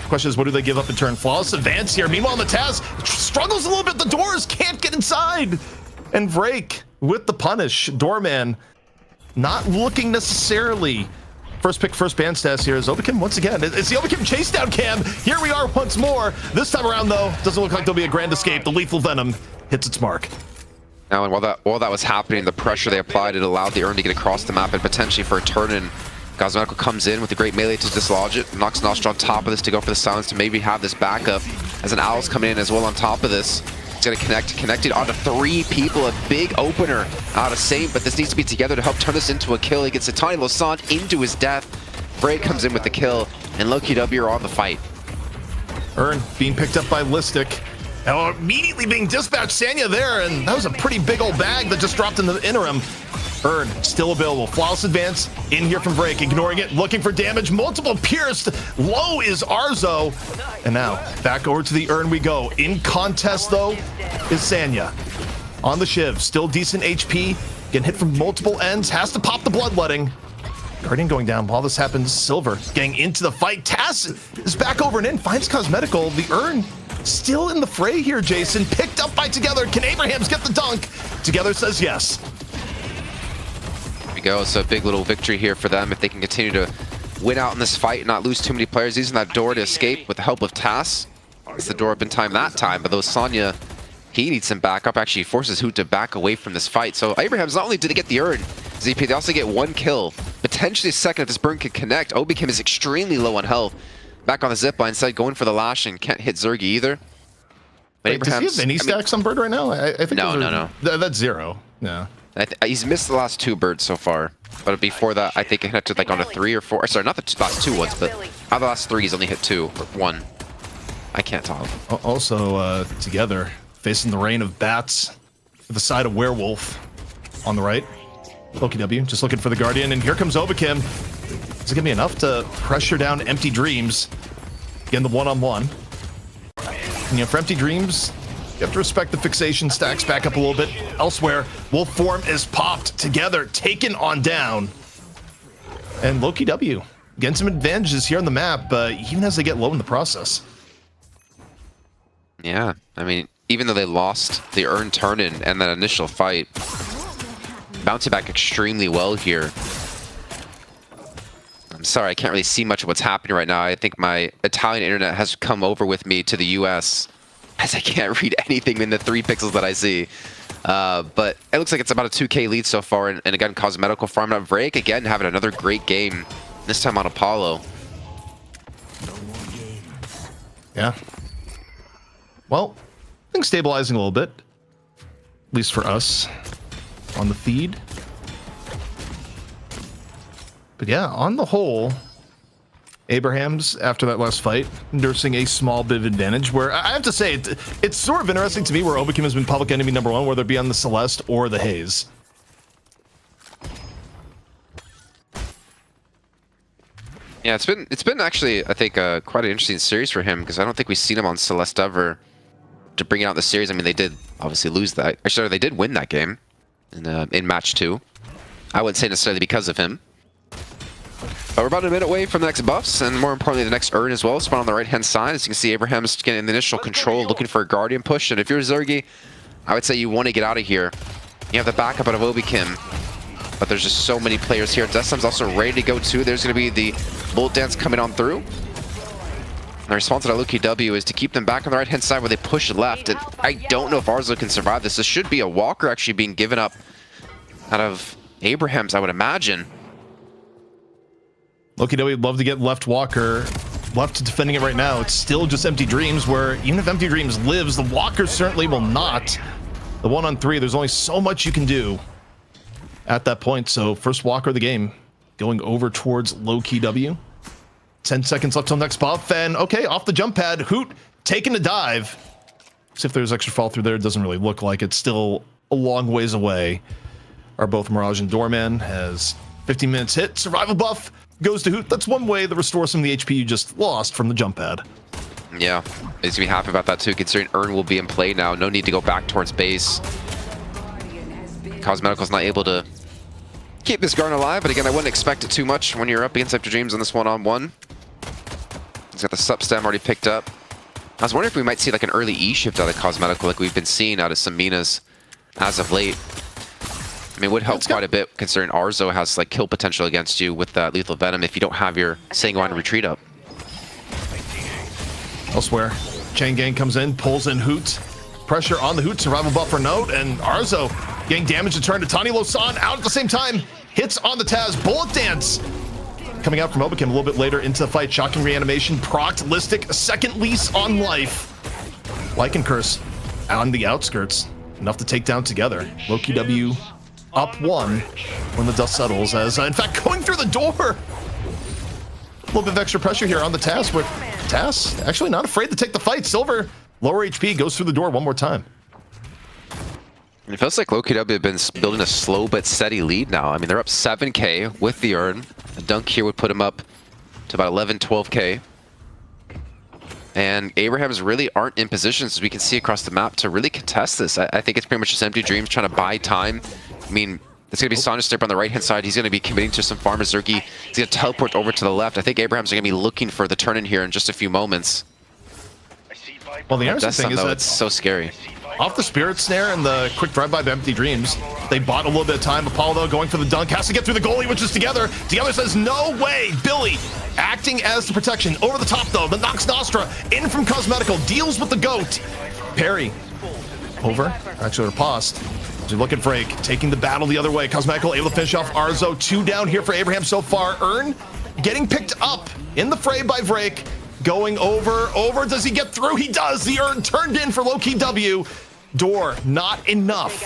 Speaker 1: Question is, what do they give up in turn? Flawless advance here. Meanwhile, the Taz struggles a little bit. The doors can't get inside. And Vrake with the punish. Doorman not looking necessarily. First pick, first ban stats here is Obikim once again. It's the Obikim chase down cam. Here we are once more. This time around, though, doesn't look like there'll be a grand escape. The lethal venom hits its mark.
Speaker 2: Now, and while that was happening, the pressure they applied, it allowed the urn to get across the map and potentially for a turn in. Cosmetical comes in with a great melee to dislodge it. Knocks Nostra on top of this to go for the silence to maybe have this backup. As an Owl's coming in as well on top of this. It's going to connected onto 3 people. A big opener out of Saint, but this needs to be together to help turn this into a kill. He gets a tiny Losant into his death. Braid comes in with the kill, and Lowkey W are on the fight.
Speaker 1: Urn being picked up by Listic. And immediately being dispatched, Sanya there, and that was a pretty big old bag that just dropped in the interim. Urn still available. Flawless advance in here from Vrake, ignoring it, looking for damage. Multiple pierced. Low is Arzo. And now back over to the Urn we go. In contest though is Sanya. On the Shiv, still decent HP. Getting hit from multiple ends. Has to pop the bloodletting. Guardian going down. While this happens, Silver getting into the fight. Tass is back over and in. Finds Cosmetical. The Urn still in the fray here, Jason. Picked up by Together. Can Abrahams get the dunk? Together says yes.
Speaker 2: There we go. So a big little victory here for them if they can continue to win out in this fight and not lose too many players. Using that door to escape with the help of Tass. It's the door up in time that time, but though Sonya, he needs some backup. Actually forces Hoot to back away from this fight. So Abrahams, not only did they get the Urn, ZP, they also get 1 kill. Potentially a second if this burn could connect. Obikim is extremely low on health. Back on the zipline side, going for the lash and can't hit Zergy either. But
Speaker 1: Wait, does he have any stacks on Bird right now? I think
Speaker 2: no.
Speaker 1: That's 0. Yeah.
Speaker 2: He's missed the last 2 birds so far. But before that, I think he connected like on a 3 or 4. Sorry, not the last 2 ones, but out of the last 3, he's only hit 2 or 1. I can't tell.
Speaker 1: Also, Together facing the rain of bats to the side of Werewolf on the right. Lowkey W just looking for the Guardian, and here comes Obikim. Is it gonna be enough to pressure down Empty Dreams? Again, the one-on-one. And, you know, for Empty Dreams, you have to respect the fixation. Stacks back up a little bit. Elsewhere, Wolf Form is popped. Together, taken on down. And Lowkey W getting some advantages here on the map, even as they get low in the process.
Speaker 2: Yeah, I mean, even though they lost the Urn turn-in and that initial fight, bouncing back extremely well here. I'm sorry, I can't really see much of what's happening right now. I think my Italian internet has come over with me to the US, as I can't read anything in the 3 pixels that I see. But it looks like it's about a 2k lead so far, and again, Cosmetical farming up. Vrake, again, having another great game, this time on Apollo.
Speaker 1: Yeah. Well, I think stabilizing a little bit, at least for us on the feed. But yeah, on the whole, Abrahams, after that last fight, nursing a small bit of advantage, where I have to say, it's sort of interesting to me where Obikim has been public enemy #1, whether it be on the Celeste or the Haze.
Speaker 2: Yeah, it's been actually, I think, quite an interesting series for him, because I don't think we've seen him on Celeste ever to bring it out in the series. I mean, they did obviously lose that. Actually, they did win that game in match 2. I wouldn't say necessarily because of him. But we're about a minute away from the next buffs, and more importantly, the next urn as well. Spawn on the right-hand side. As you can see, Abraham's getting the initial control, looking for a Guardian push. And if you're Zergy, I would say you want to get out of here. You have the backup out of Obikim, but there's just so many players here. Destim's also ready to go too. There's going to be the Bolt Dance coming on through. And the response to that Lowkey W is to keep them back on the right-hand side where they push left. And I don't know if Arzo can survive this. This should be a Walker actually being given up out of Abraham's, I would imagine.
Speaker 1: Lowkey W would love to get left Walker. Left to defending it right now. It's still just Empty Dreams, where even if Empty Dreams lives, the Walker certainly will not. The 1-on-3, there's only so much you can do at that point. So first Walker of the game going over towards Lowkey W. 10 seconds left till next buff, and okay, off the jump pad, Hoot taking a dive. See if there's extra fall through there. It doesn't really look like it's still a long ways away. Are both Mirage and Doorman, has 15 minutes hit. Survival buff goes to Hoot. That's one way to restore some of the HP you just lost from the jump pad.
Speaker 2: Yeah, he's gonna be happy about that too, considering Urn will be in play now. No need to go back towards base. Cosmetical's not able to keep this Garn alive, but again, I wouldn't expect it too much when you're up against Empty Dreams on this one-on-one. He's got the sup stem already picked up. I was wondering if we might see like an early E shift out of Cosmetical like we've been seeing out of some Minas as of late. I mean, it would help quite a bit considering Arzo has like kill potential against you with that Lethal Venom if you don't have your Sanguine Retreat up.
Speaker 1: Elsewhere, Chain Gang comes in, pulls in Hoot. Pressure on the Hoot, survival buff for Note, and Arzo getting damage to turn to Tani Losan out at the same time. Hits on the Taz, Bullet Dance. Coming out from Obikim a little bit later into the fight. Shocking reanimation, procced, Listic, a second lease on life. Lycan Curse on the outskirts. Enough to take down together. Lowkey W up 1 when the dust settles. As in fact, going through the door. A little bit of extra pressure here on the Taz, with Taz actually not afraid to take the fight. Silver, lower HP, goes through the door one more time.
Speaker 2: It feels like Lowkey W have been building a slow but steady lead now. I mean, they're up 7k with the Urn. A dunk here would put them up to about 11, 12k. And Abrahams really aren't in positions, as we can see across the map, to really contest this. I think it's pretty much just Empty Dreams trying to buy time. I mean, it's going to be Sonderstrip on the right-hand side. He's going to be committing to some Farmer Zergy. He's going to teleport over to the left. I think Abrahams are going to be looking for the turn in here in just a few moments.
Speaker 1: Well, the interesting thing is that
Speaker 2: it's so scary.
Speaker 1: Off the Spirit Snare and the quick drive-by of Empty Dreams, they bought a little bit of time. Apollo, though, going for the dunk, has to get through the goalie, which is Together. Together says, no way. Billy acting as the protection. Over the top, though, the Nox Nostra in from Cosmetical, deals with the GOAT. Parry over, actually riposte. You're looking for Frake, taking the battle the other way. Cosmetical able to finish off Arzo. 2 down here for Abraham so far. Urn getting picked up in the fray by Vrake. Going over. Does he get through? He does. The Urn turned in for Lowkey W. Door, not enough.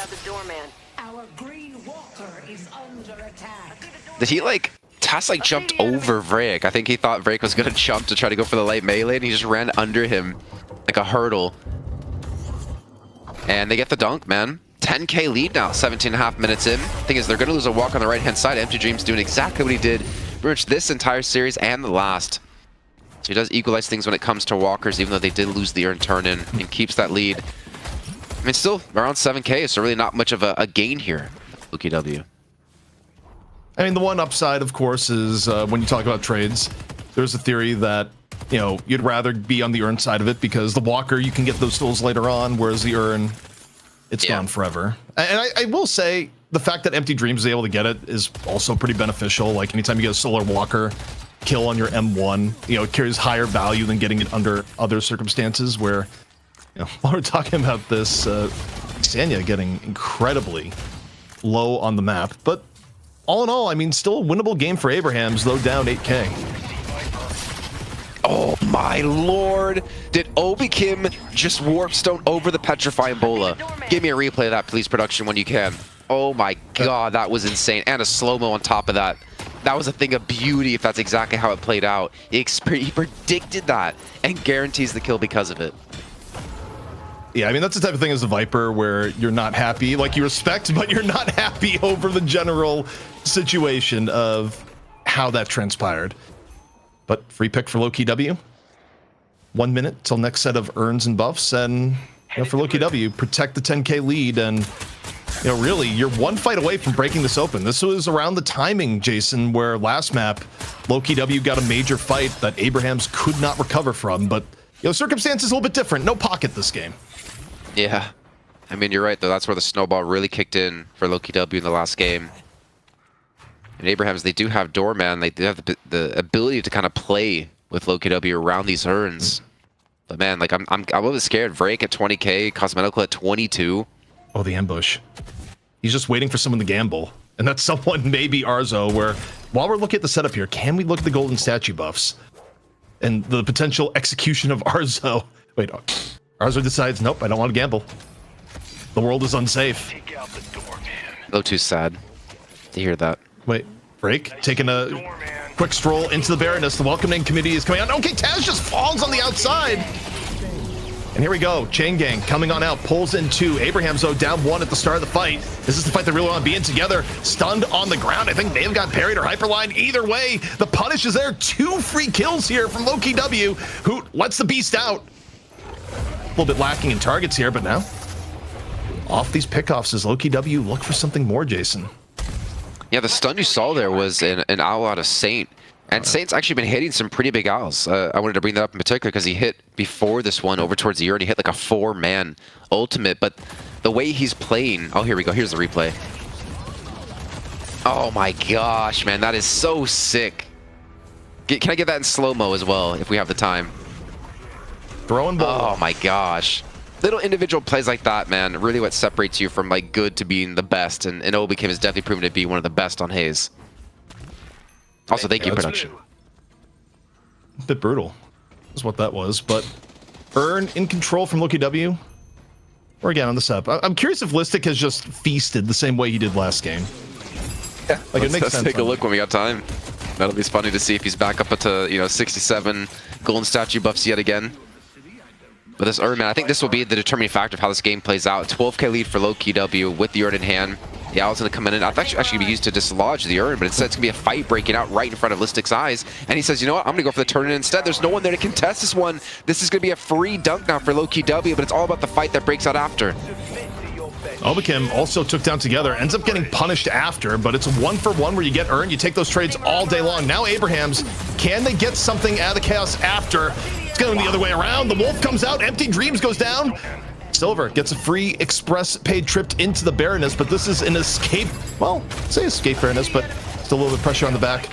Speaker 5: Our green walker is under attack.
Speaker 2: Did he like... Tass like jumped over Vrake. I think he thought Vrake was going to jump to try to go for the light melee, and he just ran under him like a hurdle. And they get the dunk, man. 10k lead now, 17.5 minutes in. Thing is, they're going to lose a walk on the right-hand side. Empty Dreams doing exactly what he did pretty much this entire series and the last. So he does equalize things when it comes to walkers, even though they did lose the Urn turn-in, and keeps that lead. I mean, still around 7k, so really not much of a gain here. Lowkey W.
Speaker 1: I mean, the one upside, of course, is when you talk about trades, there's a theory that, you know, you'd rather be on the Urn side of it because the Walker, you can get those tools later on, whereas the Urn, it's gone forever. And I will say, the fact that Empty Dreams is able to get it is also pretty beneficial. Like, anytime you get a Solar Walker kill on your M1, you know, it carries higher value than getting it under other circumstances where, you know, while we're talking about this, Sanya getting incredibly low on the map, but all in all, I mean, still a winnable game for Abrahams, though down 8k.
Speaker 2: Oh my lord! Did Obikim just Warpstone over the Petrifying Bola? Give me a replay of that, please, production, when you can. Oh my god, that was insane. And a slow-mo on top of that. That was a thing of beauty if that's exactly how it played out. He predicted that and guarantees the kill because of it.
Speaker 1: Yeah, I mean, that's the type of thing as a Viper where you're not happy. Like, you respect, but you're not happy over the general situation of how that transpired. But free pick for Lowkey W. 1 minute till next set of urns and buffs. And, you know, for Lowkey W, protect the 10k lead and You know, really, you're one fight away from breaking this open. This was around the timing, Jason, where last map, Lowkey W got a major fight that Abrahams could not recover from. But, you know, circumstances a little bit different. No pocket this game.
Speaker 2: Yeah. I mean, you're right, though. That's where the snowball really kicked in for Lowkey W in the last game. And Abrahams, they do have Doorman. They do have the ability to kind of play with Lowkey W around these urns. But man, like I'm a little bit scared. Vrake at 20k, Cosmetical at 22.
Speaker 1: Oh, the ambush. He's just waiting for someone to gamble. And that's someone, maybe Arzo, where while we're looking at the setup here, can we look at the golden statue buffs? And the potential execution of Arzo. Wait, Arzo decides, nope, I don't want to gamble. The world is unsafe.
Speaker 6: Take out the doorman.
Speaker 2: Oh, too sad to hear that.
Speaker 1: Wait, Vrake taking a quick stroll into the Baroness. The welcoming committee is coming out. Okay, Taz just falls on the outside. And here we go. Chain Gang coming on out, pulls in 2. Abrahams, though, down 1 at the start of the fight. This is the fight they really want to be in together. Stunned on the ground. I think they've got parried or hyperline. Either way, the punish is there. 2 free kills here from Lowkey W, who lets the beast out. A little bit lacking in targets here, but now off these pickoffs as Lowkey W look for something more, Jason.
Speaker 2: Yeah, the stun you saw there was an owl out of Saint. And Saint's actually been hitting some pretty big owls. I wanted to bring that up in particular because he hit before this one over towards the urn. He hit like a 4-man ultimate, but the way he's playing... Oh, here we go. Here's the replay. Oh my gosh, man. That is so sick. Can I get that in slow-mo as well if we have the time?
Speaker 1: Throwing ball.
Speaker 2: Oh my gosh. Little individual plays like that, man, really what separates you from like good to being the best. And Obicam has definitely proven to be one of the best on Haze. Also, thank you, production.
Speaker 1: A bit brutal is what that was, but Urn in control from Lowkey W. Or again on the sub. I'm curious if Listic has just feasted the same way he did last game.
Speaker 2: Yeah,
Speaker 1: like it makes
Speaker 2: let's
Speaker 1: sense.
Speaker 2: take a look when we got time. That'll be funny to see if he's back up to 67 golden statue buffs yet again. But this Urn, man, I think this will be the determining factor of how this game plays out. 12k lead for Lowkey W with the Urn in hand. The Owl's going to come in and I thought actually be used to dislodge the Urn, but instead it's going to be a fight breaking out right in front of Listic's eyes. And he says, you know what, I'm going to go for the turn-in instead. There's no one there to contest this one. This is going to be a free dunk now for Lowkey W, but it's all about the fight that breaks out after.
Speaker 1: Obicam also took down together, ends up getting punished after, but it's a 1-for-1 where you get Urn, you take those trades all day long. Now Abrahams, can they get something out of the chaos after? It's going the other way around. The Wolf comes out, Empty Dreams goes down. Silver gets a free express paid trip into the Baroness, but this is an escape. Well, say escape Baroness, but still a little bit of pressure on the back.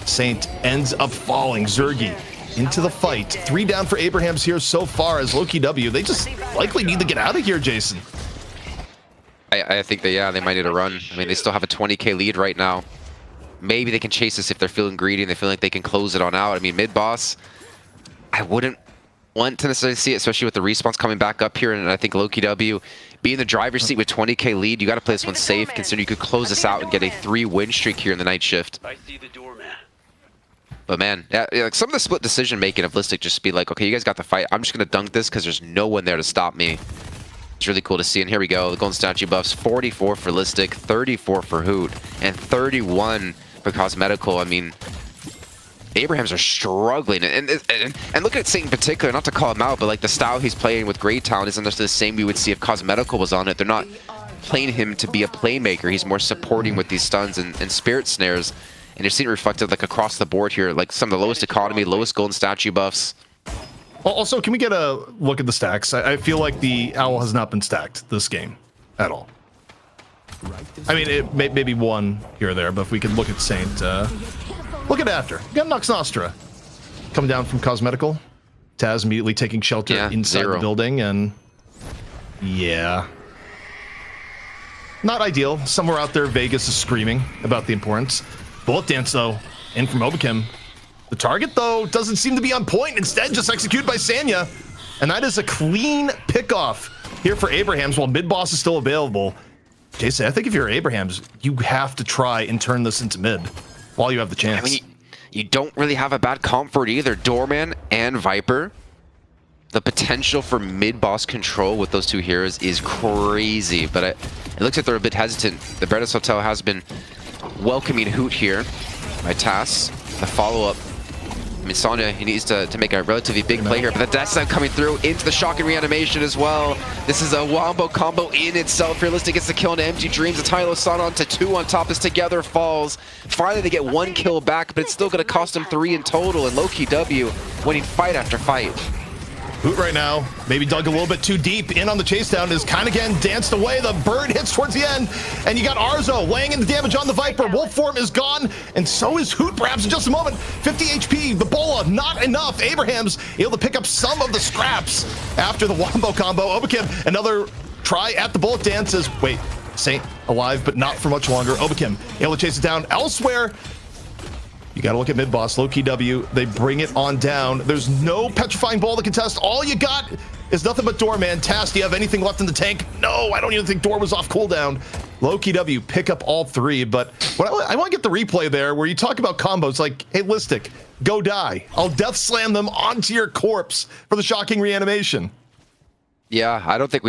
Speaker 1: Saint ends up falling. Zergi into the fight. 3 down for Abrahams here so far as Lowkey W. They just likely need to get out of here, Jason.
Speaker 2: I think that, yeah, they might need a run. I mean, they still have a 20k lead right now. Maybe they can chase this if they're feeling greedy and they feel like they can close it on out. I mean, mid-boss, I wouldn't want to necessarily see it, especially with the respawns coming back up here. And I think Lowkey W being the driver's seat with 20k lead, you got to play this one safe, considering you could close this out and get a 3-win streak here in the night shift.
Speaker 6: I see the doorman.
Speaker 2: But man, yeah, like some of the split decision making of Listic just be like, okay, you guys got the fight. I'm just going to dunk this because there's no one there to stop me. It's really cool to see. And here we go. The golden statue buffs, 44 for Listic, 34 for Hoot, and 31 for Cosmetical. I mean, Abrahams are struggling, and look at Saint in particular, not to call him out, but like the style he's playing with great talent isn't just the same we would see if Cosmetical was on it. They're not playing him to be a playmaker. He's more supporting with these stuns and spirit snares, and you're seeing it reflected like across the board here, like some of the lowest economy, lowest golden statue buffs.
Speaker 1: Also, can we get a look at the stacks? I feel like the Owl has not been stacked this game at all. I mean, it maybe one here or there, but if we could look at Saint, look at after. You got Nox Nostra coming down from Cosmetical. Taz immediately taking shelter inside the building, and yeah. Not ideal. Somewhere out there, Vegas is screaming about the importance. Bullet Dance, though, in from Obicam. The target, though, doesn't seem to be on point. Instead, just executed by Sanya. And that is a clean pickoff here for Abrahams while mid-boss is still available. Jason, I think if you're Abrahams, you have to try and turn this into mid while you have the chance.
Speaker 2: I mean, you don't really have a bad comp for it either. Doorman and Viper. The potential for mid-boss control with those two heroes is crazy, but it looks like they're a bit hesitant. The Bredas Hotel has been welcoming Hoot here by Tass. The follow-up I mean, Sonya, he needs to make a relatively big play here, but the Death Slam coming through into the shocking reanimation as well. This is a wombo combo in itself. Realistic gets the kill into Empty Dreams. The Tylo Sana onto 2 on top as Together falls. Finally, they get 1 kill back, but it's still going to cost them 3 in total, and Lowkey W winning fight after fight.
Speaker 1: Hoot right now, maybe dug a little bit too deep in on the chase down, is kind of getting danced away. The bird hits towards the end, and you got Arzo laying in the damage on the Viper. Wolf form is gone, and so is Hoot perhaps in just a moment. 50 HP, the Bola, not enough. Abraham's able to pick up some of the scraps after the wombo combo. Obakim, another try at the bullet dance is, wait, Saint alive, but not for much longer. Obakim able to chase it down elsewhere. You got to look at mid-boss, Lowkey W. They bring it on down. There's no petrifying ball to contest. All you got is nothing but Door, man. Tass, do you have anything left in the tank? No, I don't even think Door was off cooldown. Lowkey W pick up all 3, but I want to get the replay there where you talk about combos like, hey, Listic, go die. I'll death slam them onto your corpse for the shocking reanimation.
Speaker 2: Yeah, I don't think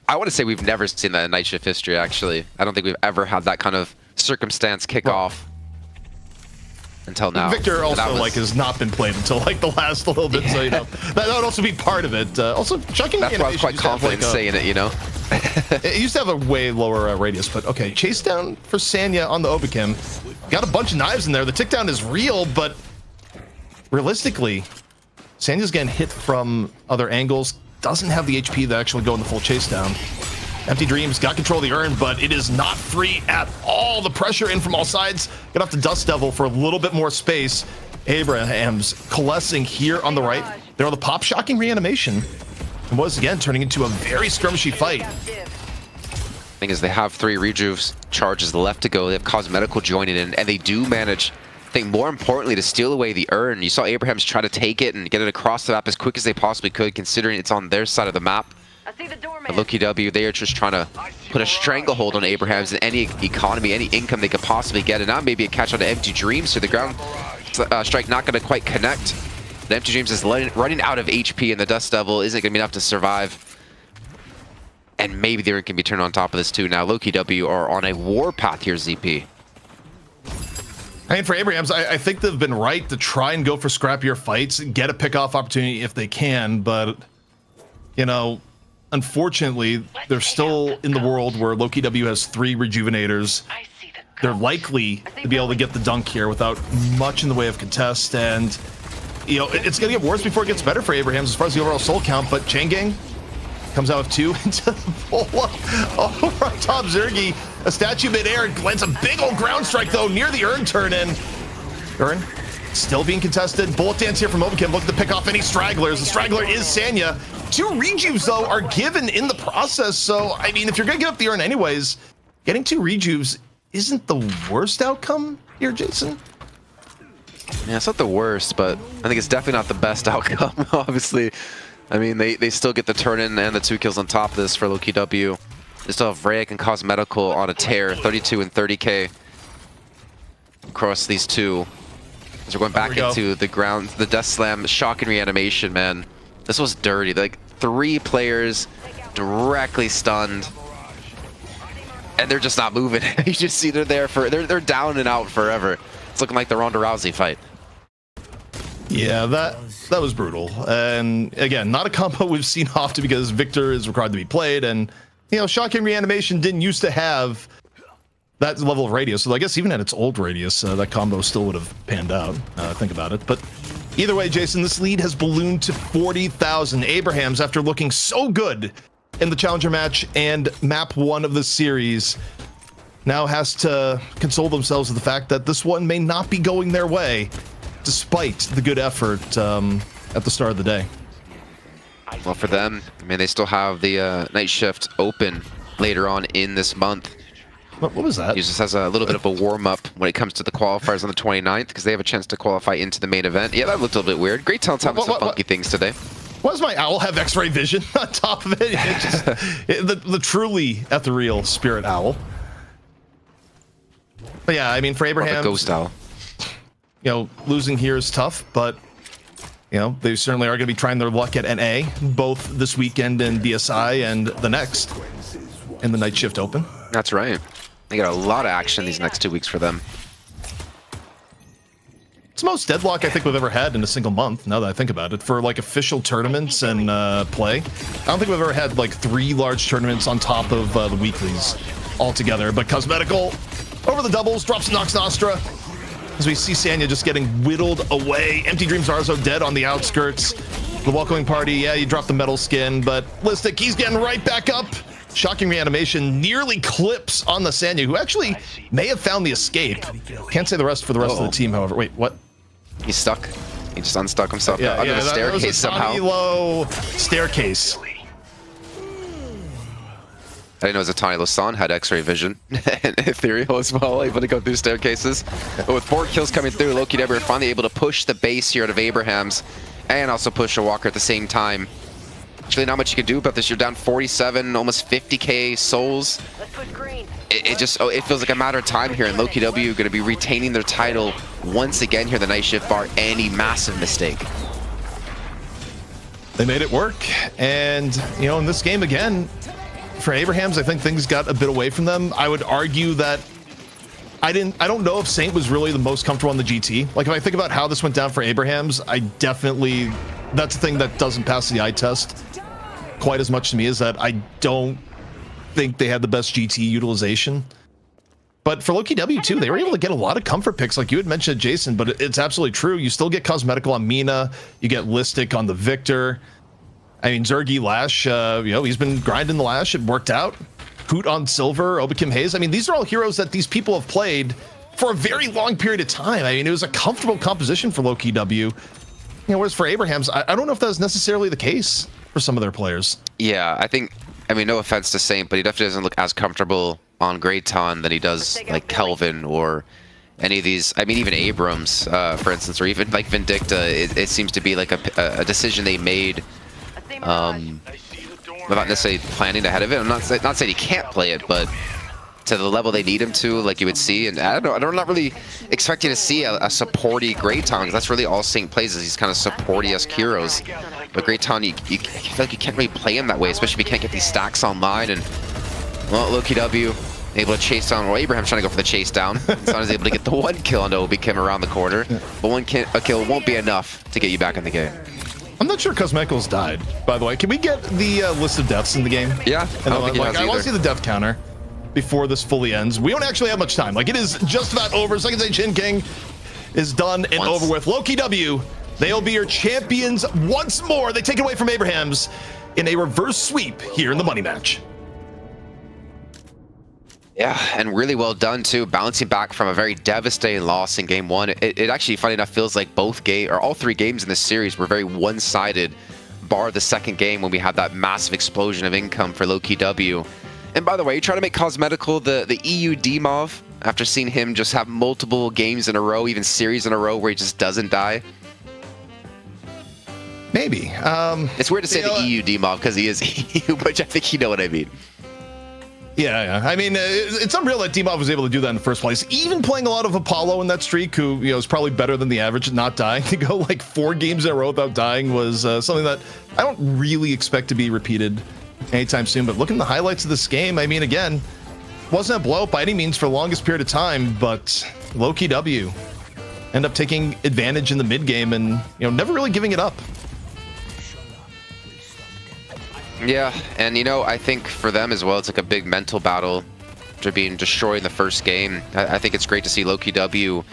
Speaker 2: I want to say we've never seen that in Night Shift history, actually. I don't think we've ever had that kind of circumstance kick off. Until now.
Speaker 1: Victor also like has not been played until like the last little bit, so you know that would also be part of it. Also, shocking.
Speaker 2: That's why I was quite confident saying it, you know.
Speaker 1: It used to have a way lower radius, but okay. Chase down for Sanya on the Obakim. Got a bunch of knives in there. The tick down is real, but realistically, Sanya's getting hit from other angles. Doesn't have the HP that actually go in the full chase down. Empty Dreams got control of the urn, but it is not free at all. The pressure in from all sides. Gonna have to Dust Devil for a little bit more space. Abraham's coalescing here on the right. They're on the pop, shocking reanimation. And was again turning into a very skirmishy fight.
Speaker 2: Thing is, they have 3 rejuves charges left to go. They have Cosmetical joining in, and they do manage, I think more importantly, to steal away the urn. You saw Abraham's try to take it and get it across the map as quick as they possibly could, considering it's on their side of the map. But Lowkey W, they are just trying to put a stranglehold on Abraham's and any economy, any income they could possibly get. And now maybe a catch on to Empty Dreams, so the ground strike not going to quite connect. The Empty Dreams is running out of HP, and the Dust Devil isn't going to be enough to survive. And maybe they can be turned on top of this too. Now Lowkey W are on a war path here, ZP.
Speaker 1: And for Abrahams, I think they've been right to try and go for scrappier fights, get a pick-off opportunity if they can, but, you know, unfortunately, they're still in the world where Lowkey W has 3 rejuvenators. They're likely to be able to get the dunk here without much in the way of contest, and, you know, it's going to get worse before it gets better for Abrahams as far as the overall soul count, but Chain Gang comes out with 2 into the Bola. Oh, right top Zergy, a statue midair, lands a big old ground strike though near the urn turn in. Urn still being contested. Bullet dance here from Obakim, looking to pick off any stragglers. The straggler is Sanya. 2 rejuves though are given in the process, so I mean if you're gonna give up the urn anyways, getting 2 rejuves isn't the worst outcome here, Jason.
Speaker 2: Yeah, it's not the worst, but I think it's definitely not the best outcome, obviously. I mean, they still get the turn-in and the 2 kills on top of this for Lowkey W. They still have Rayek and Cosmetical on a tear, 32 and 30k across these 2. As we're going back into the ground, the Death Slam, shocking reanimation, man. This was dirty. Like, 3 players directly stunned, and they're just not moving. You just see they're there for, they're down and out forever. It's looking like the Ronda Rousey fight.
Speaker 1: Yeah, that was brutal. And again, not a combo we've seen often because Victor is required to be played, and you know, shocking reanimation didn't used to have that level of radius. So I guess even at its old radius, that combo still would have panned out. Think about it. But either way, Jason, this lead has ballooned to 40,000. Abrahams, after looking so good in the Challenger match and map 1 of the series, now has to console themselves with the fact that this one may not be going their way, despite the good effort at the start of the day.
Speaker 2: Well, for them, I mean, they still have the Night Shift open later on in this month.
Speaker 1: What was that?
Speaker 2: He just has a little bit of a warm-up when it comes to the qualifiers on the 29th, because they have a chance to qualify into the main event. Yeah, that looked a little bit weird. Great Talent's having some funky things today.
Speaker 1: Why does my owl have X-ray vision on top of it? The truly ethereal spirit owl. But yeah, I mean, for Abraham,
Speaker 2: ghost owl.
Speaker 1: You know, losing here is tough, but you know, they certainly are going to be trying their luck at NA, both this weekend in DSI and the next in the Night Shift Open.
Speaker 2: That's right. They got a lot of action these next 2 weeks for them.
Speaker 1: It's the most Deadlock I think we've ever had in a single month, now that I think about it, for like official tournaments and play. I don't think we've ever had like 3 large tournaments on top of the weeklies altogether. But Cosmetical over the doubles, drops Nox Nostra, as we see Sanya just getting whittled away. Empty Dreams Arzo dead on the outskirts. The welcoming party, yeah, you dropped the metal skin, but Listic, he's getting right back up. Shocking reanimation, nearly clips on the Sanya, who actually may have found the escape. Can't say the rest for the rest of the team, however. Wait, what?
Speaker 2: He's stuck. He just unstuck himself
Speaker 1: Yeah,
Speaker 2: under the staircase
Speaker 1: that was a
Speaker 2: somehow.
Speaker 1: tiny low staircase.
Speaker 2: I didn't know it was a Tiny Lasan had X-ray vision and ethereal as well, able to go through staircases. But with 4 kills coming through, Lowkey W are finally able to push the base here out of Abraham's and also push a Walker at the same time. Actually, not much you can do about this. You're down 47, almost 50k souls.
Speaker 3: Let's push green.
Speaker 2: It just it feels like a matter of time here, and Lowkey W going to be retaining their title once again here. The night shift bar, any massive mistake.
Speaker 1: They made it work, and you know, in this game again, for Abraham's, I think things got a bit away from them. I would argue that I don't know if Saint was really the most comfortable on the GT. Like, if I think about how this went down for Abraham's, I definitely, that's the thing that doesn't pass the eye test quite as much to me, is that I don't think they had the best GT utilization. But for Lowkey W too, they were able to get a lot of comfort picks, like you had mentioned, Jason, but it's absolutely true. You still get Cosmetical on Mina, you get Listic on the Victor. I mean, Zergy Lash, you know, he's been grinding the Lash, it worked out. Hoot on Silver, Obakim Hayes. I mean, these are all heroes that these people have played for a very long period of time. I mean, it was a comfortable composition for Lowkey W. You know, whereas for Abraham's, I don't know if that was necessarily the case for some of their players.
Speaker 2: Yeah, I think, I mean, no offense to Saint, but he definitely doesn't look as comfortable on Grayton than he does like Kelvin or any of these. I mean, even Abrams, for instance, or even like Vindicta. It seems to be like a decision they made without necessarily planning ahead of it. I'm not saying he can't play it, but to the level they need him to, like you would see. And I don't know, I'm not really expecting to see a supporty Grayton, because that's really all Saint plays, is these kind of supporty-esque heroes. But Grayton, you feel like you can't really play him that way, especially if you can't get these stacks online. And well, Lowkey W able to chase down. Well, Abraham's trying to go for the chase down. Son is able to get the 1 kill on Obakim around the corner, but a kill won't be enough to get you back in the game.
Speaker 1: I'm not sure Cosmetical's died, by the way. Can we get the list of deaths in the game?
Speaker 2: Yeah,
Speaker 1: And I want to see the death counter before this fully ends. We don't actually have much time. Like, it is just about over. Second Stage Shin King is done and over with. Lowkey W, they'll be your champions once more. They take it away from Abraham's in a reverse sweep here in the money match.
Speaker 2: Yeah, and really well done too, bouncing back from a very devastating loss in game 1. It actually, funny enough, feels like all 3 games in this series were very one-sided, bar the second game when we had that massive explosion of income for Lowkey W. And by the way, you try to make Cosmetical the EU Demov after seeing him just have multiple games in a row, even series in a row where he just doesn't die.
Speaker 1: Maybe.
Speaker 2: It's weird to say the EU Demov because he is EU, but I think you know what I mean.
Speaker 1: Yeah. I mean, it's unreal that Demov was able to do that in the first place. Even playing a lot of Apollo in that streak, who, you know, is probably better than the average at not dying. To go like 4 games in a row without dying was something that I don't really expect to be repeated anytime soon. But looking at the highlights of this game, I mean, again, wasn't a blowout by any means for the longest period of time, but Lowkey W end up taking advantage in the mid game and, you know, never really giving it up.
Speaker 2: Yeah, and you know, I think for them as well, it's like a big mental battle after being destroyed in the first game. I think it's great to see Lowkey W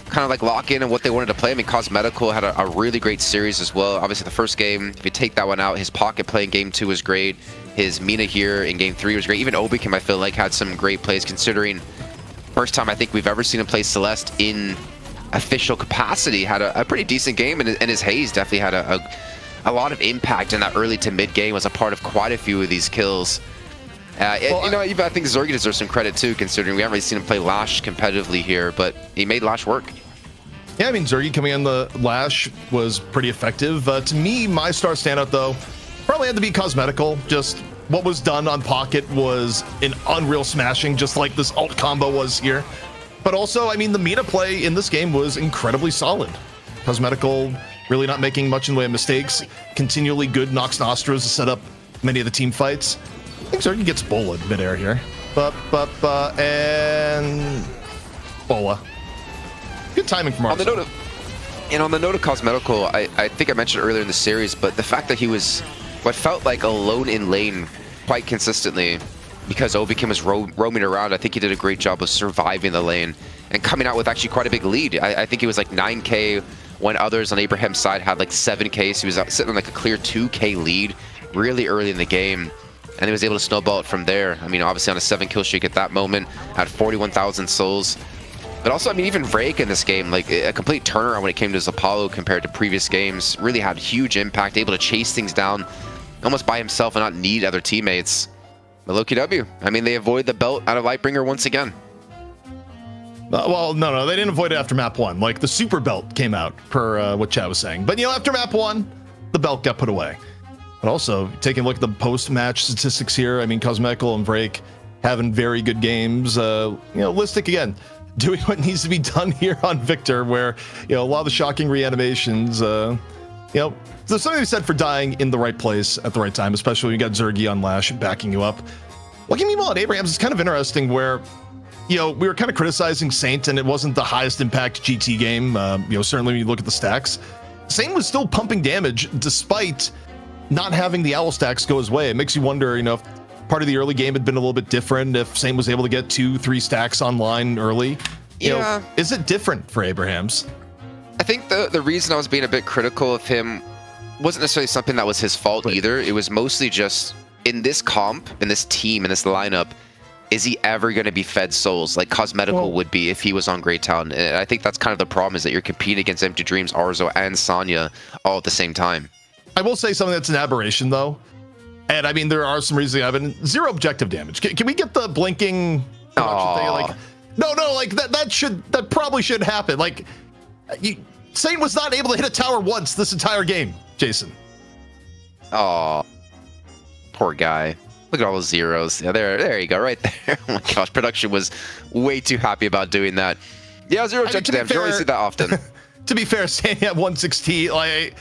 Speaker 2: kind of like lock in on what they wanted to play. I mean, Cosmetical had a really great series as well. Obviously, the first game, if you take that one out, his pocket play in game 2 was great. His Mina here in game 3 was great. Even Obakim, I feel like, had some great plays, considering first time I think we've ever seen him play Celeste in official capacity. Had a pretty decent game, and his Haze definitely had a lot of impact in that early to mid game, was a part of quite a few of these kills. You know, I think Zergy deserves some credit too, considering we haven't really seen him play Lash competitively here, but he made Lash work.
Speaker 1: Yeah, I mean, Zergy coming on the Lash was pretty effective. To me, my star standout, though, probably had to be Cosmetical. Just what was done on Pocket was an unreal smashing, just like this ult combo was here. But also, I mean, the Mina play in this game was incredibly solid. Cosmetical really not making much in the way of mistakes. Continually good Nox Nostras to set up many of the team fights. I think Zergy gets Bola midair here. And Bola. good timing from
Speaker 2: On the
Speaker 1: Arzo.
Speaker 2: note of, and on the note of Cosmetical, I think I mentioned earlier in the series, but the fact that he was what felt like alone in lane quite consistently because Obi-Kim was roaming around, I think he did a great job of surviving the lane and coming out with actually quite a big lead. I think he was like 9K when others on Abraham's side had like 7K, so he was sitting on like a clear 2K lead really early in the game. And he was able to snowball it from there. I mean, obviously on a 7-kill streak at that moment, had 41,000 souls. But also, I mean, even Rake in this game, like a complete turnaround when it came to his Apollo compared to previous games, really had huge impact, able to chase things down almost by himself and not need other teammates. But Lowkey W, I mean, they avoid the belt out of Lightbringer once again.
Speaker 1: Well, no, they didn't avoid it after map 1. Like, the super belt came out, per what Chad was saying. But, after map 1, the belt got put away. But also, taking a look at the post-match statistics here, I mean, Cosmetical and Break having very good games. Listic, again, doing what needs to be done here on Victor, where, a lot of the shocking reanimations, there's something to be said for dying in the right place at the right time, especially when you got Zergy on Lash backing you up. Looking meanwhile at Abrahams, it's kind of interesting where, we were kind of criticizing Saint, and it wasn't the highest impact GT game. Certainly when you look at the stacks, Saint was still pumping damage despite not having the owl stacks go his way. It makes you wonder, if part of the early game had been a little bit different, if Saint was able to get 2-3 stacks online early. Is it different for Abrahams?
Speaker 2: I think the reason I was being a bit critical of him wasn't necessarily something that was his fault either. It was mostly just in this comp, in this team, in this lineup, is he ever going to be fed souls like Cosmetical would be if he was on Greytown? And I think that's kind of the problem, is that you're competing against Empty Dreams, Arzo, and Sonya all at the same time.
Speaker 1: I will say something that's an aberration, though. And I mean, there are some reasons I've been 0 objective damage. Can we get the blinking production thing? Like, no, like that probably should happen. Like, Saint was not able to hit a tower once this entire game, Jason.
Speaker 2: Oh, poor guy. Look at all those zeros. Yeah, there you go, right there. Oh my gosh, production was way too happy about doing that. Yeah, 0 objective damage. You don't really see that often.
Speaker 1: To be fair, Saint at 116, like,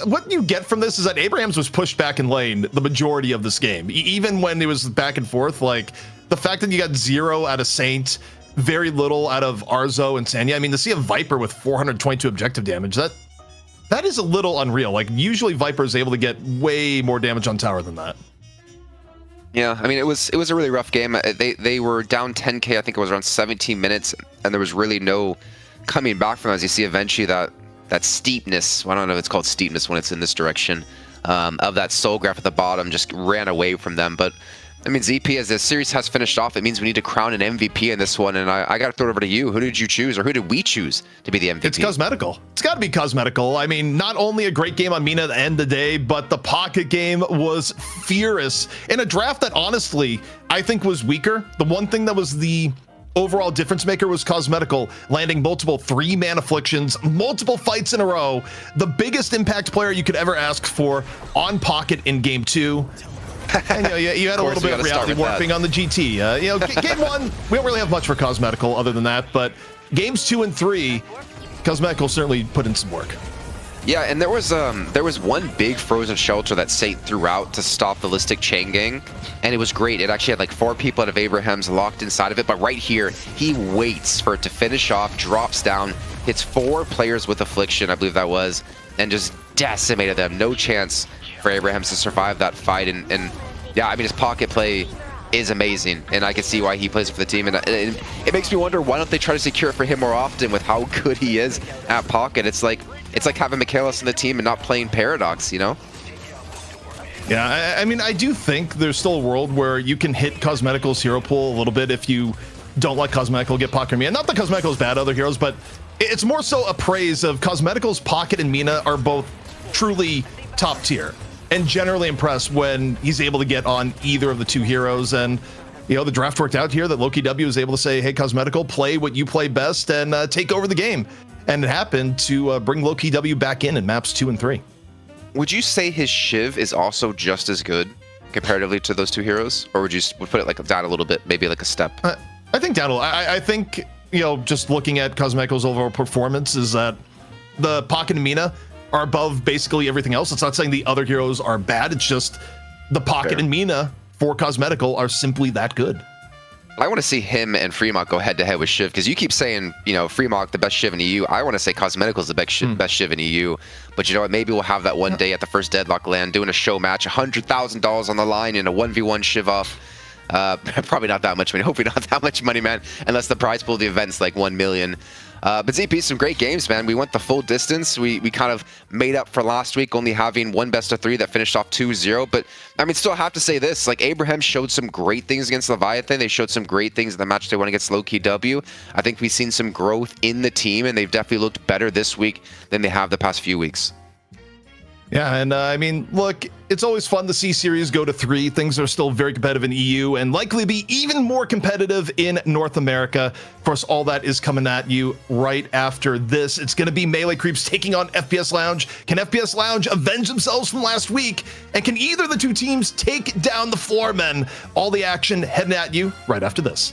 Speaker 1: what you get from this is that Abrahams was pushed back in lane the majority of this game. Even when it was back and forth, like, the fact that you got 0 out of Saint, very little out of Arzo and Sanya. I mean, to see a Viper with 422 objective damage, that is a little unreal. Like, usually Viper is able to get way more damage on tower than that.
Speaker 2: Yeah, I mean, it was a really rough game. They were down 10K, I think it was around 17 minutes, and there was really no coming back from it. As you see eventually that steepness, well, I don't know if it's called steepness when it's in this direction, of that soul graph at the bottom just ran away from them. But I mean, ZP, as the series has finished off, it means we need to crown an MVP in this one, and I got to throw it over to you. Who did you choose, or who did we choose to be the MVP?
Speaker 1: It's Cosmetical. It's got to be Cosmetical. I mean, not only a great game on Mina at the end of the day, but the pocket game was fierce in a draft that honestly I think was weaker. The one thing that was the overall difference maker was Cosmetical landing multiple 3-man afflictions, multiple fights in a row, the biggest impact player you could ever ask for on pocket in game 2. And, you had a little bit of reality warping on the GT. Game 1, we don't really have much for Cosmetical other than that, but games 2 and 3, Cosmetical certainly put in some work.
Speaker 2: Yeah, and there was one big frozen shelter that Saint threw out to stop the Listic chain gang, and it was great. It actually had like 4 people out of Abraham's locked inside of it, but right here, he waits for it to finish off, drops down, hits 4 players with Affliction, I believe that was, and just decimated them. No chance for Abrahams to survive that fight, and yeah, I mean, his pocket play is amazing, and I can see why he plays for the team, and it makes me wonder, why don't they try to secure it for him more often with how good he is at pocket? It's like having Michaelis in the team and not playing Paradox, Yeah,
Speaker 1: I mean, I do think there's still a world where you can hit Cosmetical's hero pool a little bit if you don't let Cosmetical get pocket Mina. Not that Cosmetical is bad other heroes, but it's more so a praise of Cosmetical's pocket and Mina are both truly top tier and generally impressed when he's able to get on either of the 2 heroes. And the draft worked out here that Lowkey W was able to say, hey, Cosmetical, play what you play best and take over the game. And it happened to bring Lowkey W back in maps 2 and 3.
Speaker 2: Would you say his Shiv is also just as good comparatively to those 2 heroes, or would you put it like down a little bit, maybe like a step?
Speaker 1: I think down a little. I think, just looking at Cosmetical's overall performance is that the Pocket and Mina are above basically everything else. It's not saying the other heroes are bad. It's just the Pocket and Mina for Cosmetical are simply that good.
Speaker 2: I want to see him and Fremont go head-to-head with Shiv, because you keep saying, you know, Fremont, the best Shiv in EU. I want to say Cosmetical's the best Shiv in EU. But you know what? Maybe we'll have that one day at the first Deadlock LAN, doing a show match, $100,000 on the line in a 1v1 Shiv off. Probably not that much money. Hopefully not that much money, man. Unless the prize pool of the event's like 1 million. But ZP, some great games, man. We went the full distance. We kind of made up for last week only having one best of 3 that finished off 2-0. But I mean, still have to say this: like, Abraham showed some great things against Leviathan. They showed some great things in the match they won against Lowkey W. I think we've seen some growth in the team, and they've definitely looked better this week than they have the past few weeks.
Speaker 1: Yeah, and I mean, look, it's always fun to see series go to 3. Things are still very competitive in EU and likely be even more competitive in North America. Of course, all that is coming at you right after this. It's going to be Melee Creeps taking on FPS Lounge. Can FPS Lounge avenge themselves from last week? And can either of the two teams take down the Floormen? All the action heading at you right after this.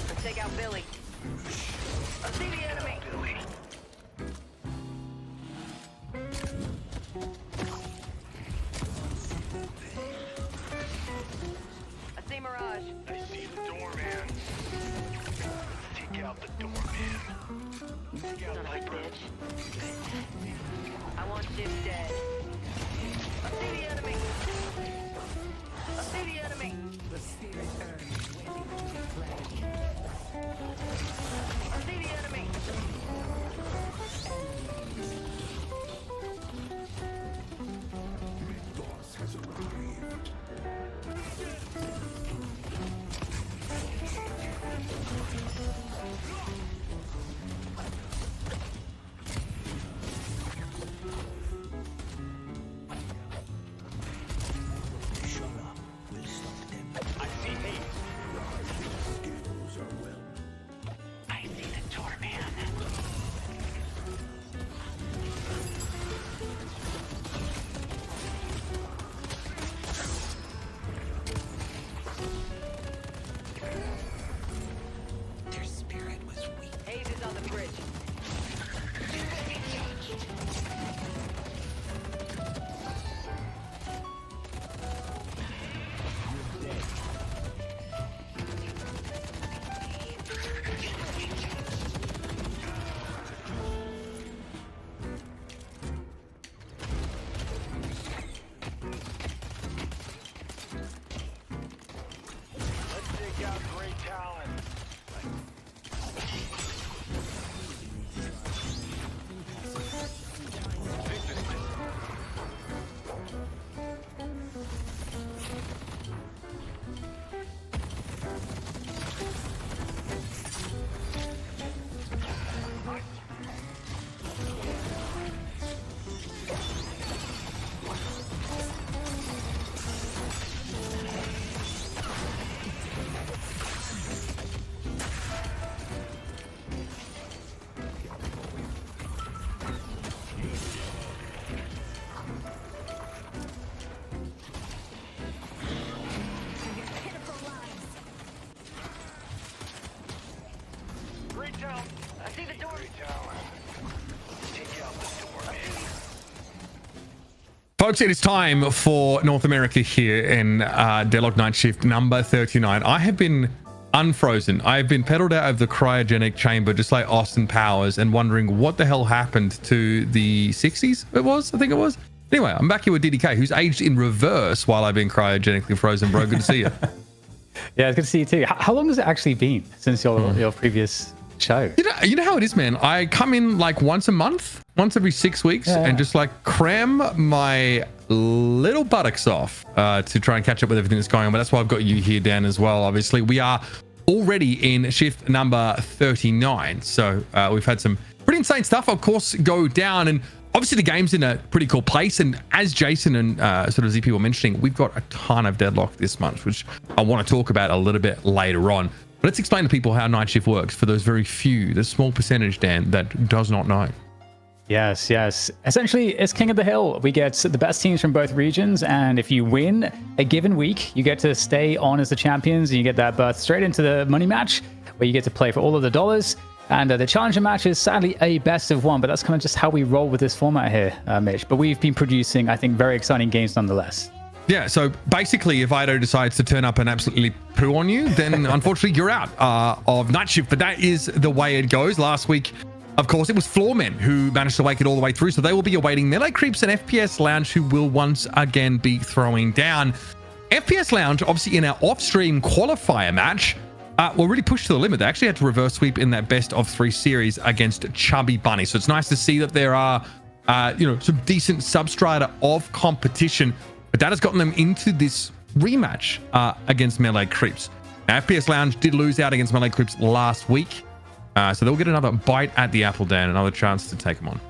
Speaker 3: Let's take out Billy. I see the enemy.
Speaker 6: Billy.
Speaker 3: I see Mirage.
Speaker 6: I see the doorman. Take out the doorman. Take out
Speaker 3: Son of a
Speaker 6: Viper.
Speaker 3: bitch. I want Shiv dead. I see the enemy. I see the enemy.
Speaker 5: The spirit urge waiting to be played.
Speaker 3: I see the enemy.
Speaker 4: Boss has arrived.
Speaker 6: I see hate.
Speaker 4: Skills are well.
Speaker 6: I see the doorman.
Speaker 8: Their spirit was weak.
Speaker 3: Hayes is on the bridge.
Speaker 6: Let's take out Great Talon. Great Talon.
Speaker 3: I see the door.
Speaker 6: Great Talon. Take out the doorman.
Speaker 9: Folks, it is time for North America here in Deadlock Night Shift number 39. I have been unfrozen. I've been pedaled out of the cryogenic chamber just like Austin Powers and wondering what the hell happened to the 60s I think it was. Anyway, I'm back here with DDK, who's aged in reverse while I've been cryogenically frozen, bro. Good to see you.
Speaker 10: Yeah, it's good to see you too. How long has it actually been since your previous show?
Speaker 9: You know how it is, man. I come in like once a month, once every 6 weeks, and just like cram my little buttocks off to try and catch up with everything that's going on. But that's why I've got you here, Dan, as well. Obviously, we are already in shift number 39. So we've had some pretty insane stuff, of course, go down. And obviously the game's in a pretty cool place. And as Jason and sort of ZP were mentioning, we've got a ton of Deadlock this month, which I want to talk about a little bit later on. But let's explain to people how Night Shift works for those very few, the small percentage, Dan, that does not know.
Speaker 10: Yes. Essentially, it's King of the Hill. We get the best teams from both regions, and if you win a given week, you get to stay on as the champions, and you get that berth straight into the money match, where you get to play for all of the dollars. And the challenger match is sadly a best of one, but that's kind of just how we roll with this format here, Mitch. But we've been producing, I think, very exciting games nonetheless.
Speaker 9: Yeah, so basically, if Ido decides to turn up and absolutely poo on you, then unfortunately you're out of Night Shift. But that is the way it goes. Last week, of course, it was Floormen who managed to make it all the way through. So they will be awaiting Melee Creeps and FPS Lounge, who will once again be throwing down. FPS Lounge, obviously in our off-stream qualifier match, were really pushed to the limit. They actually had to reverse sweep in that best of 3 series against Chubby Bunny. So it's nice to see that there are, some decent substrata of competition. But that has gotten them into this rematch against Melee Creeps. Now, FPS Lounge did lose out against Melee Creeps last week. So they'll get another bite at the apple, Dan, another chance to take them on.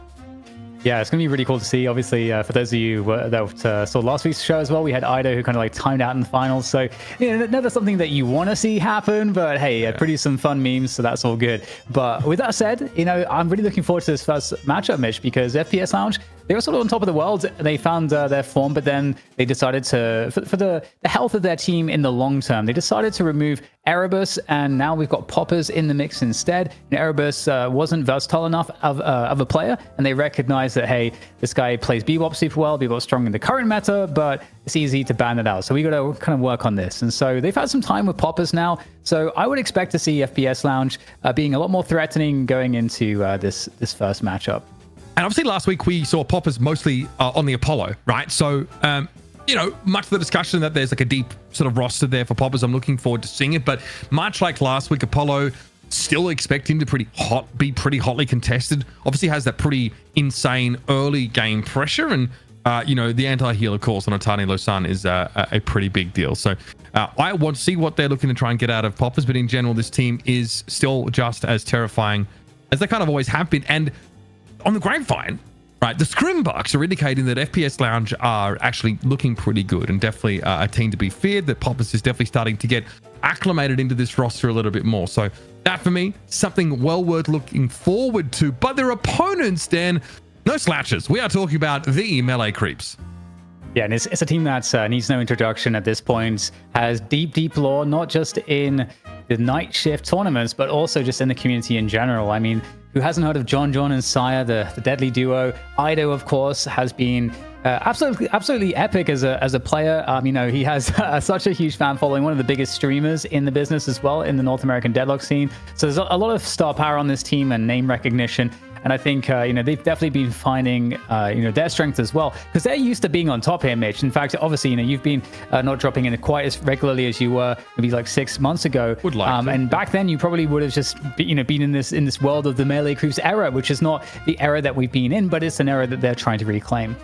Speaker 10: Yeah, it's going to be really cool to see. Obviously, for those of you that saw last week's show as well, we had Ido who kind of like timed out in the finals. So, never something that you want to see happen, but hey, produce some fun memes, so that's all good. But with that said, I'm really looking forward to this first matchup, Mitch, because FPS Lounge, they were sort of on top of the world. They found their form, but then they decided to, for the health of their team in the long term, they decided to remove Erebus, and now we've got Poppers in the mix instead. And Erebus wasn't versatile enough of a player, and they recognized that, hey, this guy plays Bebop super well, Bebop's strong in the current meta, but it's easy to ban it out. So we got to kind of work on this. And so they've had some time with Poppers now. So I would expect to see FPS Lounge being a lot more threatening going into this first matchup.
Speaker 9: And obviously last week we saw Poppers mostly on the Apollo, right? So, you know, much of the discussion that there's like a deep sort of roster there for Poppers, I'm looking forward to seeing it. But much like last week, Apollo still expecting to be pretty hotly contested. Obviously has that pretty insane early game pressure. And, you know, the anti-heal, of course, on Otani Losan is a pretty big deal. So I want to see what they're looking to try and get out of Poppers. But in general, this team is still just as terrifying as they kind of always have been. And on the grapevine, right, the Scrimbucks are indicating that FPS Lounge are actually looking pretty good and definitely a team to be feared, that Poppers is definitely starting to get acclimated into this roster a little bit more. So that, for me, something well worth looking forward to. But their opponents, Dan, no slouches. We are talking about the Melee Creeps.
Speaker 10: Yeah, and it's a team that needs no introduction at this point, has deep lore, not just in the night shift tournaments, but also just in the community in general. I mean, who hasn't heard of John and Saya, the deadly duo? Ido, of course, has been absolutely epic as a player. You know, he has such a huge fan following, one of the biggest streamers in the business as well in the North American Deadlock scene. So there's a lot of star power on this team and name recognition. And I think, you know, they've definitely been finding, you know, their strength as well, because they're used to being on top here, Mitch. In fact, obviously, you know, you've been not dropping in quite as regularly as you were maybe like 6 months ago.
Speaker 9: Would like to.
Speaker 10: And back then, you probably would have just, you know, been in this world of the Melee Creeps era, which is not the era that we've been in, but it's an era that they're trying to reclaim.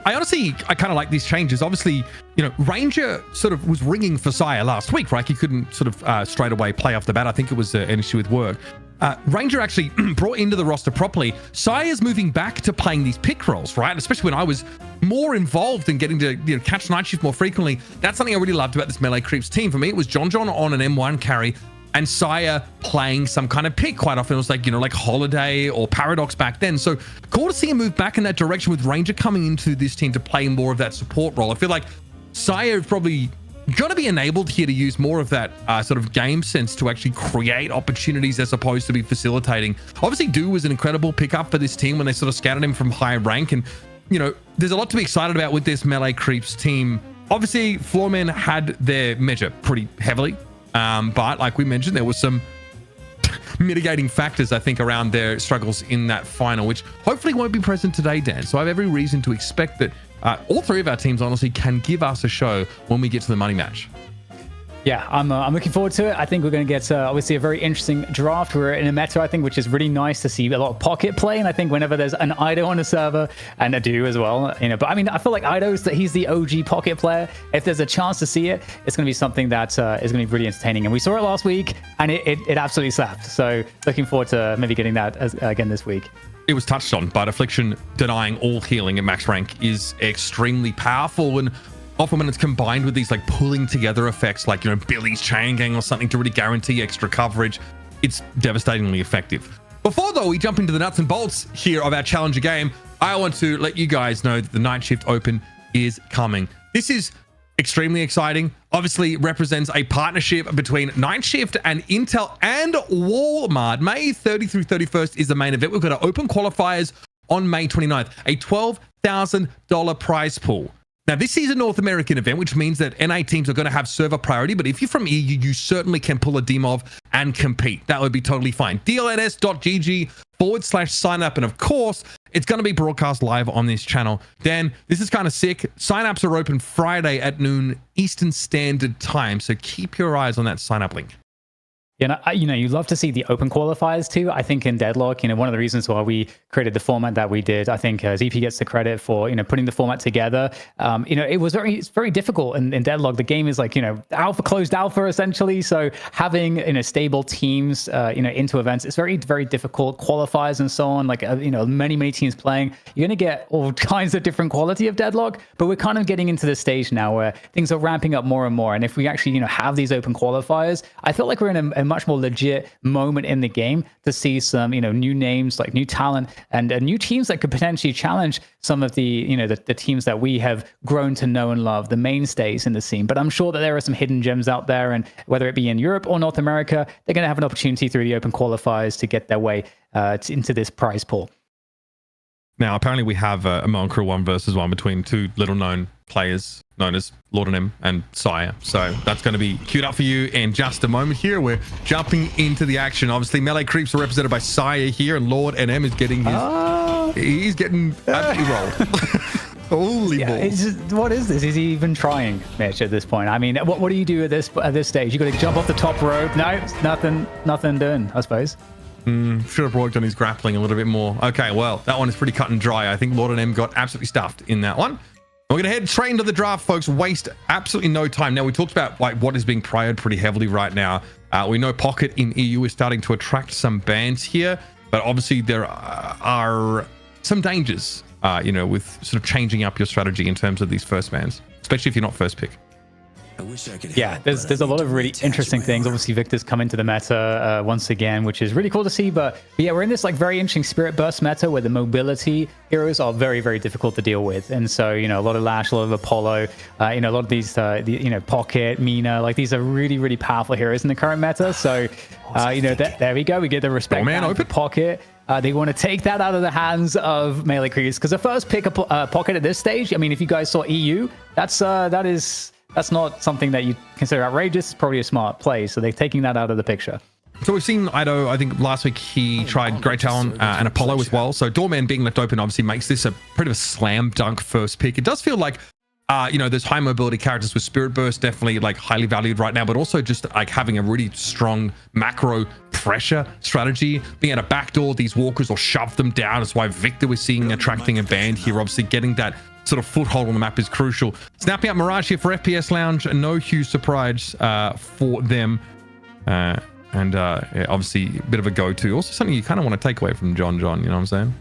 Speaker 9: I kind of like these changes. Obviously, you know, Ranger sort of was ringing for Saya last week, right? He couldn't sort of straight away play off the bat. I think it was an issue with work. Ranger actually brought into the roster properly. Saya's moving back to playing these pick roles, right? Especially when I was more involved in getting to, you know, catch night shift more frequently. That's something I really loved about this Melee Creeps team. For me, it was John on an M1 carry and Saya playing some kind of pick. Quite often it was like, you know, like Holiday or Paradox back then. So cool to see him move back in that direction with Ranger coming into this team to play more of that support role. I feel like Saya is probably going to be enabled here to use more of that sort of game sense to actually create opportunities as opposed to be facilitating. Obviously, Do was an incredible pickup for this team when they sort of scouted him from high rank. And, you know, there's a lot to be excited about with this Melee Creeps team. Obviously, Floormen had their measure pretty heavily. But like we mentioned, there was some mitigating factors, I think, around their struggles in that final, which hopefully won't be present today, Dan. So I have every reason to expect that all three of our teams, honestly, can give us a show when we get to the money match.
Speaker 10: Yeah, I'm looking forward to it. I think we're going to get, obviously, a very interesting draft. We're in a meta, I think, which is really nice to see a lot of pocket play. And I think whenever there's an Ido on a server, and a Do as well, you know, but I mean, I feel like he's the OG pocket player. If there's a chance to see it, it's going to be something that is going to be really entertaining. And we saw it last week, and it absolutely slapped. So looking forward to maybe getting that again this week.
Speaker 9: It was touched on, but Affliction denying all healing at max rank is extremely powerful. And often when it's combined with these like pulling together effects, like, you know, Billy's chain gang or something to really guarantee extra coverage, it's devastatingly effective. Before, though, we jump into the nuts and bolts here of our challenger game, I want to let you guys know that the Night Shift Open is coming. This is extremely exciting. Obviously represents a partnership between Night Shift and Intel and Walmart. May 30 through 31st is the main event. We've got our open qualifiers on May 29th, a $12,000 prize pool. Now, this is a North American event, which means that NA teams are going to have server priority, but if you're from EU, you certainly can pull a DMOV and compete. That would be totally fine. dlns.gg/sign up. And of course, it's going to be broadcast live on this channel. Dan, this is kind of sick. Sign-ups are open Friday at noon Eastern Standard Time, so keep your eyes on that sign-up link.
Speaker 10: Yeah, you know, you love to see the open qualifiers too. I think in Deadlock, you know, one of the reasons why we created the format that we did, I think ZP gets the credit for, you know, putting the format together. You know, it's very difficult in Deadlock. The game is like, you know, closed alpha essentially. So having, you know, stable teams, you know, into events, it's very difficult. Qualifiers and so on, like, you know, many teams playing. You're going to get all kinds of different quality of Deadlock, but we're kind of getting into the stage now where things are ramping up more and more. And if we actually, you know, have these open qualifiers, I feel like we're in a much more legit moment in the game to see some, new names, like new talent and new teams that could potentially challenge some of the, the teams that we have grown to know and love, the mainstays in the scene. But I'm sure that there are some hidden gems out there, and whether it be in Europe or North America, they're going to have an opportunity through the open qualifiers to get their way into this prize pool.
Speaker 9: Now, apparently we have a Moncrew 1 versus 1 between two little-known players known as Lord NM and Sire. So that's going to be queued up for you in just a moment here. We're jumping into the action. Obviously, melee creeps are represented by Sire here, and Lord NM is getting his... He's getting absolutely rolled. Holy balls.
Speaker 10: What is this? Is he even trying, Mitch, at this point? I mean, what do you do at this stage? You got to jump off the top rope? No, nothing doing, I suppose.
Speaker 9: Should have worked on his grappling a little bit more. Okay, well, that one is pretty cut and dry. I think Lord and M got absolutely stuffed in that one. We're going to head straight into the draft, folks. Waste absolutely no time. Now, we talked about what is being prioritized pretty heavily right now. We know Pocket in EU is starting to attract some bans here, but obviously there are some dangers, with sort of changing up your strategy in terms of these first bans, especially if you're not first pick.
Speaker 4: I wish I could
Speaker 10: there's a lot of really interesting things. Obviously, Victor's come into the meta once again, which is really cool to see. But yeah, we're in this very interesting Spirit Burst meta where the mobility heroes are very, very difficult to deal with. And so, a lot of Lash, a lot of Apollo, a lot of these, Pocket, Mina, these are really, really powerful heroes in the current meta. So, there we go. We get the respect for Pocket. They want to take that out of the hands of melee creators, because the first pick Pocket at this stage, I mean, if you guys saw EU, that's not something that you consider outrageous. It's probably a smart play. So they're taking that out of the picture.
Speaker 9: So we've seen Ido, I think last week he tried Great Talon and Apollo as well. So Doorman being left open obviously makes this a pretty of a slam dunk first pick. It does feel like, there's high mobility characters with Spirit Burst, definitely highly valued right now, but also just having a really strong macro pressure strategy, being able to backdoor these walkers or shove them down. That's why Victor was seeing attracting a band here. Obviously getting that sort of foothold on the map is crucial. Snapping up Mirage here for FPS Lounge, no huge surprise for them. Obviously a bit of a go-to. Also something you kind of want to take away from John, you know what I'm saying?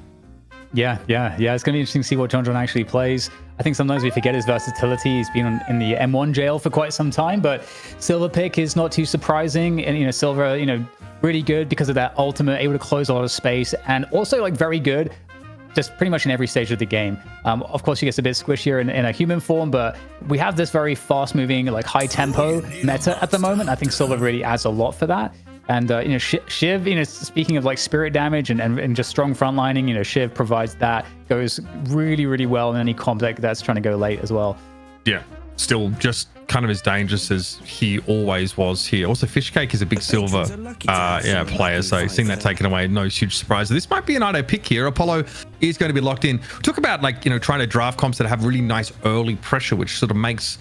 Speaker 10: Yeah. It's going to be interesting to see what John actually plays. I think sometimes we forget his versatility. He's been in the M1 jail for quite some time, but Silver pick is not too surprising. And, Silver, really good because of that ultimate, able to close a lot of space, and also very good just pretty much in every stage of the game. Of course, he gets a bit squishier in a human form, but we have this very fast-moving, high tempo meta at the moment. I think Silver really adds a lot for that. And Shiv, speaking of spirit damage and just strong frontlining, Shiv provides that, goes really, really well in any comp deck that's trying to go late as well.
Speaker 9: Yeah, still just kind of as dangerous as he always was here. Also, Fishcake is a big Silver player, so seeing that taken away, no huge surprise. This might be an Ido pick here. Apollo is going to be locked in. Talk about trying to draft comps that have really nice early pressure, which sort of makes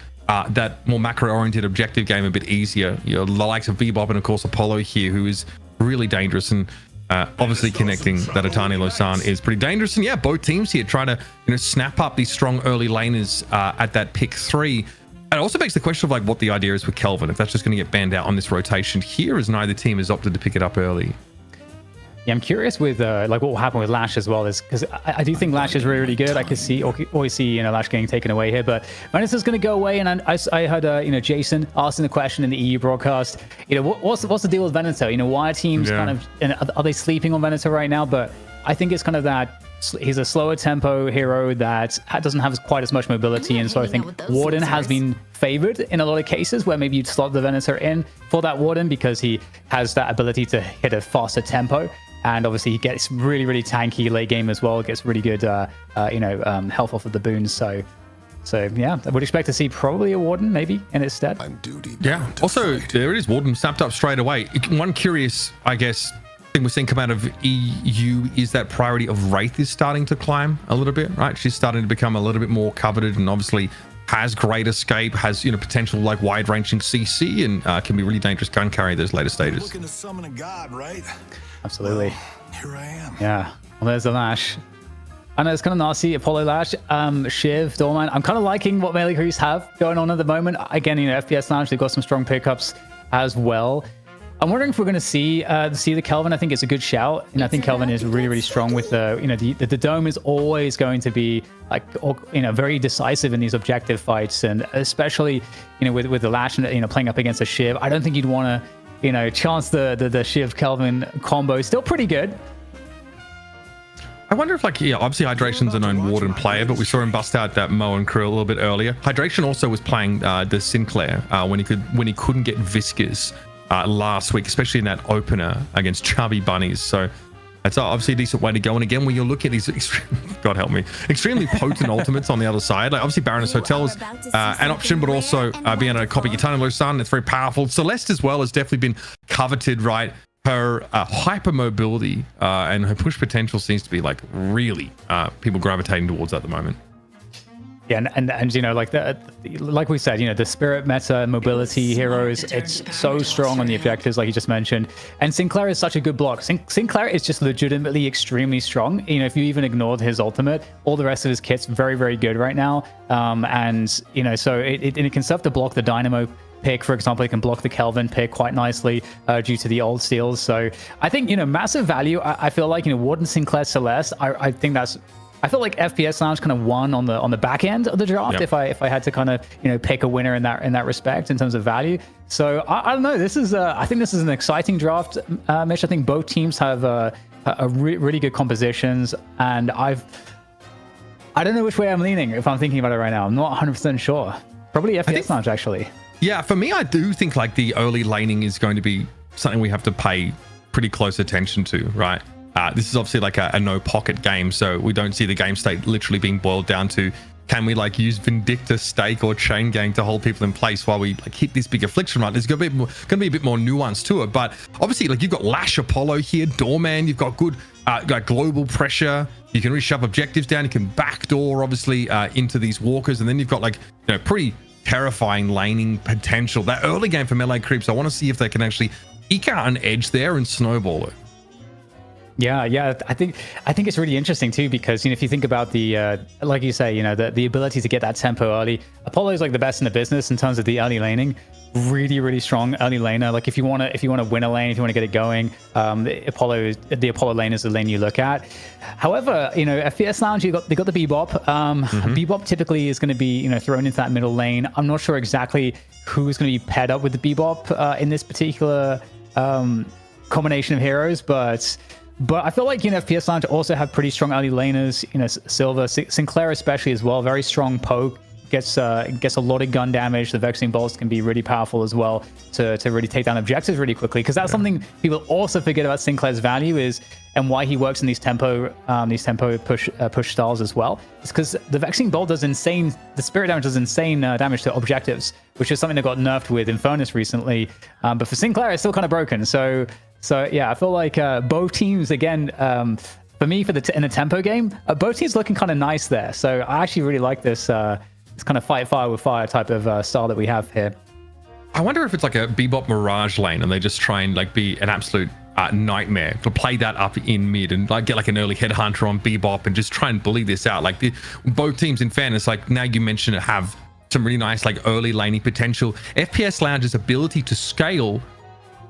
Speaker 9: that more macro-oriented objective game a bit easier. The likes of Bebop and of course Apollo here, who is really dangerous, and obviously connecting that Atani Losan is pretty dangerous. And yeah, both teams here trying to snap up these strong early laners at that pick 3. It also makes the question of what the idea is with Kelvin, if that's just going to get banned out on this rotation here, as neither team has opted to pick it up early.
Speaker 10: Yeah, I'm curious with what will happen with Lash as well, is because I do think Lash is really, really good. I could always see Lash getting taken away here, but Venice is going to go away. And I heard Jason asking the question in the EU broadcast, what's the deal with Veneto? Why are teams are they sleeping on Veneto right now? But I think it's kind of that he's a slower tempo hero that doesn't have quite as much mobility, and so I think Warden has been favored in a lot of cases where maybe you'd slot the Venator in for that Warden because he has that ability to hit a faster tempo. And obviously he gets really, really tanky late game as well. Gets really good, health off of the boons. So yeah, I would expect to see probably a Warden maybe in its stead.
Speaker 9: Yeah. Also, there it is. Warden snapped up straight away. One curious, I guess, thing we're seeing come out of EU is that priority of Wraith is starting to climb a little bit, right? She's starting to become a little bit more coveted, and obviously has great escape, has potential wide-ranging CC, and can be really dangerous gun carry those later stages.
Speaker 4: Looking to summon a god, right?
Speaker 10: Absolutely.
Speaker 4: Well, here I am.
Speaker 10: Yeah. Well, there's a Lash. I know it's kind of nasty. Apollo Lash, Shiv, Doorman. I'm kind of liking what melee crews have going on at the moment. Again, FPS Lounge, they've got some strong pickups as well. I'm wondering if we're going to see the Kelvin. I think it's a good shout, and I think Kelvin is really, really strong with the dome is always going to be very decisive in these objective fights, and especially with the Lash and playing up against a Shiv. I don't think you'd want to chance the Shiv Kelvin combo is still pretty good.
Speaker 9: I wonder if, obviously Hydration's a known Warden player, but we saw him bust out that Mo and Crew a little bit earlier. Hydration also was playing the Sinclair when he couldn't get Viscous last week, especially in that opener against Chubby Bunnies. So it's obviously a decent way to go. And again, when you look at these, God help me, extremely potent ultimates on the other side, like obviously Baroness Hotel's an option, but also being able to copy Eternal Sun, it's very powerful. Celeste as well has definitely been coveted, right? Her hyper mobility and her push potential seems to be like really people gravitating towards at the moment.
Speaker 10: Yeah, and like we said, the spirit meta mobility heroes, it's so strong on the objectives, like you just mentioned. And Sinclair is such a good block. Sinclair is just legitimately extremely strong. If you even ignored his ultimate, all the rest of his kit's very, very good right now. So it can serve to block the Dynamo pick, for example. It can block the Kelvin pick quite nicely due to the old steals. So I think, massive value. I feel like, Warden, Sinclair, Celeste, I feel like FPS Lounge kind of won on the back end of the draft. Yep. If I had to kind of pick a winner in that respect in terms of value. So I don't know. This is I think this is an exciting draft, Mitch. I think both teams have really good compositions, and I don't know which way I'm leaning if I'm thinking about it right now. I'm not 100% sure. Probably FPS Lounge actually.
Speaker 9: Yeah, for me, I do think like the early laning is going to be something we have to pay pretty close attention to, right? This is obviously like a no pocket game, so we don't see the game state literally being boiled down to can we like use Vindicta, Stake, or Chain Gang to hold people in place while we like hit this big affliction run. There's going to be a bit more nuance to it, but obviously like you've got Lash Apollo here, Doorman, you've got good like global pressure. You can really shove objectives down. You can backdoor obviously into these walkers, and then you've got like pretty terrifying laning potential. That early game for melee creeps, I want to see if they can actually eke out an edge there and snowball it.
Speaker 10: Yeah, I think it's really interesting too, because if you think about the like you say, the ability to get that tempo early, Apollo is like the best in the business in terms of the early laning. Really, really strong early laner. Like if you want to win a lane, if you want to get it going, the Apollo lane is the lane you look at. However, FPS Lounge, they got the Bebop. Bebop typically is going to be thrown into that middle lane. I'm not sure exactly who's going to be paired up with the Bebop in this particular combination of heroes, but I feel like FPS Lounge also have pretty strong early laners. Silver, Sinclair especially as well, very strong poke. Gets a lot of gun damage. The Vexing Bolts can be really powerful as well to really take down objectives really quickly, because that's something people also forget about Sinclair's value is, and why he works in these tempo push styles as well. It's because the Vexing Bolt does insane, the spirit damage does insane damage to objectives, which is something that got nerfed with Infernus recently. But for Sinclair, it's still kind of broken. So yeah, I feel like both teams again. For me, in the tempo game, both teams looking kind of nice there. So I actually really like this kind of fight fire with fire type of style that we have here.
Speaker 9: I wonder if it's like a Bebop Mirage lane and they just try and like be an absolute nightmare to play that up in mid and like get like an early headhunter on Bebop and just try and bully this out. Like both teams, in fairness, like now you mentioned it, have some really nice like early laning potential. FPS Lounge's ability to scale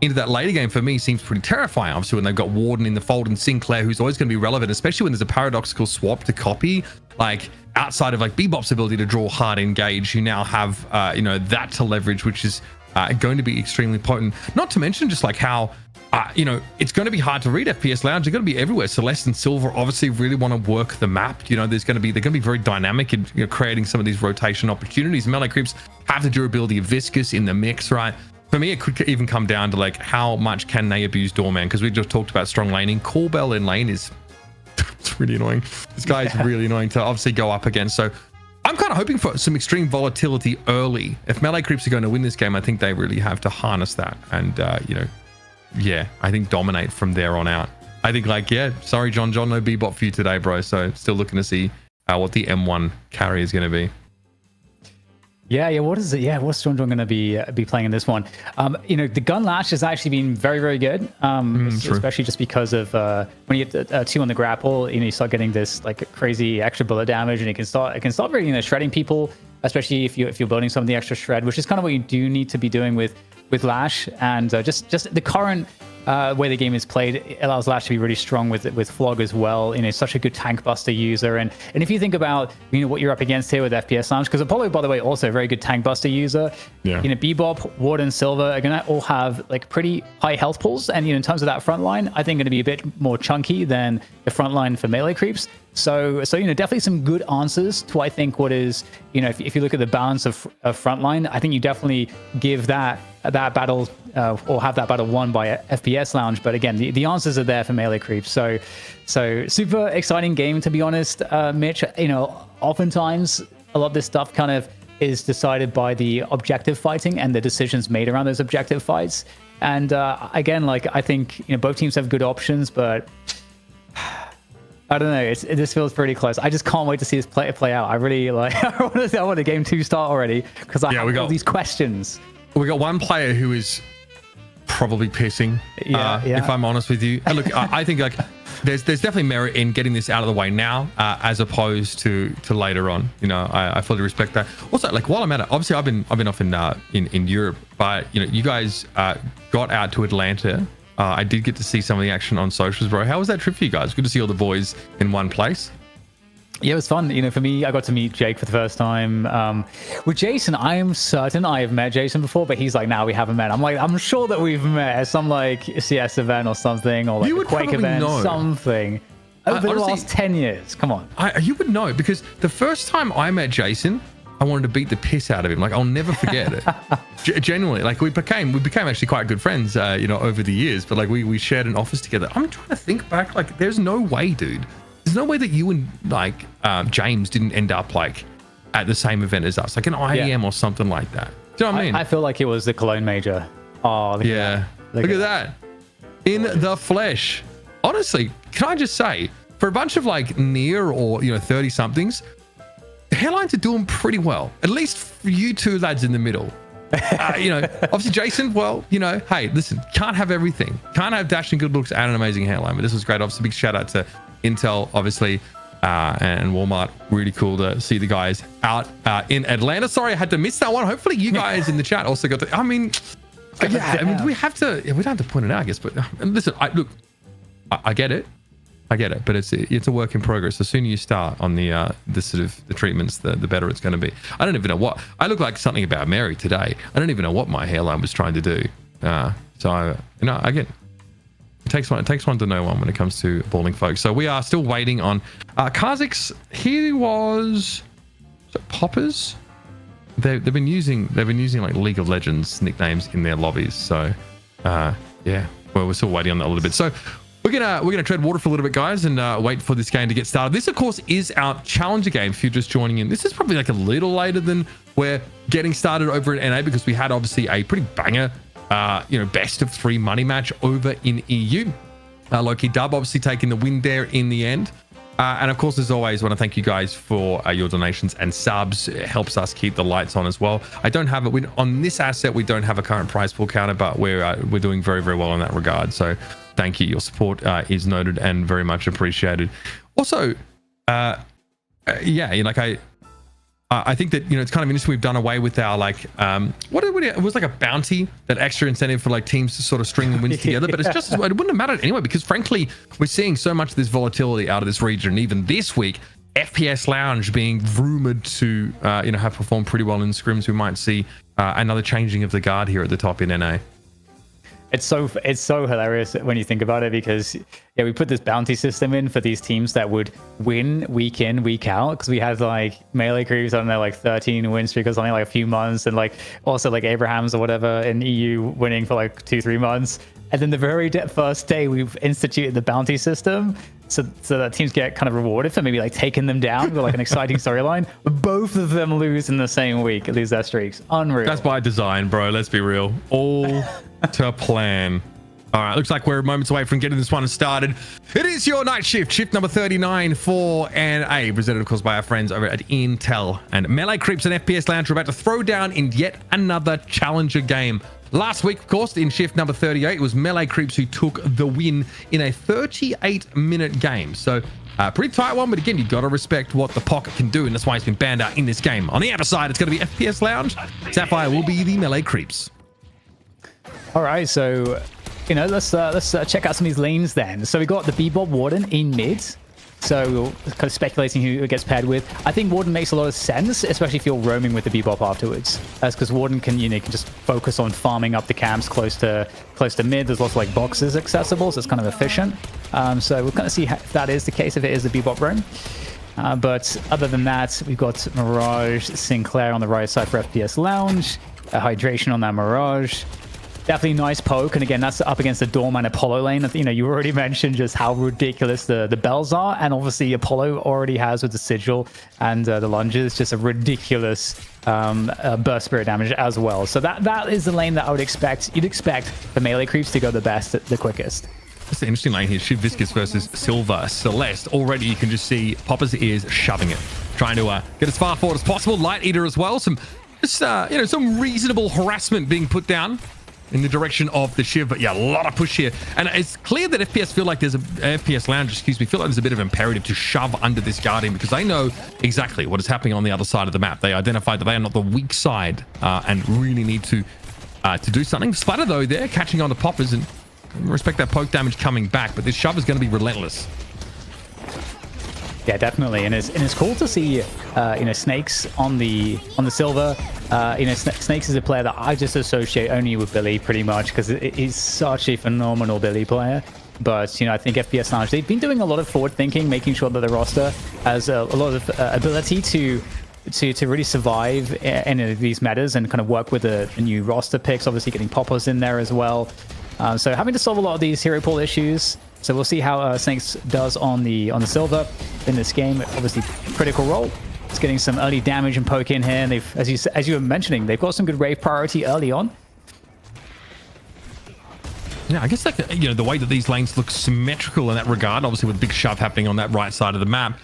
Speaker 9: into that later game for me seems pretty terrifying. Obviously, when they've got Warden in the fold and Sinclair, who's always going to be relevant, especially when there's a paradoxical swap to copy. Like outside of like Bebop's ability to draw hard engage, you now have that to leverage, which is going to be extremely potent. Not to mention just like how it's going to be hard to read FPS Lounge. They're going to be everywhere. Celeste and Silver obviously really want to work the map. They're going to be very dynamic in creating some of these rotation opportunities. Melee creeps have the durability of Viscous in the mix, right? For me, it could even come down to like how much can they abuse Doorman, because we just talked about strong laning. Corbell in lane is it's really annoying. This guy is really annoying to obviously go up against. So I'm kind of hoping for some extreme volatility early. If melee creeps are going to win this game, I think they really have to harness that and I think dominate from there on out. I think sorry John, no Bebop for you today, bro. So still looking to see what the M1 carry is going to be.
Speaker 10: Yeah. What is it? Yeah, what's John going to be playing in this one? The gun lash has actually been very, very good. Especially just because of when you get 2 on the grapple, you start getting this like crazy extra bullet damage, and it can start really shredding people, especially if you're building some of the extra shred, which is kind of what you do need to be doing with lash. And just the current way the game is played, it allows Lash to be really strong with Flog as well. You know, such a good tank buster user. And if you think about, you know, what you're up against here with FPS Lounge, because Apollo, by the way, also a very good tank buster user.
Speaker 9: Yeah.
Speaker 10: You know, Bebop, Ward, and Silver are going to all have like pretty high health pools. And, you know, in terms of that front line, I think going to be a bit more chunky than the front line for melee creeps. So you know, definitely some good answers to, I think, what is, you know, if you look at the balance of frontline, I think you definitely give that battle or have that battle won by FPS Lounge. But again, the answers are there for melee creeps. So super exciting game, to be honest, Mitch. You know, oftentimes a lot of this stuff kind of is decided by the objective fighting and the decisions made around those objective fights. And again, like, I think, you know, both teams have good options, but I don't know. This feels pretty close. I just can't wait to see this play out. I really like. I want the game to start already because I have all these questions.
Speaker 9: We got one player who is probably pissing. If I'm honest with you. And look, I think like there's definitely merit in getting this out of the way now, as opposed to later on. You know, I fully respect that. Also, like, while I'm at it, obviously I've been off in Europe, but you know, you guys got out to Atlanta. I did get to see some of the action on socials, bro. How was that trip for you guys? Good to see all the boys in one place.
Speaker 10: Yeah, it was fun. You know, for me, I got to meet Jake for the first time. With Jason, I am certain I have met Jason before, but he's like, "No, we haven't met." I'm like, I'm sure that we've met at some like CS event or something, or like a Quake event, something over the last 10 years. Come on.
Speaker 9: You would know, because the first time I met Jason, I wanted to beat the piss out of him. Like, I'll never forget it. Genuinely, like, we became actually quite good friends, you know, over the years. But like, we shared an office together. I'm trying to think back. Like, there's no way, dude. There's no way that you and like James didn't end up like at the same event as us, like an IEM or something like that. Do you know what I mean?
Speaker 10: I feel like it was the Cologne Major. Oh, look
Speaker 9: yeah. Look at that. In the flesh. Honestly, can I just say, for a bunch of like near or, you know, 30 somethings, hairlines are doing pretty well. At least for you two lads in the middle. You know, obviously Jason, well, you know, hey, listen, can't have everything. Can't have dashing good looks and an amazing hairline. But this was great. Obviously, big shout out to Intel, obviously, and Walmart. Really cool to see the guys out in Atlanta. Sorry, I had to miss that one. Hopefully you guys in the chat also got to, I mean, yeah, I mean, we don't have to point it out, I guess, but listen, I get it. I get it, but it's a work in progress. The sooner you start on the sort of the treatments, the better it's going to be. I don't even know what I look like. Something about Mary today. I don't even know what my hairline was trying to do. So you know, again, it takes one to know one when it comes to balding folks. So we are still waiting on Kha'Zix. He was it Poppers. They've been using like League of Legends nicknames in their lobbies. So yeah, well, we're still waiting on that a little bit. So we're gonna tread water for a little bit, guys, and wait for this game to get started. This, of course, is our challenger game. If you're just joining in, this is probably like a little later than we're getting started over at NA, because we had obviously a pretty banger, you know, best of 3 money match over in EU. Lowkey W obviously taking the win there in the end. And of course, as always, I want to thank you guys for your donations and subs. It helps us keep the lights on as well. I don't have it on this asset. We don't have a current prize pool counter, but we're doing very, very well in that regard. So thank you. Your support is noted and very much appreciated. Also, yeah, you know, like I think that, you know, it's kind of interesting. We've done away with our like it was like a bounty, that extra incentive for like teams to sort of string the wins together. But it's just it wouldn't have mattered anyway, because frankly, we're seeing so much of this volatility out of this region. And even this week, FPS Lounge being rumored to you know, have performed pretty well in scrims. We might see another changing of the guard here at the top in NA.
Speaker 10: It's so hilarious when you think about it, because yeah, we put this bounty system in for these teams that would win week in, week out, because we had like melee creeps on there like 13 win streak or something, like a few months, and like also like Abraham's or whatever in EU winning for like 2-3 months. And then the very first day we've instituted the bounty system, so that teams get kind of rewarded for maybe like taking them down with like an exciting storyline. Both of them lose in the same week, lose their streaks. Unreal.
Speaker 9: That's by design, bro. Let's be real. All to plan. All right, looks like we're moments away from getting this one started. It is your night shift number 39 for NA, presented of course by our friends over at Intel. And Melee Creeps and FPS Lounge are about to throw down in yet another challenger game. Last week, of course, in shift number 38, it was Melee Creeps who took the win in a 38-minute game. So, pretty tight one, but again, you've got to respect what the pocket can do, and that's why it's been banned out in this game. On the other side, it's going to be FPS Lounge. Sapphire will be the Melee Creeps.
Speaker 10: All right, so let's check out some of these lanes then. So we got the Bebop Warden in mid. So we're kind of speculating who it gets paired with. I think Warden makes a lot of sense, especially if you're roaming with the Bebop afterwards. That's because Warden can, can just focus on farming up the camps close to mid. There's lots of like boxes accessible, so it's kind of efficient. So we'll kind of see if that is the case, if it is the Bebop roam. But other than that, we've got Mirage, Sinclair on the right side for FPS Lounge. Hydration on that Mirage. Definitely nice poke, and again, that's up against the Doorman Apollo lane. You already mentioned just how ridiculous the bells are, and obviously Apollo already has with the sigil and the lunges just a ridiculous burst spirit damage as well. So that is the lane that I would expect. You'd expect the melee creeps to go the best, the quickest.
Speaker 9: It's an interesting lane here. Shiv Viscous versus Silver Celeste. Already you can just see Popper's ears shoving it, trying to get as far forward as possible. Light Eater as well. Some reasonable harassment being put down in the direction of the Shiv, but yeah, a lot of push here. And it's clear that FPS Lounge, feel like there's a bit of imperative to shove under this Guardian, because they know exactly what is happening on the other side of the map. They identified that they are not the weak side and really need to do something. Splatter though, they're catching on to Poppers and respect that poke damage coming back, but this shove is going to be relentless.
Speaker 10: Yeah, definitely, and it's cool to see Snakes on the Silver. Snakes is a player that I just associate only with Billy pretty much, because he's such a phenomenal Billy player. But I think FPS Lounge, they've been doing a lot of forward thinking, making sure that the roster has a lot of ability to really survive in these metas and kind of work with the new roster picks. Obviously, getting Poppers in there as well. So having to solve a lot of these hero pool issues. So we'll see how Snakes does on the Silver in this game. Obviously, critical role. It's getting some early damage and poke in here. And they've, as you were mentioning, they've got some good wave priority early on.
Speaker 9: Yeah, I guess the way that these lanes look symmetrical in that regard, obviously with a big shove happening on that right side of the map.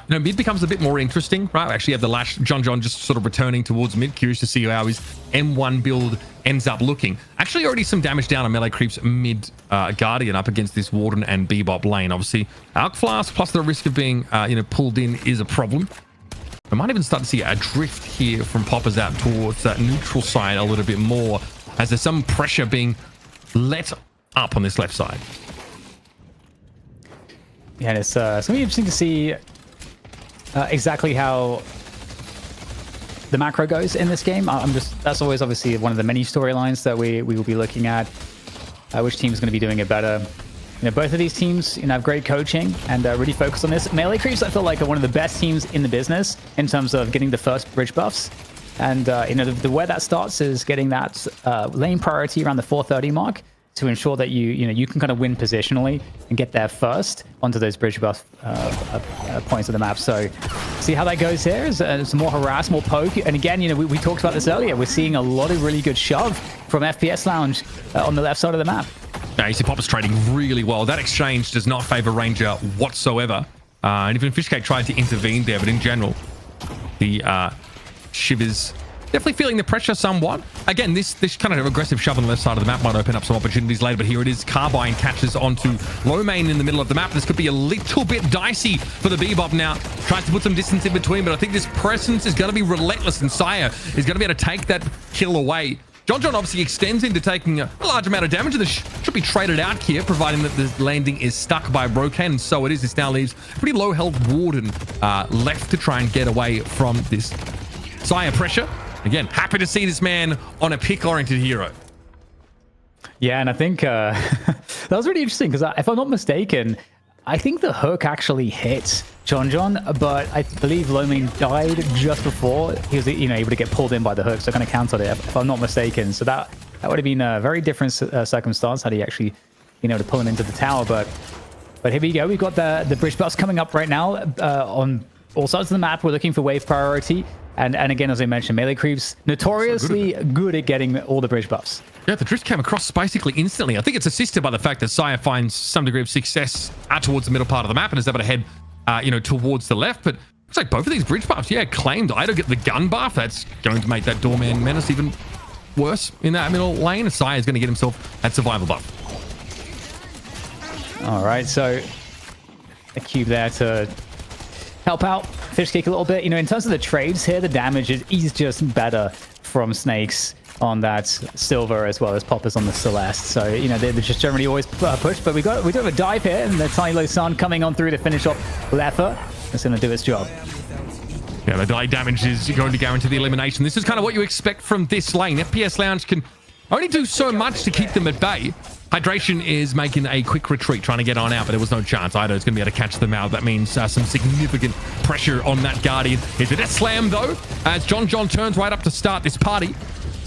Speaker 9: Mid becomes a bit more interesting, right? We actually have the Lash, John just sort of returning towards mid. Curious to see how his M1 build ends up looking. Actually, already some damage down on melee creeps mid Guardian up against this Warden and Bebop lane. Obviously, Alk Flask plus the risk of being pulled in is a problem. I might even start to see a drift here from Poppers out towards that neutral side a little bit more, as there's some pressure being let up on this left side.
Speaker 10: Yeah, and it's going to be interesting to see exactly how the macro goes in this game. That's always obviously one of the many storylines that we will be looking at. Which team is going to be doing it better? Both of these teams have great coaching and really focus on this. Melee creeps, I feel like, are one of the best teams in the business in terms of getting the first bridge buffs. And the way that starts is getting that lane priority around the 430 mark to ensure that you can kind of win positionally and get there first onto those bridge buff points of the map. So see how that goes here. Some more harass, more poke. And again, we talked about this earlier. We're seeing a lot of really good shove from FPS Lounge on the left side of the map.
Speaker 9: Yeah, you see Popper's trading really well. That exchange does not favor Ranger whatsoever. And even Fishcake tried to intervene there, but in general, the Shiv is definitely feeling the pressure somewhat. Again, this kind of aggressive shove on the left side of the map might open up some opportunities later, but here it is. Carbine catches onto Lowkey in the middle of the map. This could be a little bit dicey for the Bebop now. Tries to put some distance in between, but I think this presence is going to be relentless, and Sire is going to be able to take that kill away. John obviously extends into taking a large amount of damage, and this should be traded out here, providing that the landing is stuck by Broken, and so it is. This now leaves a pretty low health Warden left to try and get away from this Sire pressure. Again, happy to see this man on a pick-oriented hero.
Speaker 10: Yeah, and I think that was really interesting, because if I'm not mistaken, I think the hook actually hit John, but I believe Lowkey died just before he was able to get pulled in by the hook, so kind of countered it, if I'm not mistaken. So that would have been a very different circumstance had he actually been able to pull him into the tower. But here we go. We've got the bridge buffs coming up right now on all sides of the map. We're looking for wave priority. And again, as I mentioned, melee creeps notoriously good at getting all the bridge buffs.
Speaker 9: Yeah, the drift came across basically instantly. I think it's assisted by the fact that Sire finds some degree of success out towards the middle part of the map and is able to head, towards the left. But looks like both of these bridge buffs, claimed. Either get the gun buff. That's going to make that Doorman Menace even worse in that middle lane. Sire is going to get himself that survival buff.
Speaker 10: All right, so a cube there to help out Fishcake a little bit. In terms of the trades here, the damage is just better from Snakes. on that Silver as well as Poppers on the Celeste. So, you know, they're just generally always push. But we do have a dive here, and the Tiny Sun coming on through to finish off Lefa. It's going to do its job.
Speaker 9: Yeah, the delay damage is going to guarantee the elimination. This is kind of what you expect from this lane. FPS Lounge can only do so much to keep them at bay. Hydration is making a quick retreat, trying to get on out, but there was no chance. Ido's going to be able to catch them out. That means some significant pressure on that Guardian. Is it a slam, though, as John turns right up to start this party.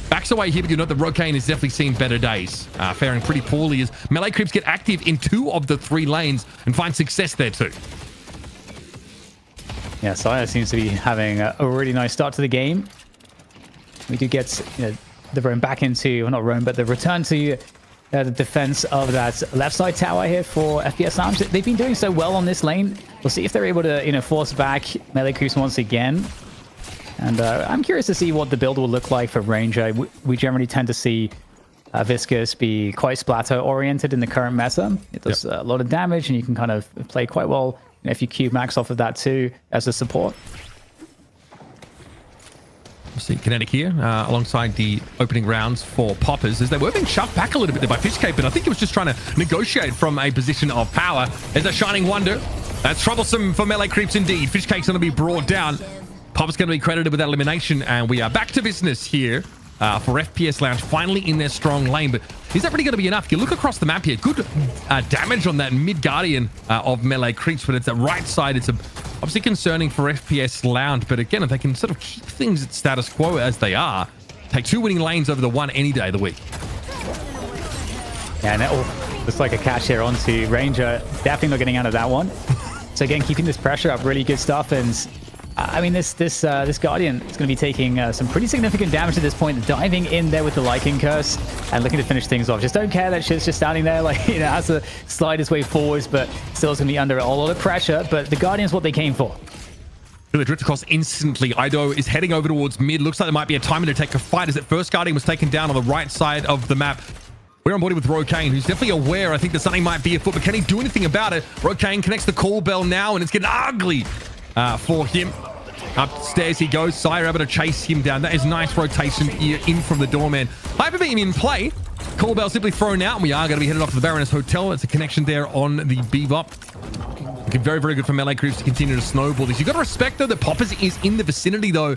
Speaker 9: Backs away here, but you know that Rokane has definitely seen better days. Faring pretty poorly as melee creeps get active in 2 of the 3 lanes and find success there too.
Speaker 10: Yeah, Saya seems to be having a really nice start to the game. We do get, you know, the roam back into, well, not roam, but the return to the defense of that left side tower here for FPS Lounge. They've been doing so well on this lane. We'll see if they're able to, you know, force back melee creeps once again. And I'm curious to see what the build will look like for Ranger. We generally tend to see Viscous be quite splatter oriented in the current meta. It does a lot of damage, and you can kind of play quite well, you know, if you cube max off of that too as a support.
Speaker 9: We'll see Kinetic here alongside the opening rounds for Poppers as they were being shoved back a little bit there by Fishcake, but I think he was just trying to negotiate from a position of power. There's a Shining Wonder. That's troublesome for melee creeps indeed. Fishcake's going to be brought down. Pop's going to be credited with that elimination, and we are back to business here for FPS Lounge, finally in their strong lane. But is that really going to be enough? If you look across the map here, good damage on that mid Guardian of melee creeps, but it's the right side. It's obviously concerning for FPS Lounge, but again, if they can sort of keep things at status quo as they are, take 2 winning lanes over the one any day of the week.
Speaker 10: Yeah, and that looks like a catch here onto Ranger. Definitely not getting out of that one. So again, keeping this pressure up, really good stuff. And I mean, this Guardian is going to be taking some pretty significant damage at this point, diving in there with the Lycan Curse and looking to finish things off. Just don't care that shit's just standing there, like, you know, has to slide his way forwards, but still is going to be under a lot of pressure. But the Guardian's what they came for.
Speaker 9: Really drift across instantly. Ido is heading over towards mid. Looks like there might be a timing to take a fight as that first Guardian was taken down on the right side of the map. We're on board with Rokane, who's definitely aware, I think, that something might be afoot, but can he do anything about it? Rokane connects the call bell now, and it's getting ugly for him. Upstairs he goes. Sire able to chase him down. That is nice rotation here in from the doorman. Hyper Beam in play. Call bell simply thrown out, and we are going to be headed off to the Baroness Hotel. It's a connection there on the Bebop. Looking very, very good for melee creeps to continue to snowball this. You've got to respect, though, that Poppers is in the vicinity, though.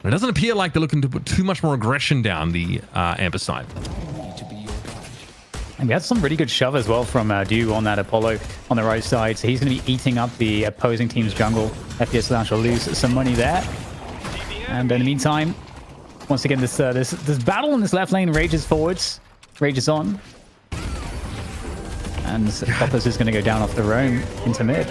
Speaker 9: It doesn't appear like they're looking to put too much more aggression down the Amber side.
Speaker 10: And we had some really good shove as well from Dew on that Apollo on the right side. So he's going to be eating up the opposing team's jungle. FPS Lounge will lose some money there. And in the meantime, once again, this battle in this left lane rages forwards, rages on. And Poppers is going to go down off the roam into mid.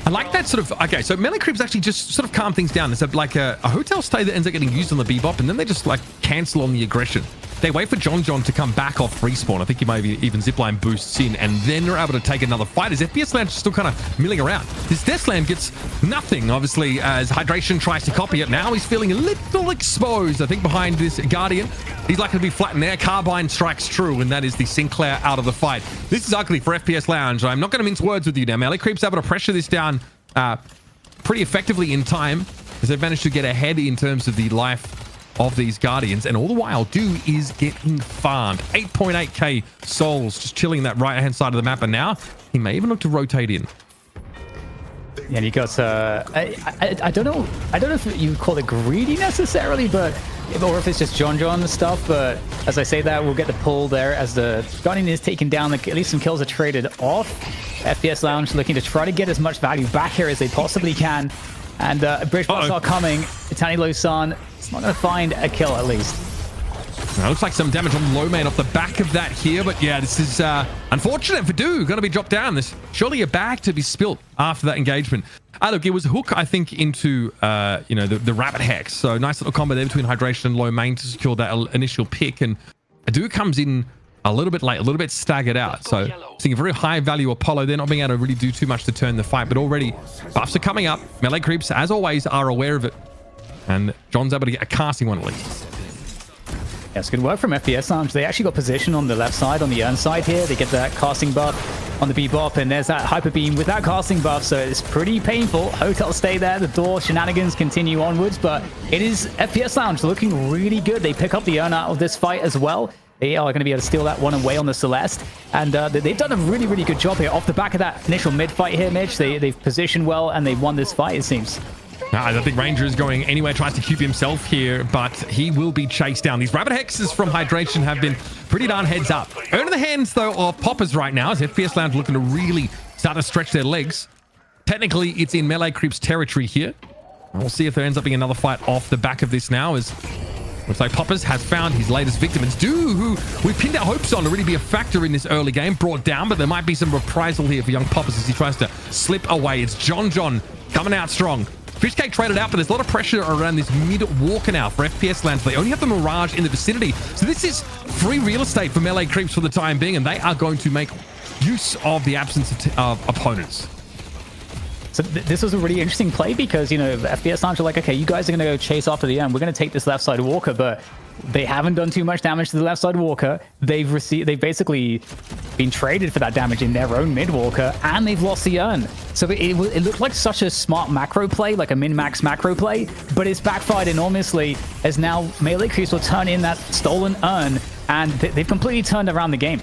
Speaker 9: I like that sort of... Okay, so melee creeps actually just sort of calm things down. There's like a hotel stay that ends up getting used on the Bebop, and then they just like cancel on the aggression. They wait for John to come back off respawn. I think he maybe even zipline boosts in, and then they're able to take another fight as FPS Lounge is still kind of milling around. This Death Slam gets nothing, obviously, as Hydration tries to copy it. Now he's feeling a little exposed, I think, behind this Guardian. He's likely to be flattened there. Carbine strikes true, and that is the Sinclair out of the fight. This is ugly for FPS Lounge. I'm not going to mince words with you now. Melee Creep's able to pressure this down pretty effectively in time, as they've managed to get ahead in terms of the life of these Guardians, and all the while Dew is getting farmed. 8.8k souls just chilling that right hand side of the map, and now he may even look to rotate in.
Speaker 10: Yeah, and you got I don't know if you call it greedy necessarily, but or if it's just John and stuff. But as I say that, we'll get the pull there as the Guardian is taken down. At least some kills are traded off. FPS Lounge looking to try to get as much value back here as they possibly can. And Bridge bots are coming. Tiny Losan, it's not going to find a kill at least.
Speaker 9: Now, looks like some damage on Lowman off the back of that here, but yeah, this is unfortunate for Dew. Going to be dropped down. There's surely a bag to be spilt after that engagement. Look, it was a hook, I think, into the Rabbit Hex. So nice little combo there between Hydration and Lowman to secure that initial pick. And Dew comes in a little bit late, a little bit staggered out. So seeing a very high value Apollo, they're not being able to really do too much to turn the fight, but already buffs are coming up. Melee creeps, as always, are aware of it. And John's able to get a casting one at least.
Speaker 10: Yes, good work from FPS Lounge. They actually got position on the left side, on the Urn side here. They get that casting buff on the Bebop, and there's that Hyper Beam with that casting buff, so it's pretty painful. Hotel stay there, the door shenanigans continue onwards, but it is FPS Lounge looking really good. They pick up the Urn out of this fight as well. They are going to be able to steal that one away on the Celeste, and they've done a really, really good job here. Off the back of that initial mid-fight here, Mitch, they've positioned well, and they've won this fight, it seems.
Speaker 9: I don't think Ranger is going anywhere, tries to cube himself here, but he will be chased down. These Rabbit Hexes from Hydration have been pretty darn heads up. Earning the hands, though, of Poppers right now, as FPS Lounge looking to really start to stretch their legs. Technically, it's in Melee Creep's territory here. We'll see if there ends up being another fight off the back of this now, as looks like Poppers has found his latest victim. It's Du, who we pinned our hopes on to really be a factor in this early game, brought down, but there might be some reprisal here for young Poppers as he tries to slip away. It's John coming out strong. Fishcake traded out, but there's a lot of pressure around this mid-walker now for FPS Lounge. They only have the Mirage in the vicinity. So this is free real estate for Melee Creeps for the time being, and they are going to make use of the absence of opponents.
Speaker 10: So this was a really interesting play because, you know, FPS Lounge are like, okay, you guys are going to go chase after the end. We're going to take this left side walker, but they haven't done too much damage to the left side walker. They've basically been traded for that damage in their own mid walker, and they've lost the urn. So it looked like such a smart macro play, like a min-max macro play, but it's backfired enormously as now Melee Creeps will turn in that stolen urn, and they've completely turned around the game.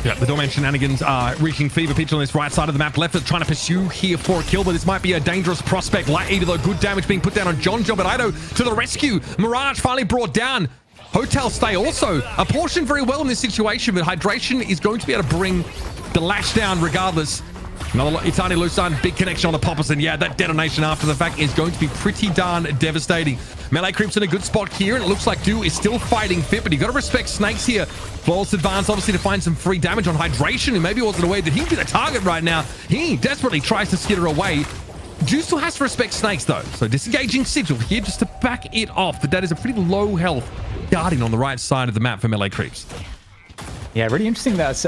Speaker 9: Yeah, the Doorman shenanigans are reaching fever pitch on this right side of the map. Left trying to pursue here for a kill, but this might be a dangerous prospect. Light Eater, though, good damage being put down on John, but Ido to the rescue. Mirage finally brought down. Hotel stay also apportioned very well in this situation, but Hydration is going to be able to bring the lash down regardless. Another Itani Lusan, big connection on the Poppers, and yeah, that detonation after the fact is going to be pretty darn devastating. Melee Creeps in a good spot here, and it looks like Du is still fighting fit, but you got to respect Snakes here. Flawless advance, obviously, to find some free damage on Hydration, who maybe wasn't aware that he'd be the target right now. He desperately tries to skitter away. Du still has to respect Snakes, though, so disengaging Sigil here just to back it off, but that is a pretty low health Guardian on the right side of the map for Melee Creeps.
Speaker 10: Yeah, really interesting that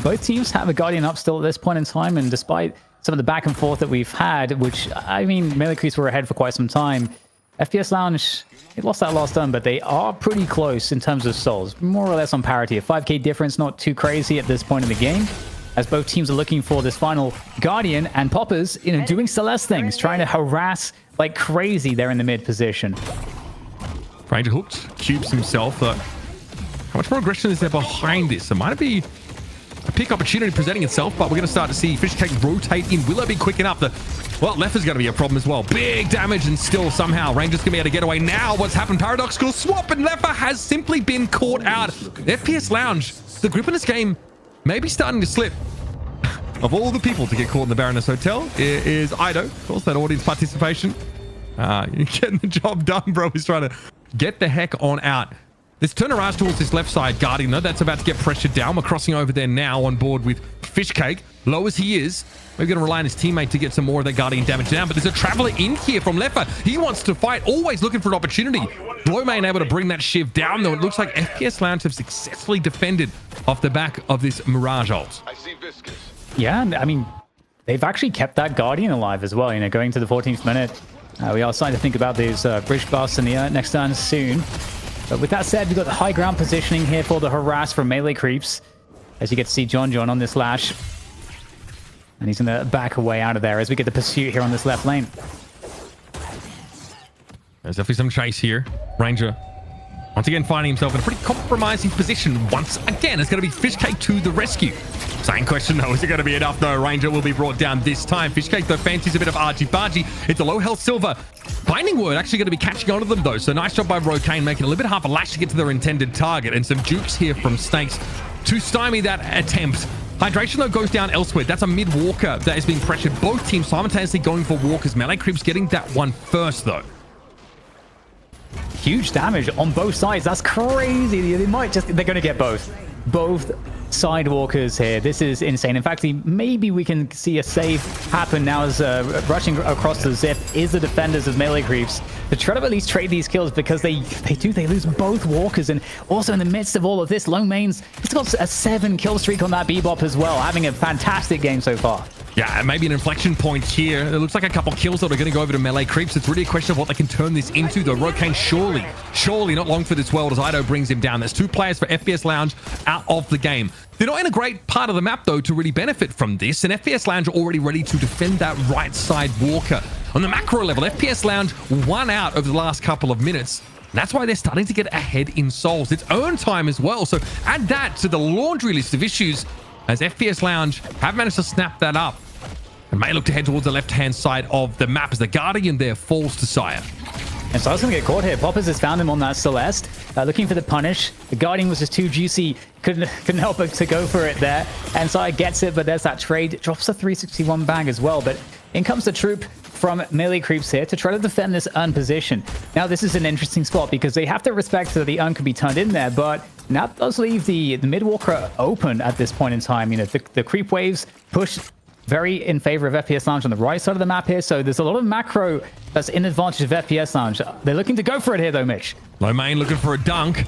Speaker 10: both teams have a Guardian up still at this point in time, and despite some of the back and forth that we've had, which, I mean, Melee Creeps were ahead for quite some time, FPS Lounge, they lost that last turn, but they are pretty close in terms of souls, more or less on parity. A 5k difference, not too crazy at this point in the game, as both teams are looking for this final Guardian, and Poppers, you know, doing Celeste things, trying to harass like crazy there in the mid position.
Speaker 9: Ranger hooked, cubes himself. How much more aggression is there behind this? It might be a pick opportunity presenting itself, but we're going to start to see Fishcake rotate in. Will it be quick enough? Well, left is going to be a problem as well. Big damage, and still somehow Ranger's going to be able to get away. Now what's happened? Paradoxical swap, and Leffa has simply been caught out. FPS Lounge, the grip in this game may be starting to slip. Of all the people to get caught in the Baroness Hotel, it is Ido. Of course, that audience participation. You're getting the job done, bro. He's trying to get the heck on out. Let's turn around towards this left side Guardian, though. That's about to get pressured down. We're crossing over there now on board with Fishcake. Low as he is, we're going to rely on his teammate to get some more of that Guardian damage down. But there's a Traveler in here from Leffa. He wants to fight, always looking for an opportunity. Flowman able to bring that Shiv down, though. It looks like FPS Lounge have successfully defended off the back of this Mirage ult.
Speaker 6: I see Viscous.
Speaker 10: Yeah, I mean, they've actually kept that Guardian alive as well, you know, going to the 14th minute. We are starting to think about these bridge buffs in the next turn soon. But with that said, we've got the high ground positioning here for the harass from Melee Creeps. As you get to see John on this lash. And he's going to back away out of there as we get the pursuit here on this left lane.
Speaker 9: There's definitely some chase here. Ranger, once again, finding himself in a pretty compromising position. Once again, it's going to be Fishcake to the rescue. Same question, though. Is it going to be enough? No, Ranger will be brought down this time. Fishcake, though, fancies a bit of argy-bargy. It's a low health Silver. Binding Word actually going to be catching on to them, though. So nice job by Rokane, making a little bit half a lash to get to their intended target. And some jukes here from Snakes to stymie that attempt. Hydration, though, goes down elsewhere. That's a mid-walker that is being pressured. Both teams simultaneously going for walkers. Melee Creeps getting that one first, though.
Speaker 10: Huge damage on both sides. That's crazy. They're going to get both. Both sidewalkers here. This is insane. In fact, maybe we can see a save happen now as rushing across the zip is the defenders of Melee Creeps to try to at least trade these kills, because they lose both walkers. And also in the midst of all of this, Lone Main's, he's got a 7 kill streak on that Bebop as well, having a fantastic game so far.
Speaker 9: Yeah, maybe an inflection point here. It looks like a couple kills that are going to go over to melee creeps. It's really a question of what they can turn this into, though. Rokane surely not long for this world as Ido brings him down. There's 2 players for FPS Lounge out of the game. They're not in a great part of the map, though, to really benefit from this, and FPS Lounge are already ready to defend that right side walker. On the macro level, FPS Lounge won out over the last couple of minutes. That's why they're starting to get ahead in souls. It's own time as well, so add that to the laundry list of issues as FPS Lounge have managed to snap that up and may look to head towards the left-hand side of the map as the Guardian there falls to Sire.
Speaker 10: And so I was going to get caught here. Poppers has found him on that Celeste, looking for the punish. The Guardian was just too juicy. Couldn't help but to go for it there. And Sire gets it, but there's that trade. It drops a 361 bag as well. But in comes the troop from melee creeps here to try to defend this urn position. Now, this is an interesting spot because they have to respect that the urn can be turned in there, but now it does leave the mid-walker open at this point in time. You know, the creep waves push very in favor of FPS Lounge on the right side of the map here, so there's a lot of macro that's in advantage of FPS Lounge. They're looking to go for it here, though, Mitch.
Speaker 9: Lowkey looking for a dunk.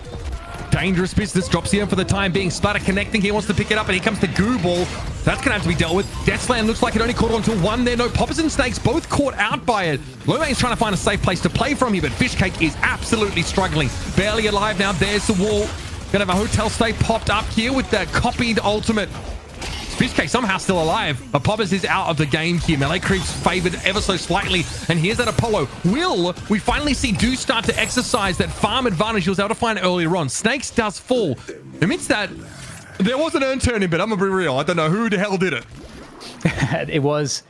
Speaker 9: Dangerous business, drops here for the time being. Splatter connecting, he wants to pick it up, and here comes the goo ball. That's going to have to be dealt with. Deathslam looks like it only caught on to 1 there. No, Poppers and Snakes both caught out by it. Lowkey's trying to find a safe place to play from here, but Fishcake is absolutely struggling. Barely alive now. There's the wall. Gonna have a hotel stay popped up here with the copied ultimate. Fishcake somehow still alive, but Poppers is out of the game here. Melee creeps favored ever so slightly, and here's that Apollo. Will we finally see Do start to exercise that farm advantage he was able to find earlier on? Snakes does fall. Amidst that, there was an urn turning, but I'm gonna be real. I don't know who the hell did it.
Speaker 10: It was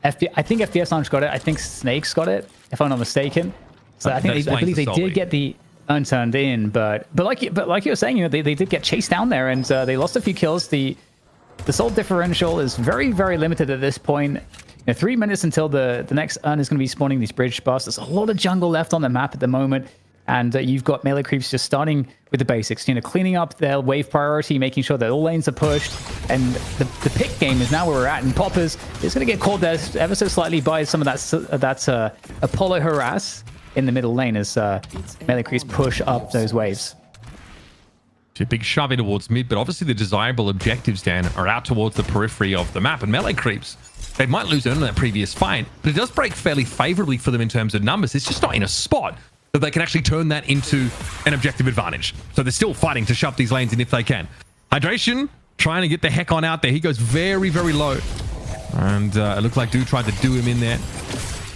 Speaker 10: I think FPS Lounge got it. I think Snakes got it, if I'm not mistaken. So I believe they did get the urn turned in, but like you were saying, you know, they did get chased down there, and they lost a few kills. The soul differential is very, very limited at this point. You know, 3 minutes until the next urn is going to be spawning these bridge busts. There's a lot of jungle left on the map at the moment, and you've got melee creeps just starting with the basics, you know, cleaning up their wave priority, making sure that all lanes are pushed, and the pick game is now where we're at. And Poppers is going to get caught there ever so slightly by some of that Apollo harass in the middle lane as melee creeps push up those waves.
Speaker 9: A big shove in towards mid, but obviously the desirable objectives, Dan, are out towards the periphery of the map, and melee creeps, they might lose earn in that previous fight, but it does break fairly favorably for them in terms of numbers. It's just not in a spot that they can actually turn that into an objective advantage. So they're still fighting to shove these lanes in if they can. Hydration trying to get the heck on out there. He goes very, very low, and it looked like Do tried to do him in there.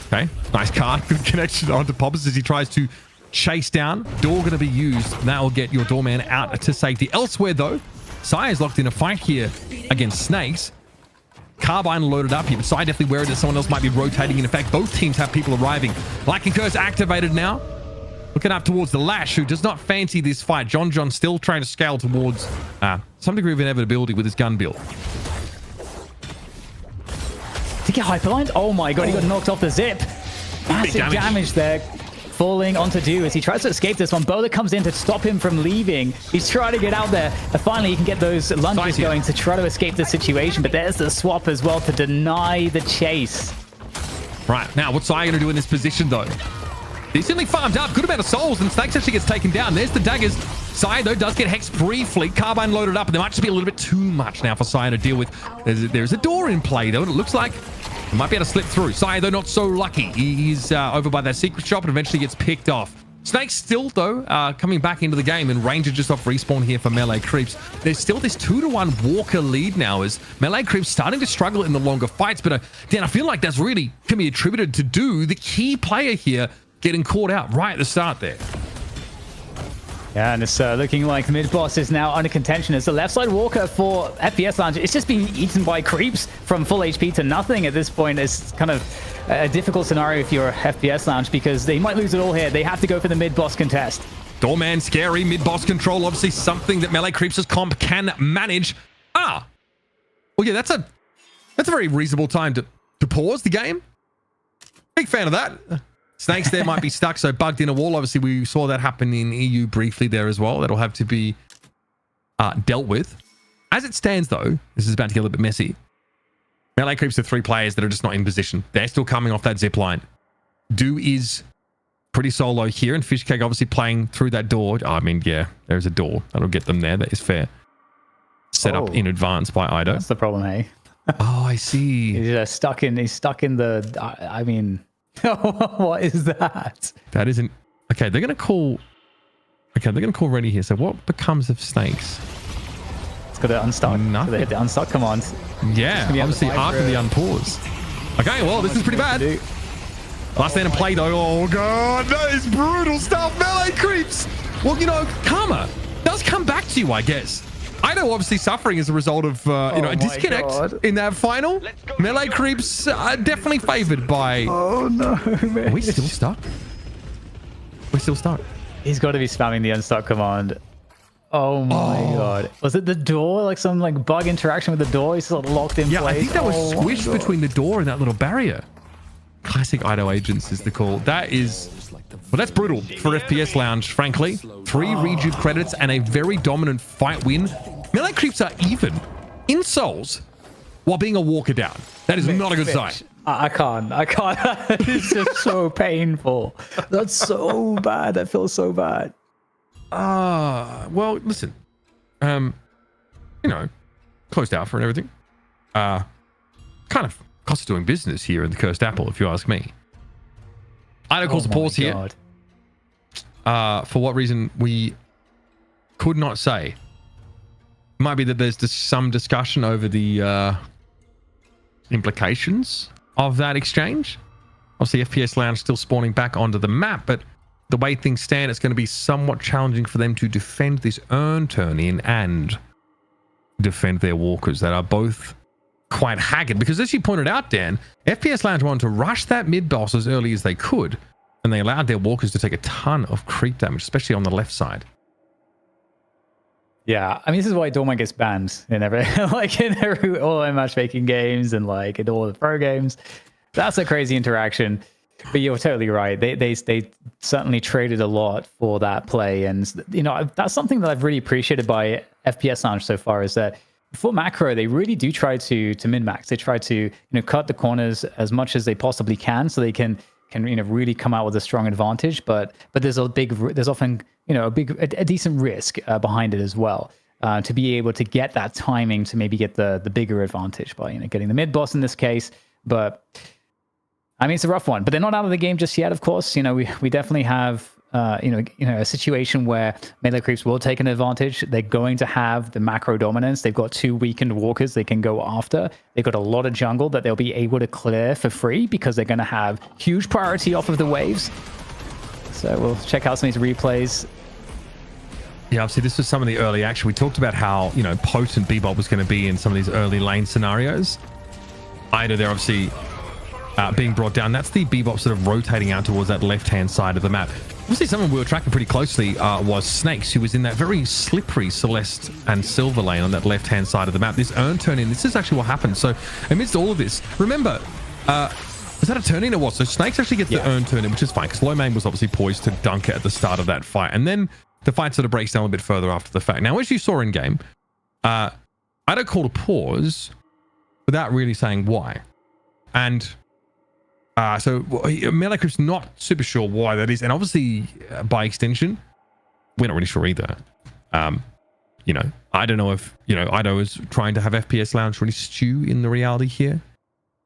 Speaker 9: Okay, nice card, good connection onto Poppers as he tries to chase down. Door going to be used. That will get your doorman out to safety. Elsewhere, though, Sire's locked in a fight here against Snakes. Carbine loaded up here, but Sire definitely worried that someone else might be rotating. In fact, both teams have people arriving. Lightning Curse activated now. Looking up towards the Lash, who does not fancy this fight. John still trying to scale towards some degree of inevitability with his gun build.
Speaker 10: To get hyperlined? Oh my god, he got knocked off the zip. Massive damage there. Falling onto Do as he tries to escape this one. Bowler comes in to stop him from leaving. He's trying to get out there. And finally, he can get those lunges going to try to escape the situation. But there's the swap as well to deny the chase.
Speaker 9: Right, now what's Sai going to do in this position, though? He's certainly farmed up. Good amount of souls, and Snakes actually gets taken down. There's the daggers. Sai, though, does get hexed briefly. Carbine loaded up, and there might just be a little bit too much now for Sai to deal with. There's a door in play, though, and it looks like he might be able to slip through. Sai, though, not so lucky. He's over by that secret shop and eventually gets picked off. Snakes still, though, coming back into the game, and Ranger just off respawn here for melee creeps. There's still this 2-1 Walker lead now as melee creeps starting to struggle in the longer fights. But Dan, I feel like that's really can be attributed to Do, the key player here, getting caught out right at the start there.
Speaker 10: Yeah, and it's looking like mid-boss is now under contention as the left side Walker for FPS Lounge. It's just being eaten by creeps from full HP to nothing at this point. It's kind of a difficult scenario if you're FPS Lounge because they might lose it all here. They have to go for the mid-boss contest.
Speaker 9: Doorman scary, mid-boss control, obviously something that melee creeps' comp can manage. Well, yeah, that's a very reasonable time to pause the game. Big fan of that. Snakes there might be stuck, so bugged in a wall. Obviously, we saw that happen in EU briefly there as well. That'll have to be dealt with. As it stands, though, this is about to get a little bit messy. Melee creeps are 3 players that are just not in position. They're still coming off that zip line. Do is pretty solo here, and Fishcake obviously playing through that door. I mean, yeah, there's a door. That'll get them there. That is fair. Set up in advance by Ido.
Speaker 10: That's the problem, hey?
Speaker 9: Oh, I see.
Speaker 10: He's stuck in the. I mean, what is that?
Speaker 9: That isn't okay. They're gonna call. Okay, they're gonna call ready here. So what becomes of snakes?
Speaker 10: It's got to unstuck.
Speaker 9: Nothing.
Speaker 10: So they hit the unstuck command.
Speaker 9: Yeah, obviously after the unpause. Okay, well this is pretty bad. Last stand of play though. Oh god, that is brutal stuff. Melee creeps. Well, you know, karma does come back to you, I guess. Ido obviously suffering as a result of a disconnect in that final. Melee creeps are definitely favored by.
Speaker 10: Oh no!
Speaker 9: Are we still stuck? We're still stuck.
Speaker 10: He's got to be spamming the unstuck command. Oh my god! Was it the door? Like some bug interaction with the door? He's sort of locked in place.
Speaker 9: Yeah, I think that was squished between the door and that little barrier. Classic Ido agents is the call. That is. Well, that's brutal for FPS Lounge, frankly. 3 rejuve credits and a very dominant fight win. Melee creeps are even in souls while being a walker down. That is not a good sign.
Speaker 10: I can't. It's just so painful. That's so bad. That feels so bad.
Speaker 9: Well, listen. Closed out for and everything. Kind of cost of doing business here in the Cursed Apple, if you ask me. Ido calls a pause here. For what reason we could not say. Might be that there's some discussion over the implications of that exchange. Obviously, FPS Lounge still spawning back onto the map, but the way things stand, it's going to be somewhat challenging for them to defend this urn turn in and defend their walkers that are both quite haggard. Because as you pointed out, Dan, FPS Lounge wanted to rush that mid boss as early as they could, and they allowed their walkers to take a ton of creep damage, especially on the left side.
Speaker 10: Yeah, I mean, this is why Dorman gets banned in all the matchmaking games and in all the pro games. That's a crazy interaction. But you're totally right. They certainly traded a lot for that play, and that's something that I've really appreciated by FPS Lounge so far is that for macro they really do try to min max. They try to cut the corners as much as they possibly can, so they can really come out with a strong advantage. But there's often a decent risk behind it as well, to be able to get that timing to maybe get the bigger advantage by getting the mid boss in this case. But I mean, it's a rough one. But they're not out of the game just yet. Of course, we definitely have a situation where melee creeps will take an advantage. They're going to have the macro dominance. They've got 2 weakened walkers they can go after. They've got a lot of jungle that they'll be able to clear for free because they're going to have huge priority off of the waves. So we'll check out some of these replays.
Speaker 9: Yeah, obviously this was some of the early action. We talked about how potent Bebop was going to be in some of these early lane scenarios. Ido, they're obviously being brought down. That's the Bebop sort of rotating out towards that left-hand side of the map. Obviously, someone we were tracking pretty closely was Snakes, who was in that very slippery Celeste and Silver lane on that left-hand side of the map. This urn turn-in, this is actually what happened. So amidst all of this, remember, was that a turn-in or what? So Snakes actually gets the urn turn-in, which is fine, because Lowkey was obviously poised to dunk it at the start of that fight. And then the fight sort of breaks down a bit further after the fact. Now, as you saw in-game, Ido called a pause without really saying why. And so Melee Creep's not super sure why that is, and obviously by extension, we're not really sure either. I don't know if Ido is trying to have FPS Lounge really stew in the reality here.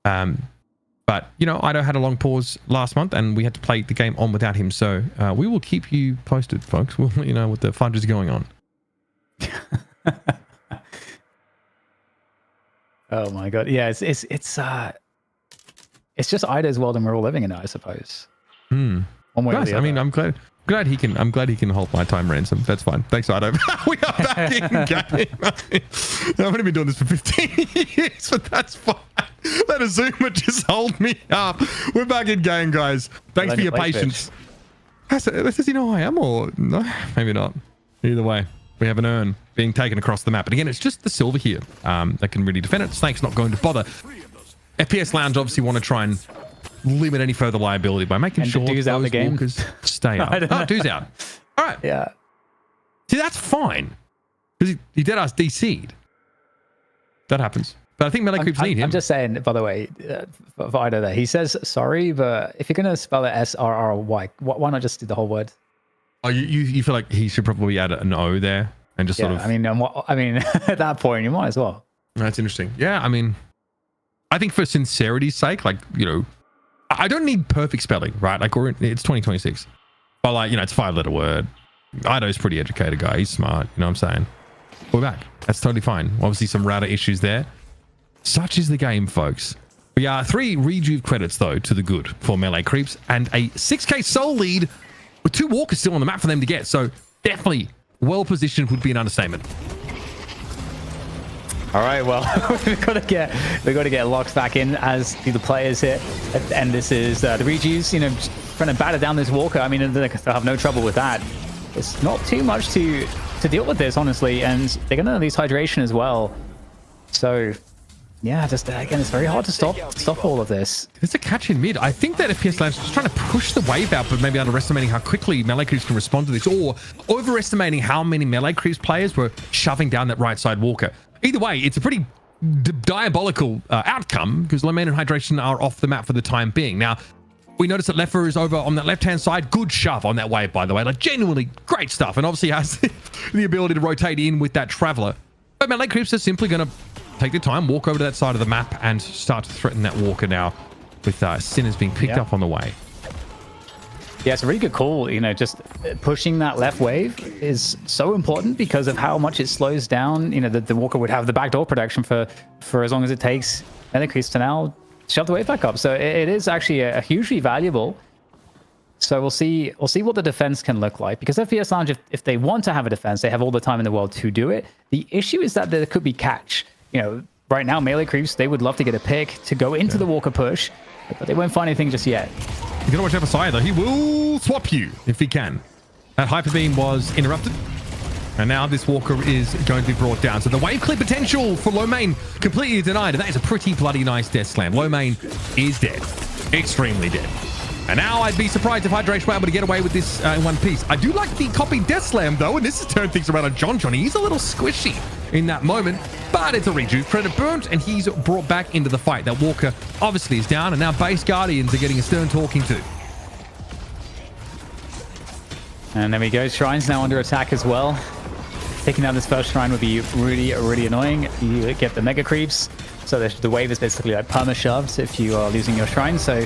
Speaker 9: But Ido had a long pause last month, and we had to play the game on without him. So we will keep you posted, folks. We'll let you know what the fudge is going on.
Speaker 10: Oh my god, yeah, it's just Ida's world and we're all living in it, I suppose. One way or the other.
Speaker 9: I mean, I'm glad he can hold my time ransom. That's fine. Thanks, Ido. We are back in game. I've only been doing this for 15 years, but that's fine. Let Azuma just hold me up. We're back in game, guys. Thanks for your patience. Does he know who I am, or no? Maybe not. Either way, we have an urn being taken across the map. But again, it's just the silver here that can really defend it. Snake's not going to bother. FPS Lounge obviously want to try and limit any further liability by making sure those
Speaker 10: out the game.
Speaker 9: walkers stay up. Oh, Du's out. All right.
Speaker 10: Yeah.
Speaker 9: See, that's fine. Because he did us DC'd. That happens. But I think Melee Creeps need him.
Speaker 10: I'm just saying, by the way, for Ido there, he says sorry, but if you're going to spell it SRRY, why not just do the whole word?
Speaker 9: Oh, you feel like he should probably add an O there and just sort of...
Speaker 10: I mean, at that point, you might as well.
Speaker 9: That's interesting. Yeah, I mean... I think for sincerity's sake, like, you know, I don't need perfect spelling, right? Like, it's 2026. But, like, you know, it's a 5-letter word. Ido's pretty educated guy. He's smart. You know what I'm saying? We're back. That's totally fine. Obviously, some router issues there. Such is the game, folks. We are 3 rejuve credits, though, to the good for melee creeps and a 6k soul lead with 2 walkers still on the map for them to get. So, definitely well positioned would be an understatement.
Speaker 10: All right, well, we've got to get Locks back in, as do the players here, and this is the Rejuves, you know, trying to batter down this Walker. I mean, they'll have no trouble with that. It's not too much to deal with this, honestly, and they're going to lose hydration as well. So, yeah, just again, it's very hard to stop all of this.
Speaker 9: There's a catch in mid. I think that FPS Lounge is just trying to push the wave out, but maybe underestimating how quickly melee creeps can respond to this, or overestimating how many melee creeps players were shoving down that right side Walker. Either way, it's a pretty diabolical outcome, because Lowkey and Hydration are off the map for the time being. Now, we notice that Leffer is over on that left-hand side. Good shove on that wave, by the way. Like, genuinely great stuff. And obviously has the ability to rotate in with that Traveler. But melee creeps are simply going to take their time, walk over to that side of the map, and start to threaten that Walker now, with Sinners being picked up on the way.
Speaker 10: Yeah, it's a really good call. You know, just pushing that left wave is so important because of how much it slows down. You know, the Walker would have the backdoor protection for as long as it takes melee creeps to now shove the wave back up. So it is actually a hugely valuable. So we'll see what the defense can look like, because FPS Lounge, if they want to have a defense, they have all the time in the world to do it. The issue is that there could be catch. You know, right now melee creeps, they would love to get a pick to go into the Walker push, but they won't find anything just yet.
Speaker 9: You gotta watch out for Sire, though. He will swap you if he can. That Hyper Beam was interrupted, and now this Walker is going to be brought down. So the wave clip potential for Lowkey completely denied, and that is a pretty bloody nice death slam. Lowkey is dead. Extremely dead. And now I'd be surprised if Hydration were able to get away with this in one piece. I do like the copy death slam, though, and this has turned things around on John. He's a little squishy in that moment, but it's a rejuve. Credit burnt, and he's brought back into the fight. That Walker obviously is down, and now base Guardians are getting a stern talking to.
Speaker 10: And there we go. Shrines now under attack as well. Taking down this first shrine would be really, really annoying. You get the mega creeps, so the wave is basically like perma-shoved if you are losing your shrine. So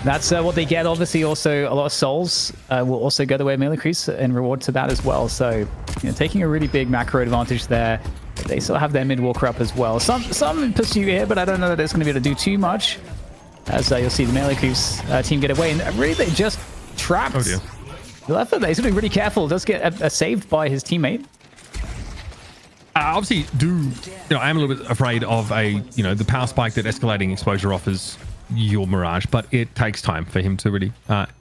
Speaker 10: that's what they get. Obviously, also a lot of souls will also go the way of melee creeps in reward to that as well. So, you know, taking a really big macro advantage there. They still have their mid walker up as well. Some in pursuit here, but I don't know that it's going to be able to do too much. As you'll see the melee creeps team get away, and really they just trapped.
Speaker 9: Oh dear.
Speaker 10: Leffer, he's going to be really careful. Does get saved by his teammate.
Speaker 9: Obviously, I am a little bit afraid of the power spike that escalating exposure offers your Mirage, but it takes time for him to really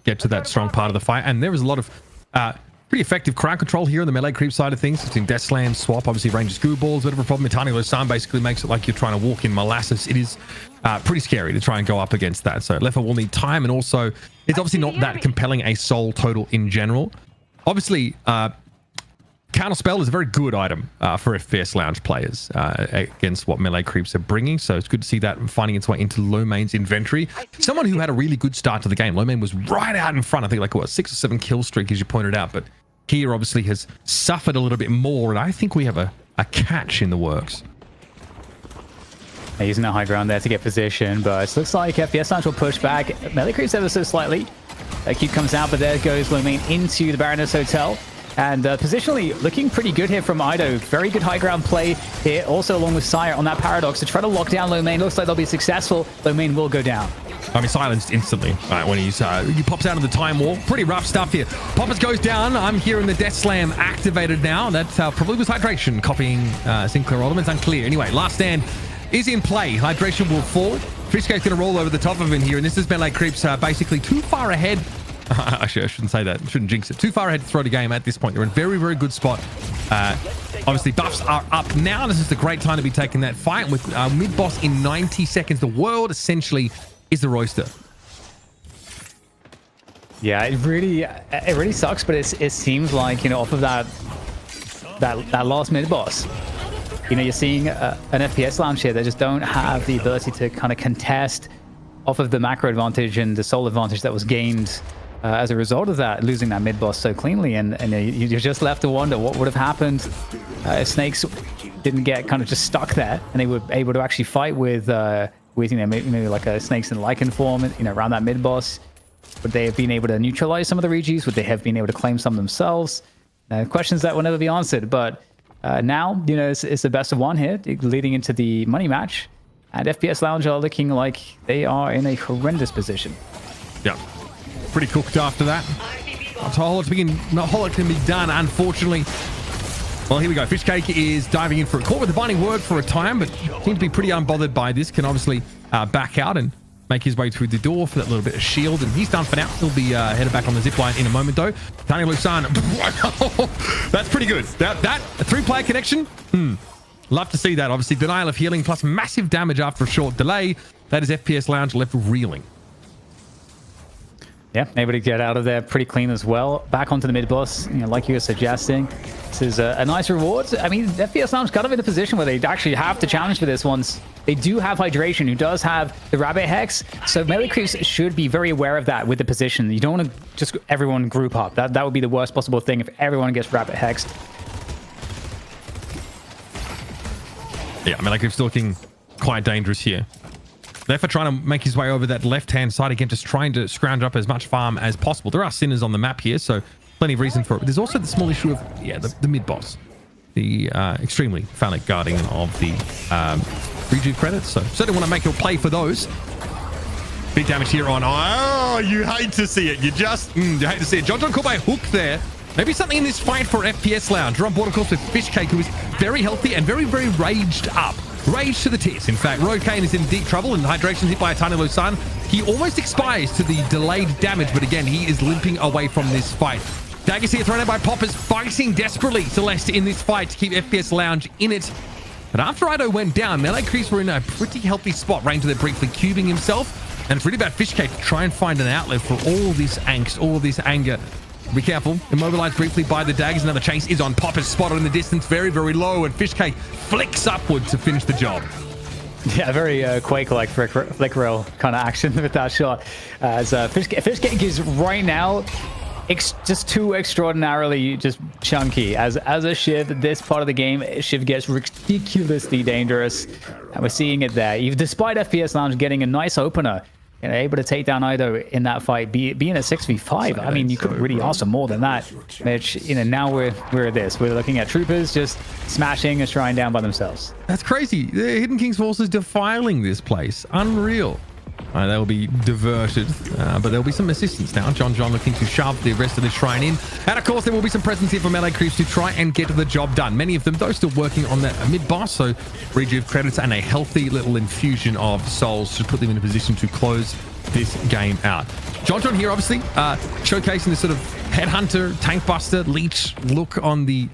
Speaker 9: get to that strong part of the fight. And there is a lot of pretty effective crowd control here on the melee creep side of things. Between Death Slam, Swap, obviously ranges goo balls, bit of a problem. Eternal Sun basically makes it like you're trying to walk in molasses. It is pretty scary to try and go up against that. So Leffer will need time, and also it's obviously not that compelling a soul total in general. Obviously, Counterspell is a very good item for FPS Lounge players against what melee creeps are bringing. So it's good to see that finding its way into Lowkey's inventory. Someone who had a really good start to the game. Lowkey was right out in front. I think like, 6 or 7 kill streak, as you pointed out. But here obviously has suffered a little bit more. And I think we have a catch in the works.
Speaker 10: They're using the high ground there to get position, but it looks like FPS Lounge will push back. Melee creeps ever so slightly. Cube comes out, but there goes Lowkey into the Baroness Hotel. And positionally, looking pretty good here from Ido. Very good high ground play here, also along with Sire on that Paradox to try to lock down Lowkey. Looks like they'll be successful. Lowkey will go down.
Speaker 9: I mean, silenced instantly when he pops out of the time wall. Pretty rough stuff here. Poppers goes down. I'm hearing the Death Slam activated now. That probably was Hydration copying Sinclair Alderman. It's unclear. Anyway, last stand is in play. Hydration will fall. Fishcake's going to roll over the top of him here, and this is melee creeps basically too far ahead. Actually, I shouldn't say that. I shouldn't jinx it. Too far ahead to throw the game at this point. They're in a very, very good spot. Obviously, buffs are up now. This is the great time to be taking that fight with mid-boss in 90 seconds. The world essentially is the Royster. Yeah, it really sucks, but it seems like, off of that last mid-boss, you're seeing an FPS Lounge here. They just don't have the ability to kind of contest off of the macro advantage and the soul advantage that was gained
Speaker 10: as a result of that, losing that mid boss so cleanly. And you're just left to wonder what would have happened if Snakes didn't get kind of just stuck there and they were able to actually fight with maybe like a Snakes in Lycan form, around that mid boss. Would they have been able to neutralize some of the Regis? Would they have been able to claim some themselves? Questions that will never be answered. But now, it's the best of one here, leading into the money match. And FPS Lounge are looking like they are in a horrendous position.
Speaker 9: Yeah, pretty cooked after that. Not a whole lot can be done, unfortunately. Well, here we go. Fishcake is diving in for a caught with the binding word for a time, but seems to be pretty unbothered by this. Can obviously back out and make his way through the door for that little bit of shield, and he's done for now. He'll be headed back on the zip line in a moment, though. Tiny Lusan, that's pretty good. That a 3-player connection. Love to see that. Obviously, denial of healing plus massive damage after a short delay. That is FPS Lounge left reeling.
Speaker 10: Yeah, able to get out of there pretty clean as well. Back onto the mid boss, like you were suggesting. This is a nice reward. I mean, FPS Lounge kind of in a position where they actually have to challenge for this once. They do have Hydration, who does have the Rabbit Hex, so melee creeps should be very aware of that with the position. You don't want to just everyone group up. That would be the worst possible thing if everyone gets Rabbit Hexed.
Speaker 9: Yeah, melee creep's looking quite dangerous here. Therefore, trying to make his way over that left-hand side again, just trying to scrounge up as much farm as possible. There are sinners on the map here, so plenty of reason for it. But there's also the small issue of, the mid-boss. The extremely phallic guardian of the rejuve credits. So certainly want to make your play for those. Big damage here on... Oh, you hate to see it. You just... you hate to see it. John caught by a hook there. Maybe something in this fight for FPS Lounge. We're on board, of course, with Fishcake, who is very healthy and very, very raged up. Rage to the tits. In fact, Rokaine is in deep trouble, and Hydration hit by a tiny Lusan. He almost expires to the delayed damage, but again, he is limping away from this fight. Daggers here thrown out by Poppers, fighting desperately Celeste in this fight to keep FPS Lounge in it. But after Ido went down, melee creeps were in a pretty healthy spot. Ranger there briefly cubing himself, and it's really about Fishcake to try and find an outlet for all this angst, all this anger. Be careful. Immobilized briefly by the daggers. Another chase is on Poppers, spotted in the distance, very, very low, and Fishcake flicks upward to finish the job.
Speaker 10: Yeah, very Quake-like flick roll kind of action with that shot. As Fishcake is right now just too extraordinarily just chunky. As a Shiv, this part of the game, Shiv gets ridiculously dangerous, and we're seeing it there. Even despite FPS Lounge getting a nice opener, able to take down Ido in that fight, being a 6v5. I mean, you could really ask for more than that, Mitch. Now we're at this. We're looking at troopers just smashing a shrine down by themselves.
Speaker 9: That's crazy. The Hidden King's forces defiling this place. Unreal. They'll be diverted, but there'll be some assistance now. John looking to shove the rest of the shrine in. And of course, there will be some presence here for melee creeps to try and get the job done. Many of them, though, still working on that mid-boss, so rejuve credits and a healthy little infusion of souls to put them in a position to close this game out. John here, obviously, showcasing this sort of headhunter, tank buster, leech look on the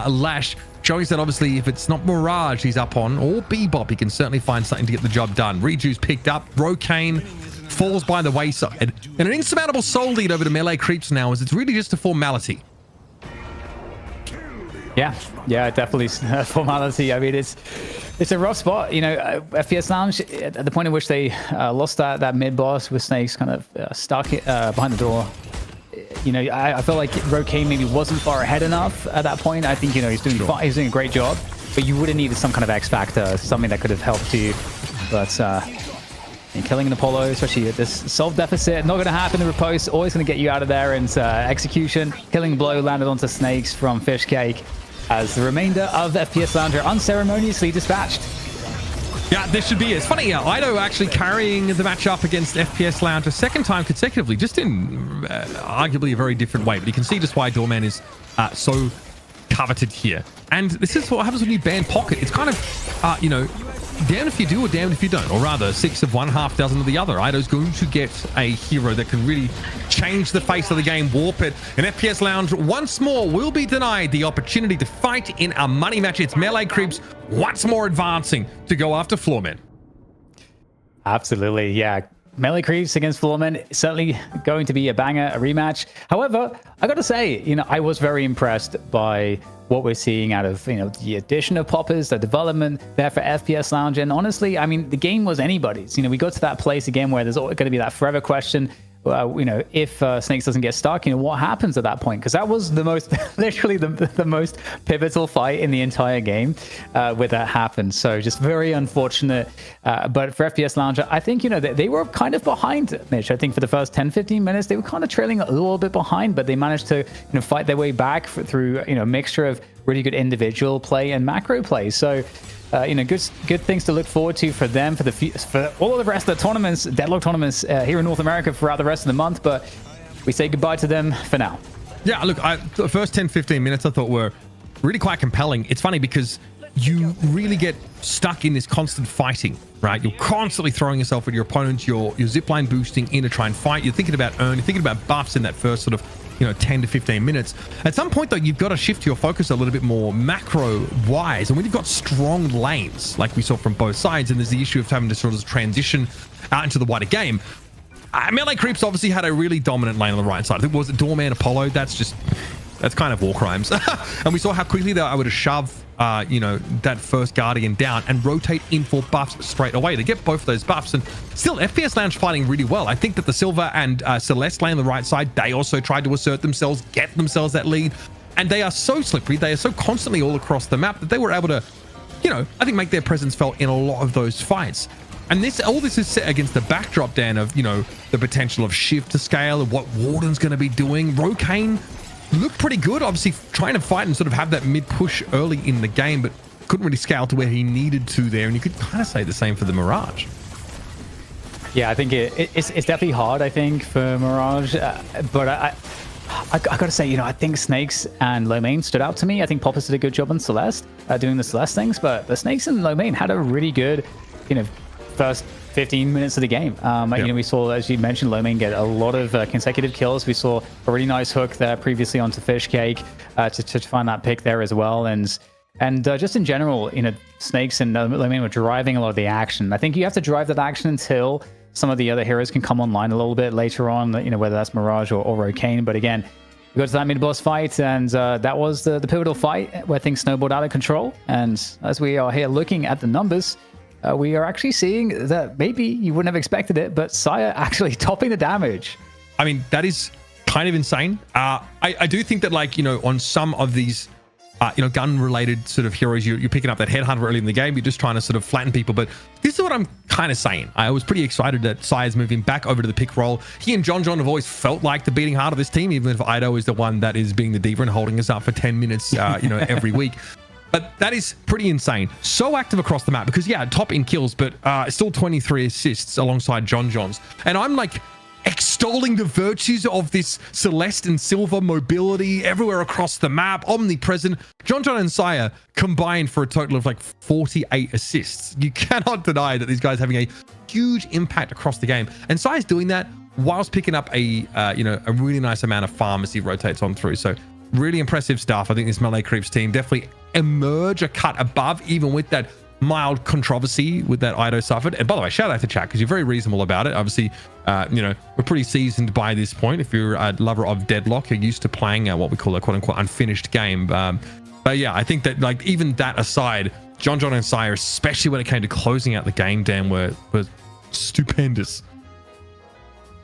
Speaker 9: lash. Showing that obviously if it's not Mirage he's up on, or Bebop, he can certainly find something to get the job done. Rejuve's picked up. Rokaine falls by the wayside. And an insurmountable soul lead over to melee creeps now, as it's really just a formality.
Speaker 10: Yeah, definitely formality. I mean, it's a rough spot. FPS Lounge, at the point at which they lost that mid-boss with Snakes kind of stuck behind the door. I felt like Rokaine maybe wasn't far ahead enough at that point. I think, he's doing fine. He's doing a great job, but you would have needed some kind of X factor, something that could have helped you. But killing an Apollo, especially at this soul deficit, not going to happen. The riposte always going to get you out of there, and execution, killing blow landed onto Snakes from Fishcake, as the remainder of FPS Lounge are unceremoniously dispatched.
Speaker 9: Yeah, this should be it. It's funny, Ido actually carrying the match up against FPS Lounge a second time consecutively, just in arguably a very different way. But you can see just why Doorman is so coveted here. And this is what happens when you ban Pocket. It's kind of, damned if you do or damned if you don't. Or rather, 6 of one, half dozen of the other. Ido's going to get a hero that can really change the face of the game, warp it. And FPS Lounge once more will be denied the opportunity to fight in a money match. It's melee creeps once more advancing to go after Floormen.
Speaker 10: Absolutely, yeah. Melee creeps against Floormen, certainly going to be a banger, a rematch. However, I got to say, I was very impressed by what we're seeing out of, the addition of Poppers, the development there for FPS Lounge. And honestly, I mean, the game was anybody's. We got to that place again where there's going to be that forever question. if Snakes doesn't get stuck, what happens at that point? Because that was the most, literally the most pivotal fight in the entire game where that happened. So just very unfortunate. But for FPS Lounge, I think, they were kind of behind, Mitch. I think for the first 10, 15 minutes, they were kind of trailing a little bit behind, but they managed to, fight their way back through, a mixture of really good individual play and macro play. So, good things to look forward to for them, for all of the rest of the tournaments, Deadlock tournaments here in North America throughout the rest of the month. But we say goodbye to them for now.
Speaker 9: Yeah, look, the first 10, 15 minutes I thought were really quite compelling. It's funny because you really get stuck in this constant fighting, right? You're constantly throwing yourself at your opponents. You're zipline boosting in to try and fight. You're thinking about earn. You're thinking about buffs in that first sort of 10 to 15 minutes. At some point, though, you've got to shift your focus a little bit more macro-wise. And when you've got strong lanes, like we saw from both sides, and there's the issue of having to sort of transition out into the wider game, Melee Creeps obviously had a really dominant lane on the right side. I think, was it Doorman Apollo? That's kind of war crimes. And we saw how quickly they were able to shove that first Guardian down and rotate in for buffs straight away to get both of those buffs. And still, FPS Lounge fighting really well. I think that the Silver and Celeste lane on the right side, they also tried to assert themselves, get themselves that lead. And they are so slippery, they are so constantly all across the map that they were able to, I think make their presence felt in a lot of those fights. And all this is set against the backdrop, Dan, of, the potential of shift to scale and what Warden's going to be doing. Rokane looked pretty good, obviously trying to fight and sort of have that mid push early in the game, but couldn't really scale to where he needed to there. And you could kind of say the same for the Mirage.
Speaker 10: Yeah, I think it's definitely hard, I think, for Mirage. But I got to say, I think Snakes and Lowkey stood out to me. I think Poppers did a good job on Celeste, doing the Celeste things, but the Snakes and Lowkey had a really good, first 15 minutes of the game. We saw, as you mentioned, Lowkey get a lot of consecutive kills. We saw a really nice hook there previously onto Fishcake to find that pick there as well. And just in general, Snakes and Lowkey were driving a lot of the action. I think you have to drive that action until some of the other heroes can come online a little bit later on, whether that's Mirage or Rokane. But again, we got to that mid-boss fight, and that was the pivotal fight where things snowballed out of control. And as we are here looking at the numbers, we are actually seeing that maybe you wouldn't have expected it, but Saya actually topping the damage.
Speaker 9: I mean, that is kind of insane. I do think that, on some of these, gun-related sort of heroes, you're picking up that headhunter early in the game. You're just trying to sort of flatten people. But this is what I'm kind of saying. I was pretty excited that Saya's moving back over to the pick role. He and John have always felt like the beating heart of this team, even if Ido is the one that is being the diva and holding us up for 10 minutes, every week. But that is pretty insane. So active across the map because, top in kills, but still 23 assists alongside John's. And I'm extolling the virtues of this Celeste and Silver mobility everywhere across the map, omnipresent. John and Saya combined for a total of 48 assists. You cannot deny that these guys are having a huge impact across the game. And Saya's doing that whilst picking up a really nice amount of farm as he rotates on through. So really impressive stuff. I think this Melee Creeps team definitely emerge a cut above, even with that mild controversy with that Ido suffered. And by the way, shout out to chat because you're very reasonable about it. Obviously, we're pretty seasoned by this point. If you're a lover of Deadlock, you're used to playing what we call a quote-unquote unfinished game. But yeah, I think that even that aside, John and Saya, especially when it came to closing out the game, Dan, were stupendous.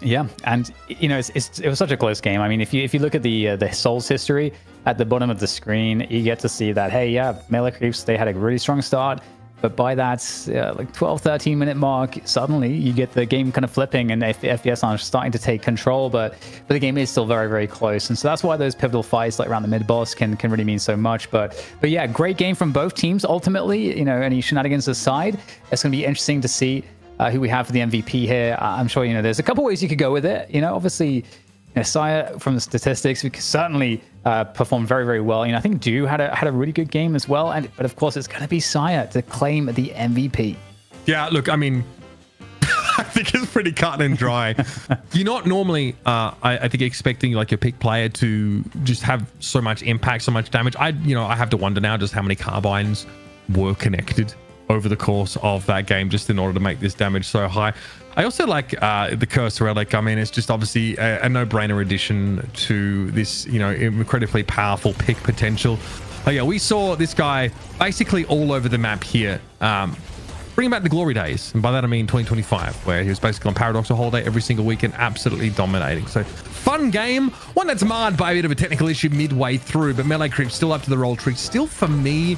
Speaker 10: Yeah, and it was such a close game. I mean, if you look at the Souls history at the bottom of the screen, you get to see that, hey, Melee Creeps, they had a really strong start, but by that 12-13 minute mark, suddenly you get the game kind of flipping and FPS Lounge starting to take control, but the game is still very, very close. And so that's why those pivotal fights around the mid boss can really mean so much. But yeah, great game from both teams ultimately. Any shenanigans aside, it's going to be interesting to see who we have for the MVP here. I'm sure, there's a couple ways you could go with it. Obviously, Saya, from the statistics, we could certainly performed very, very well. I think Do had a really good game as well. But of course, it's going to be Saya to claim the MVP.
Speaker 9: Yeah, look, I mean, I think it's pretty cut and dry. You're not normally, I think, expecting your pick player to just have so much impact, so much damage. I have to wonder now just how many carbines were connected over the course of that game just in order to make this damage so high. I also like the Curse Relic. I mean, it's just obviously a no-brainer addition to this, incredibly powerful pick potential. Yeah, we saw this guy basically all over the map here. bringing back the glory days. And by that I mean 2025, where he was basically on Paradox a whole day every single weekend, absolutely dominating. So fun game, one that's marred by a bit of a technical issue midway through, but Melee Creep still up to the roll trick. Still for me,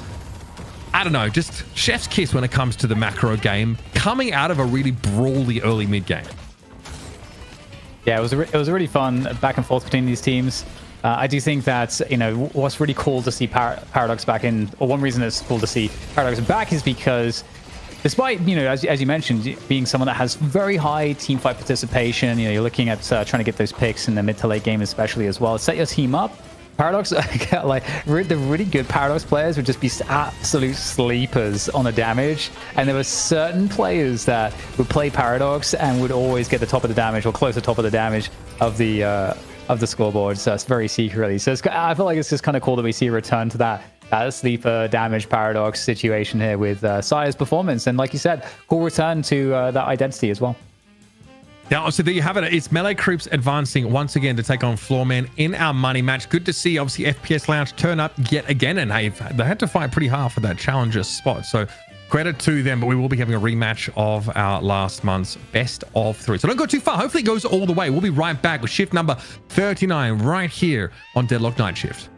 Speaker 9: I don't know, just chef's kiss when it comes to the macro game, coming out of a really brawly early mid game.
Speaker 10: Yeah, it was a really fun back and forth between these teams. I do think that, you know, what's really cool to see Paradox back in, or one reason it's cool to see Paradox back is because despite, you know, as you mentioned, being someone that has very high team fight participation, you know, you're looking at trying to get those picks in the mid to late game especially as well. Set your team up. Paradox, like the really good Paradox players would just be absolute sleepers on the damage, and there were certain players that would play Paradox and would always get the top of the damage or close to the top of the damage of the scoreboard. So it's very secretly. So I feel like it's just kind of cool that we see a return to that sleeper damage Paradox situation here with Sire's performance, and like you said, cool return to that identity as well.
Speaker 9: Now, so there you have it. It's Melee Creeps advancing once again to take on Floormen in our money match. Good to see, obviously, FPS Lounge turn up yet again, and they had to fight pretty hard for that challenger spot. So credit to them, but we will be having a rematch of our last month's best of 3. So don't go too far. Hopefully it goes all the way. We'll be right back with shift number 39 right here on Deadlock Night Shift.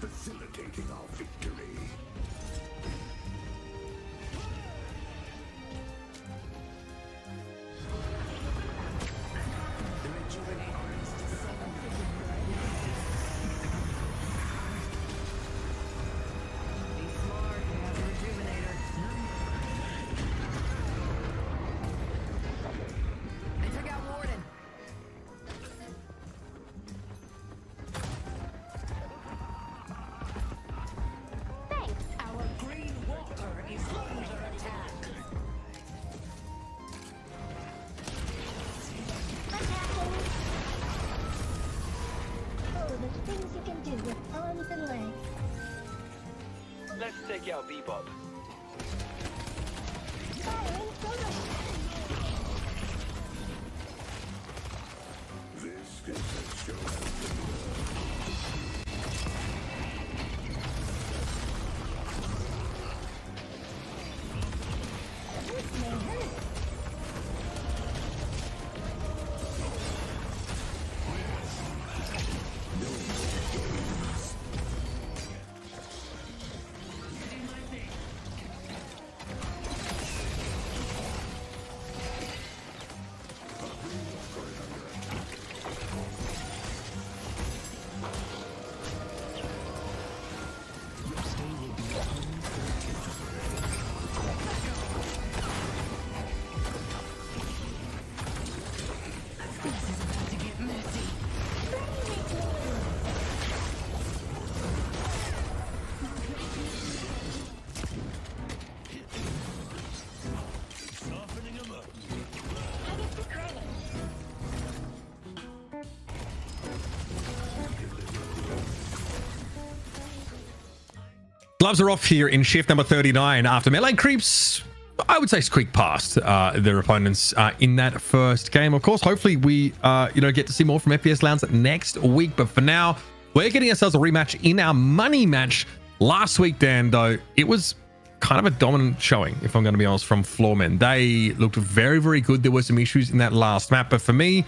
Speaker 4: facilitating our victory.
Speaker 5: Be smart. You have a rejuvenator. I took out Warden.
Speaker 7: Thanks.
Speaker 5: Our green water is under attack.
Speaker 7: Attacking. Oh, the things you can do with arms and legs.
Speaker 6: Let's take out Bebop.
Speaker 7: Firing first.
Speaker 4: This is a show.
Speaker 7: This may hurt.
Speaker 5: This is about to get messy.
Speaker 4: Softening them up.
Speaker 7: I get the credit.
Speaker 9: Gloves are off here in shift number 39 after melee creeps, I would say, squeak past their opponents in that first game. Of course, hopefully we get to see more from FPS Lounge next week. But for now, we're getting ourselves a rematch in our money match. Last week, Dan, though, it was kind of a dominant showing, if I'm going to be honest, from Floormen. They looked very, very good. There were some issues in that last map. But for me,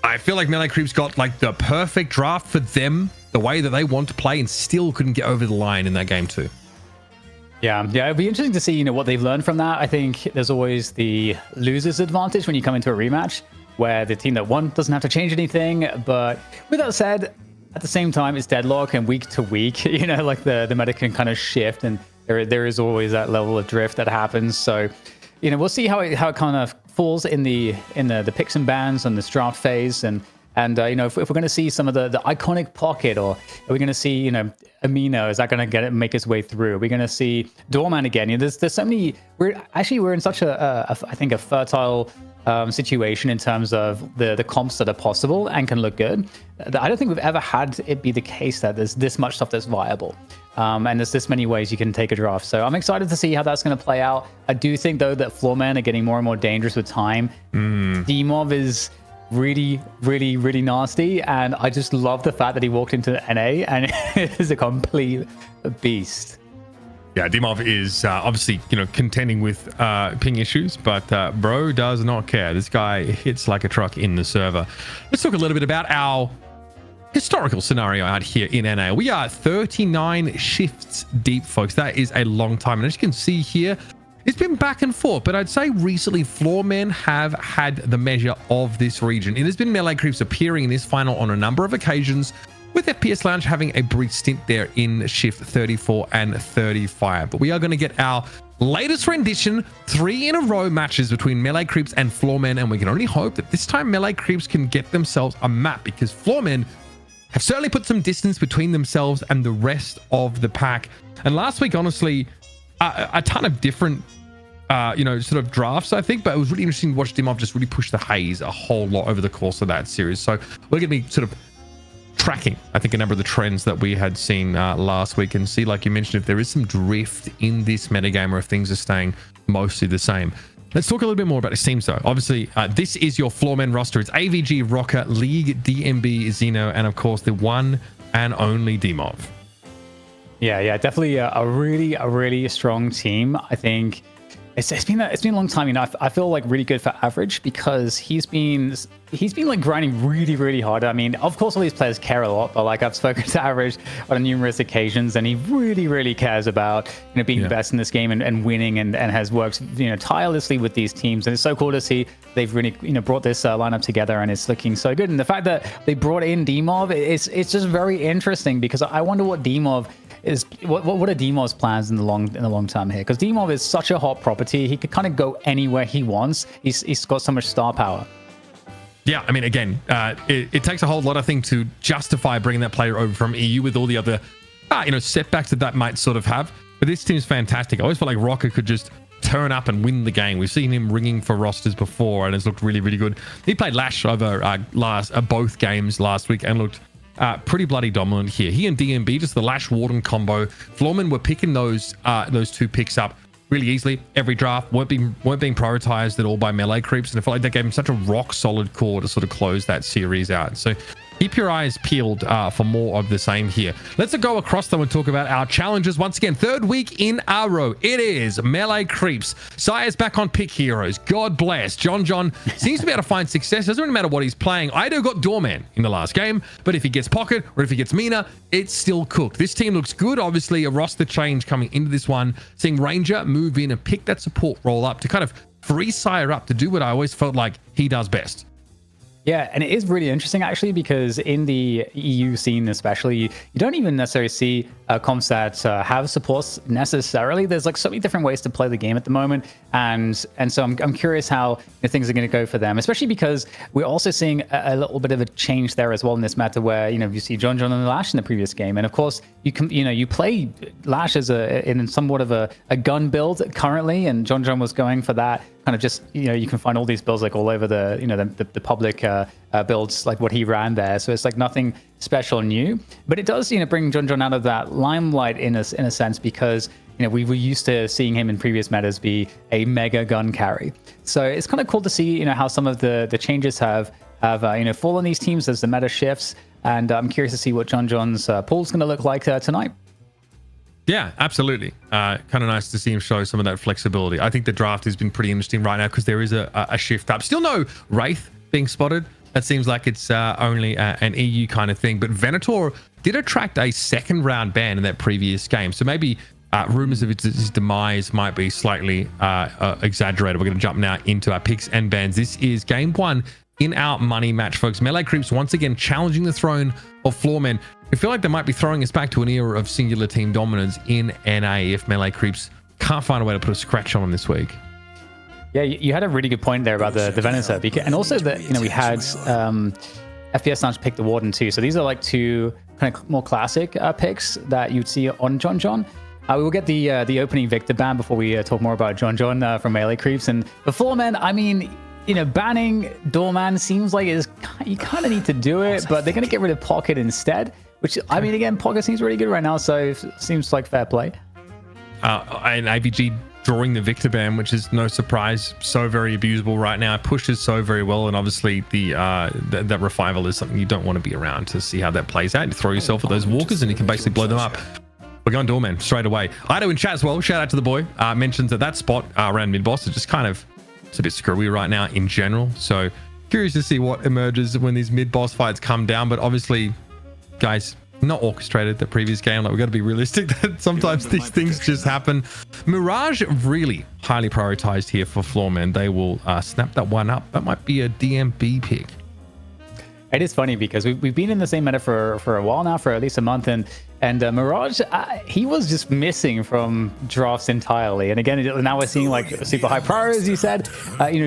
Speaker 9: I feel like melee creeps got like the perfect draft for them, the way that they want to play, and still couldn't get over the line in that game too.
Speaker 10: Yeah, it'd be interesting to see, what they've learned from that. I think there's always the loser's advantage when you come into a rematch, where the team that won doesn't have to change anything. But with that said, at the same time, it's Deadlock, and week to week, like the meta can kind of shift, and there is always that level of drift that happens. So, we'll see how it kind of falls in the picks and bans and this draft phase, and if we're going to see some of the iconic pocket, or are we going to see Amino, is that going to make its way through? Are we going to see Doorman again? There's so many. We're in such I think a fertile situation in terms of the comps that are possible and can look good. I don't think we've ever had it be the case that there's this much stuff that's viable. And there's this many ways you can take a draft. So I'm excited to see how that's going to play out. I do think, though, that Floormen are getting more and more dangerous with time. Demov is really, really, really nasty. And I just love the fact that he walked into NA and is a complete beast.
Speaker 9: Yeah, Demov is obviously, contending with ping issues, but bro does not care. This guy hits like a truck in the server. Let's talk a little bit about our historical scenario out here in NA. We are 39 shifts deep, folks. That is a long time. And as you can see here, it's been back and forth, but I'd say recently Floormen have had the measure of this region. It has been melee creeps appearing in this final on a number of occasions, with FPS Lounge having a brief stint there in shift 34 and 35. But we are going to get our latest rendition, 3 in a row matches between melee creeps and Floormen, and we can only hope that this time melee creeps can get themselves a map, because Floormen have certainly put some distance between themselves and the rest of the pack. And last week, honestly, a ton of different sort of drafts, I think, but it was really interesting to watch Demov just really push the haze a whole lot over the course of that series. So we're going to be sort of tracking, I think, a number of the trends that we had seen last week, and see, like you mentioned, if there is some drift in this metagame or if things are staying mostly the same. Let's talk a little bit more about the teams, though. Obviously, this is your Floormen roster. It's AVG, Rocker, League, DMB, Xeno, and of course the one and only Demov.
Speaker 10: Yeah, definitely a really strong team. I think, It's been a long time. You know, I feel like really good for average because he's been like grinding really hard. I mean, of course, all these players care a lot, but like I've spoken to average on numerous occasions, and he really cares about being the best in this game and winning, and has worked tirelessly with these teams. And it's so cool to see they've really brought this lineup together, and it's looking so good. And the fact that they brought in Dimov, it's just very interesting because I wonder what Dimov is. What are Dimov's plans in the long term here? Because Dimov is such a hot property. He could kind of go anywhere he wants. He's got so much star power.
Speaker 9: Yeah, I mean, again, it takes a whole lot, I think, to justify bringing that player over from EU with all the other, setbacks that might sort of have. But this team's fantastic. I always felt like Rocker could just turn up and win the game. We've seen him ringing for rosters before, and it's looked really good. He played Lash over both games last week and looked pretty bloody dominant here. He and DMB, just the Lash Warden combo. Floormen were picking those two picks up really easily every draft, weren't being prioritized at all by melee creeps, and I felt like that gave him such a rock solid core to sort of close that series out. So keep your eyes peeled for more of the same here. Let's go across though and talk about our challenges once again. Third week in a row, it is melee creeps. Sire's back on pick heroes. God bless. John seems to be able to find success. Doesn't really matter what he's playing. Ido got Doorman in the last game, but if he gets Pocket or if he gets Mina, it's still cooked. This team looks good. Obviously a roster change coming into this one. Seeing Ranger move in and pick that support role up to kind of free Sire up to do what I always felt like he does best.
Speaker 10: Yeah, and it is really interesting actually because in the EU scene especially, you don't even necessarily see comps that have supports necessarily. There's like so many different ways to play the game at the moment, and so I'm curious how things are going to go for them, especially because we're also seeing a little bit of a change there as well in this matter where you see John and Lash in the previous game, and of course you play Lash as in somewhat of a gun build currently, and John was going for that kind of just you can find all these builds like all over the public builds like what he ran there, so it's like nothing special new, but it does bring John out of that limelight in a sense because we were used to seeing him in previous metas be a mega gun carry. So it's kind of cool to see how some of the changes have fallen these teams as the meta shifts, and I'm curious to see what John's pool's going to look like tonight.
Speaker 9: Yeah, absolutely. Kind of nice to see him show some of that flexibility. I think the draft has been pretty interesting right now because there is a shift up. Still no Wraith being spotted. That seems like it's only an EU kind of thing. But Venator did attract a second round ban in that previous game. So maybe rumors of his demise might be slightly exaggerated. We're going to jump now into our picks and bans. This is game one in our money match, folks. Melee Creeps once again challenging the throne of Floormen. I feel like they might be throwing us back to an era of singular team dominance in NA if Melee Creeps can't find a way to put a scratch on them this week.
Speaker 10: Yeah, you had a really good point there about the Venator, and also that we had FPS Lounge pick the Warden too. So these are like two kind of more classic picks that you'd see on John. We will get the opening Victor ban before we talk more about John from Melee Creeps. And for Floormen, I mean, banning Doorman seems like you kind of need to do it, but they're going to get rid of Pocket instead. Which, I mean, again, Pocket seems really good right now, so it seems like fair play.
Speaker 9: And AVG drawing the Victor ban, which is no surprise, so very abusable right now. It pushes so very well, and obviously that revival is something you don't want to be around to see how that plays out. You throw yourself at those walkers and you can basically blow them up. We're going Doorman straight away. Ido in chat as well, shout out to the boy, mentions that spot around mid-boss is just kind of, it's a bit screwy right now in general. So curious to see what emerges when these mid-boss fights come down, but obviously, guys, not orchestrated the previous game. Like, we got to be realistic that sometimes these things just happen. Mirage really highly prioritized here for Floormen. They will snap that one up. That might be a DMB pick.
Speaker 10: It is funny because we've been in the same meta for a while now, for at least a month, and Mirage, he was just missing from drafts entirely. And again, now we're seeing like super high priority, as you said.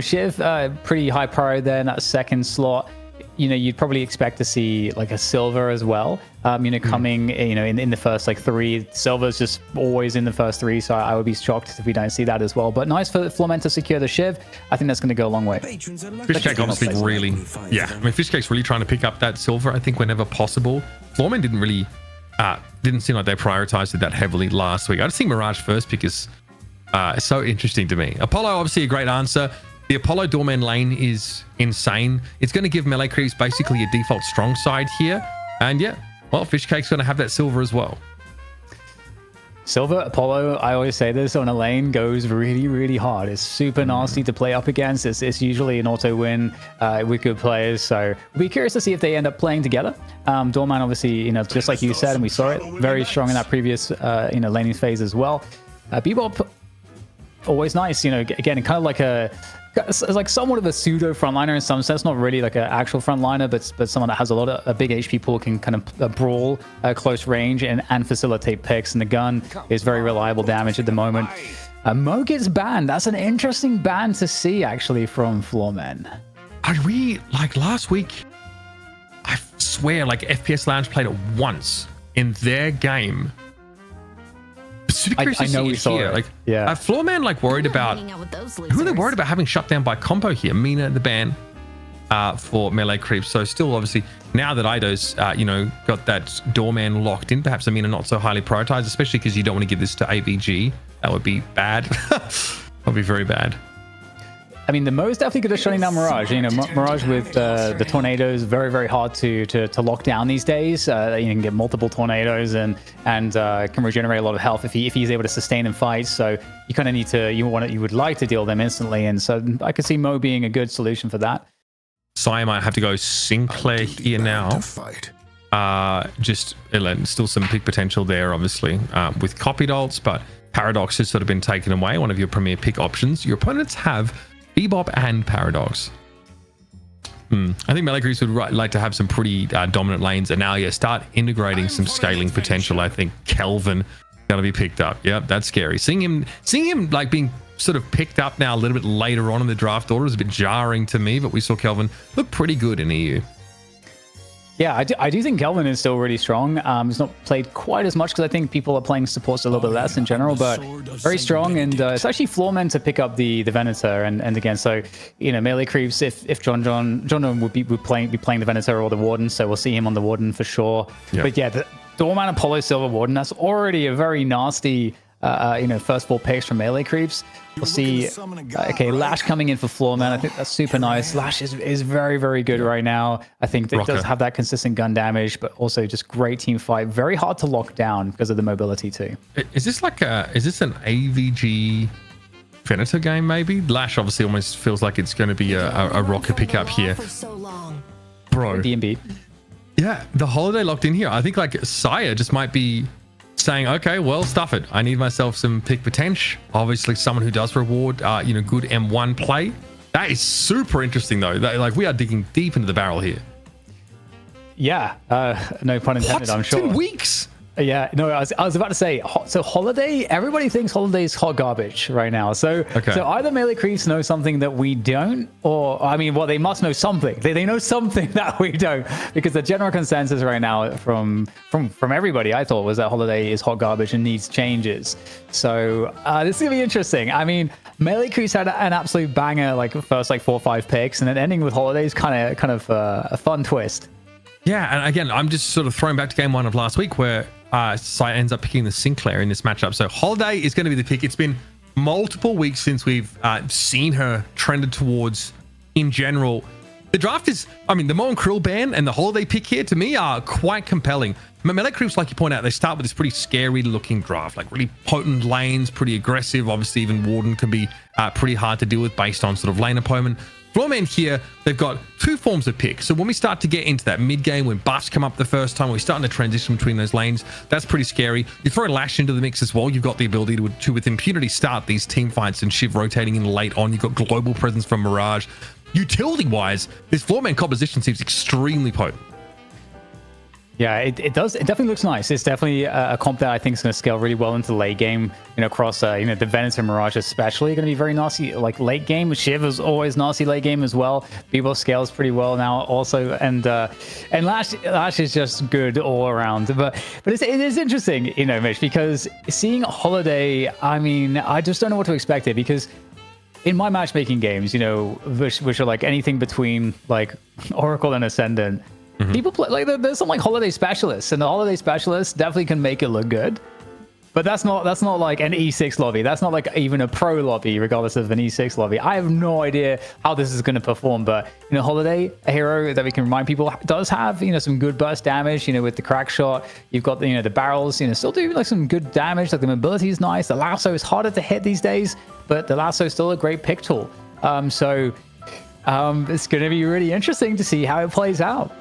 Speaker 10: Shiv, pretty high priority there in that second slot. You'd probably expect to see like a Silver as well, coming, in the first like three. Silver's just always in the first three, so I would be shocked if we don't see that as well. But nice for Floormen to secure the Shiv. I think that's going to go a long way.
Speaker 9: Fishcake obviously really, Fishcake's really trying to pick up that Silver, I think, whenever possible. Floormen didn't seem like they prioritized it that heavily last week. I just think Mirage first pick is so interesting to me. Apollo, obviously a great answer. The Apollo Doorman lane is insane. It's going to give Melee Creeps basically a default strong side here. And yeah, well, Fishcake's going to have that Silver as well.
Speaker 10: Silver Apollo, I always say this, on a lane goes really, really hard. It's super nasty to play up against. It's usually an auto win with good players. So we'll be curious to see if they end up playing together. Doorman, obviously, you know, just like you said, and we saw it, very strong in that previous, you know, laning phase as well. Bebop, always nice, you know, again, kind of like it's like somewhat of a pseudo frontliner in some sense, not really like an actual frontliner, but someone that has a big HP pool, can kind of brawl close range and facilitate picks, and the gun is very reliable damage at the moment. Mo gets banned. That's an interesting ban to see, actually, from Floormen.
Speaker 9: Like last week, I swear, like FPS Lounge played it once in their game.
Speaker 10: I know we saw it.
Speaker 9: Like,
Speaker 10: yeah.
Speaker 9: Floorman like worried about who are they worried about having shut down by compo here? Mina the ban for melee creeps. So still, obviously, now that Ido's you know, got that Doorman locked in, perhaps Amina not so highly prioritized, especially because you don't want to give this to AVG. That would be bad. That would be very bad.
Speaker 10: I mean, the Mo's definitely good at shutting down Mirage. You know, Mirage with the tornadoes, very, very hard to lock down these days. You can get multiple tornadoes and can regenerate a lot of health if he's able to sustain in fights. So you kind of need to, you would like to deal them instantly. And so I could see Mo being a good solution for that.
Speaker 9: Sai might have to go Sinclair here now. Just still some pick potential there, obviously, with copied ults, but Paradox has sort of been taken away, one of your premier pick options. Your opponents have Bebop and Paradox. I think Melee Creeps would like to have some pretty dominant lanes, and now start integrating some scaling potential. I think Kelvin gotta be picked up. Yep, that's scary. Seeing him like being sort of picked up now a little bit later on in the draft order is a bit jarring to me, but we saw Kelvin look pretty good in EU.
Speaker 10: Yeah, I do think Kelvin is still really strong. He's not played quite as much because I think people are playing supports a little bit less in general, but very strong. And it's actually Floormen to pick up the Venator. And again, so, you know, Melee Creeps, if John would be playing the Venator or the Warden, so we'll see him on the Warden for sure. Yep. But yeah, the Doorman Apollo Silver Warden, that's already a very nasty, you know, first 4 picks from Melee Creeps. We'll see. Okay, Lash coming in for Floormen. I think that's super nice. Lash is very, very good right now. I think it does have that consistent gun damage, but also just great team fight. Very hard to lock down because of the mobility too.
Speaker 9: Is this an AVG Venator game maybe? Lash obviously almost feels like it's going to be a rocket pickup here. Bro.
Speaker 10: DMB.
Speaker 9: Yeah, the Holiday locked in here. I think like Saya just might be saying, okay, well, stuff it. I need myself some pick potential. Obviously, someone who does reward, you know, good M1 play. That is super interesting, though. Like, we are digging deep into the barrel here.
Speaker 10: Yeah, no pun intended, I'm sure.
Speaker 9: 2 weeks?
Speaker 10: Yeah, no, I was about to say, so Holiday, everybody thinks Holiday is hot garbage right now. So so either Melee Creeps know something that we don't, or, I mean, well, they must know something. They know something that we don't, because the general consensus right now from everybody, I thought, was that Holiday is hot garbage and needs changes. So this is going to be interesting. I mean, Melee Creeps had an absolute banger, like, first, like, 4 or 5 picks, and then ending with Holiday is kind of a fun twist.
Speaker 9: Yeah, and again, I'm just sort of throwing back to game 1 of last week where Sai ends up picking the Sinclair in this matchup. So Holiday is going to be the pick. It's been multiple weeks since we've seen her trended towards, in general. The draft is, I mean, the Mo and Krill ban and the Holiday pick here, to me, are quite compelling. Melee Creeps, like you point out, they start with this pretty scary looking draft, like really potent lanes, pretty aggressive. Obviously, even Warden can be pretty hard to deal with based on sort of lane opponent. Floormen here, they've got 2 forms of pick. So when we start to get into that mid game, when buffs come up the first time, we're starting to transition between those lanes. That's pretty scary. You throw Lash into the mix as well. You've got the ability to with impunity, start these team fights and Shiv rotating in late on. You've got global presence from Mirage. Utility-wise, this Floormen composition seems extremely potent.
Speaker 10: Yeah, it does. It definitely looks nice. It's definitely a comp that I think is going to scale really well into the late game. You know, across you know, the Venator Mirage especially going to be very nasty. Like late game, Shiv is always nasty late game as well. Bebo scales pretty well now also, and Lash is just good all around. But it is interesting, you know, Mitch, because seeing Holiday, I mean, I just don't know what to expect here, because in my matchmaking games, you know, which are like anything between like Oracle and Ascendant. People play like there's some like Holiday specialists, and the Holiday specialists definitely can make it look good. But that's not like an E6 lobby. That's not like even a pro lobby, regardless of an E6 lobby. I have no idea how this is going to perform. But Holiday, a hero that we can remind people does have some good burst damage. With the crack shot, you've got the barrels. Still do like some good damage. Like the mobility is nice. The lasso is harder to hit these days, but the lasso is still a great pick tool. So it's going to be really interesting to see how it plays out.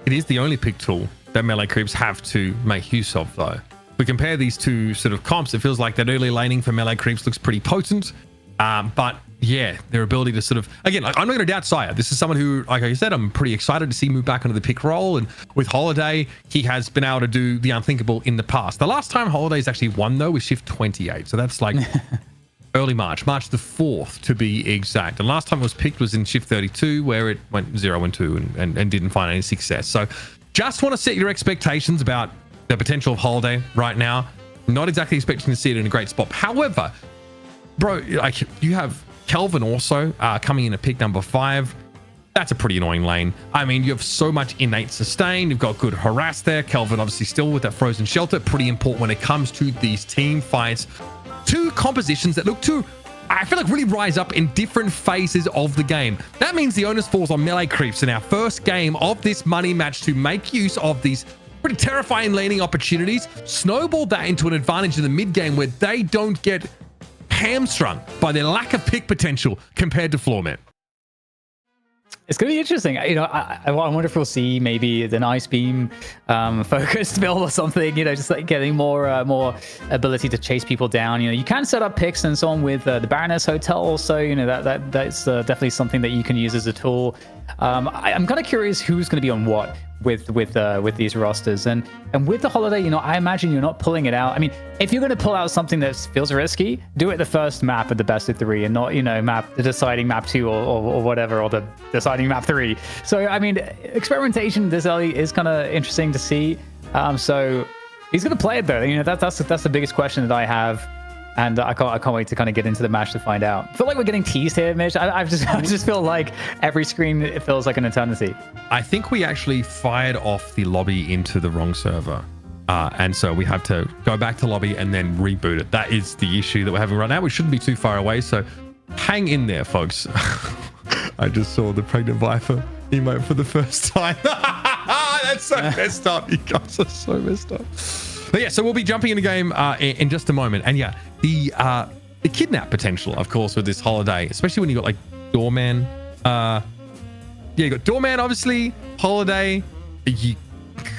Speaker 9: It is the only pick tool that melee creeps have to make use of, though. If we compare these two sort of comps, it feels like that early laning for melee creeps looks pretty potent. But yeah, their ability to sort of, again, I'm not going to doubt Sire. This is someone who, like I said, I'm pretty excited to see move back into the pick role. And with Holiday, he has been able to do the unthinkable in the past. The last time Holiday's actually won, though, was shift 28. So that's like early March the 4th to be exact. And last time it was picked was in shift 32, where it went 0 and 2 and didn't find any success. So just want to set your expectations about the potential of Holiday right now. Not exactly expecting to see it in a great spot. However, bro, like you have Kelvin also coming in at pick number 5. That's a pretty annoying lane. I mean, you have so much innate sustain. You've got good harass there. Kelvin obviously still with that frozen shelter. Pretty important when it comes to these team fights. Two compositions that look to, I feel like, really rise up in different phases of the game. That means the onus falls on melee creeps in our first game of this money match to make use of these pretty terrifying laning opportunities, snowball that into an advantage in the mid game where they don't get hamstrung by their lack of pick potential compared to Floormen.
Speaker 10: It's going to be interesting. I wonder if we'll see maybe the Ice Beam focused build or something, just like getting more ability to chase people down. You can set up picks and so on with the Baroness Hotel also, that's definitely something that you can use as a tool. I'm kind of curious who's going to be on what with these rosters, and with the Holiday, I imagine you're not pulling it out. I mean, if you're going to pull out something that feels risky, do it the first map of the best of 3 and not the deciding map 2 or whatever, or the deciding map 3. So I mean, experimentation this early is kind of interesting to see. So he's going to play it though. That's the biggest question that I have. And I can't wait to kind of get into the match to find out. I feel like we're getting teased here, Mitch. I just feel like every screen, it feels like an eternity.
Speaker 9: I think we actually fired off the lobby into the wrong server. And so we have to go back to lobby and then reboot it. That is the issue that we're having right now. We shouldn't be too far away. So hang in there, folks. I just saw the pregnant Viper emote for the first time. That's so messed up. You guys are so messed up. But yeah, so we'll be jumping in the game in just a moment. And yeah, the kidnap potential, of course, with this Holiday, especially when you got like Doorman. You got Doorman, obviously, Holiday. You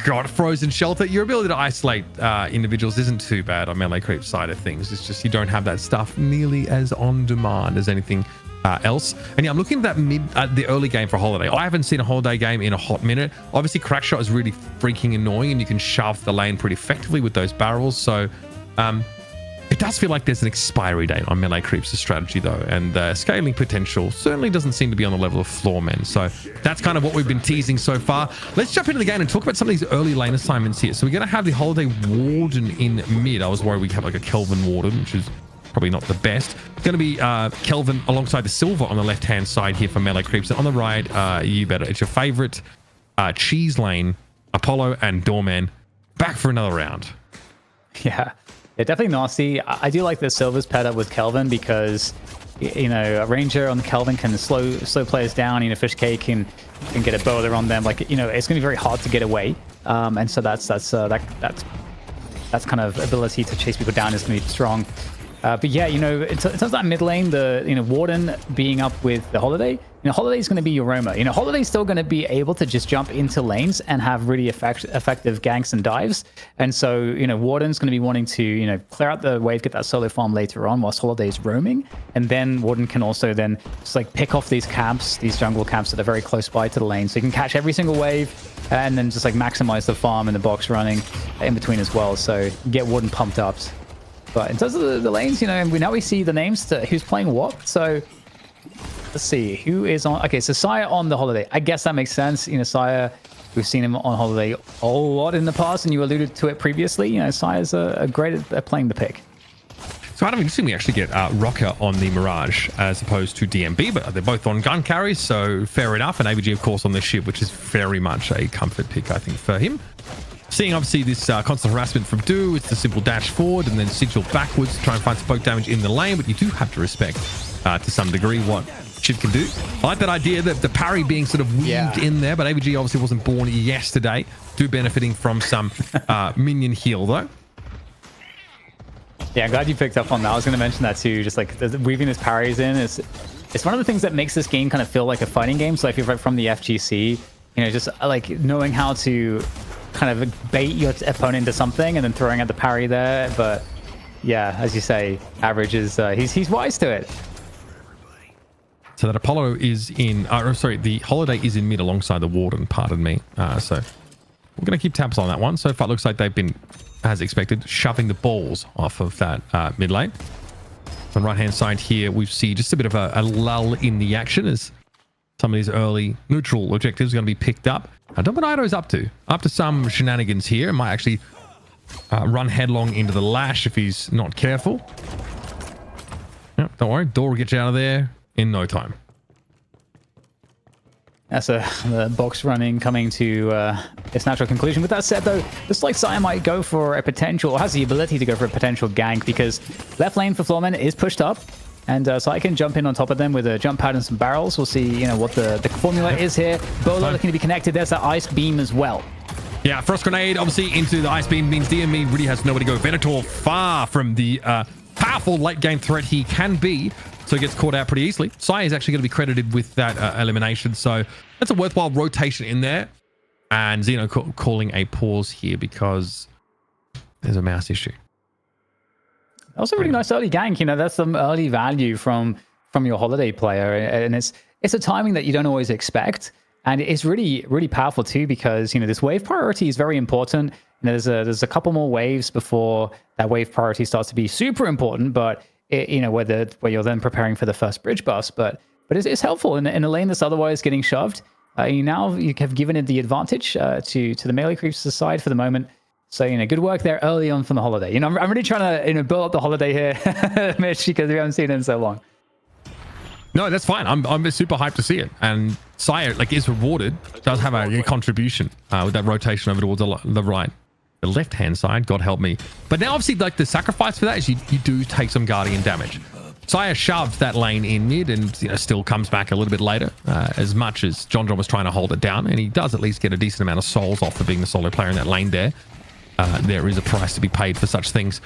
Speaker 9: got Frozen Shelter. Your ability to isolate individuals isn't too bad on melee creep side of things. It's just you don't have that stuff nearly as on demand as anything else. And yeah, I'm looking at that the early game for Holiday. I haven't seen a Holiday game in a hot minute. Obviously, Crackshot is really freaking annoying, and you can shove the lane pretty effectively with those barrels. So it does feel like there's an expiry date on melee creeps' strategy, though, and the scaling potential certainly doesn't seem to be on the level of Floormen. So that's kind of what we've been teasing so far. Let's jump into the game and talk about some of these early lane assignments here. So we're going to have the Holiday Warden in mid. I was worried we'd have like a Kelvin Warden, which is probably not the best. It's going to be Kelvin alongside the Silver on the left-hand side here for melee creeps. And on the right, you better. It's your favorite cheese lane, Apollo and Doorman, back for another round.
Speaker 10: Yeah, definitely nasty. I do like the Silver's paired up with Kelvin because, a Ranger on the Kelvin can slow players down. Fish Cake can get a bowler on them. Like, it's going to be very hard to get away. And so that's kind of ability to chase people down is going to be strong. But yeah, in terms of that mid lane, the Warden being up with the Holiday, Holiday's going to be your roamer. Holiday's still going to be able to just jump into lanes and have really effective ganks and dives. And so, Warden's going to be wanting to, clear out the wave, get that solo farm later on whilst Holiday's roaming. And then Warden can also then just like pick off these camps, these jungle camps that are very close by to the lane. So you can catch every single wave and then just like maximize the farm and the box running in between as well. So get Warden pumped up. But in terms of the lanes, now we see the names to who's playing what. So let's see who is on. Okay, so Sire on the Holiday. I guess that makes sense. Sire, we've seen him on Holiday a lot in the past, and you alluded to it previously. Sire's great at playing the pick.
Speaker 9: So out of interesting, we actually get Rocker on the Mirage as opposed to DMB, but they're both on gun carries, so fair enough. And ABG, of course, on the ship, which is very much a comfort pick, I think, for him. Seeing obviously this constant harassment from Do, it's the simple dash forward and then sigil backwards to try and find some poke damage in the lane, but you do have to respect to some degree what Shiv can do. I like that idea that the parry being sort of weaved in there, but AVG obviously wasn't born yesterday. Do benefiting from some minion heal though.
Speaker 10: Yeah, I'm glad you picked up on that. I was going to mention that too. Just like weaving his parries in it's one of the things that makes this game kind of feel like a fighting game. So if you're from the FGC, you know, just like knowing how to kind of bait your opponent into something and then throwing out the parry there. But yeah, as you say, Average is he's wise to it.
Speaker 9: So that Apollo is in, the Holiday is in mid alongside the Warden, pardon me. So we're going to keep tabs on that one. So far it looks like they've been, as expected, shoving the balls off of that mid lane. On the right-hand side here, we see just a bit of a lull in the action as some of these early neutral objectives are going to be picked up. Dominato is up to some shenanigans here. Might actually run headlong into the lash if he's not careful. Yep, don't worry, Door will get you out of there in no time.
Speaker 10: That's the box running coming to its natural conclusion. With that said, though, looks like Saya might go for a potential, or has the ability to go for a potential gank, because left lane for Floormen is pushed up, and Saya can jump in on top of them with a jump pad and some barrels. We'll see, you know, what the formula is here. Bolo looking to be connected. There's that ice beam as well.
Speaker 9: Yeah, Frost Grenade obviously into the ice beam means DME really has nowhere to go. Venator far from the powerful late game threat he can be. So he gets caught out pretty easily. Sai is actually going to be credited with that elimination. So that's a worthwhile rotation in there. And Xeno calling a pause here because there's a mouse issue.
Speaker 10: Also really nice early gank. You know, that's some early value from your Holiday player. And it's a timing that you don't always expect. And it's really, really powerful too, because, you know, this wave priority is very important. You know, there's a couple more waves before that wave priority starts to be super important. But you know, where you're then preparing for the first bridge buffs, but it's helpful in a lane that's otherwise getting shoved. You have given it the advantage to the melee creeps side for the moment. So, you know, good work there early on from the Holiday. You know, I'm really trying to, you know, build up the Holiday here, Mitch, because we haven't seen it in so long.
Speaker 9: No, that's fine. I'm super hyped to see it, and Sire is rewarded. Does have a contribution with that rotation over towards the right. The left-hand side, God help me. But now obviously the sacrifice for that is you do take some Guardian damage. Sire shoved that lane in mid and, you know, still comes back a little bit later, as much as John was trying to hold it down, and he does at least get a decent amount of souls off for being the solo player in that lane there. There is a price to be paid for such things.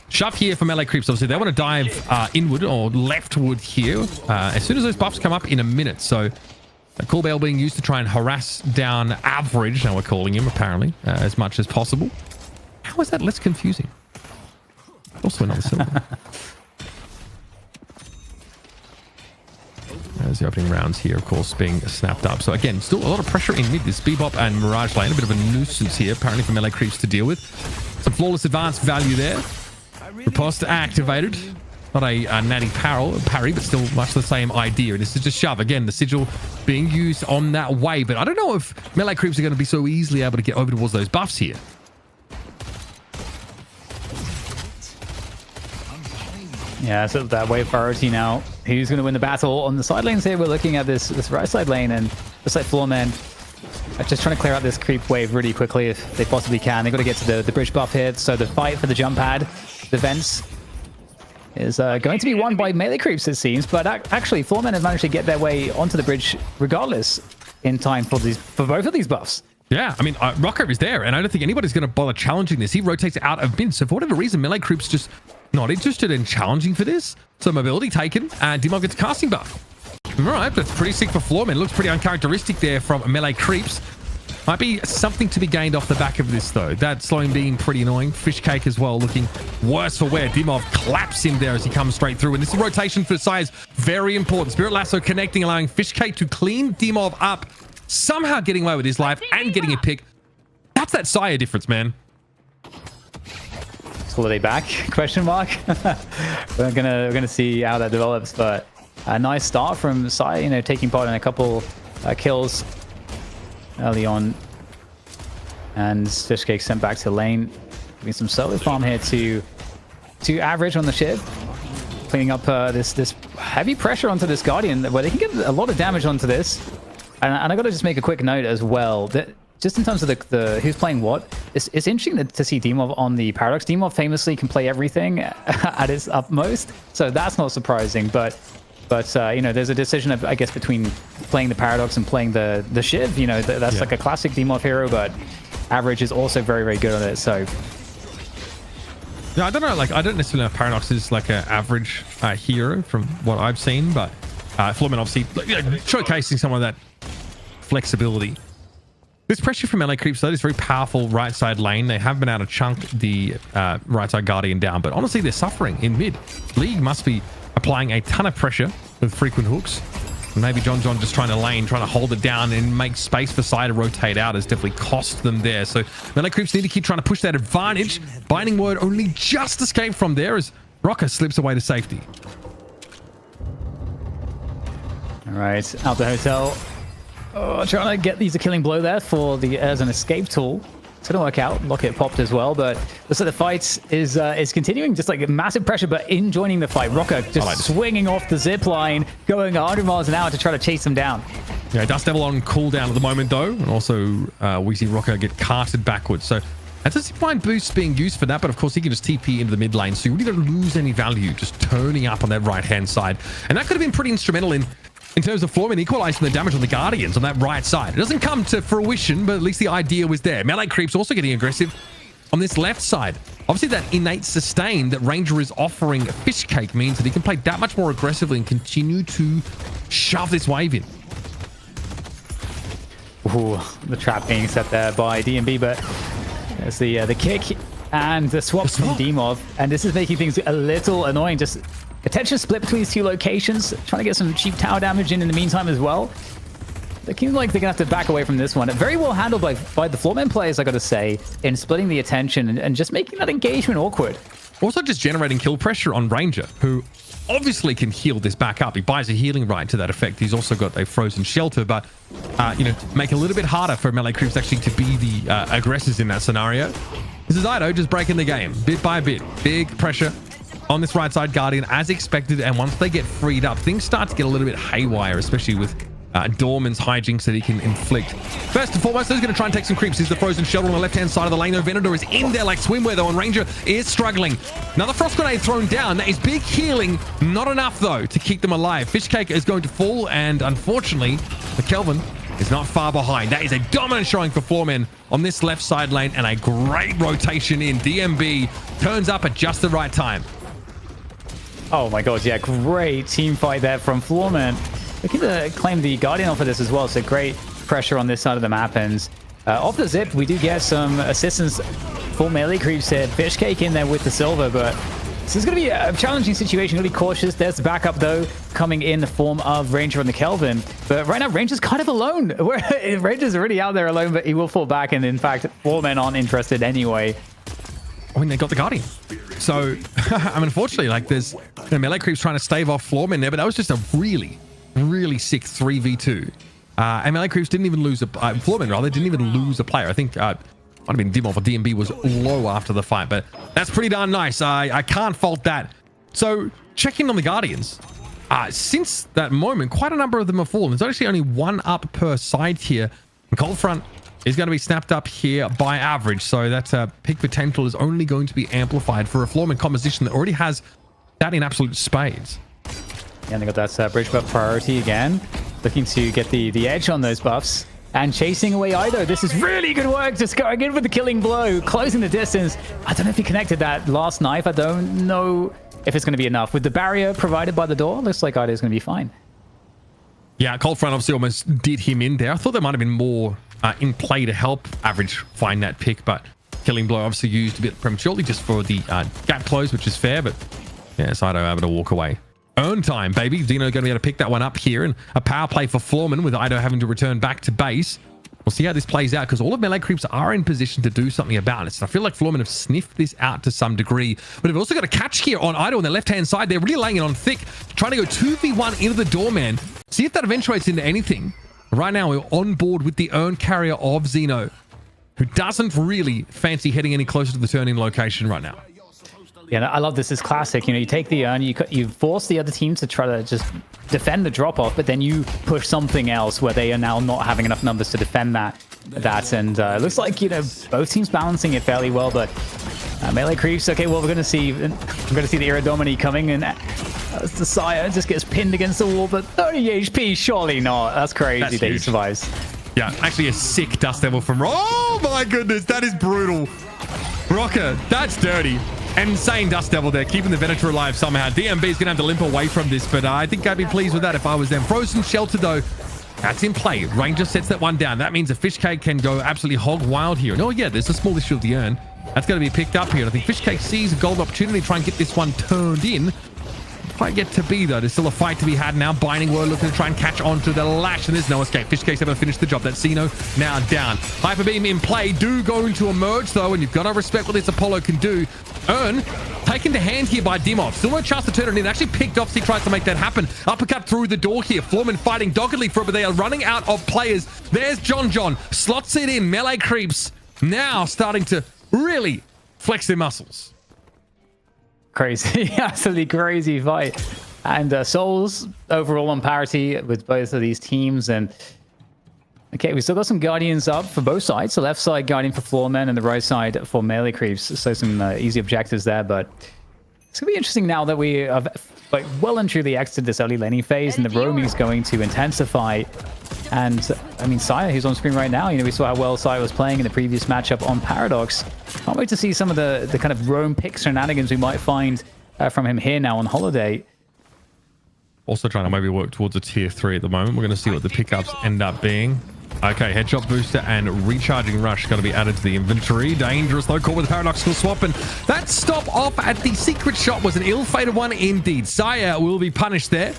Speaker 9: Shove here for melee creeps. Obviously they want to dive inward or leftward here as soon as those buffs come up in a minute. So a cool bell being used to try and harass down Average, now we're calling him apparently, as much as possible. How is that less confusing? Also another silver. As the opening rounds here, of course, being snapped up. So again, still a lot of pressure in mid. This Bebop and Mirage lane, a bit of a nuisance here, apparently for melee creeps to deal with. Some flawless advanced value there. Riposte activated. Not a natty parry, but still much the same idea. This is just shove. Again, the sigil being used on that way, but I don't know if melee creeps are going to be so easily able to get over towards those buffs here.
Speaker 10: Yeah, so that wave priority now. Who's going to win the battle? On the side lanes here, we're looking at this right side lane, and looks like Floormen are just trying to clear out this creep wave really quickly if they possibly can. They've got to get to the bridge buff here, so the fight for the jump pad, the vents, is going to be won by melee creeps, it seems. But actually, Floormen have managed to get their way onto the bridge regardless in time for both of these buffs.
Speaker 9: Yeah, I mean, Rocker is there, and I don't think anybody's going to bother challenging this. He rotates out of mid, so for whatever reason, melee creeps just not interested in challenging for this. So mobility taken, and Dimov gets a casting buff. All right, that's pretty sick for Floormen. Looks pretty uncharacteristic there from melee creeps. Might be something to be gained off the back of this, though. That slowing being pretty annoying. Fishcake as well, looking worse for wear. Dimov claps him there as he comes straight through, and this rotation for Sai is very important. Spirit Lasso connecting, allowing Fishcake to clean Dimov up, somehow getting away with his life and getting a pick. That's that Sire difference, man.
Speaker 10: Holiday back? Question mark. we're gonna see how that develops, but a nice start from Sai, you know, taking part in a couple kills early on, and Fishcake sent back to lane, giving some solo farm here to Average on the Shiv, cleaning up this heavy pressure onto this Guardian, where they can get a lot of damage onto this. And I got to just make a quick note as well that just in terms of the who's playing what, it's interesting to see Demov on the Paradox. Demov famously can play everything at its utmost, so that's not surprising. But you know, there's a decision of, I guess, between playing the Paradox and playing the Shiv. You know, that's like a classic Demov hero, but Average is also very, very good on it. So
Speaker 9: yeah, I don't know. Like, I don't necessarily know if Paradox is like an average hero from what I've seen, but Floormen obviously showcasing some of that flexibility. This pressure from LA Creeps, though, is very powerful right side lane. They have been able to chunk the right side Guardian down, but honestly, they're suffering in mid. League must be applying a ton of pressure with frequent hooks. And maybe John just trying to hold it down and make space for Sai to rotate out has definitely cost them there. So LA Creeps need to keep trying to push that advantage. Binding Word only just escaped from there as Rocker slips away to safety.
Speaker 10: all right, out the hotel. Oh, trying to get these a killing blow there for as an escape tool. It's gonna work out. Locket popped as well, but looks like the fight is continuing. Just like massive pressure, but in joining the fight, Rocker just swinging off the zip line, going 100 miles an hour to try to chase them down.
Speaker 9: Yeah, Dust Devil on cooldown at the moment though, and also we see Rocker get carted backwards. So that's a zip line boost being used for that, but of course he can just TP into the mid lane, so you really don't lose any value just turning up on that right hand side, and that could have been pretty instrumental in terms of Floormen equalizing the damage on the Guardians on that right side. It doesn't come to fruition, but at least the idea was there. Melee Creeps also getting aggressive on this left side. Obviously, that innate sustain that Ranger is offering Fish Cake means that he can play that much more aggressively and continue to shove this wave in.
Speaker 10: Ooh, the trap being set there by DMB, but there's the kick and the swap from Demov, and this is making things a little annoying. Just attention split between these two locations, trying to get some cheap tower damage in the meantime as well. Looking like they're gonna have to back away from this one. Very well handled by the Floormen players, I gotta say, in splitting the attention and just making that engagement awkward.
Speaker 9: Also just generating kill pressure on Ranger, who obviously can heal this back up. He buys a healing right to that effect. He's also got a frozen shelter, but you know, make it a little bit harder for Melee Creeps actually to be the aggressors in that scenario. This is Ido just breaking the game bit by bit. Big pressure on this right side Guardian as expected, and once they get freed up, things start to get a little bit haywire, especially with Dorman's hijinks that he can inflict. First and foremost, he's going to try and take some creeps. Here's the frozen shelter on the left-hand side of the lane. Though Venator is in there like swimwear though, and Ranger is struggling. Another frost grenade thrown down. That is big healing. Not enough though to keep them alive. Fishcake is going to fall, and unfortunately, the Kelvin is not far behind. That is a dominant showing for Floormen on this left side lane, and a great rotation in. DMB turns up at just the right time.
Speaker 10: Oh my god, yeah, great team fight there from Floormen. Looking to claim the Guardian off of this as well, so great pressure on this side of the map. And off the zip, we do get some assistance for Melee Creeps here. Fishcake in there with the silver, but this is going to be a challenging situation, really cautious. There's the backup though, coming in the form of Ranger and the Kelvin. But right now, Ranger's kind of alone. Ranger's already out there alone, but he will fall back, and in fact, Floormen aren't interested anyway.
Speaker 9: I mean, they got the Guardian. So, I mean, unfortunately, like there's Melee Creeps trying to stave off Floormen there, but that was just a really sick 3v2. And Melee Creeps didn't even lose Floormen rather didn't even lose a player. I think might have been Dimov or DMB was low after the fight, but that's pretty darn nice. I can't fault that. So, checking on the Guardians. Since that moment, quite a number of them have fallen. There's actually only one up per side here. And Cold Front is going to be snapped up here by Average, so that peak potential is only going to be amplified for a Floormen composition that already has that in absolute spades.
Speaker 10: Yeah, and they got that bridge buff priority again, looking to get the edge on those buffs and chasing away Ido. This is really good work, just going in with the killing blow, closing the distance. I don't know if he connected that last knife. I don't know if it's going to be enough. With the barrier provided by the door, looks like Ido's going to be fine.
Speaker 9: Yeah, Cold Front obviously almost did him in there. I thought there might have been more in play to help Average find that pick, but killing blow obviously used a bit prematurely just for the gap close, which is fair, but yeah, Ido able to walk away. Earn time, baby. Dino going to be able to pick that one up here, and a power play for Floormen with Ido having to return back to base. We'll see how this plays out, because all of Melee Creeps are in position to do something about it. So I feel like Floormen have sniffed this out to some degree, but they've also got a catch here on Ido on the left-hand side. They're really laying it on thick, trying to go 2v1 into the Doorman. See if that eventuates into anything. Right now, we're on board with the Earn carrier of Xeno, who doesn't really fancy heading any closer to the turn-in location right now.
Speaker 10: Yeah, I love this. It's classic. You know, you take the urn, you force the other team to try to just defend the drop off, but then you push something else where they are now not having enough numbers to defend that. And it looks like, you know, both teams balancing it fairly well, but melee creeps. Okay, well, we're going to see the Iradomini coming, and the Sire just gets pinned against the wall, but 30 HP, surely not. That's crazy.
Speaker 9: That's
Speaker 10: that he
Speaker 9: huge.
Speaker 10: survives.
Speaker 9: Yeah, actually a sick Dust Devil from... Oh my goodness, that is brutal. Rocker, that's dirty. Insane Dust Devil there, keeping the Venator alive somehow. DMB is going to have to limp away from this, but I think I'd be pleased with that if I was them. Frozen Shelter, though, that's in play. Ranger sets that one down. That means a Fishcake can go absolutely hog wild here. And oh yeah, there's a small issue of the urn. That's going to be picked up here. I think Fishcake sees a golden opportunity to try and get this one turned in. Quite yet to be, though. There's still a fight to be had now. Binding Whirl looking to try and catch onto the lash, and there's no escape. Fishcake's able to finish the job. That's Xeno now down. Hyper Beam in play. Do going to emerge, though, and you've got to respect what this Apollo can do. Urn taken to hand here by Dimov. Still no chance to turn it in. Actually picked off as he tries to make that happen. Uppercut through the door here. Floormen fighting doggedly for it, but they are running out of players. There's John. Slots it in. Melee creeps now starting to really flex their muscles.
Speaker 10: Crazy, absolutely crazy fight. And Souls overall on parity with both of these teams. And okay, we still got some Guardians up for both sides. The left side Guardian for Floormen and the right side for melee creeps. So some easy objectives there, but it's gonna be interesting now that we have like well and truly exited this early laning phase, and the roaming is going to intensify. And I mean, Sire, who's on screen right now, you know, we saw how well Sire was playing in the previous matchup on Paradox. Can't wait to see some of the kind of roam picks shenanigans we might find from him here now on Holiday.
Speaker 9: Also trying to maybe work towards a tier 3 at the moment. We're going to see what the pickups end up being. Okay, headshot booster and recharging rush going to be added to the inventory. Dangerous though, caught with the paradoxical swap, and that stop off at the secret shot was an ill-fated one indeed. Sire will be punished there.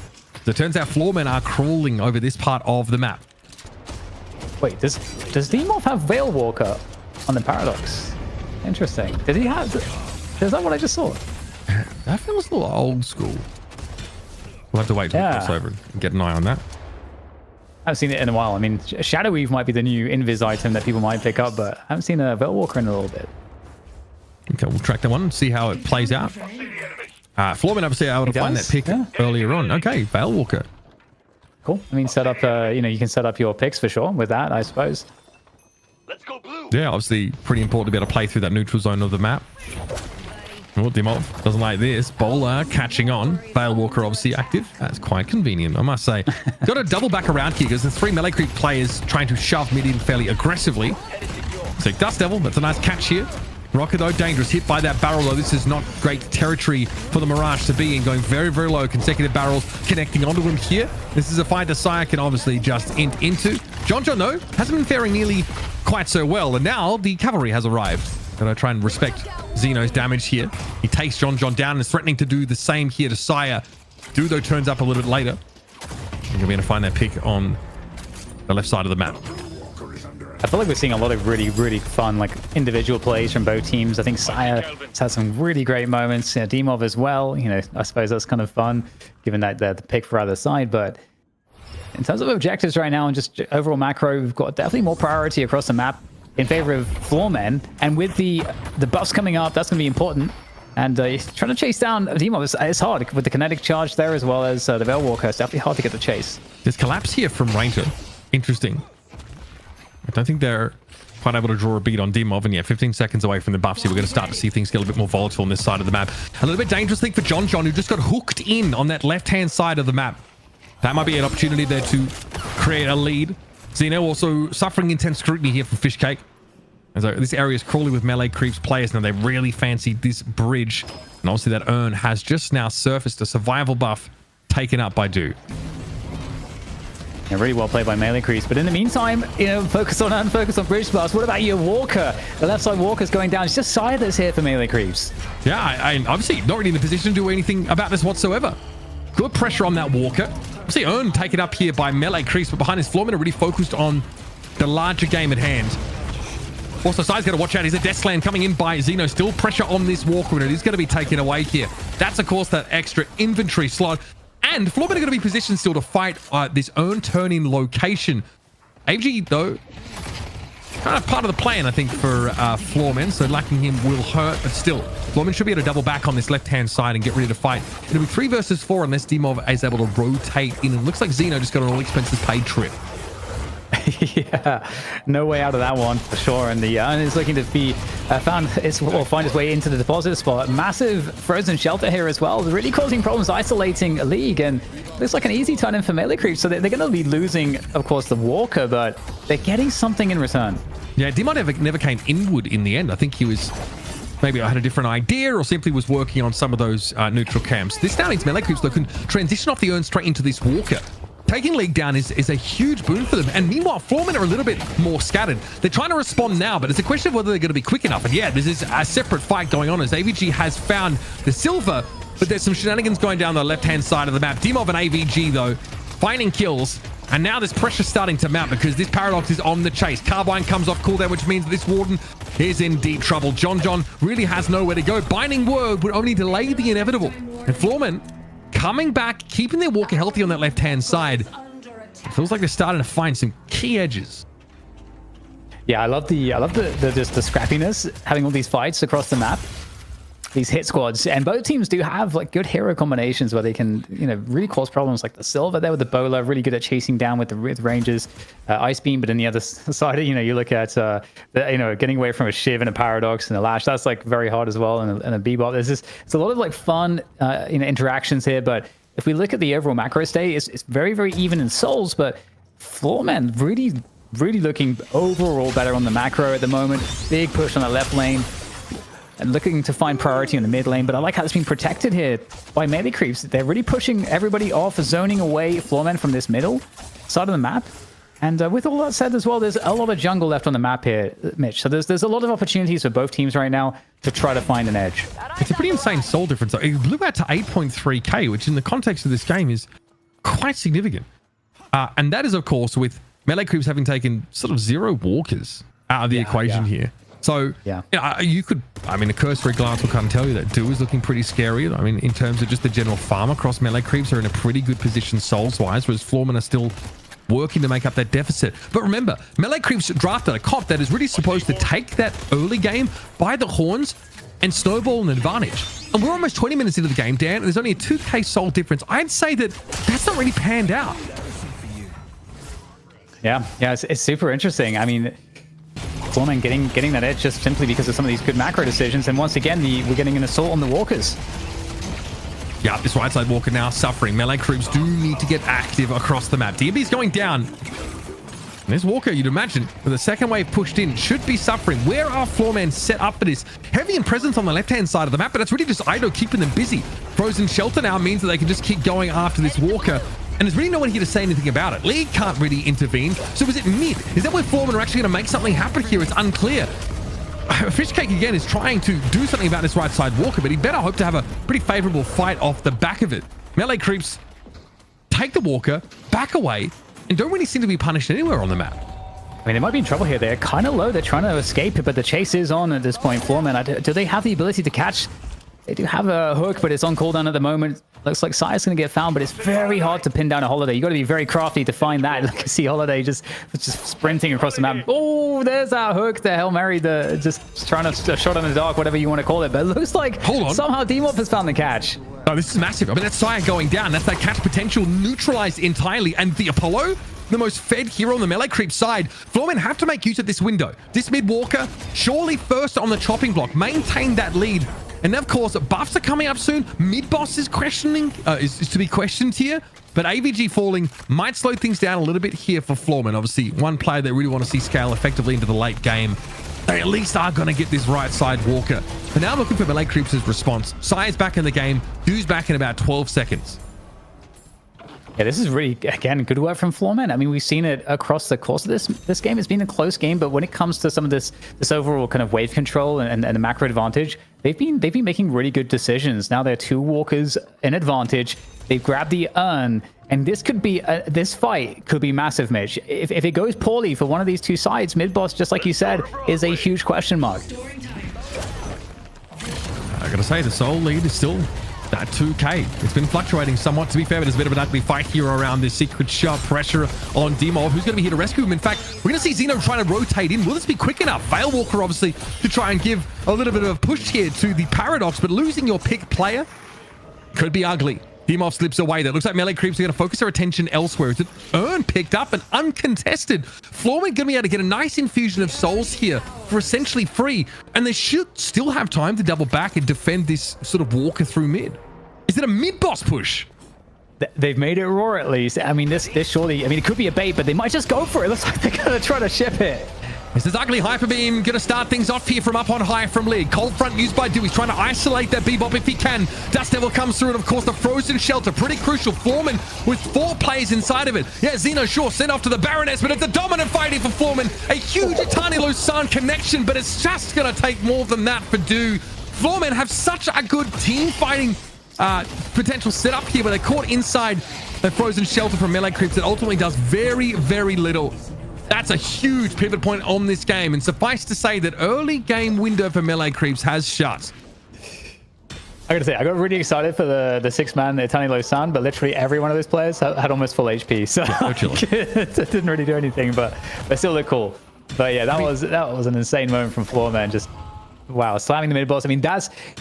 Speaker 9: So it turns out Floormen are crawling over this part of the map.
Speaker 10: Wait, does Dimov have Veil Walker on the Paradox? Interesting. Did he have... Is that what I just saw?
Speaker 9: That feels a little old school. We'll have to wait till it crossover and get an eye on that.
Speaker 10: I haven't seen it in a while. I mean, Shadow Weave might be the new invis item that people might pick up, but I haven't seen a Veil Walker in a little bit.
Speaker 9: Okay, we'll track that one and see how it plays out. Floormen obviously able to find that pick earlier on. Okay, Veil Walker.
Speaker 10: Cool. I mean, set up, you know, you can set up your picks for sure with that, I suppose.
Speaker 6: Let's go blue.
Speaker 9: Yeah, obviously pretty important to be able to play through that neutral zone of the map. Oh, Dimov doesn't like this. Bowler catching on. Veil Walker obviously active. That's quite convenient, I must say. Got to double back around here because the 3 melee creep players trying to shove mid in fairly aggressively. So Dust Devil, that's a nice catch here. Rocker though, dangerous. Hit by that barrel though. This is not great territory for the Mirage to be in. Going very, very low. Consecutive barrels connecting onto him here. This is a fight that Sire can obviously just int into. John though, hasn't been faring nearly quite so well. And now the cavalry has arrived. Gotta try and respect Xeno's damage here. He takes John down and is threatening to do the same here to Sire. Dudo turns up a little bit later. You're gonna be able to find that pick on the left side of the map.
Speaker 10: I feel like we're seeing a lot of really, really fun, like, individual plays from both teams. I think Sire has had some really great moments. You know, Dimov as well. You know, I suppose that's kind of fun, given that they're the pick for either side. But in terms of objectives right now and just overall macro, we've got definitely more priority across the map in favor of Floormen. And with the buffs coming up, that's going to be important. And trying to chase down Dimov, it's hard with the kinetic charge there as well as the Veil Walker. It's definitely hard to get the chase.
Speaker 9: There's collapse here from Ranger. Interesting. I don't think they're quite able to draw a beat on Dimov, and yeah, 15 seconds away from the buffs here. We're going to start to see things get a little bit more volatile on this side of the map. A little bit dangerous thing for John, who just got hooked in on that left-hand side of the map. That might be an opportunity there to create a lead. Xeno also suffering intense scrutiny here from Fishcake. And so this area is crawling with melee creeps players. Now they really fancy this bridge. And obviously that urn has just now surfaced a survival buff taken up by Do.
Speaker 10: Yeah, really well played by melee creeps. But in the meantime, you know, focus on bridge blast. What about your Walker? The left side Walker's going down. It's just Sire that's here for melee creeps.
Speaker 9: Yeah, I obviously not really in the position to do anything about this whatsoever. Good pressure on that Walker. Obviously Urn taken up here by melee creeps, but behind his Floormen are really focused on the larger game at hand. Also, Sire's got to watch out. He's a Deathsland coming in by Xeno. Still pressure on this Walker, and it is going to be taken away here. That's, of course, that extra inventory slot. And Floormen are going to be positioned still to fight this Urn turn-in location. AG, though, kind of part of the plan, I think, for Floormen. So lacking him will hurt, but still, Floormen should be able to double back on this left-hand side and get ready to fight. It'll be 3 versus 4 unless Dimov is able to rotate in. And looks like Xeno just got an all-expenses-paid trip.
Speaker 10: Yeah, no way out of that one for sure. And the Urn is looking to be find its way into the deposit spot. Massive frozen shelter here as well, really causing problems isolating League, and looks like an easy turn in for melee creep. So they're going to be losing, of course, the Walker, but they're getting something in return.
Speaker 9: Yeah, Dimov never came inward in the end. I think he was maybe I had a different idea or simply was working on some of those neutral camps. This now means melee creeps that can transition off the Urn straight into this Walker. Taking League down is a huge boon for them. And meanwhile, Floormen are a little bit more scattered. They're trying to respond now, but it's a question of whether they're going to be quick enough. And yeah, this is a separate fight going on as AVG has found the silver, but there's some shenanigans going down the left-hand side of the map. Dimov and AVG, though, finding kills. And now there's pressure starting to mount because this Paradox is on the chase. Carbine comes off cooldown, which means this Warden is in deep trouble. John really has nowhere to go. Binding Word would only delay the inevitable. And Floormen coming back, keeping their Walker healthy on that left-hand side. It feels like they're starting to find some key edges.
Speaker 10: Yeah, I love the just the scrappiness, having all these fights across the map, these hit squads, and both teams do have like good hero combinations where they can, you know, really cause problems. Like the Silver there with the Bowler, really good at chasing down with the Rangers, Ice Beam. But on the other side, you know, you look at getting away from a Shiv and a Paradox and a Lash. That's like very hard as well, and a Bebop. It's a lot of like fun interactions here. But if we look at the overall macro state, it's very, very even in souls. But Floormen really looking overall better on the macro at the moment. Big push on the left lane. And looking to find priority in the mid lane, but I like how it's been protected here by melee creeps. They're really pushing everybody off, zoning away Floormen from this middle side of the map. And with all that said as well, there's a lot of jungle left on the map here, Mitch. So there's a lot of opportunities for both teams right now to try to find an edge.
Speaker 9: It's a pretty insane soul difference. It blew out to 8.3k, which in the context of this game is quite significant. And that is, of course, with melee creeps having taken sort of 0 walkers out of the equation here. So, you could, I mean, a cursory glance will kind of tell you that Do is looking pretty scary. I mean, in terms of just the general farm across melee creeps are in a pretty good position souls-wise, whereas Floormen are still working to make up that deficit. But remember, melee creeps drafted a comp that is really supposed to take that early game by the horns and snowball an advantage. And we're almost 20 minutes into the game, Dan, and there's only a 2k soul difference. I'd say that that's not really panned out.
Speaker 10: Yeah, it's super interesting. I mean, Floormen getting that edge just simply because of some of these good macro decisions. And once again, we're getting an assault on the Walkers.
Speaker 9: Yeah, this right side Walker now suffering. Melee creeps do need to get active across the map. DB's going down. And this Walker, you'd imagine, with the second wave pushed in, should be suffering. Where are Floormen set up for this? Heavy in presence on the left-hand side of the map, but that's really just Ido keeping them busy. Frozen Shelter now means that they can just keep going after this Walker. And there's really no one here to say anything about it. League can't really intervene. So is it mid? Is that where Floormen are actually going to make something happen here? It's unclear. Fishcake again is trying to do something about this right side Walker, but he better hope to have a pretty favorable fight off the back of it. Melee creeps take the Walker, back away, and don't really seem to be punished anywhere on the map.
Speaker 10: I mean, they might be in trouble here. They're kind of low. They're trying to escape it, but the chase is on at this point. Floormen, do they have the ability to catch? They do have a hook, but it's on cooldown at the moment. Looks like Sire's going to get found, but it's very hard to pin down a Holiday. You got to be very crafty to find that. Look, see Holiday just sprinting across the map. Oh, there's that hook. The Hail Mary, just trying to shot in the dark, whatever you want to call it. But it looks like somehow Dimov has found the catch.
Speaker 9: Oh, this is massive. I mean, that's Sire going down. That's that catch potential neutralized entirely. And the Apollo, the most fed hero on the melee creep side, Floormen have to make use of this window. This mid Walker, surely first on the chopping block, maintain that lead. And of course, buffs are coming up soon. Mid-boss is questioning, is to be questioned here. But AVG falling might slow things down a little bit here for Floormen. Obviously, one player they really want to see scale effectively into the late game. They at least are going to get this right side Walker. But now I'm looking for melee creeps' response. Sire's back in the game. Du's back in about 12 seconds.
Speaker 10: Yeah, this is really, again, good work from Floormen. I mean, we've seen it across the course of this game. It's been a close game, but when it comes to some of this overall kind of wave control and the macro advantage, they've been making really good decisions. Now they're 2 Walkers in advantage. They've grabbed the Urn, and this could be this fight could be massive, Mitch. If it goes poorly for one of these two sides, mid boss, just like you said, is a huge question mark.
Speaker 9: I gotta say, the Soul lead is still That 2K. It's been fluctuating somewhat. To be fair, but there's a bit of an ugly fight here around this secret sharp pressure on Dimov, who's going to be here to rescue him. In fact, we're going to see Xeno trying to rotate in. Will this be quick enough? Veilwalker, obviously, to try and give a little bit of a push here to the Paradox, but losing your pick player could be ugly. Dimov slips away. That looks like melee creeps are going to focus their attention elsewhere. It's an Urn picked up and uncontested. Floormen going to be able to get a nice infusion of souls here for essentially free. And they should still have time to double back and defend this sort of walker through mid. Is it a mid-boss push?
Speaker 10: They've made it raw at least. I mean, this surely, I mean, it could be a bait, but they might just go for it. Looks like they're going to try to ship it.
Speaker 9: This is ugly Hyper Beam. Going to start things off here from up on high from League. Cold Front used by Dewey. He's trying to isolate that Bebop if he can. Dust Devil comes through, and of course the Frozen Shelter. Pretty crucial. Floormen with 4 players inside of it. Yeah, Xeno sure sent off to the Baroness, but it's a dominant fight here for Floormen. A huge Etani Lusan connection, but it's just going to take more than that for Dew. Floormen have such a good team fighting potential setup here, but they're caught inside the Frozen Shelter from melee creeps that ultimately does very, very little. That's a huge pivot point on this game, and suffice to say that early game window for melee creeps has shut.
Speaker 10: I gotta say, I got really excited for the 6-man Etani Losan, but literally every one of those players had almost full HP, so it didn't really do anything, but they still look cool. But yeah, that was an insane moment from Floormen. Just wow, slamming the mid boss. I mean,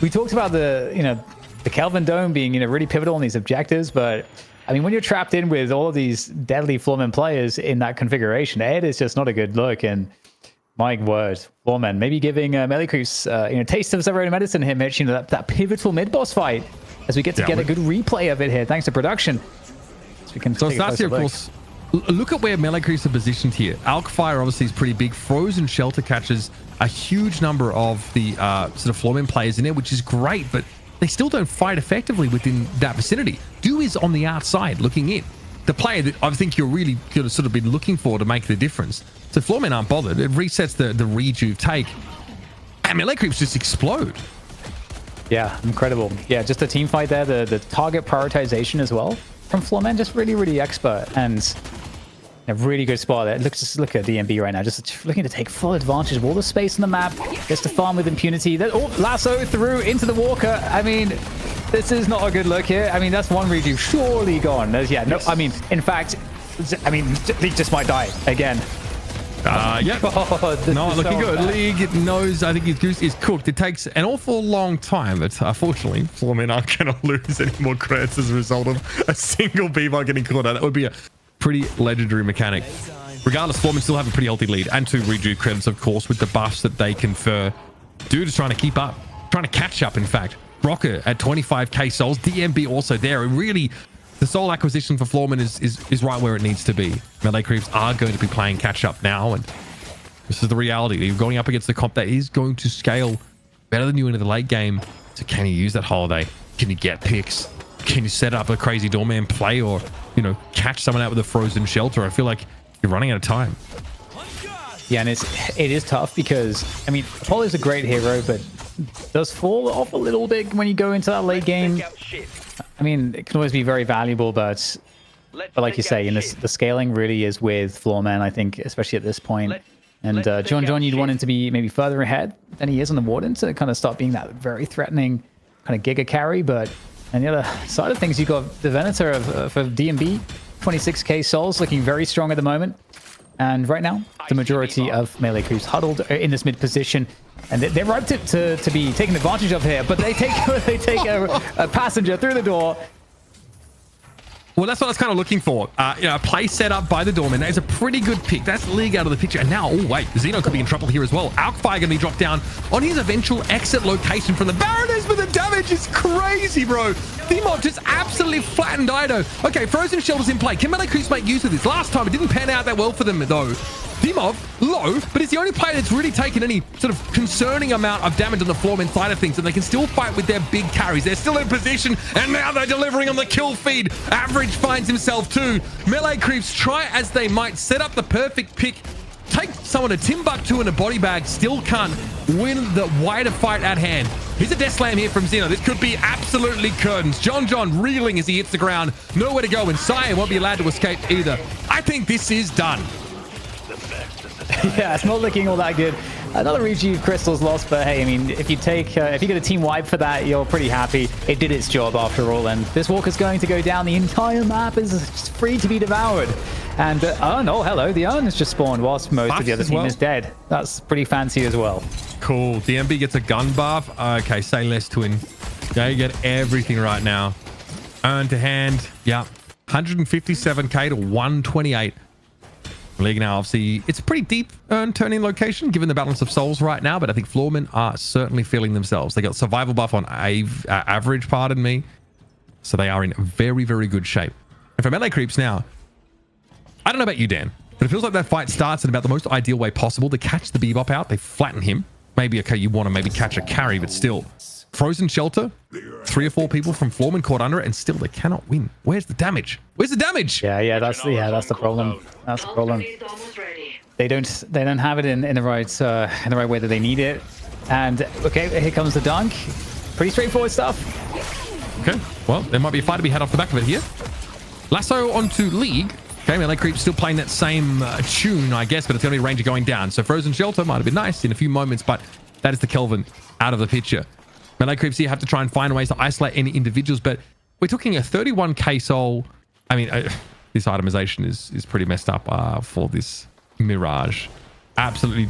Speaker 10: we talked about the Kelvin Dome being really pivotal in these objectives, but I mean, when you're trapped in with all of these deadly Floormen players in that configuration, it is just not a good look. And my word, Floormen, maybe giving melee creeps taste of their own medicine here, Mitch. That pivotal mid boss fight, as we get to get a good replay of it here, thanks to production. So we can
Speaker 9: so starts here, of course. Look at where melee creeps are positioned here. Alkfire obviously is pretty big. Frozen Shelter catches a huge number of the sort of Floormen players in there, which is great, but they still don't fight effectively within that vicinity. Dew is on the outside looking in. The player that I think you're really going to sort of been looking for to make the difference. So Floormen aren't bothered. It resets the rejuve take. And melee creeps just explode.
Speaker 10: Yeah, incredible. Yeah, just the team fight there, the target prioritization as well from Floormen, just really, really expert. And a really good spot there. Look at DMB right now, just looking to take full advantage of all the space on the map, gets to farm with impunity. Lasso through into the Walker. I mean, this is not a good look here. I mean, that's one redo surely gone. I mean, in fact, League just might die again.
Speaker 9: Yeah. Not looking good. League knows, I think his goose is cooked. It takes an awful long time, but unfortunately, Floormen aren't going to lose any more credits as a result of a single Beaver getting caught out. That would be a pretty legendary mechanic. Regardless, Floormen still have a pretty healthy lead, and 2 rejuve credits, of course, with the buffs that they confer. Dude is trying to keep up, trying to catch up, in fact. Rocker at 25k souls, DMB also there. And really, the soul acquisition for Floormen is right where it needs to be. Melee creeps are going to be playing catch up now, and this is the reality. You're going up against the comp that is going to scale better than you into the late game. So can you use that holiday? Can you get picks? Can you set up a crazy doorman play, or catch someone out with a Frozen Shelter? I feel like you're running out of time.
Speaker 10: Yeah, and it is tough because, I mean, Apollo's a great hero, but does fall off a little bit when you go into that late game. I mean, it can always be very valuable, but like you say, the scaling really is with Floormen, I think, especially at this point. And John, you'd want him to be maybe further ahead than he is on the Warden to kind of stop being that very threatening kind of giga carry. But on the other side of things, you've got the Venator for DMB, 26k souls, looking very strong at the moment. And right now, the majority of melee creeps huddled in this mid position, and they're ripe to be taken advantage of here. But they take a passenger through the door.
Speaker 9: Well, that's what I was kind of looking for. A play set up by the Doorman. That is a pretty good pick. That's League out of the picture. And now, oh wait, Xeno could be in trouble here as well. Alkfire going to be dropped down on his eventual exit location from the Baroness, but the damage is crazy, bro. Dimov just absolutely flattened Ido. Okay, Frozen Shelter's in play. Can melee creeps make use of this? Last time, it didn't pan out that well for them, though. Dimov, low, but it's the only player that's really taken any sort of concerning amount of damage on the Floormen side of things, and they can still fight with their big carries. They're still in position, and now they're delivering on the kill feed. Average finds himself too. Melee creeps try as they might, set up the perfect pick, take someone to Timbuktu in a body bag, still can't win the wider fight at hand. Here's a death slam here from Xeno. This could be absolutely curtains. John reeling as he hits the ground. Nowhere to go, and Sire won't be allowed to escape either. I think this is done.
Speaker 6: effects. This is
Speaker 10: Yeah, it's not looking all that good. Another rejuve crystal's lost, but hey, I mean, if you get a team wipe for that, you're pretty happy. It did its job after all, and this walker's going to go down. The entire map is free to be devoured. And oh, hello, the urn has just spawned whilst most of the other team is dead. That's pretty fancy as well.
Speaker 9: Cool. DMB gets a gun buff. Okay, say less, twin. They get everything right now. Urn to hand. Yeah. 157k to 128. League now, obviously, it's a pretty deep urn turning location given the balance of souls right now, but I think Floormen are certainly feeling themselves. They got survival buff on average, pardon me. So they are in very, very good shape. And for melee creeps now, I don't know about you, Dan, but it feels like that fight starts in about the most ideal way possible to catch the Bebop out. They flatten him. Maybe, okay, you want to maybe catch a carry, but still. Frozen shelter, 3 or 4 people from Floormen caught under it, and still they cannot win. Where's the damage? Where's the damage?
Speaker 10: Yeah, that's the problem. That's the problem. They don't have it in the right way that they need it. And okay, here comes the dunk. Pretty straightforward stuff.
Speaker 9: Okay, well, there might be a fight to be had off the back of it here. Lasso onto League. Okay, melee creep still playing that same tune, I guess, but it's the only Ranger going down. So Frozen Shelter might have been nice in a few moments, but that is the Kelvin out of the picture. Melee creeps here have to try and find ways to isolate any individuals, but we're talking a 31k soul. I mean, this itemization is pretty messed up for this Mirage. Absolutely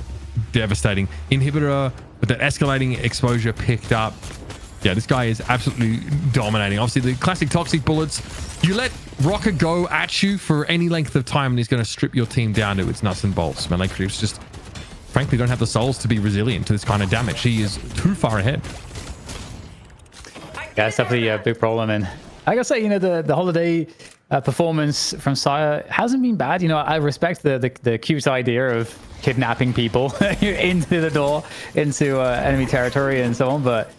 Speaker 9: devastating. Inhibitor with that escalating exposure picked up. Yeah, this guy is absolutely dominating. Obviously, the classic toxic bullets. You let Rocker go at you for any length of time, and he's going to strip your team down to its nuts and bolts. Melee creeps just, frankly, don't have the souls to be resilient to this kind of damage. He is too far ahead.
Speaker 10: Yeah, it's definitely a big problem. And I gotta say, the holiday performance from Sire hasn't been bad. I respect the cute idea of kidnapping people into the door, into enemy territory and so on, but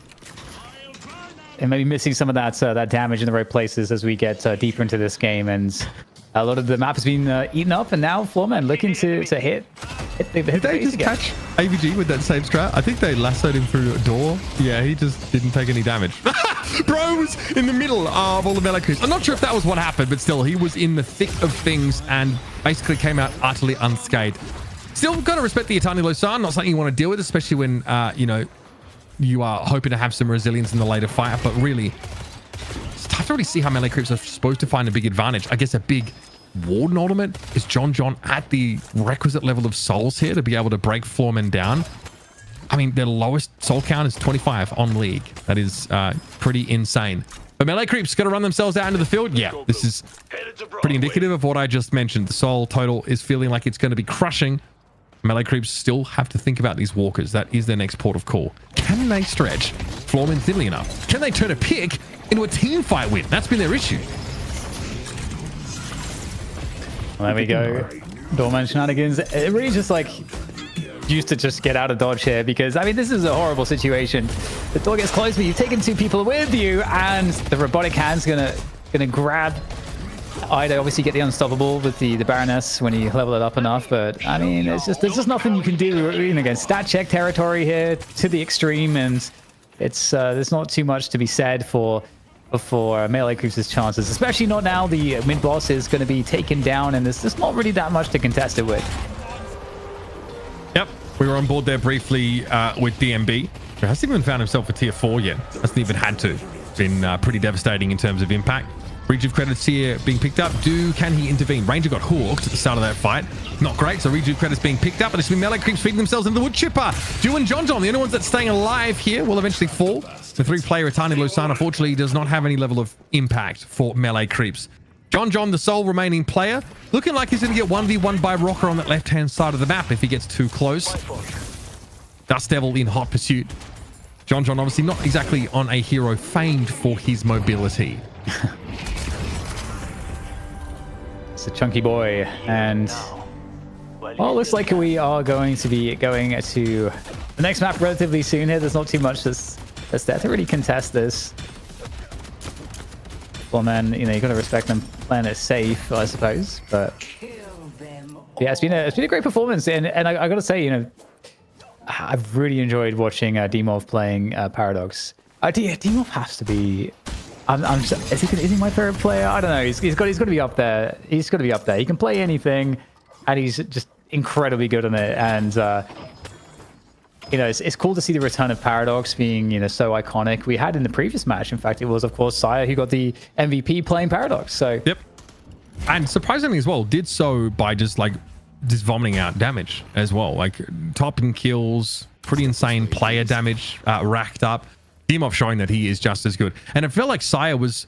Speaker 10: and maybe missing some of that damage in the right places as we get deeper into this game. And a lot of the map has been eaten up, and now Floormen looking to hit. Did
Speaker 9: they just catch AVG with that same strat? I think they lassoed him through a door. Yeah, he just didn't take any damage. Bro was in the middle of all the melee creeps. I'm not sure if that was what happened, but still, he was in the thick of things and basically came out utterly unscathed. Still got to respect the Etani Losan. Not something you want to deal with, especially when, you are hoping to have some resilience in the later fight. But really, it's tough to really see how melee creeps are supposed to find a big advantage. I guess a big Warden ultimate is John at the requisite level of souls here to be able to break Floormen down. I mean, their lowest soul count is 25 on League. That is pretty insane. But melee creeps got to run themselves out into the field. Yeah, this is pretty indicative of what I just mentioned. The soul total is feeling like it's going to be crushing. Melee creeps still have to think about these walkers. That is their next port of call. Can they stretch Floormen thinly enough? Can they turn a pick into a team fight win? That's been their issue.
Speaker 10: Well, there we go. Doorman shenanigans. It really just used to just get out of dodge here, because I mean, this is a horrible situation. The door gets close, but you've taken 2 people with you, and the robotic hand's gonna grab. I'd obviously get the unstoppable with the Baroness when you level it up enough, but I mean, there's just nothing you can do. Again, stat check territory here to the extreme, and it's there's not too much to be said for melee creeps' chances, especially not now. The mid boss is going to be taken down, and there's not really that much to contest it with.
Speaker 9: Yep, we were on board there briefly with DMB. He hasn't even found himself a tier 4 yet. Hasn't even had to. Been pretty devastating in terms of impact. Rejuve credits here being picked up. Can he intervene? Ranger got hooked at the start of that fight. Not great. So Rejuve credits being picked up, and it's been melee creeps feeding themselves into the wood chipper. Dew and John, the only ones that's staying alive here, will eventually fall. The 3-player Etani Losan, unfortunately, does not have any level of impact for melee creeps. John, the sole remaining player, looking like he's going to get 1v1 by Rocker on that left-hand side of the map if he gets too close. Dust Devil in hot pursuit. John obviously not exactly on a hero famed for his mobility.
Speaker 10: It's a chunky boy, and well, looks like we are going to be going to the next map relatively soon here. There's not too much that's there to really contest this. Well, man, you got to respect them playing it safe, I suppose. But yeah, it's been a great performance, and I got to say, I've really enjoyed watching Dimov playing Paradox. Dimov has to be. Is he my favorite player? I don't know. He's got to be up there. He's got to be up there. He can play anything, and incredibly good on it. And, you know, it's cool to see the return of Paradox being, you know, so iconic. We had in the previous match, in fact, it was, of course, Sire who got the MVP playing Paradox. So,
Speaker 9: yep. And surprisingly as well, did so by just vomiting out damage as well. Like top in kills, pretty insane player damage racked up. Dimov showing that he is just as good. And it felt like Sire was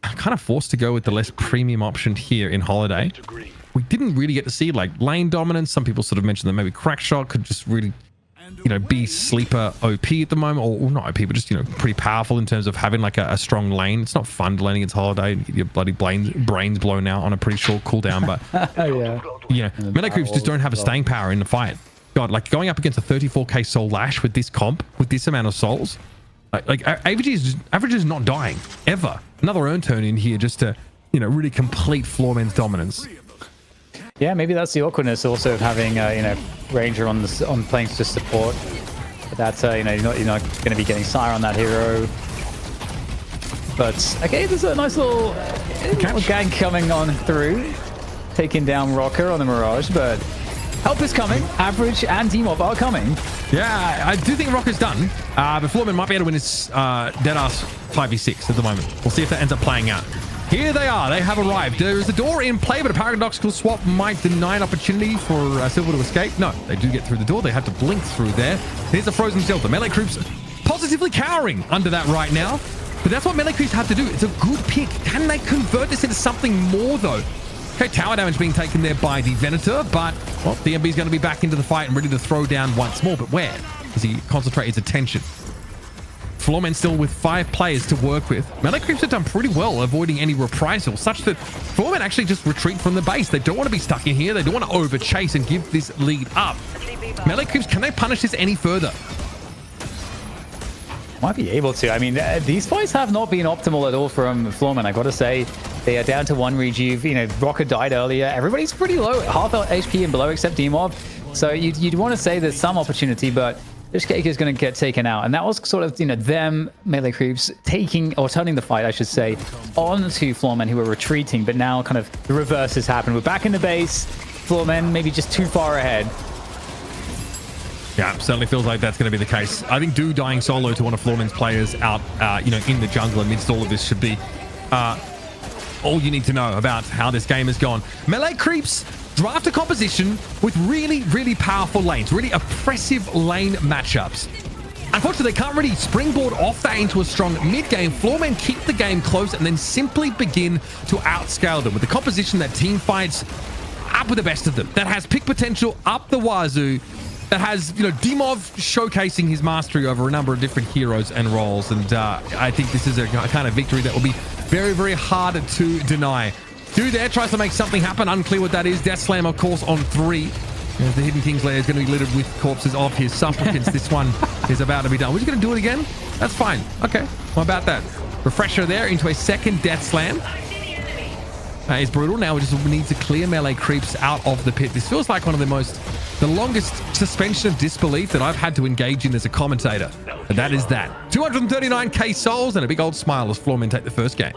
Speaker 9: kind of forced to go with the less premium option here in Holiday. We didn't really get to see like lane dominance. Some people sort of mentioned that maybe Crackshot could just really, you know, be sleeper OP at the moment, or not OP, but just, you know, pretty powerful in terms of having like a strong lane. It's not fun to lane against Holiday and get your bloody brains blown out on a pretty short cooldown, but yeah, melee creeps just don't have a staying power in the fight. God, like going up against a 34k soul lash with this comp, with this amount of souls, like average is not dying ever. Another earn turn in here just to, you know, really complete Floormen's dominance.
Speaker 10: yeah, maybe that's the awkwardness also of having, you know, Ranger on playing just support. But that's, you know, you're not going to be getting Sire on that hero. But, okay, there's a nice little gang coming on through. Taking down Rocker on the Mirage, but help is coming. Average and Demov are coming.
Speaker 9: Yeah, I do think Rocker's done. But Floormen might be able to win his deadass 5v6 at the moment. We'll see if that ends up playing out. Here they are. They have arrived. There is a door in play, but a paradoxical swap might deny an opportunity for Silver to escape. No, they do get through the door. They have to blink through there. Here's a frozen shelter. Melee creeps positively cowering under that right now. But that's what melee creeps have to do. It's a good pick. Can they convert this into something more, though? Okay, tower damage being taken there by the Venator, but, well, DMB is going to be back into the fight and ready to throw down once more. But where does he concentrate his attention? Floormen still with 5 players to work with. Melee creeps have done pretty well avoiding any reprisal, such that Floormen actually just retreat from the base. They don't want to be stuck in here. They don't want to over chase and give this lead up. Melee creeps, can they punish this any further?
Speaker 10: Might be able to. I mean, these fights have not been optimal at all from Floormen. I got to say, they are down to 1 rejuve. You know, Rocker died earlier. Everybody's pretty low, half HP and below, except Demov. So you'd want to say there's some opportunity, but this cake is going to get taken out. And that was sort of, you know, them melee creeps taking, or turning the fight, I should say, onto Floormen who were retreating. But now kind of the reverse has happened. We're back in the base. Floormen maybe just too far ahead.
Speaker 9: Yeah, certainly feels like that's going to be the case. I think Do dying solo to one of Floormen's players out, you know, in the jungle amidst all of this should be all you need to know about how this game has gone. Melee creeps draft a composition with really, really powerful lanes, really oppressive lane matchups. Unfortunately, they can't really springboard off that into a strong mid-game. Floormen keep the game close and then simply begin to outscale them with the composition that team fights up with the best of them, that has pick potential up the wazoo, that has, you know, Demov showcasing his mastery over a number of different heroes and roles. And I think this is a kind of victory that will be very, very hard to deny. Dude there tries to make something happen. Unclear what that is. Death Slam, of course, on 3. As the Hidden King's lair is going to be littered with corpses of his supplicants. This one is about to be done. We're just going to do it again? That's fine. Okay. What about that? Refresher there into a second Death Slam. It's brutal. Now we just need to clear melee creeps out of the pit. This feels like one of the longest suspension of disbelief that I've had to engage in as a commentator. And that is that. 239k souls and a big old smile as Floormen take the first game.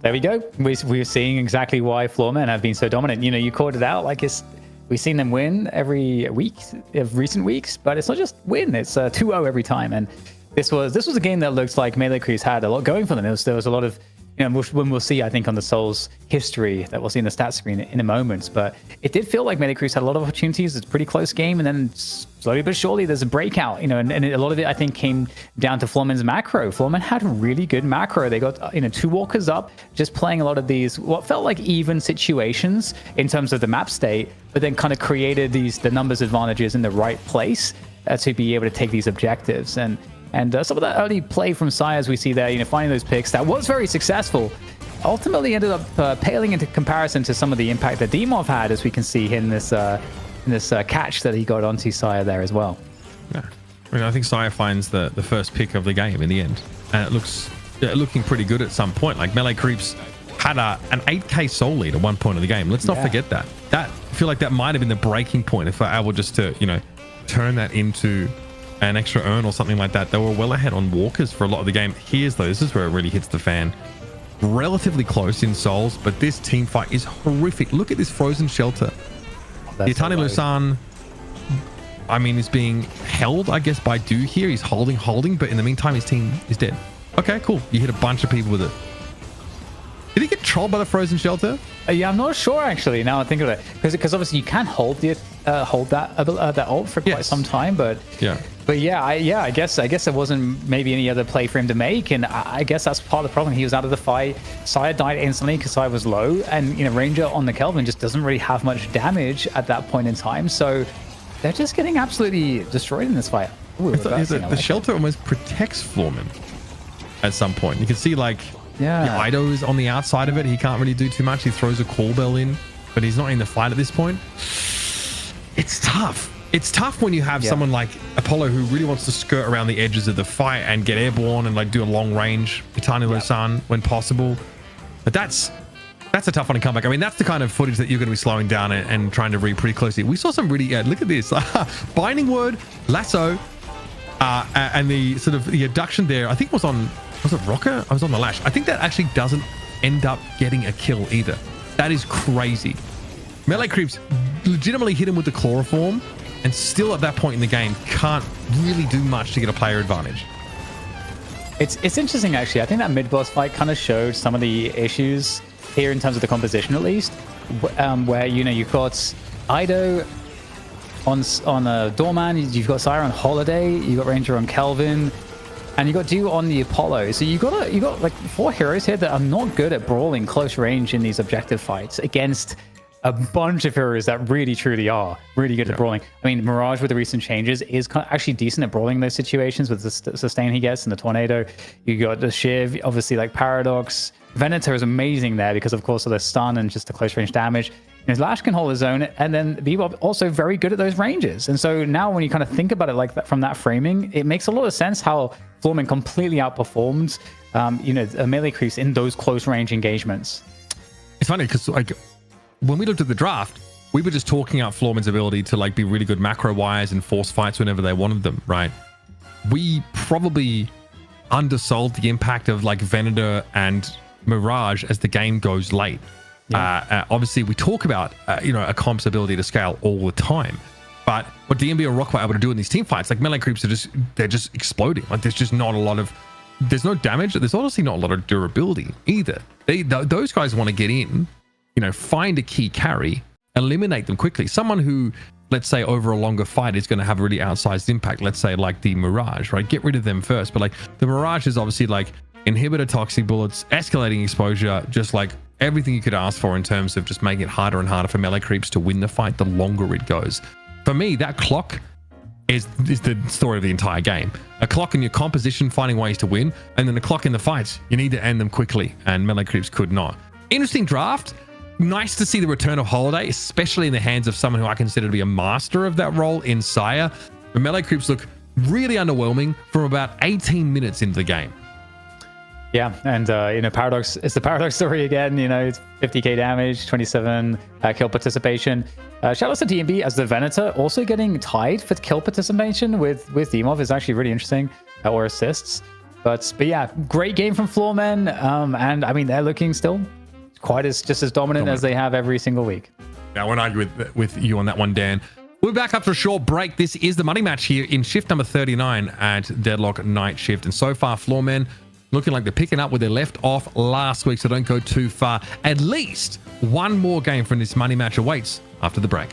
Speaker 10: There we go. We're seeing exactly why Floormen have been so dominant. You know, you called it out. Like, we've seen them win every week of recent weeks, but it's not just win. It's 2-0 every time. And this was a game that looks like melee creeps had a lot going for them. There was a lot of, you know, when we'll see, I think, on the Souls history that we'll see in the stat screen in a moment. But it did feel like melee creeps had a lot of opportunities. It's a pretty close game, and then slowly but surely there's a breakout, you know, and a lot of it, I think, came down to Floormen's macro. Floormen had really good macro. They got, you know, 2 walkers up, just playing a lot of these, what felt like even situations in terms of the map state, but then kind of created the numbers advantages in the right place to be able to take these objectives. And some of that early play from Sire, as we see there, you know, finding those picks, that was very successful. Ultimately ended up paling into comparison to some of the impact that Demov had, as we can see in this catch that he got onto Sire there as well.
Speaker 9: Yeah, I mean, I think Sire finds the first pick of the game in the end, and it looks looking pretty good at some point. Like, melee creeps had an 8k soul lead at one point of the game. Let's not forget that. I feel like that might have been the breaking point if we're able just to, you know, turn that into an extra earn or something like that. They were well ahead on walkers for a lot of the game. This is where it really hits the fan. relatively close in souls, but this team fight is horrific. Look at this frozen shelter. Yatani Lusan, I mean, is being held, I guess, by Do here. He's holding, but in the meantime, his team is dead. Okay, cool. You hit a bunch of people with it. Did he get trolled by the frozen shelter?
Speaker 10: Yeah, I'm not sure actually. Now I think of it, because obviously you can hold that ult for quite some time, but
Speaker 9: yeah,
Speaker 10: I guess there wasn't maybe any other play for him to make, and I guess that's part of the problem. He was out of the fight. Saya died instantly because Saya was low, and Ranger on the Kelvin just doesn't really have much damage at that point in time, so they're just getting absolutely destroyed in this fight. Ooh,
Speaker 9: the shelter almost protects Floormen at some point. You can see like. Yeah, Ido is on the outside of it. He can't really do too much. He throws a call bell in, but he's not in the fight at this point. It's tough. It's tough when you have someone like Apollo who really wants to skirt around the edges of the fight and get airborne and like do a long range Itani Lusan when possible. But that's a tough one to come back. I mean, that's the kind of footage that you're going to be slowing down and trying to read pretty closely. We saw some really, look at this. Binding Word, Lasso, and the sort of the abduction there, I think was it Rocker? I was on the Lash. I think that actually doesn't end up getting a kill either. That is crazy. Melee Creeps legitimately hit him with the chloroform and still at that point in the game can't really do much to get a player advantage.
Speaker 10: It's interesting actually. I think that mid-boss fight kind of showed some of the issues here in terms of the composition at least, where you've got Ido on a Doorman, you've got Sire on Holiday, you've got Ranger on Kelvin, and you got Do on the Apollo. So you got like 4 heroes here that are not good at brawling close range in these objective fights against a bunch of heroes that really truly are really good at brawling. I mean, Mirage with the recent changes is actually decent at brawling in those situations with the sustain he gets and the tornado. You got the Shiv, obviously like Paradox. Venator is amazing there because of course of the stun and just the close range damage. His Lash can hold his own, and then Bebop also very good at those ranges. And so now when you kind of think about it like that from that framing, it makes a lot of sense how Floormen completely outperformed Melee Creeps in those close range engagements.
Speaker 9: It's funny because like when we looked at the draft, we were just talking out Floormen's ability to like be really good macro wires and force fights whenever they wanted them, right? We probably undersold the impact of like Venator and Mirage as the game goes late. Yeah. Obviously, we talk about a comp's ability to scale all the time, but what DMB or Rock were able to do in these team fights, like Melee Creeps they're just exploding. Like there's just not a lot of, there's no damage. There's honestly not a lot of durability either. Those guys want to get in, find a key carry, eliminate them quickly. Someone who, let's say, over a longer fight is going to have a really outsized impact. Let's say like the Mirage, right? Get rid of them first. But like the Mirage is obviously like inhibitor toxic bullets, escalating exposure, just like everything you could ask for in terms of just making it harder and harder for Melee Creeps to win the fight the longer it goes. For me, that clock is the story of the entire game. A clock in your composition, finding ways to win, and then a clock in the fights. You need to end them quickly, and Melee Creeps could not. Interesting draft. Nice to see the return of Holiday, especially in the hands of someone who I consider to be a master of that role in Saya. The Melee Creeps look really underwhelming from about 18 minutes into the game.
Speaker 10: Yeah, and Paradox, it's the Paradox story again. It's 50k damage, 27 kill participation. Shout out to DMB as the Venator, also getting tied for kill participation with Demov is actually really interesting, or assists. But yeah, great game from Floormen, and I mean they're looking still just as dominant as they have every single week.
Speaker 9: I won't argue with you on that one, Dan. We're back after a short break. This is the money match here in shift number 39 at Deadlock Night Shift, and so far Floormen looking like they're picking up where they left off last week, so don't go too far. At least one more game from this money match awaits after the break.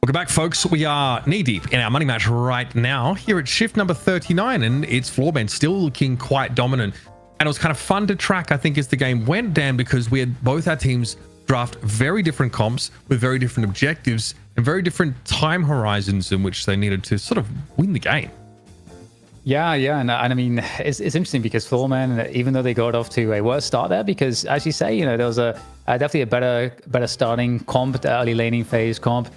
Speaker 9: Welcome back, folks. We are knee-deep in our money match right now here at shift number 39, and it's Floormen still looking quite dominant. And it was kind of fun to track, I think, as the game went down, because we had both our teams draft very different comps with very different objectives and very different time horizons in which they needed to sort of win the game.
Speaker 10: Yeah, and I mean, it's interesting because Floormen, even though they got off to a worse start there, because as you say, there was definitely a better starting comp, the early laning phase comp,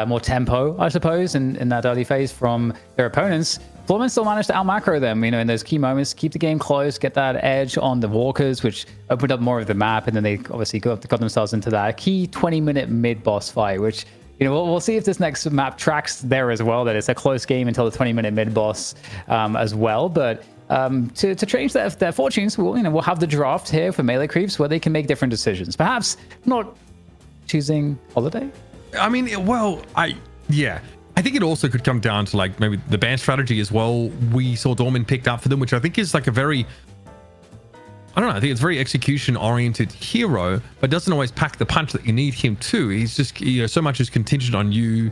Speaker 10: more tempo, I suppose, in that early phase from their opponents. Floormen still managed to out-macro them, in those key moments, keep the game close, get that edge on the walkers, which opened up more of the map, and then they obviously got themselves into that key 20-minute mid-boss fight, which, we'll see if this next map tracks there as well, that it's a close game until the 20-minute mid-boss as well. But to change their fortunes, we'll have the draft here for melee creeps where they can make different decisions. Perhaps not choosing Holiday.
Speaker 9: I mean, I think it also could come down to like maybe the ban strategy as well. We saw Dorman picked up for them, which I think is like a very, I don't know, I think it's very execution oriented hero, but doesn't always pack the punch that you need him to. He's just, so much is contingent on you,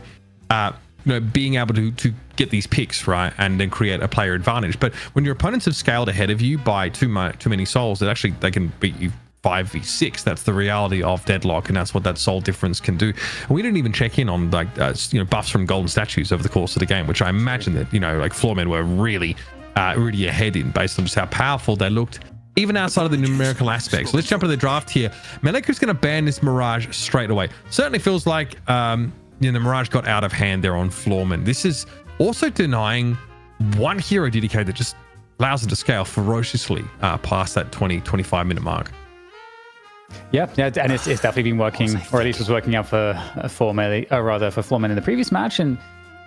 Speaker 9: being able to get these picks right and then create a player advantage. But when your opponents have scaled ahead of you by too many souls, that actually they can beat you 5v6. That's the reality of Deadlock, and that's what that soul difference can do. And we didn't even check in on buffs from golden statues over the course of the game, which I imagine that Floormen were really ahead in, based on just how powerful they looked, even outside of the numerical aspects. Let's jump into the draft here. Melek's going to ban this Mirage straight away. Certainly feels like the Mirage got out of hand there on Floormen. This is also denying one hero DDK that just allows it to scale ferociously past that 20-25 minute mark.
Speaker 10: Yeah, and it's definitely been working, or at least was working out for Floormen in the previous match. And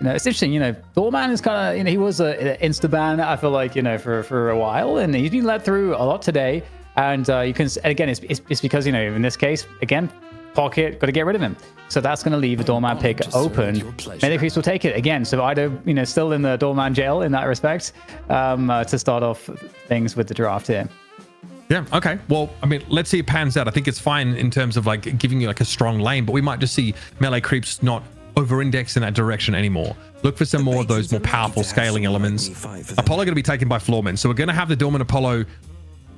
Speaker 10: it's interesting. Dorman is kind of he was an insta ban, I feel like, for a while, and he's been let through a lot today. And you can, again, it's because in this case, again, pocket, got to get rid of him. So that's going to leave a Doorman pick open. Melee creeps will take it again. So either still in the Doorman jail in that respect, to start off things with the draft here.
Speaker 9: Yeah, okay. Well, I mean, let's see it pans out. I think it's fine in terms of like giving you like a strong lane, but we might just see melee creeps not over-index in that direction anymore. Look for some more of those more powerful scaling elements. Apollo going to be taken by Floormen, so we're going to have the Dorman Apollo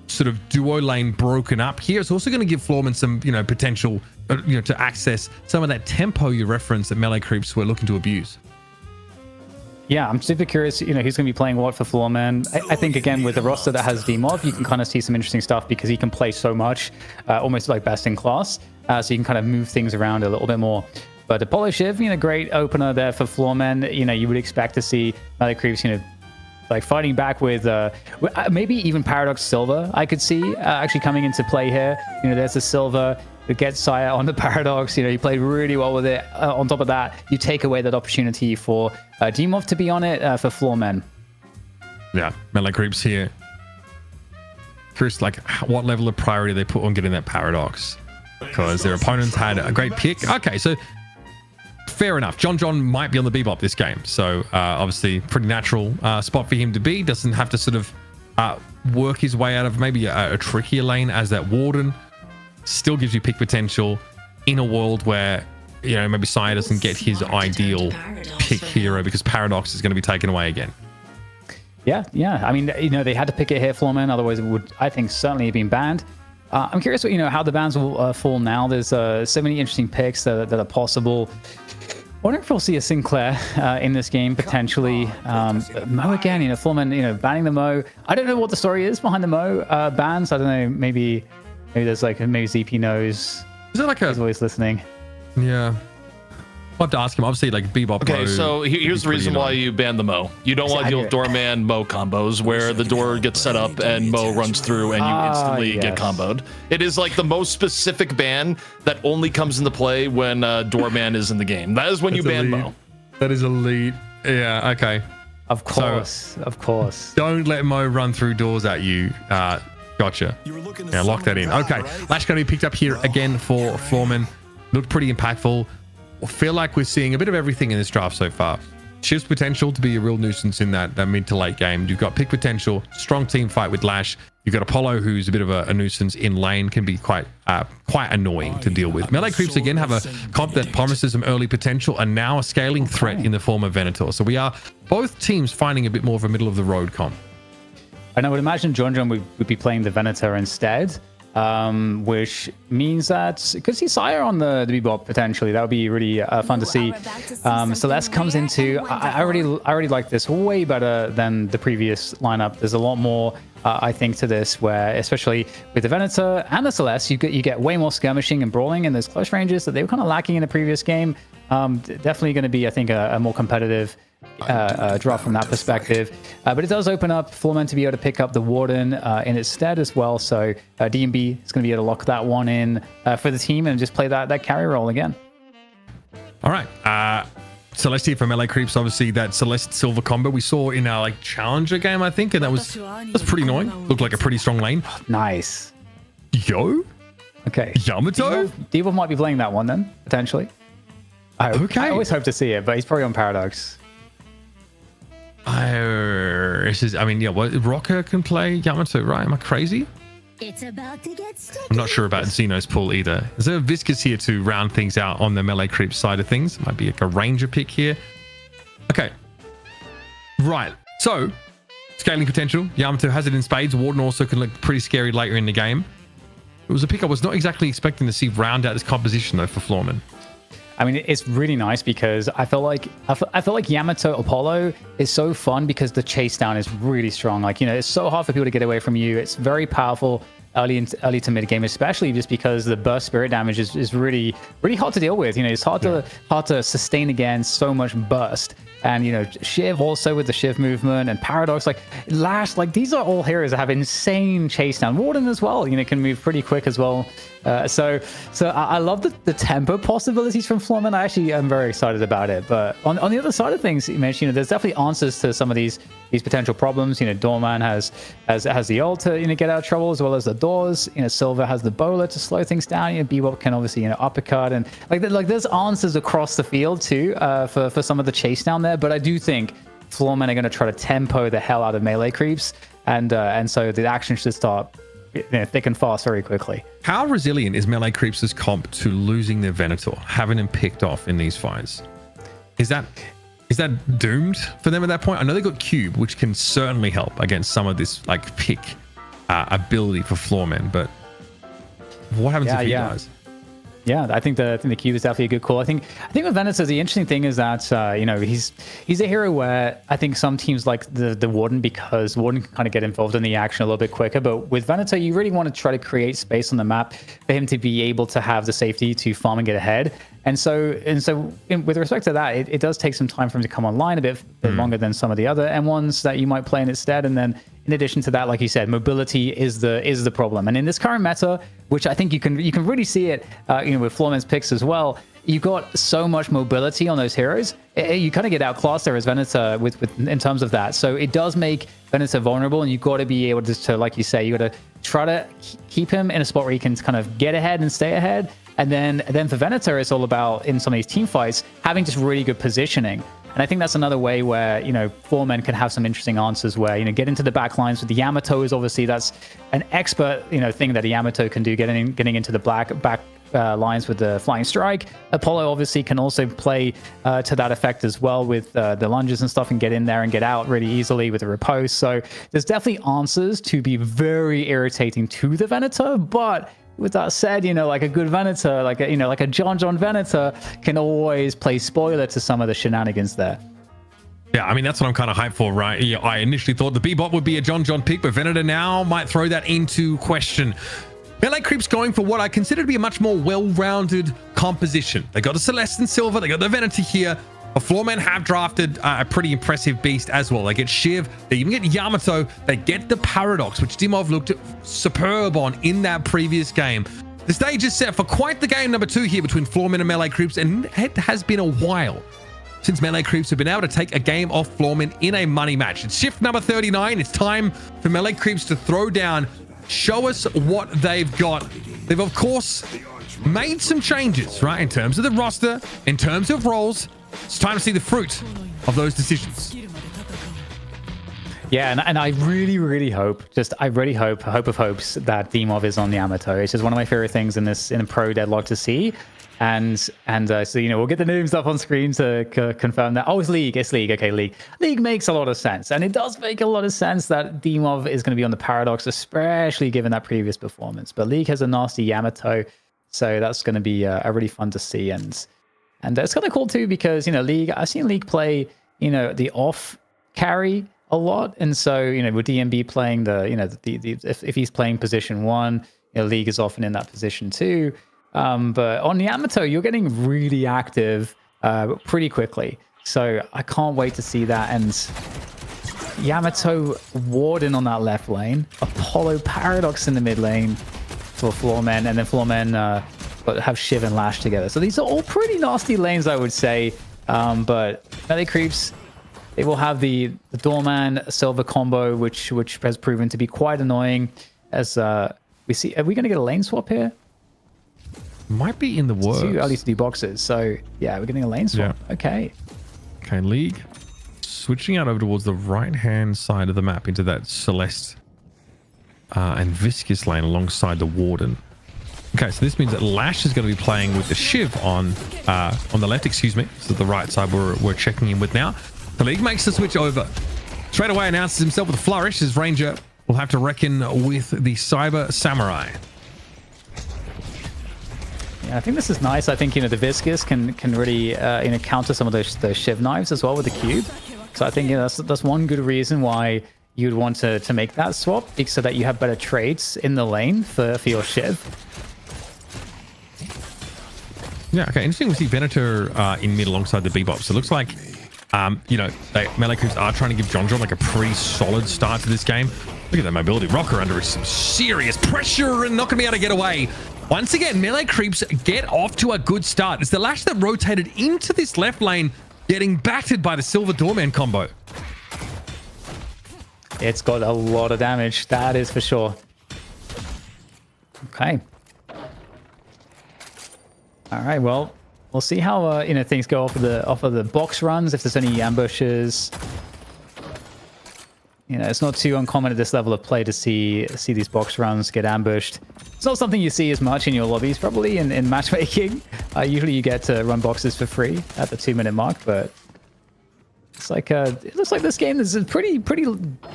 Speaker 9: sort of duo lane broken up here. It's also going to give Floormen some, potential, to access some of that tempo you referenced that melee creeps were looking to abuse.
Speaker 10: Yeah, I'm super curious, who's going to be playing what for Floormen. I think, again, with the roster that has Demov, you can kind of see some interesting stuff because he can play so much, almost like best in class. So you can kind of move things around a little bit more. But Apollo Shiv, great opener there for Floormen. You would expect to see melee creeps, like fighting back with maybe even Paradox Silver, I could see actually coming into play here. There's the Silver that gets Sire on the Paradox. He played really well with it. On top of that, you take away that opportunity for Demov to be on it for Floormen.
Speaker 9: Yeah, melee creeps here. Curious, like, what level of priority they put on getting that Paradox, because their opponents had a great pick. Okay, so fair enough. John might be on the Bebop this game, so obviously pretty natural spot for him to be. Doesn't have to sort of work his way out of maybe a trickier lane as that Warden. Still gives you pick potential in a world where maybe Sire doesn't get his ideal pick hero because Paradox is going to be taken away again.
Speaker 10: Yeah. I mean, they had to pick it here, Floormen, otherwise it would, I think, certainly have been banned. I'm curious how the bans will fall now. There's so many interesting picks that are possible. I wonder if we'll see a Sinclair in this game, potentially. Mo again, Floormen, banning the Mo. I don't know what the story is behind the Mo bans. I don't know, maybe there's maybe ZP knows.
Speaker 9: Is it like
Speaker 10: he's always listening?
Speaker 9: Yeah. I'll have to ask him. Obviously, like Bebop.
Speaker 1: Okay, so here's the reason why you ban the Mo. You don't want to deal with Doorman Mo combos where the door gets set up and Mo runs through and you instantly get comboed. It is like the most specific ban that only comes into play when Doorman is in the game. That is when you ban Mo.
Speaker 9: That is elite. Yeah, okay.
Speaker 10: Of course.
Speaker 9: Don't let Mo run through doors at you. Gotcha. Yeah, lock that in. Okay, Lash going to be picked up here again for Floormen. Looked pretty impactful. I feel like we're seeing a bit of everything in this draft so far. Shiv's potential to be a real nuisance in that mid to late game. You've got pick potential, strong team fight with Lash. You've got Apollo, who's a bit of a nuisance in lane, can be quite annoying to deal with. Melee creeps again have a comp that promises some early potential and now a scaling threat in the form of Venator. So we are both teams finding a bit more of a middle of the road comp.
Speaker 10: And I would imagine John would be playing the Venator instead, which means that could see Sire on the Bebop potentially. That would be really fun to see. Celeste comes into. I already like this way better than the previous lineup. There's a lot more. I think to this, where especially with the Venator and the Celeste, you get way more skirmishing and brawling in those close ranges that they were kind of lacking in the previous game. Definitely going to be, I think, a more competitive draft from that perspective. But it does open up Floormen to be able to pick up the Warden in its stead as well. So DMB is going to be able to lock that one in for the team and just play that carry role again.
Speaker 9: All right. Celestia for melee creeps, obviously that Celeste Silver combo we saw in our challenger game, I think, and that's pretty annoying. Looked like a pretty strong lane.
Speaker 10: Nice.
Speaker 9: Yo.
Speaker 10: Okay.
Speaker 9: Yamato?
Speaker 10: Devo might be playing that one then, potentially. I always hope to see it, but he's probably on Paradox.
Speaker 9: Rocker can play Yamato, right? Am I crazy?
Speaker 5: It's about to get sticky.
Speaker 9: I'm not sure about Xeno's pull either. Is there a Viscous here to round things out on the melee creep side of things? Might be like a ranger pick here. Okay. Right. So, scaling potential. Yamato has it in spades. Warden also can look pretty scary later in the game. It was a pick I was not exactly expecting to see round out this composition though for Floormen.
Speaker 10: I mean, it's really nice because I feel like Yamato Apollo is so fun because the chase down is really strong. It's so hard for people to get away from you. It's very powerful early to mid game, especially just because the burst spirit damage is really hard to deal with. It's hard to sustain against so much burst. And Shiv also with the Shiv movement and Paradox, Lash, these are all heroes that have insane chase down. Warden as well, can move pretty quick as well. So I love the tempo possibilities from Floormen. I actually am very excited about it. But on the other side of things, you mentioned, there's definitely answers to some of these potential problems. Doorman has the ult to get out of trouble, as well as the doors. Silver has the bowler to slow things down. Bebop can obviously uppercut, and there's answers across the field too for some of the chase down there. But I do think Floormen are going to try to tempo the hell out of melee creeps, and so the action should start thick and fast very quickly.
Speaker 9: How resilient is melee creeps' comp to losing their Venator, having him picked off in these fights? Is that doomed for them at that point? I know they got Cube, which can certainly help against some of this pick ability for Floormen, but what happens if he dies?
Speaker 10: Yeah, I think the Cube is definitely a good call. I think with Venator, the interesting thing is that he's a hero where I think some teams like the Warden, because Warden can kind of get involved in the action a little bit quicker. But with Venator, you really want to try to create space on the map for him to be able to have the safety to farm and get ahead. And so with respect to that, it does take some time for him to come online a bit longer than some of the other M1s that you might play in instead. And then in addition to that, like you said, mobility is the problem. And in this current meta, which I think you can really see it, with Floormen's picks as well, you've got so much mobility on those heroes. You kind of get outclassed there as Venator in terms of that. So it does make Venator vulnerable, and you've got to be able to, like you say, you got to try to keep him in a spot where he can kind of get ahead and stay ahead. And then for Venator, it's all about, in some of these team fights, having just really good positioning. And I think that's another way where, Floormen can have some interesting answers where, get into the back lines with the Yamato is obviously, that's an expert, thing that a Yamato can do, getting into the back lines with the flying strike. Apollo obviously can also play to that effect as well with the lunges and stuff, and get in there and get out really easily with the riposte. So there's definitely answers to be very irritating to the Venator, but with that said, like a good Venator, like a John Venator can always play spoiler to some of the shenanigans there.
Speaker 9: Yeah, I mean, that's what I'm kind of hyped for, right? Yeah, I initially thought the Bebop would be a John pick, but Venator now might throw that into question. Melee Creep's going for what I consider to be a much more well-rounded composition. They got the Celeste and Silver, they got the Venator here. The Floormen have drafted a pretty impressive beast as well. They get Shiv, they even get Yamato, they get the Paradox, which Dimov looked superb on in that previous game. The stage is set for quite the game number 2 here between Floormen and Melee Creeps, and it has been a while since Melee Creeps have been able to take a game off Floormen in a money match. It's shift number 39. It's time for Melee Creeps to throw down, show us what they've got. They've, of course, made some changes, right, in terms of the roster, in terms of roles. It's time to see the fruit of those decisions.
Speaker 10: Yeah, and I really hope, hope of hopes, that Demov is on Yamato. It's just one of my favorite things in pro Deadlock to see. And so, we'll get the names up on screen to confirm that. Oh, it's League. Okay, League. League makes a lot of sense. And it does make a lot of sense that Demov is going to be on the Paradox, especially given that previous performance. But League has a nasty Yamato, so that's going to be really fun to see. And it's kind of cool too, because, League, I've seen League play, the off carry a lot. And so, with DMB playing if he's playing position 1, League is often in that position 2. But on Yamato, you're getting really active pretty quickly. So I can't wait to see that. And Yamato Warden on that left lane, Apollo Paradox in the mid lane for Floormen, and then Floormen have Shiv and Lash together. So these are all pretty nasty lanes, I would say. But melee creeps, they will have the Doorman Silver combo, which has proven to be quite annoying. As we see, are we going to get a lane swap here?
Speaker 9: Might be in the works.
Speaker 10: At least 2 boxes. So yeah, we're getting a lane swap. Yeah. Okay,
Speaker 9: League switching out over towards the right-hand side of the map into that Celeste and Viscous lane alongside the Warden. Okay, so this means that Lash is going to be playing with the Shiv on the left, excuse me. So the right side we're checking in with now. The League makes the switch over. Straight away announces himself with a flourish. His Ranger will have to reckon with the Cyber Samurai.
Speaker 10: Yeah, I think this is nice. I think, the Viscous can really, counter some of those Shiv knives as well with the cube. So I think that's one good reason why you'd want to make that swap, so that you have better trades in the lane for your Shiv.
Speaker 9: Yeah, okay. Interesting. We see Venator in mid alongside the Bebop. So it looks like, melee creeps are trying to give John like a pretty solid start to this game. Look at that mobility. Rocker under some serious pressure and not going to be able to get away. Once again, melee creeps get off to a good start. It's the Lash that rotated into this left lane, getting battered by the Silver Doorman combo.
Speaker 10: It's got a lot of damage, that is for sure. Okay. All right, well, we'll see how things go off of the box runs, if there's any ambushes. It's not too uncommon at this level of play to see these box runs get ambushed. It's not something you see as much in your lobbies, probably in matchmaking. Usually you get to run boxes for free at the 2-minute mark, but it's like it looks like this game is pretty.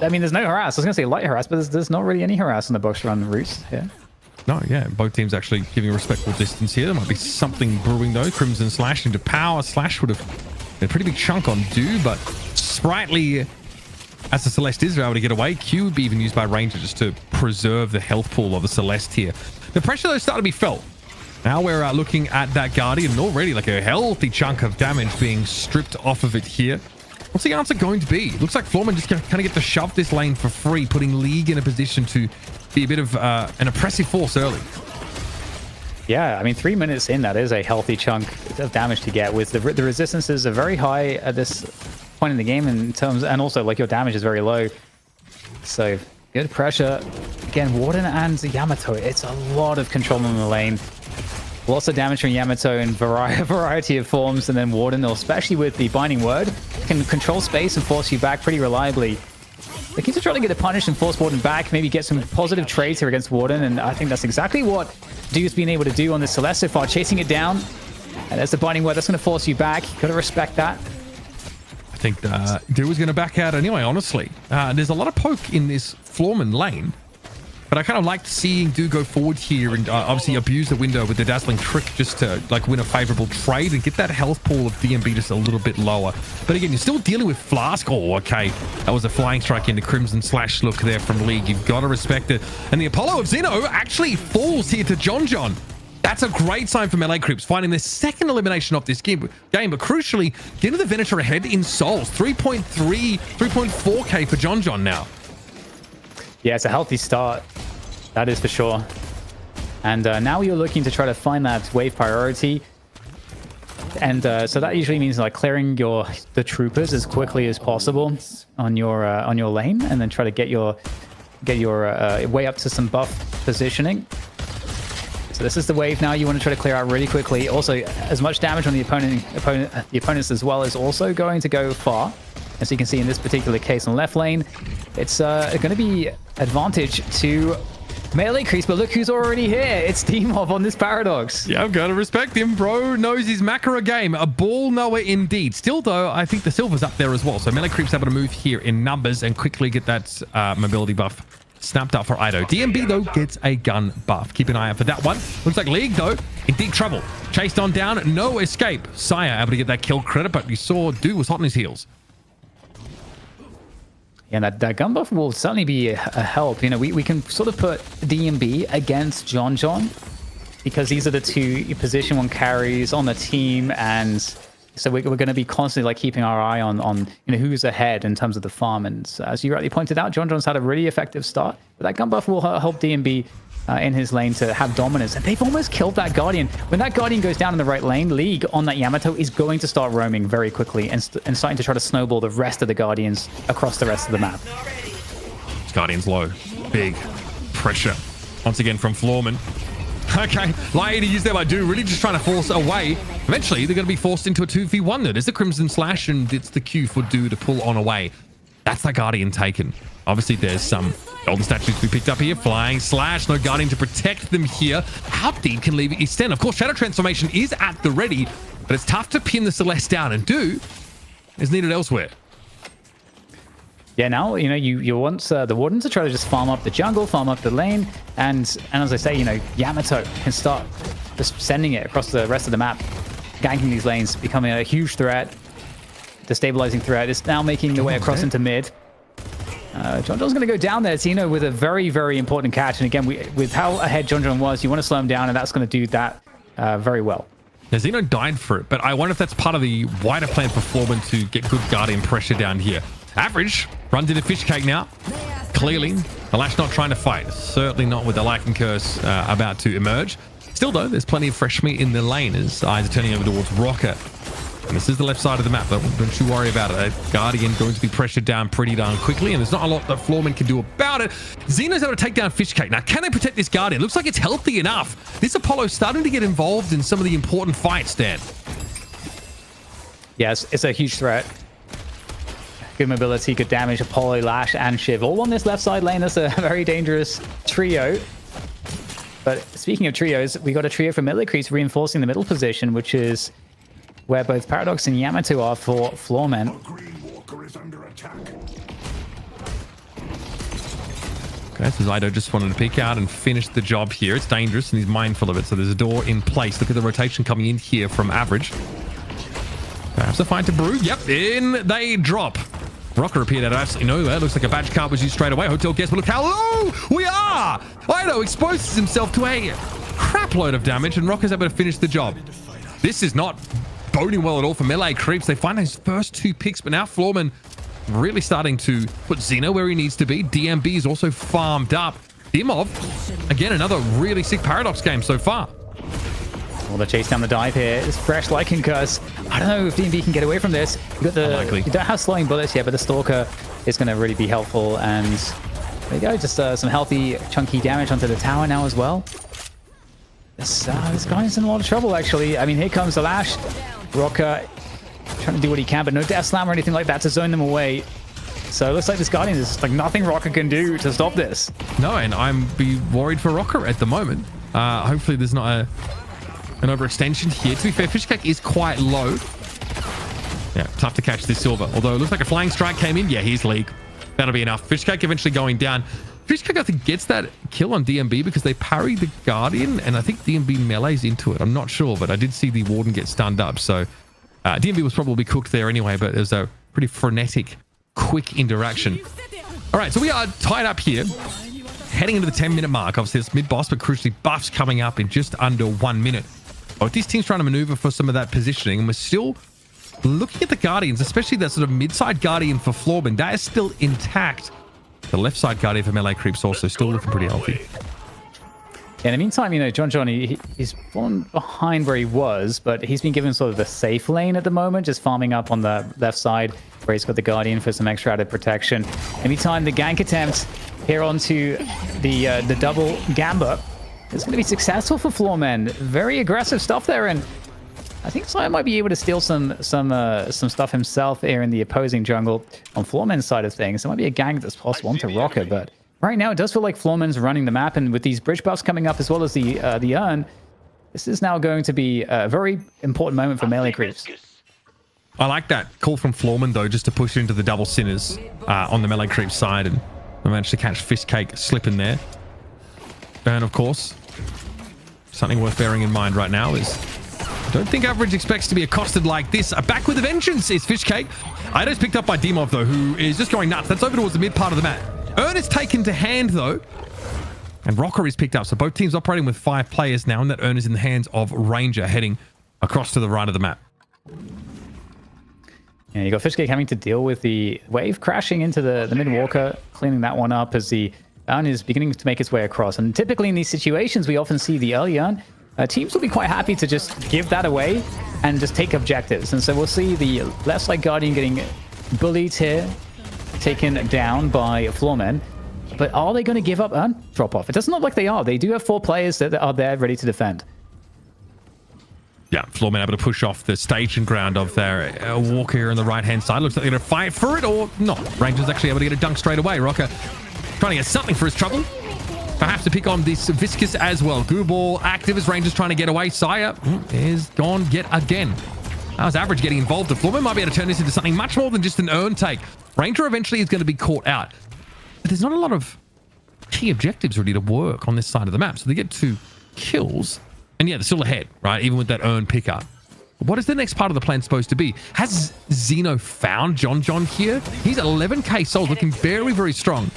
Speaker 10: I mean, there's no harass. I was gonna say light harass, but there's not really any harass on the box run routes here.
Speaker 9: No, yeah, both teams actually giving a respectable distance here. There might be something brewing though. Crimson Slash into power. Slash would have been a pretty big chunk on Do, but sprightly as the Celeste is able to get away. Q would be even used by Ranger just to preserve the health pool of the Celeste here. The pressure though started to be felt. Now we're looking at that Guardian, and already like a healthy chunk of damage being stripped off of it here. What's the answer going to be? Looks like Floormen just kind of get to shove this lane for free, putting League in a position to be a bit of an oppressive force early.
Speaker 10: Yeah, I mean, 3 minutes in, that is a healthy chunk of damage to get. With the resistances are very high at this point in the game in terms, and also like your damage is very low. So good pressure. Again, Warden and Yamato. It's a lot of control on the lane. Lots of damage from Yamato in variety of forms, and then Warden, especially with the Binding Word, can control space and force you back pretty reliably. They keep trying to get a punish and force Warden back, maybe get some positive trades here against Warden, and I think that's exactly what Dude's been able to do on this Celeste so far, chasing it down. And there's the Binding Word, that's going to force you back. Got to respect that.
Speaker 9: I think Dude was going to back out anyway, honestly. There's a lot of poke in this Floormen lane, but I kind of liked seeing Dude go forward here and obviously abuse the window with the Dazzling Trick just to like win a favorable trade and get that health pool of DMB just a little bit lower. But again, you're still dealing with Flask. Oh, okay. That was a flying strike into Crimson Slash look there from League. You've got to respect it. And the Apollo of Zeno actually falls here to John. That's a great sign for melee creeps, finding their second elimination of this game, but crucially, getting the Venator ahead in souls. 3.4k for John now.
Speaker 10: Yeah, it's a healthy start. That is for sure. And now you're looking to try to find that wave priority. And so that usually means like clearing the troopers as quickly as possible on your lane, and then try to get your way up to some buff positioning. So this is the wave now you want to try to clear out really quickly. Also, as much damage on the opponents as well is also going to go far. As you can see in this particular case on left lane, it's going to be advantage to melee creeps, but look who's already here. It's Teamov on this Paradox.
Speaker 9: Yeah, I've got to respect him. Bro knows his Makara game. A ball knower indeed. Still, though, I think the Silver's up there as well. So melee creeps able to move here in numbers and quickly get that mobility buff snapped up for Ido. DMB, though, gets a gun buff. Keep an eye out for that one. Looks like League, though, in deep trouble. Chased on down. No escape. Sire able to get that kill credit, but you saw Dude was hot on his heels.
Speaker 10: Yeah, that gun buff will certainly be a help. You know, we can sort of put DMB against John because these are the two position one carries on the team, and so we're going to be constantly like keeping our eye on you know who's ahead in terms of the farm. And as you rightly pointed out, John's had a really effective start, but that gun buff will help DMB in his lane to have dominance. And they've almost killed that Guardian. When that Guardian goes down in the right lane, League on that Yamato is going to start roaming very quickly and starting to try to snowball the rest of the Guardians across the rest of the map.
Speaker 9: Guardian's low. Big pressure. Once again from Floormen. Okay, like to use that by Do, really just trying to force away. Eventually, they're going to be forced into a 2v1 though. There's the Crimson Slash, and it's the Q for Do to pull on away. That's the Guardian taken. Obviously, there's some golden statues to be picked up here. Flying Slash, no Guardian to protect them here. How deep can Levi extend? Of course, Shadow Transformation is at the ready, but it's tough to pin the Celeste down, and Do is needed elsewhere.
Speaker 10: Yeah, now, you know, you want the Warden to try to just farm up the jungle, farm up the lane, and as I say, you know, Yamato can start just sending it across the rest of the map, ganking these lanes, becoming a huge threat, destabilizing threat. It's now making the way across into mid. John John's going to go down there, Tino, with a very, very important catch. And again, with how ahead John John was, you want to slow him down, and that's going to do that very well.
Speaker 9: Now, Zeno died for it, but I wonder if that's part of the wider plan for Floormen to get good Guardian pressure down here. Average runs into fish cake now. Clearly, the Lash not trying to fight. Certainly not with the Lycan Curse about to emerge. Still, though, there's plenty of fresh meat in the lane as eyes are turning over towards Rocket. And this is the left side of the map, though. Don't you worry about it. A Guardian going to be pressured down pretty darn quickly, and there's not a lot that Floormen can do about it. Xeno's able to take down Fishcake. Now, can they protect this Guardian? Looks like it's healthy enough. This Apollo's starting to get involved in some of the important fights, Dan.
Speaker 10: Yes, it's a huge threat. Good mobility, good damage. Apollo, Lash, and Shiv all on this left side lane. That's a very dangerous trio. But speaking of trios, we got a trio from Melee Creeps reinforcing the middle position, which is where both Paradox and Yamato are for Floormen.
Speaker 9: Okay, so Zydo just wanted to peek out and finish the job here. It's dangerous and he's mindful of it. So there's a door in place. Look at the rotation coming in here from Average. Perhaps a fight to Brew. Yep, in they drop. Rocker appeared out of absolutely nowhere. Looks like a badge card was used straight away. Hotel guest, but look how low we are! Ido exposes himself to a crap load of damage, and Rocker's able to finish the job. This is not boding well at all for Melee Creeps. They find those first two picks, but now Floormen really starting to put Xeno where he needs to be. DMB is also farmed up. Dimov, again, another really sick Paradox game so far.
Speaker 10: Well, the chase down the dive here is fresh Lycan Curse. I don't know if DMB can get away from this. You don't have slowing bullets yet, but the Stalker is going to really be helpful. And there you go, just some healthy, chunky damage onto the tower now as well. This guy's in a lot of trouble, actually. I mean, here comes the Lash. Rocker trying to do what he can, but no Death Slam or anything like that to zone them away. So it looks like this Guardian is like nothing Rocker can do to stop this.
Speaker 9: No, and I'm be worried for Rocker at the moment. Hopefully there's not an overextension here. To be fair, Fishcake is quite low. Yeah, tough to catch this Silver. Although it looks like a Flying Strike came in. Yeah, he's League. That'll be enough. Fishcake eventually going down. Fishcake, I think, gets that kill on DMB because they parry the Guardian, and I think DMB melees into it. I'm not sure, but I did see the Warden get stunned up. So DMB was probably cooked there anyway, but it was a pretty frenetic, quick interaction. All right, so we are tied up here, heading into the 10-minute mark. Obviously, it's mid-boss, but crucially, buffs coming up in just under 1 minute. But this team's trying to maneuver for some of that positioning, and we're still looking at the Guardians, especially that sort of mid-side Guardian for Floormen. That is still intact. The left side Guardian for Melee Creeps also still looking pretty healthy.
Speaker 10: In the meantime, you know, John, he's fallen behind where he was, but he's been given sort of the safe lane at the moment, just farming up on the left side where he's got the Guardian for some extra added protection. Anytime the gank attempt here onto the double Gamba, It's going to be successful for Floormen. Very aggressive stuff there, and I think Sion might be able to steal some stuff himself here in the opposing jungle on Floormen's side of things. There might be a gank that's possible onto Rocker, but right now it does feel like Floormen's running the map, and with these bridge buffs coming up as well as the urn, this is now going to be a very important moment for melee creeps.
Speaker 9: I like that call from Floormen, though, just to push into the double sinners on the melee creep side, and I managed to catch Fishcake slipping there. And of course, something worth bearing in mind right now is I don't think Average expects to be accosted like this. Back with a vengeance is Fishcake. Ido's picked up by Demov, though, who is just going nuts. That's over towards the mid part of the map. Urn is taken to hand, though, and Rocker is picked up. So both teams operating with 5 players now, and that Urn is in the hands of Ranger heading across to the right of the map.
Speaker 10: Yeah, you got Fishcake having to deal with the wave crashing into the mid walker, cleaning that one up as the urn is beginning to make its way across. And typically in these situations, we often see the early urn. Teams will be quite happy to just give that away and just take objectives. And so we'll see the left side Guardian getting bullied here, taken down by Floormen. But are they going to give up urn drop off? It doesn't look like they are. They do have 4 players that are there ready to defend.
Speaker 9: Yeah, Floormen able to push off the staging ground of their walker here on the right-hand side. Looks like they're going to fight for it or not. Ranger's actually able to get a dunk straight away. Rocker trying to get something for his trouble. Perhaps to pick on this Viscous as well. Goo Ball active as Ranger's trying to get away. Saya is gone yet again. That was Average getting involved. The Floormen might be able to turn this into something much more than just an urn take. Ranger eventually is going to be caught out. But there's not a lot of key objectives ready to work on this side of the map. So they get 2 kills. And yeah, they're still ahead, right? Even with that urn pickup. What is the next part of the plan supposed to be? Has Xeno found John here? He's at 11k souls, looking very, very strong.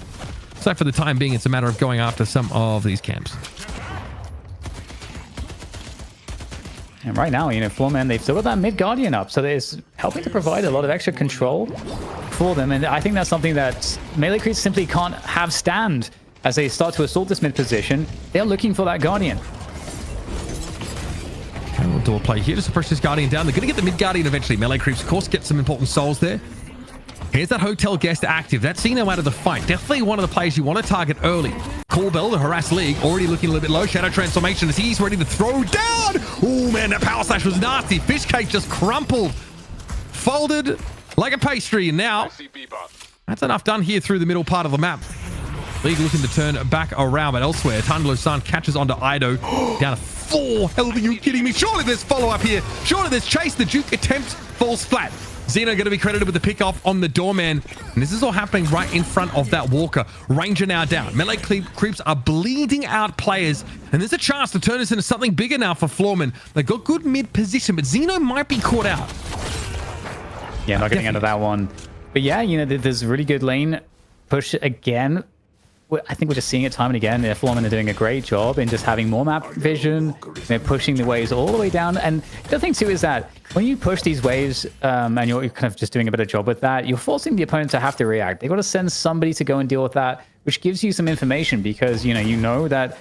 Speaker 9: So for the time being, it's a matter of going after some of these camps.
Speaker 10: And right now, Floormen, they've still got that mid Guardian up, so it's helping to provide a lot of extra control for them. And I think that's something that melee creeps simply can't have stand as they start to assault this mid position. They're looking for that Guardian.
Speaker 9: Okay, we'll do a play here just to push this Guardian down. They're going to get the mid Guardian eventually. Melee creeps, of course, get some important souls there. Here's that Hotel Guest active. That's Xeno out of the fight. Definitely one of the players you want to target early. Coolbell, the harass league, already looking a little bit low. Shadow transformation as he's ready to throw down. Oh man, that power slash was nasty. Fishcake just crumpled, folded like a pastry. And now that's enough done here through the middle part of the map. League looking to turn back around, but elsewhere, Tandalo-san catches onto Ido. Down to 4 health. Are you kidding me? Surely there's follow-up here. Surely there's chase. The Duke attempt falls flat. Xeno going to be credited with the pick-off on the doorman. And this is all happening right in front of that walker. Ranger now down. Melee creeps are bleeding out players. And there's a chance to turn this into something bigger now for Floormen. They've got good mid-position, but Xeno might be caught out.
Speaker 10: Yeah, not getting out of that one. But yeah, there's really good lane push again. I think we're just seeing it time and again. Floormen are doing a great job in just having more map vision. They're pushing the waves all the way down. And the other thing too is that when you push these waves and you're kind of just doing a better job with that, you're forcing the opponent to have to react. They've got to send somebody to go and deal with that, which gives you some information because you know that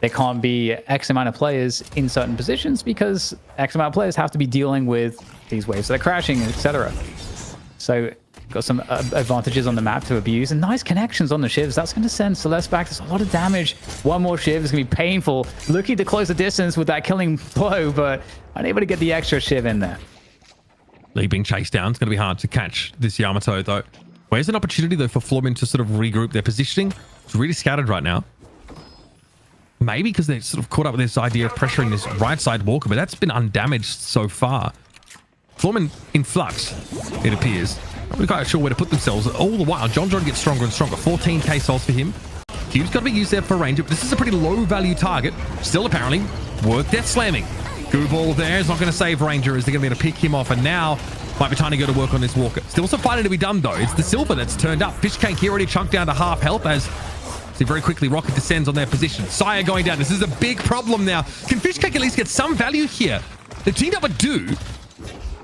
Speaker 10: there can't be X amount of players in certain positions because X amount of players have to be dealing with these waves that are crashing, etc. So got some advantages on the map to abuse and nice connections on the shivs. That's going to send Celeste back. There's a lot of damage. One more shiv is going to be painful. Looking to close the distance with that killing blow, but unable to get the extra shiv in there.
Speaker 9: Lee being chased down. It's going to be hard to catch this Yamato, though. Where's an opportunity, though, for Floormen to sort of regroup their positioning? It's really scattered right now. Maybe because they're sort of caught up with this idea of pressuring this right side walker, but that's been undamaged so far. Floormen in flux, it appears. Not really quite sure where to put themselves. All the while, John gets stronger and stronger. 14k souls for him. Cube's got to be used there for range, but this is a pretty low value target. Still apparently worth death slamming. Goo Ball there is not going to save Ranger as they're going to be able to pick him off, and now might be time to go to work on this walker. Still some fighting to be done though. It's the silver that's turned up. Fishcake here already chunked down to half health as see very quickly Rocket descends on their position. Saya going down. This is a big problem now. Can Fishcake at least get some value here? They've teamed up with Do.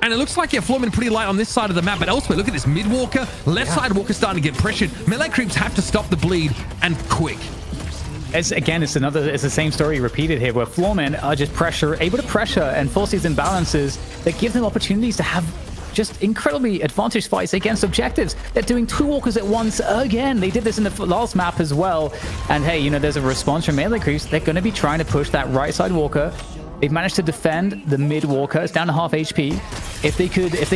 Speaker 9: And it looks like Floormen pretty light on this side of the map, but elsewhere, look at this mid walker, left side walker starting to get pressured. Melee creeps have to stop the bleed and quick.
Speaker 10: It's the same story repeated here, where Floormen are just able to pressure and force these imbalances that give them opportunities to have just incredibly advantaged fights against objectives. They're doing 2 walkers at once again. They did this in the last map as well. And hey, you know, there's a response from melee creeps. They're going to be trying to push that right side walker. They've managed to defend the mid walker. It's down to half HP. If they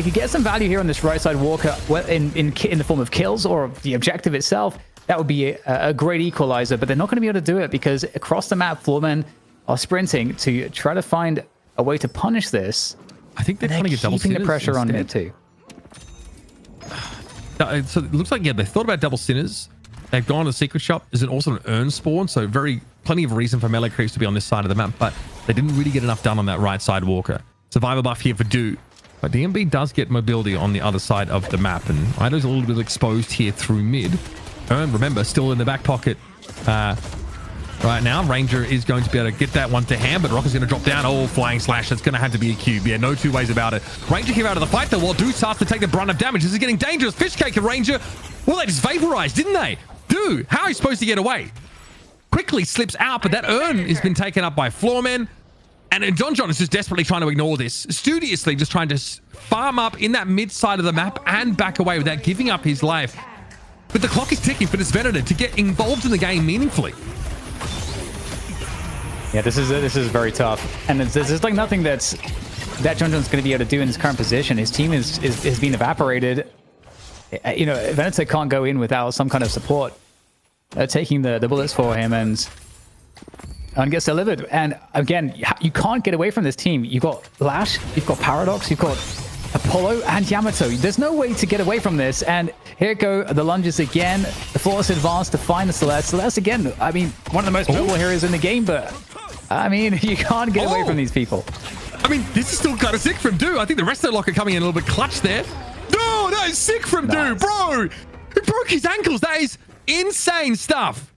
Speaker 10: could get some value here on this right side walker, well, in the form of kills or the objective itself, that would be a great equalizer. But they're not going to be able to do it because across the map, Floormen are sprinting to try to find a way to punish this.
Speaker 9: I think they're trying to get double
Speaker 10: keeping
Speaker 9: sinners
Speaker 10: the pressure on
Speaker 9: instead.
Speaker 10: mid too.
Speaker 9: So it looks like, yeah, they thought about double sinners. They've gone to the secret shop. There's also an urn spawn, so plenty of reason for melee creeps to be on this side of the map, but they didn't really get enough done on that right side walker. Survivor buff here for Do, but DMB does get mobility on the other side of the map, and Ido's a little bit exposed here through mid. Urn, remember, still in the back pocket right now. Ranger is going to be able to get that one to hand, but Rocker's going to drop down. Oh, flying slash. That's going to have to be a cube. Yeah, no two ways about it. Ranger came out of the fight, though, while Do starts to take the brunt of damage. This is getting dangerous. Fishcake and Ranger, well, they just vaporized, didn't they? Do, how are you supposed to get away? Quickly slips out, but that urn has been taken up by Floormen. And John is just desperately trying to ignore this. Studiously just trying to farm up in that mid side of the map and back away without giving up his life. But the clock is ticking for this Venator to get involved in the game meaningfully.
Speaker 10: Yeah, this is very tough, and there's like nothing that John's going to be able to do in his current position. His team is being evaporated. You know, Venator can't go in without some kind of support. Taking the bullets for him and gets delivered. And again, you can't get away from this team. You've got Lash, you've got Paradox, you've got Apollo and Yamato. There's no way to get away from this. And here go the lunges again. The flawless advance to find the Celeste. Celeste again, I mean, one of the most mobile heroes in the game, but I mean, you can't get away from these people.
Speaker 9: I mean, this is still kind of sick from Do. I think the rest of the locker coming in a little bit clutch there. No, that is sick from Do, bro. He broke his ankles. That is insane stuff.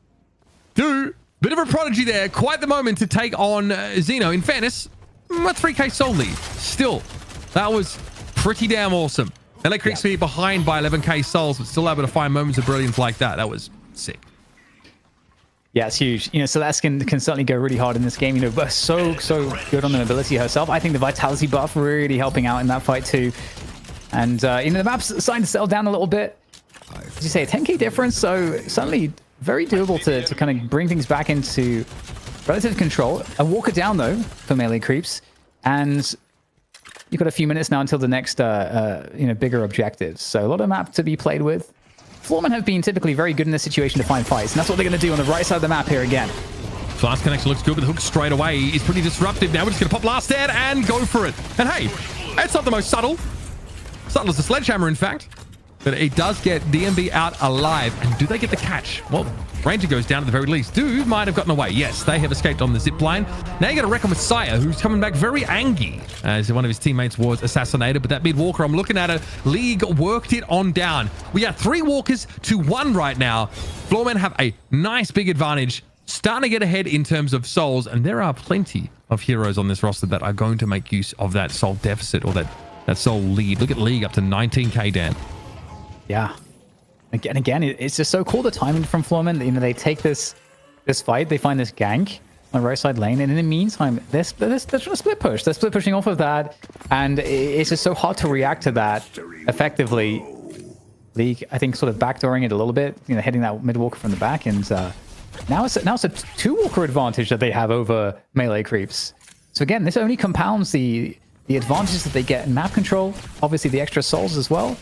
Speaker 9: Do, bit of a prodigy there. Quite the moment to take on Xeno. In fairness, a 3k soul lead. Still, that was pretty damn awesome. LA Creek's be behind by 11k souls, but still able to find moments of brilliance like that. That was sick.
Speaker 10: Yeah, it's huge. You know, Celeste can certainly go really hard in this game. You know, but so good on the mobility herself. I think the vitality buff really helping out in that fight too. And you know, the map's starting to settle down a little bit. As you say, a 10k difference, so certainly very doable to kind of bring things back into relative control. A walker down though for melee creeps, and you've got a few minutes now until the next you know, bigger objectives. So a lot of map to be played with. Floormen have been typically very good in this situation to find fights, and that's what they're going to do on the right side of the map here again.
Speaker 9: Last connection looks good, but the hook straight away is pretty disruptive. Now we're just going to pop last stand and go for it. And hey, it's not the most subtle. Subtle as a sledgehammer, in fact. But it does get DMB out alive. And do they get the catch? Well, Ranger goes down at the very least. Dude might have gotten away. Yes, they have escaped on the zip line. Now you got to reckon with Saya, who's coming back very angry as one of his teammates was assassinated. But that mid walker, I'm looking at it. League worked it on down. We are 3 walkers to 1 right now. Floormen have a nice big advantage. Starting to get ahead in terms of souls. And there are plenty of heroes on this roster that are going to make use of that soul deficit or that soul lead. Look at League up to 19k, Dan.
Speaker 10: Yeah. Again, it's just so cool, the timing from Floormen. You know, they take this fight, they find this gank on the right side lane, and in the meantime, they're trying to split push. They're split pushing off of that, and it's just so hard to react to that effectively. League, I think, sort of backdooring it a little bit, you know, hitting that mid walker from the back, and now it's a 2-walker advantage that they have over melee creeps. So again, this only compounds the advantages that they get in map control, obviously the extra souls as well.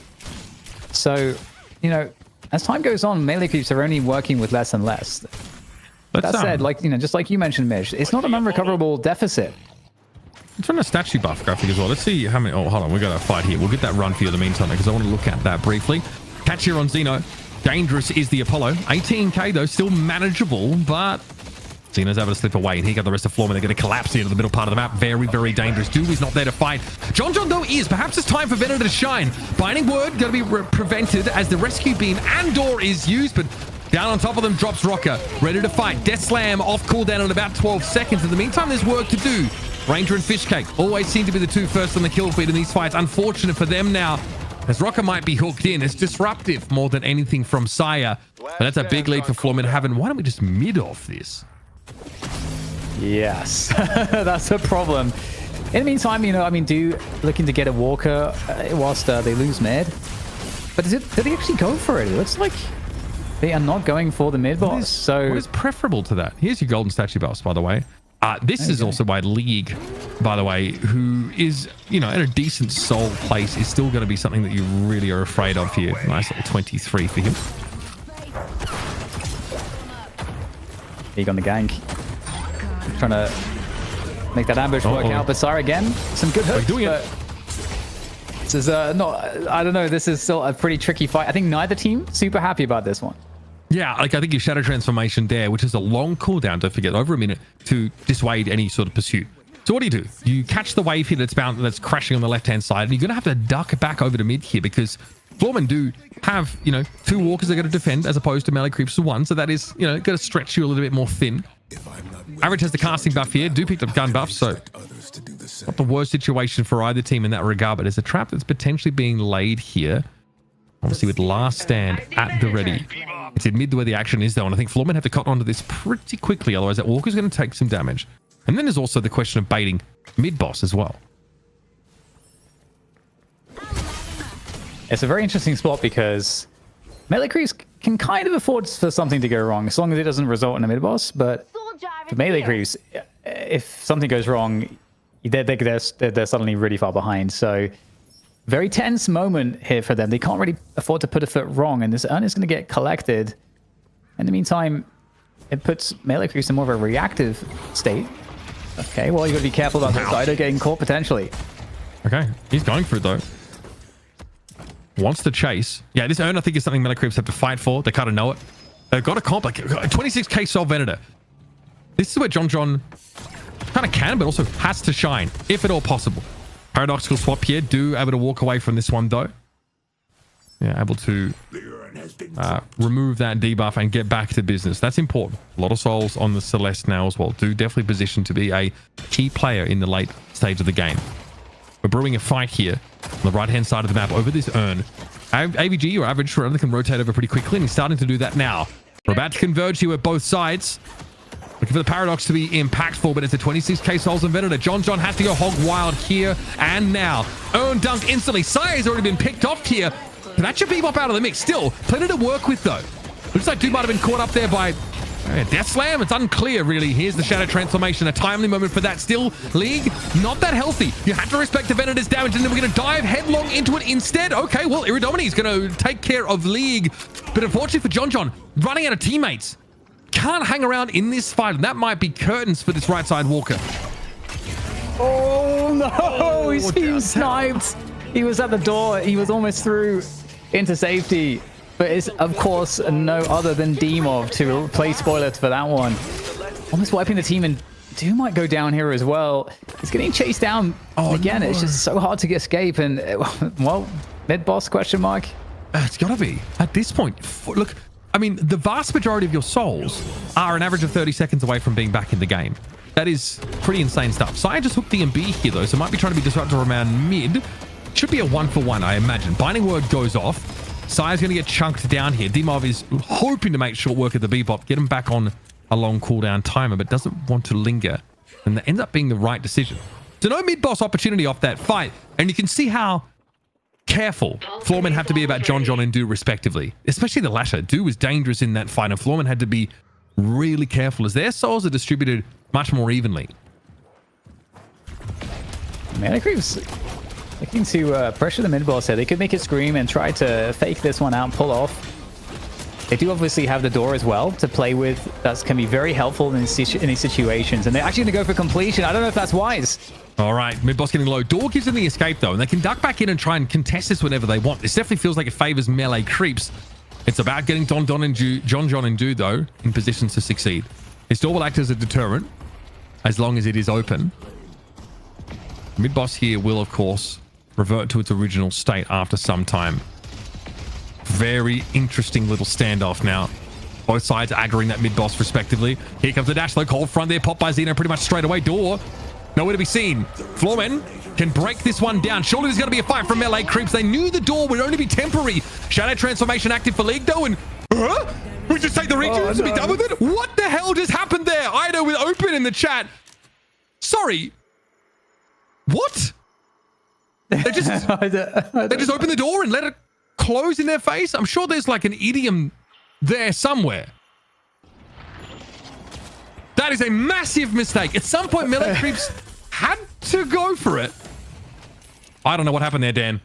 Speaker 10: So, you know, as time goes on, melee creeps are only working with less and less. That said, like, you know, just like you mentioned, Mish, it's not an unrecoverable deficit.
Speaker 9: I'm trying to statue buff graphic as well. Let's see how many. Oh, hold on. We got a fight here. We'll get that run for you in the meantime because I want to look at that briefly. Catch here on Xeno. Dangerous is the Apollo. 18k though, still manageable, but Xeno's able to slip away, and here got the rest of Floormen. They're going to collapse into the middle part of the map. Very, very dangerous. Do is not there to fight. John though is. Perhaps it's time for Venator to shine. Binding Word going to be prevented as the rescue beam and door is used, but down on top of them drops Rocker. Ready to fight. Death Slam off cooldown in about 12 seconds. In the meantime, there's work to do. Ranger and Fishcake always seem to be the 2 first on the kill feed in these fights. Unfortunate for them now, as Rocker might be hooked in. It's disruptive more than anything from Saya. But that's a big lead for Floormen having. Why don't we just mid off this?
Speaker 10: Yes, that's a problem. In the meantime, you know, I mean, do looking to get a Walker whilst they lose mid. But did they actually go for it? It looks like they are not going for the mid boss. So
Speaker 9: what is preferable to that? Here's your golden statue boss, by the way. This is also by League, by the way, who is, you know, at a decent soul place, is still going to be something that you really are afraid of here. Nice little 23 for him.
Speaker 10: League on the gank. Trying to make that ambush work out. But Sire again, some good hooks.
Speaker 9: Doing it.
Speaker 10: This is not, I don't know, this is still a pretty tricky fight. I think neither team super happy about this one.
Speaker 9: Yeah, like I think your Shadow Transformation there, which is a long cooldown, don't forget, over a minute, to dissuade any sort of pursuit. So what do? You catch the wave here that's crashing on the left-hand side, and you're going to have to duck back over to mid here because Floormen do have, you know, 2 walkers they're going to defend as opposed to melee creeps to 1. So that is, you know, going to stretch you a little bit more thin. Average has the casting buff here. Do pick up gun buff, so not the worst situation for either team in that regard, but there's a trap that's potentially being laid here. Obviously with last stand at the ready. It's in mid where the action is though, and I think Floormen have to cotton onto this pretty quickly, otherwise that Walker's going to take some damage. And then there's also the question of baiting mid boss as well.
Speaker 10: It's a very interesting spot because melee creeps can kind of afford for something to go wrong as long as it doesn't result in a mid boss, but for melee creeps, if something goes wrong, they're suddenly really far behind. So very tense moment here for them. They can't really afford to put a foot wrong, and this urn is going to get collected. In the meantime, it puts melee creeps in more of a reactive state. Okay, well, you got to be careful about this Dido getting caught potentially.
Speaker 9: Okay, he's going for it though. Wants to chase. Yeah, this urn I think is something melee creeps have to fight for. They kind of know it. They've got a comp, like 26k Soul Venator. This is where John kind of can, but also has to shine, if at all possible. Paradoxical swap here. Do able to walk away from this one though. Yeah, able to remove that debuff and get back to business. That's important. A lot of souls on the Celeste now as well. Do definitely position to be a key player in the late stage of the game. We're brewing a fight here on the right-hand side of the map over this urn. AVG, or average runner, can rotate over pretty quickly, and he's starting to do that now. We're about to converge here with both sides. Looking for the Paradox to be impactful, but it's a 26k Souls and Venator. John has to go hog wild here and now. Urn dunk instantly. Sire's already been picked off here. That's your Bebop out of the mix. Still, plenty to work with, though. Looks like dude might have been caught up there by Death Slam. It's unclear, really. Here's the Shadow Transformation. A timely moment for that. Still, League, not that healthy. You have to respect the Venator's damage, and then we're going to dive headlong into it instead. Okay, well, Iridomini is going to take care of League. But unfortunately for John, running out of teammates. Can't hang around in this fight, and that might be curtains for this right side Walker.
Speaker 10: Oh, no. He's being sniped. He was at the door. He was almost through into safety. But it's, of course, no other than Demov to play spoilers for that one. Almost wiping the team, and Do might go down here as well. He's getting chased down. Oh, again, no. It's just so hard to escape. And, well, mid-boss question mark?
Speaker 9: It's got to be. At this point, look, I mean, the vast majority of your souls are an average of 30 seconds away from being back in the game. That is pretty insane stuff. Sire just hooked the MB here, though, so might be trying to be disruptive around mid. Should be a 1-for-1, I imagine. Binding Word goes off. Sire's going to get chunked down here. Demov is hoping to make short work of the Bebop, get him back on a long cooldown timer, but doesn't want to linger. And that ends up being the right decision. So no mid-boss opportunity off that fight. And you can see how careful Floormen have to be about John and Do respectively. Especially the latter. Do was dangerous in that fight, and Floormen had to be really careful as their souls are distributed much more evenly.
Speaker 10: Mana Creeps looking to pressure the mid-boss here. They could make it scream and try to fake this one out and pull off. They do obviously have the door as well to play with. That can be very helpful in these situations. And they're actually going to go for completion. I don't know if that's wise.
Speaker 9: All right, mid-boss getting low. Door gives them the escape, though, and they can duck back in and try and contest this whenever they want. This definitely feels like it favors melee creeps. It's about getting John and Do, though, in positions to succeed. This door will act as a deterrent, as long as it is open. Mid-boss here will, of course, revert to its original state after some time. Very interesting little standoff now. Both sides aggroing that mid-boss respectively. Here comes the dash, though. Cold front there, popped by Xeno pretty much straight away. Door, nowhere to be seen. Floormen can break this one down. Surely there's going to be a fight from melee creeps. They knew the door would only be temporary. Shadow Transformation active for League, though, and... we just take the regions and be done with it? What the hell just happened there? Ido with open in the chat. Sorry. What? They just open the door and let it close in their face? I'm sure there's like an idiom there somewhere. That is a massive mistake. At some point, melee creeps had to go for it. I don't know what happened there, Dan.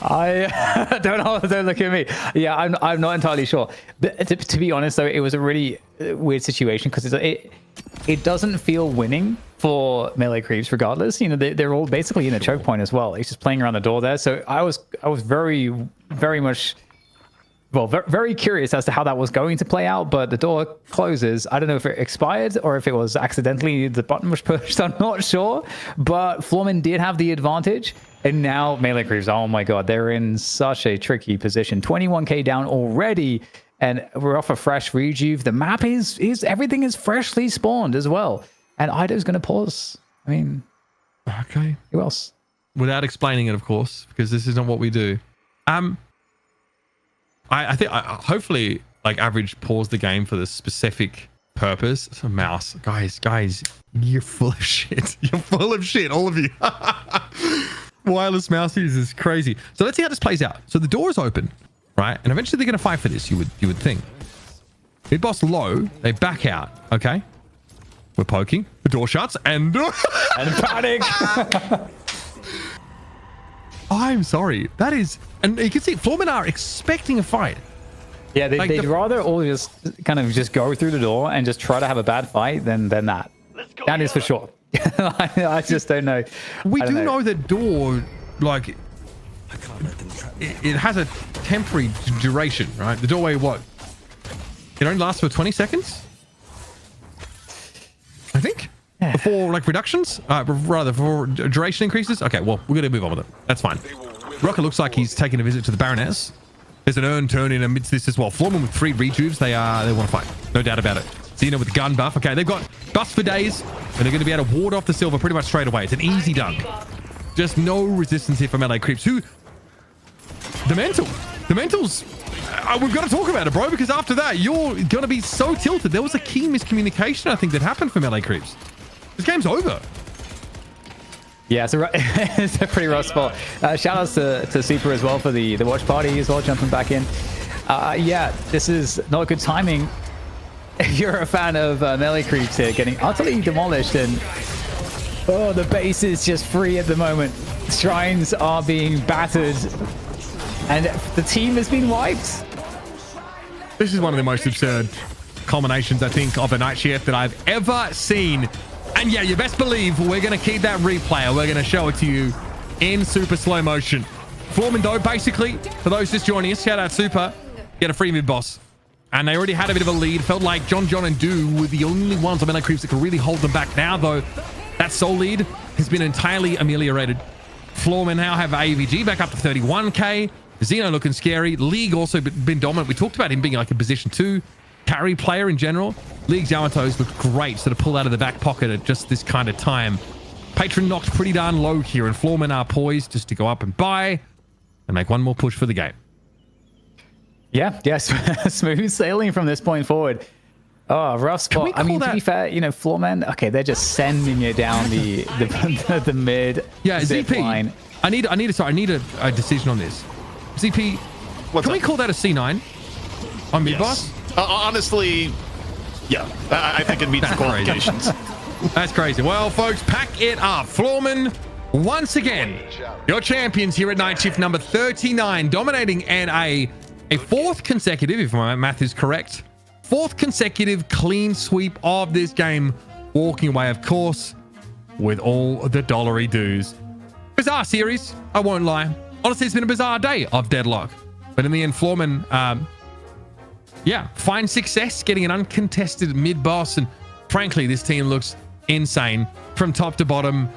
Speaker 10: I don't know. Don't look at me. Yeah, I'm not entirely sure. But to be honest, though, it was a really weird situation because it doesn't feel winning for melee creeps, regardless. You know, they're all basically in a choke point as well. He's just playing around the door there. So I was very, very much, well, very curious as to how that was going to play out. But the door closes. I don't know if it expired or if it was accidentally the button was pushed. I'm not sure. But Floormen did have the advantage. And now melee creeps, oh my god, they're in such a tricky position. 21k down already, and we're off a fresh rejuve. The map is everything is freshly spawned as well. And Ido's going to pause. I mean,
Speaker 9: okay.
Speaker 10: Who else?
Speaker 9: Without explaining it, of course, because this is not what we do. I think hopefully like Average paused the game for this specific purpose. It's a mouse, guys, you're full of shit. You're full of shit, all of you. Wireless mouse use is crazy. So let's see how this plays out. So the door is open, right? And eventually they're going to fight for this. You would think. Mid boss low. They back out. Okay. We're poking. The door shuts and
Speaker 10: and panic.
Speaker 9: I'm sorry. That is, and you can see Floormen are expecting a fight.
Speaker 10: Yeah, they'd rather all just kind of just go through the door and just try to have a bad fight than that. That is for sure. I just don't know.
Speaker 9: We do know that door, like, it has a temporary duration, right? The doorway, what? It only lasts for 20 seconds? I think? Before, like, reductions? Rather, for duration increases? Okay, well, we're going to move on with it. That's fine. Rocker looks like he's taking a visit to the Baroness. There's an urn turn in amidst this as well. Floormen with 3 rejuves. They want to fight. No doubt about it. Xena with the gun buff. Okay, they've got buffs for days, and they're going to be able to ward off the silver pretty much straight away. It's an easy done. Just no resistance here for melee creeps. The mentals. We've got to talk about it, bro, because after that, you're going to be so tilted. There was a key miscommunication, I think, that happened for melee creeps. This game's over.
Speaker 10: Yeah, it's a pretty rough spot. Shout outs to Super as well for the watch party as well, jumping back in. Yeah, this is not good timing. If you're a fan of melee creeps here getting utterly demolished, and the base is just free at the moment. Shrines are being battered, and the team has been wiped.
Speaker 9: This is one of the most absurd culminations, I think, of a night shift that I've ever seen. And yeah, you best believe we're going to keep that replay, and we're going to show it to you in super slow motion. Floormen, though, basically, for those just joining us, shout out Super, get a free mid-boss. And they already had a bit of a lead. Felt like John, and Do were the only ones on melee creeps that could really hold them back. Now, though, that soul lead has been entirely ameliorated. Floormen now have AVG back up to 31k. Xeno looking scary. League also been dominant. We talked about him being like a position 2 carry player in general. League's Yamatos look great, sort of pull out of the back pocket at just this kind of time. Patron knocked pretty darn low here, and Floormen are poised just to go up and buy and make one more push for the game.
Speaker 10: Yeah, smooth sailing from this point forward. Oh, rough spot. I mean, to be fair, you know, Floormen, okay, they're just sending it down the mid.
Speaker 9: Yeah,
Speaker 10: zip
Speaker 9: ZP.
Speaker 10: line.
Speaker 9: I need a decision on this. ZP, can we call that a C9 on mid boss?
Speaker 1: Honestly, yeah, I think it meets the qualifications.
Speaker 9: That's crazy. Well, folks, pack it up. Floormen, once again, your champions here at night shift number 39, dominating NA. A 4th consecutive, if my math is correct, 4th consecutive clean sweep of this game, walking away, of course, with all the dollary dues. Bizarre series, I won't lie. Honestly, it's been a bizarre day of Deadlock. But in the end, Floormen, find success getting an uncontested mid-boss. And frankly, this team looks insane from top to bottom.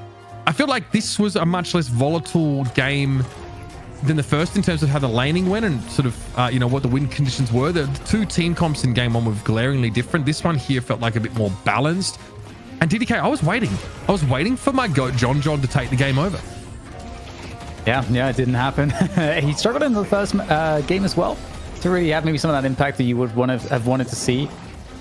Speaker 9: I feel like this was a much less volatile game than the first in terms of how the laning went and sort of, what the win conditions were. The 2 team comps in game 1 were glaringly different. This one here felt like a bit more balanced. And DDK, I was waiting for my goat John to take the game over.
Speaker 10: Yeah, it didn't happen. He struggled in the first game as well to really have maybe some of that impact that you would have wanted to see.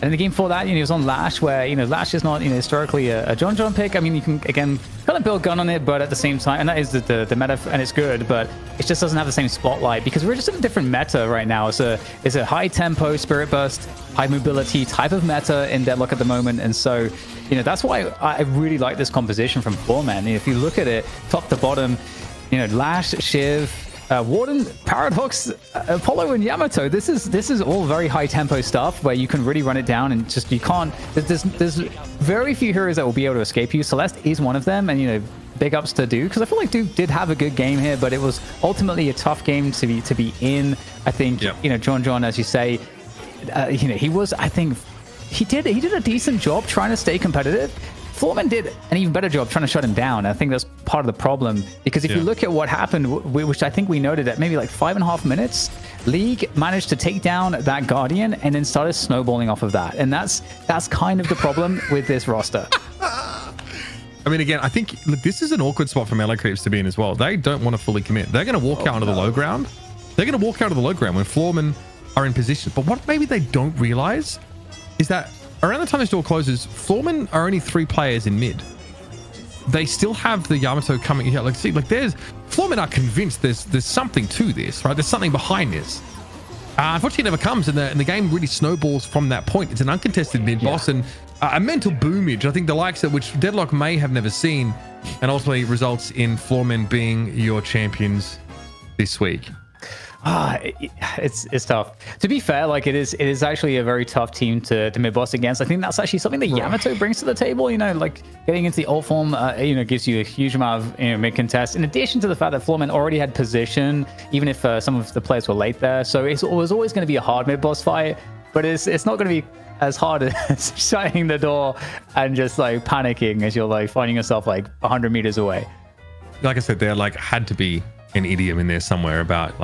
Speaker 10: And in the game before that, he was on Lash, where, Lash is not, historically a John pick. I mean, you can, again, kind of build gun on it, but at the same time, and that is the meta, and it's good, but it just doesn't have the same spotlight because we're just in a different meta right now. It's a high tempo, spirit burst, high mobility type of meta in Deadlock at the moment. And so, that's why I really like this composition from Floormen. If you look at it, top to bottom, Lash, Shiv, Warden, Paradox, Apollo, and Yamato. This is all very high tempo stuff where you can really run it down and just you can't. There's very few heroes that will be able to escape you. Celeste is one of them, and big ups to Duke, because I feel like Duke did have a good game here, but it was ultimately a tough game to be in. I think John, as you say, he was. I think he did a decent job trying to stay competitive. Floormen did an even better job trying to shut him down. I think that's part of the problem, because if you look at what happened, which I think we noted at maybe like 5.5 minutes, League managed to take down that Guardian and then started snowballing off of that. And that's kind of the problem with this roster.
Speaker 9: I mean, again, I think this is an awkward spot for melee creeps to be in as well. They don't want to fully commit. They're going to walk out onto the low ground. They're going to walk out of the low ground when Floormen are in position. But what maybe they don't realize is that around the time this door closes, Floormen are only 3 players in mid. They still have the Yamato coming here. There's Floormen are convinced there's something to this, right? There's something behind this. Unfortunately, it never comes, and the game really snowballs from that point. It's an uncontested mid boss and a mental boomage. I think the likes of which Deadlock may have never seen, and ultimately results in Floormen being your champions this week.
Speaker 10: It's tough. To be fair, it is actually a very tough team to mid boss against. I think that's actually something that Yamato brings to the table. Getting into the ult form, gives you a huge amount of mid contest. In addition to the fact that Floormen already had position, even if some of the players were late there, so it was always going to be a hard mid boss fight. But it's not going to be as hard as shutting the door and just panicking as you're finding yourself 100 meters away.
Speaker 9: Like I said, there had to be an idiom in there somewhere about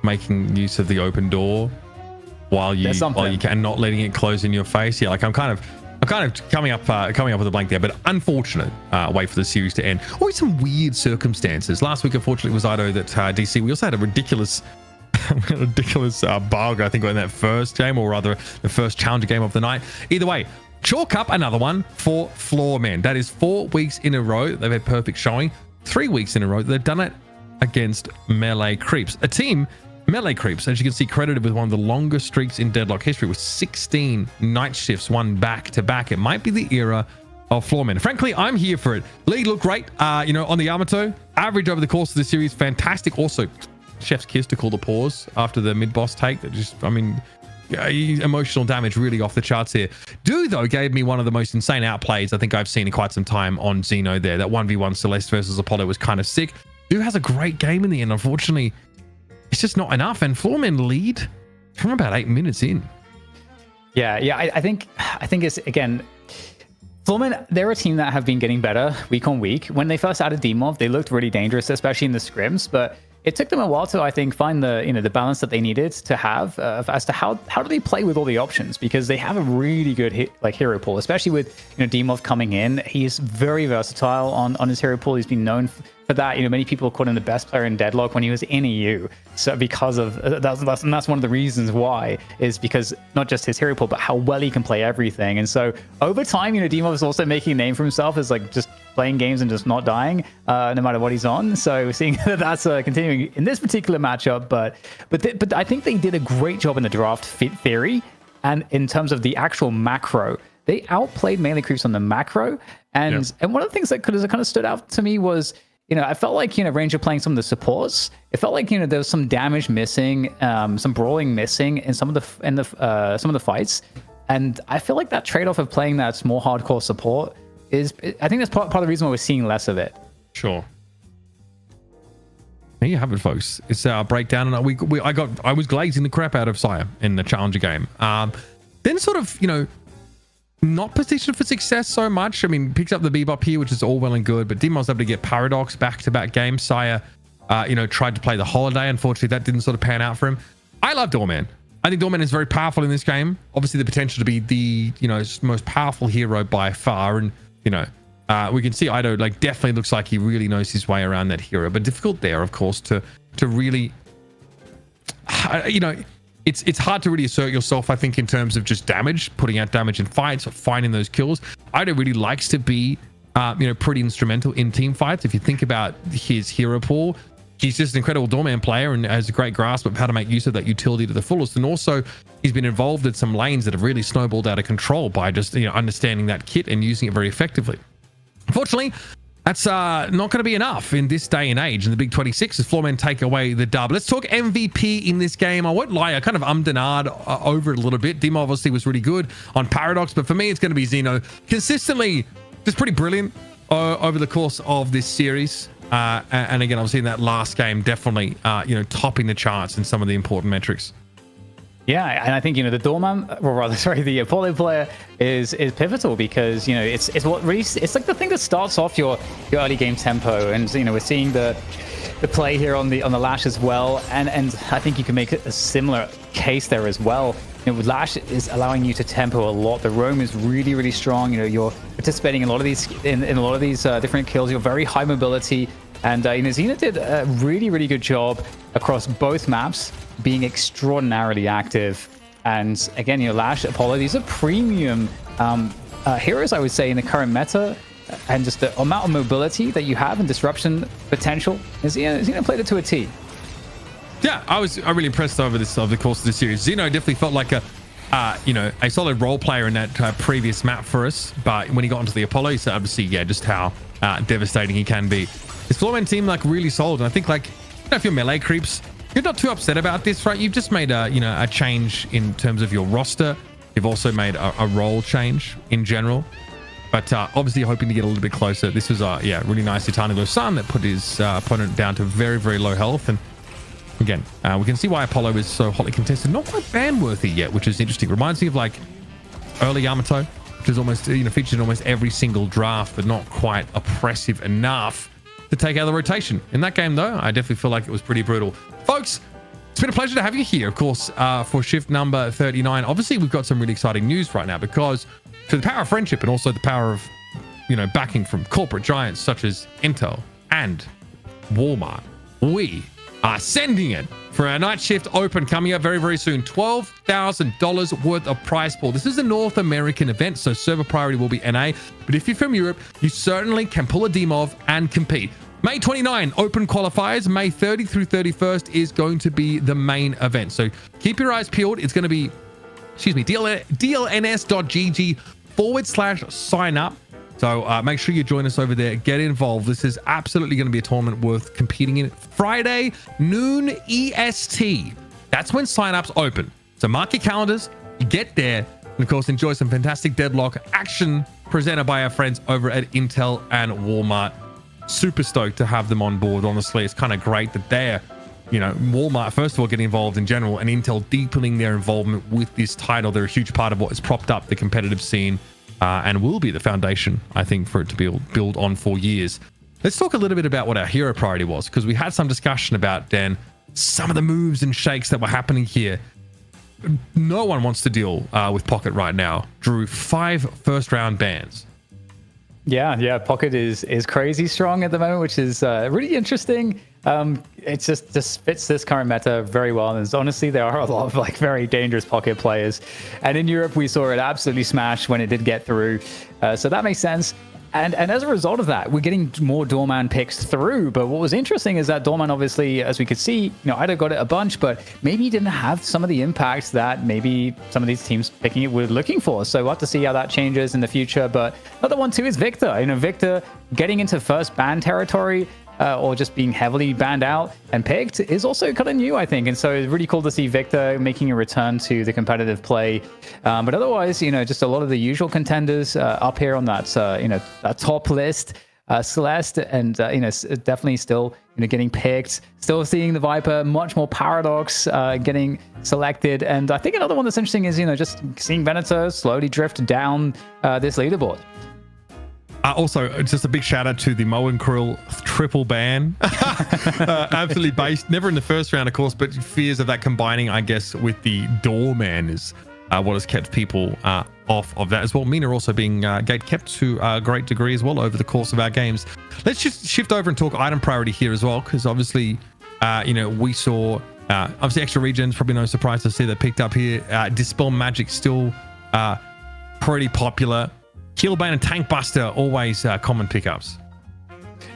Speaker 9: making use of the open door while you can, not letting it close in your face. I'm kind of coming up with a blank there, but unfortunate way for the series to end. Always some weird circumstances. Last week, unfortunately, was Ido that DC. We also had a ridiculous bug, I think, in that first game, or rather the first challenger game of the night. Either way, chalk up another one for Floormen. That is 4 weeks in a row they've had perfect showing. 3 weeks in a row they've done it against melee creeps, a team, melee creeps, as you can see, credited with one of the longest streaks in Deadlock history, with 16 night shifts won back to back. It might be the era of Floormen. Frankly, I'm here for it. League looked great, on the Yamato. Average over the course of the series, fantastic. Also, chef's kiss to call the pause after the mid boss take. That just, emotional damage really off the charts here. Though gave me one of the most insane outplays I think I've seen in quite some time on Xeno there. That 1v1 Celeste versus Apollo was kind of sick. Has a great game in the end. Unfortunately, it's just not enough, and Floormen lead from about 8 minutes in.
Speaker 10: I think it's, again, Floormen, they're a team that have been getting better week on week. When they first added Demov, they looked really dangerous, especially in the scrims, but it took them a while to, I think, find the balance that they needed to have as to how do they play with all the options, because they have a really good hero pool, especially with Demov coming in. He's very versatile on his hero pool. He's been known for that. Many people called him the best player in Deadlock when he was in EU. So because of that's one of the reasons why, is because not just his hero pool, but how well he can play everything. And so over time, Demov is also making a name for himself as just playing games and just not dying, no matter what he's on. So we're seeing that's continuing in this particular matchup. But I think they did a great job in the draft theory, and in terms of the actual macro, they outplayed melee creeps on the macro. And one of the things that kind of stood out to me was, I felt like, Ranger playing some of the supports. It felt like, there was some damage missing, some brawling missing in some of the fights. And I feel like that trade-off of playing that more hardcore support I think that's part of the reason why we're seeing less of it.
Speaker 9: Sure. There you have it, folks. It's our breakdown, and I was glazing the crap out of Sire in the challenger game. Then sort of, not positioned for success so much. Picks up the bebop here, which is all well and good, but Demon's able to get Paradox back-to-back games. Sire, tried to play the Holiday. Unfortunately, that didn't sort of pan out for him. I love Doorman. I think Doorman is very powerful in this game. Obviously, the potential to be the, most powerful hero by far. And, we can see Ido definitely looks like he really knows his way around that hero, but difficult there, of course, to really, it's hard to really assert yourself, I think, in terms of just damage, putting out damage in fights, or finding those kills. Ido really likes to be, pretty instrumental in team fights. If you think about his hero pool, he's just an incredible doorman player and has a great grasp of how to make use of that utility to the fullest. And also, he's been involved in some lanes that have really snowballed out of control by just understanding that kit and using it very effectively. Unfortunately, that's not going to be enough in this day and age. In the Big 26, as Floormen take away the dub. Let's talk MVP in this game. I won't lie, I kind of and ahed over it a little bit. Dim obviously was really good on Paradox, but for me, it's going to be Xeno. Consistently, just pretty brilliant over the course of this series. And again, obviously in that last game, definitely, topping the charts in some of the important metrics.
Speaker 10: Yeah, and I think the doorman, or rather, sorry, the Apollo player is pivotal because it's what really, it's like the thing that starts off your early game tempo, and we're seeing the play here on the Lash as well, and I think you can make a similar case there as well. Lash is allowing you to tempo a lot. The roam is really strong. You're participating in a lot of these different kills. You're very high mobility. And Xena did a really good job across both maps, being extraordinarily active. And again, Lash, Apollo, these are premium heroes, I would say, in the current meta. And just the amount of mobility that you have and disruption potential, Xena played it to a T.
Speaker 9: Yeah, I'm really impressed over the course of the series. Xeno definitely felt like a solid role player in that previous map for us. But when he got onto the Apollo, he said, obviously, just how devastating he can be. His Floormen team really solid, and I think if you're melee creeps, you're not too upset about this, right? You've just made a change in terms of your roster. You've also made a role change in general, but obviously hoping to get a little bit closer. This was really nice Itano-San that put his opponent down to very low health, and again we can see why Apollo is so hotly contested. Not quite ban worthy yet, which is interesting. Reminds me of early Yamato, which is almost featured in almost every single draft, but not quite oppressive enough to take out the rotation. In that game, though, I definitely feel like it was pretty brutal. Folks, it's been a pleasure to have you here, of course, for shift number 39. Obviously, we've got some really exciting news right now because for the power of friendship and also the power of, backing from corporate giants such as Intel and Walmart, we are sending it for our night shift open coming up very soon. $12,000 worth of prize pool. This is a North American event, so server priority will be NA. But if you're from Europe, you certainly can pull a DMOV and compete. May 29, open qualifiers. May 30 through 31st is going to be the main event. So keep your eyes peeled. It's going to be, dlns.gg/sign up. So make sure you join us over there. Get involved. This is absolutely going to be a tournament worth competing in. Friday, noon EST. That's when signups open. So mark your calendars. You get there. And of course, enjoy some fantastic Deadlock action presented by our friends over at Intel and Walmart. Super stoked to have them on board. Honestly, it's kind of great that they're, Walmart, first of all, getting involved in general, and Intel deepening their involvement with this title. They're a huge part of what has propped up the competitive scene. And will be the foundation, I think, for it to build on for years. Let's talk a little bit about what our hero priority was, because we had some discussion about, Dan, some of the moves and shakes that were happening here. No one wants to deal with Pocket right now. Drew 5 first-round bans.
Speaker 10: Yeah, Pocket is crazy strong at the moment, which is really interesting. It just fits this current meta very well. And honestly, there are a lot of very dangerous Pocket players. And in Europe, we saw it absolutely smash when it did get through. So that makes sense. And as a result of that, we're getting more Doorman picks through. But what was interesting is that Doorman, obviously, as we could see, Ido got it a bunch, but maybe he didn't have some of the impacts that maybe some of these teams picking it were looking for. So we'll have to see how that changes in the future. But another one, too, is Victor. Victor getting into first ban territory, or just being heavily banned out and picked is also kind of new, I think. And so it's really cool to see Victor making a return to the competitive play. But otherwise, just a lot of the usual contenders up here on that, that top list. Celeste and, definitely still, getting picked. Still seeing the Viper, much more Paradox getting selected. And I think another one that's interesting is, just seeing Venator slowly drift down this leaderboard.
Speaker 9: Also, just a big shout out to the Moen Krill triple ban. Absolutely based. Never in the first round, of course, but fears of that combining, I guess, with the Doorman is what has kept people off of that as well. Mina also being gate kept to a great degree as well over the course of our games. Let's just shift over and talk item priority here as well, because obviously, we saw Obviously, extra regions, probably no surprise to see that picked up here. Dispel Magic still pretty popular. Healbane and Tank Buster, always common pickups.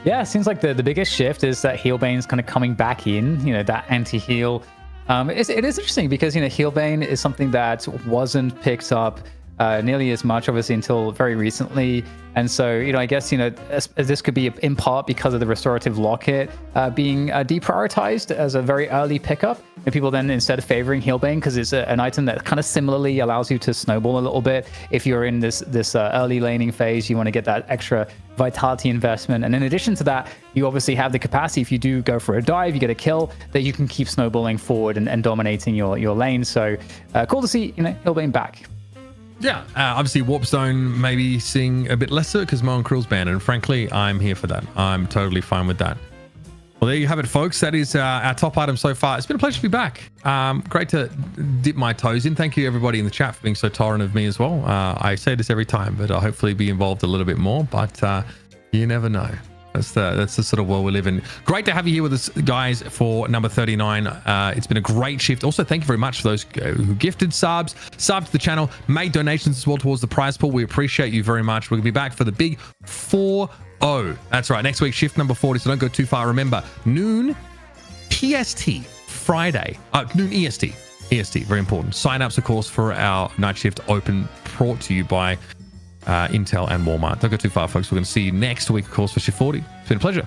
Speaker 10: Yeah, it seems like the biggest shift is that Healbane's kind of coming back in, that anti-heal. It is interesting because, Healbane is something that wasn't picked up nearly as much, obviously, until very recently. And so, I guess, as this could be in part because of the restorative locket being deprioritized as a very early pickup. And people then, instead of favoring Healbane, because it's an item that kind of similarly allows you to snowball a little bit. If you're in this early laning phase, you want to get that extra vitality investment. And in addition to that, you obviously have the capacity, if you do go for a dive, you get a kill, that you can keep snowballing forward and dominating your lane. So cool to see, Healbane back.
Speaker 9: Yeah, obviously Warp Zone maybe seeing a bit lesser because Moan Krill's banned, and frankly, I'm here for that. I'm totally fine with that. Well, there you have it, folks. That is our top item so far. It's been a pleasure to be back. Great to dip my toes in. Thank you, everybody in the chat, for being so tolerant of me as well. I say this every time, but I'll hopefully be involved a little bit more, but you never know. That's the sort of world we live in. Great to have you here with us, guys, for number 39. It's been a great shift. Also, thank you very much for those who gifted subs to the channel, made donations as well towards the prize pool. We appreciate you very much. We're going to be back for the big 4-0. That's right. Next week, shift number 40. So don't go too far. Remember, noon PST Friday. Noon EST. EST, very important. Sign-ups, of course, for our night shift open, brought to you by Intel and Walmart. Don't go too far, folks. We're going to see you next week, of course, for Shift 40. It's been a pleasure.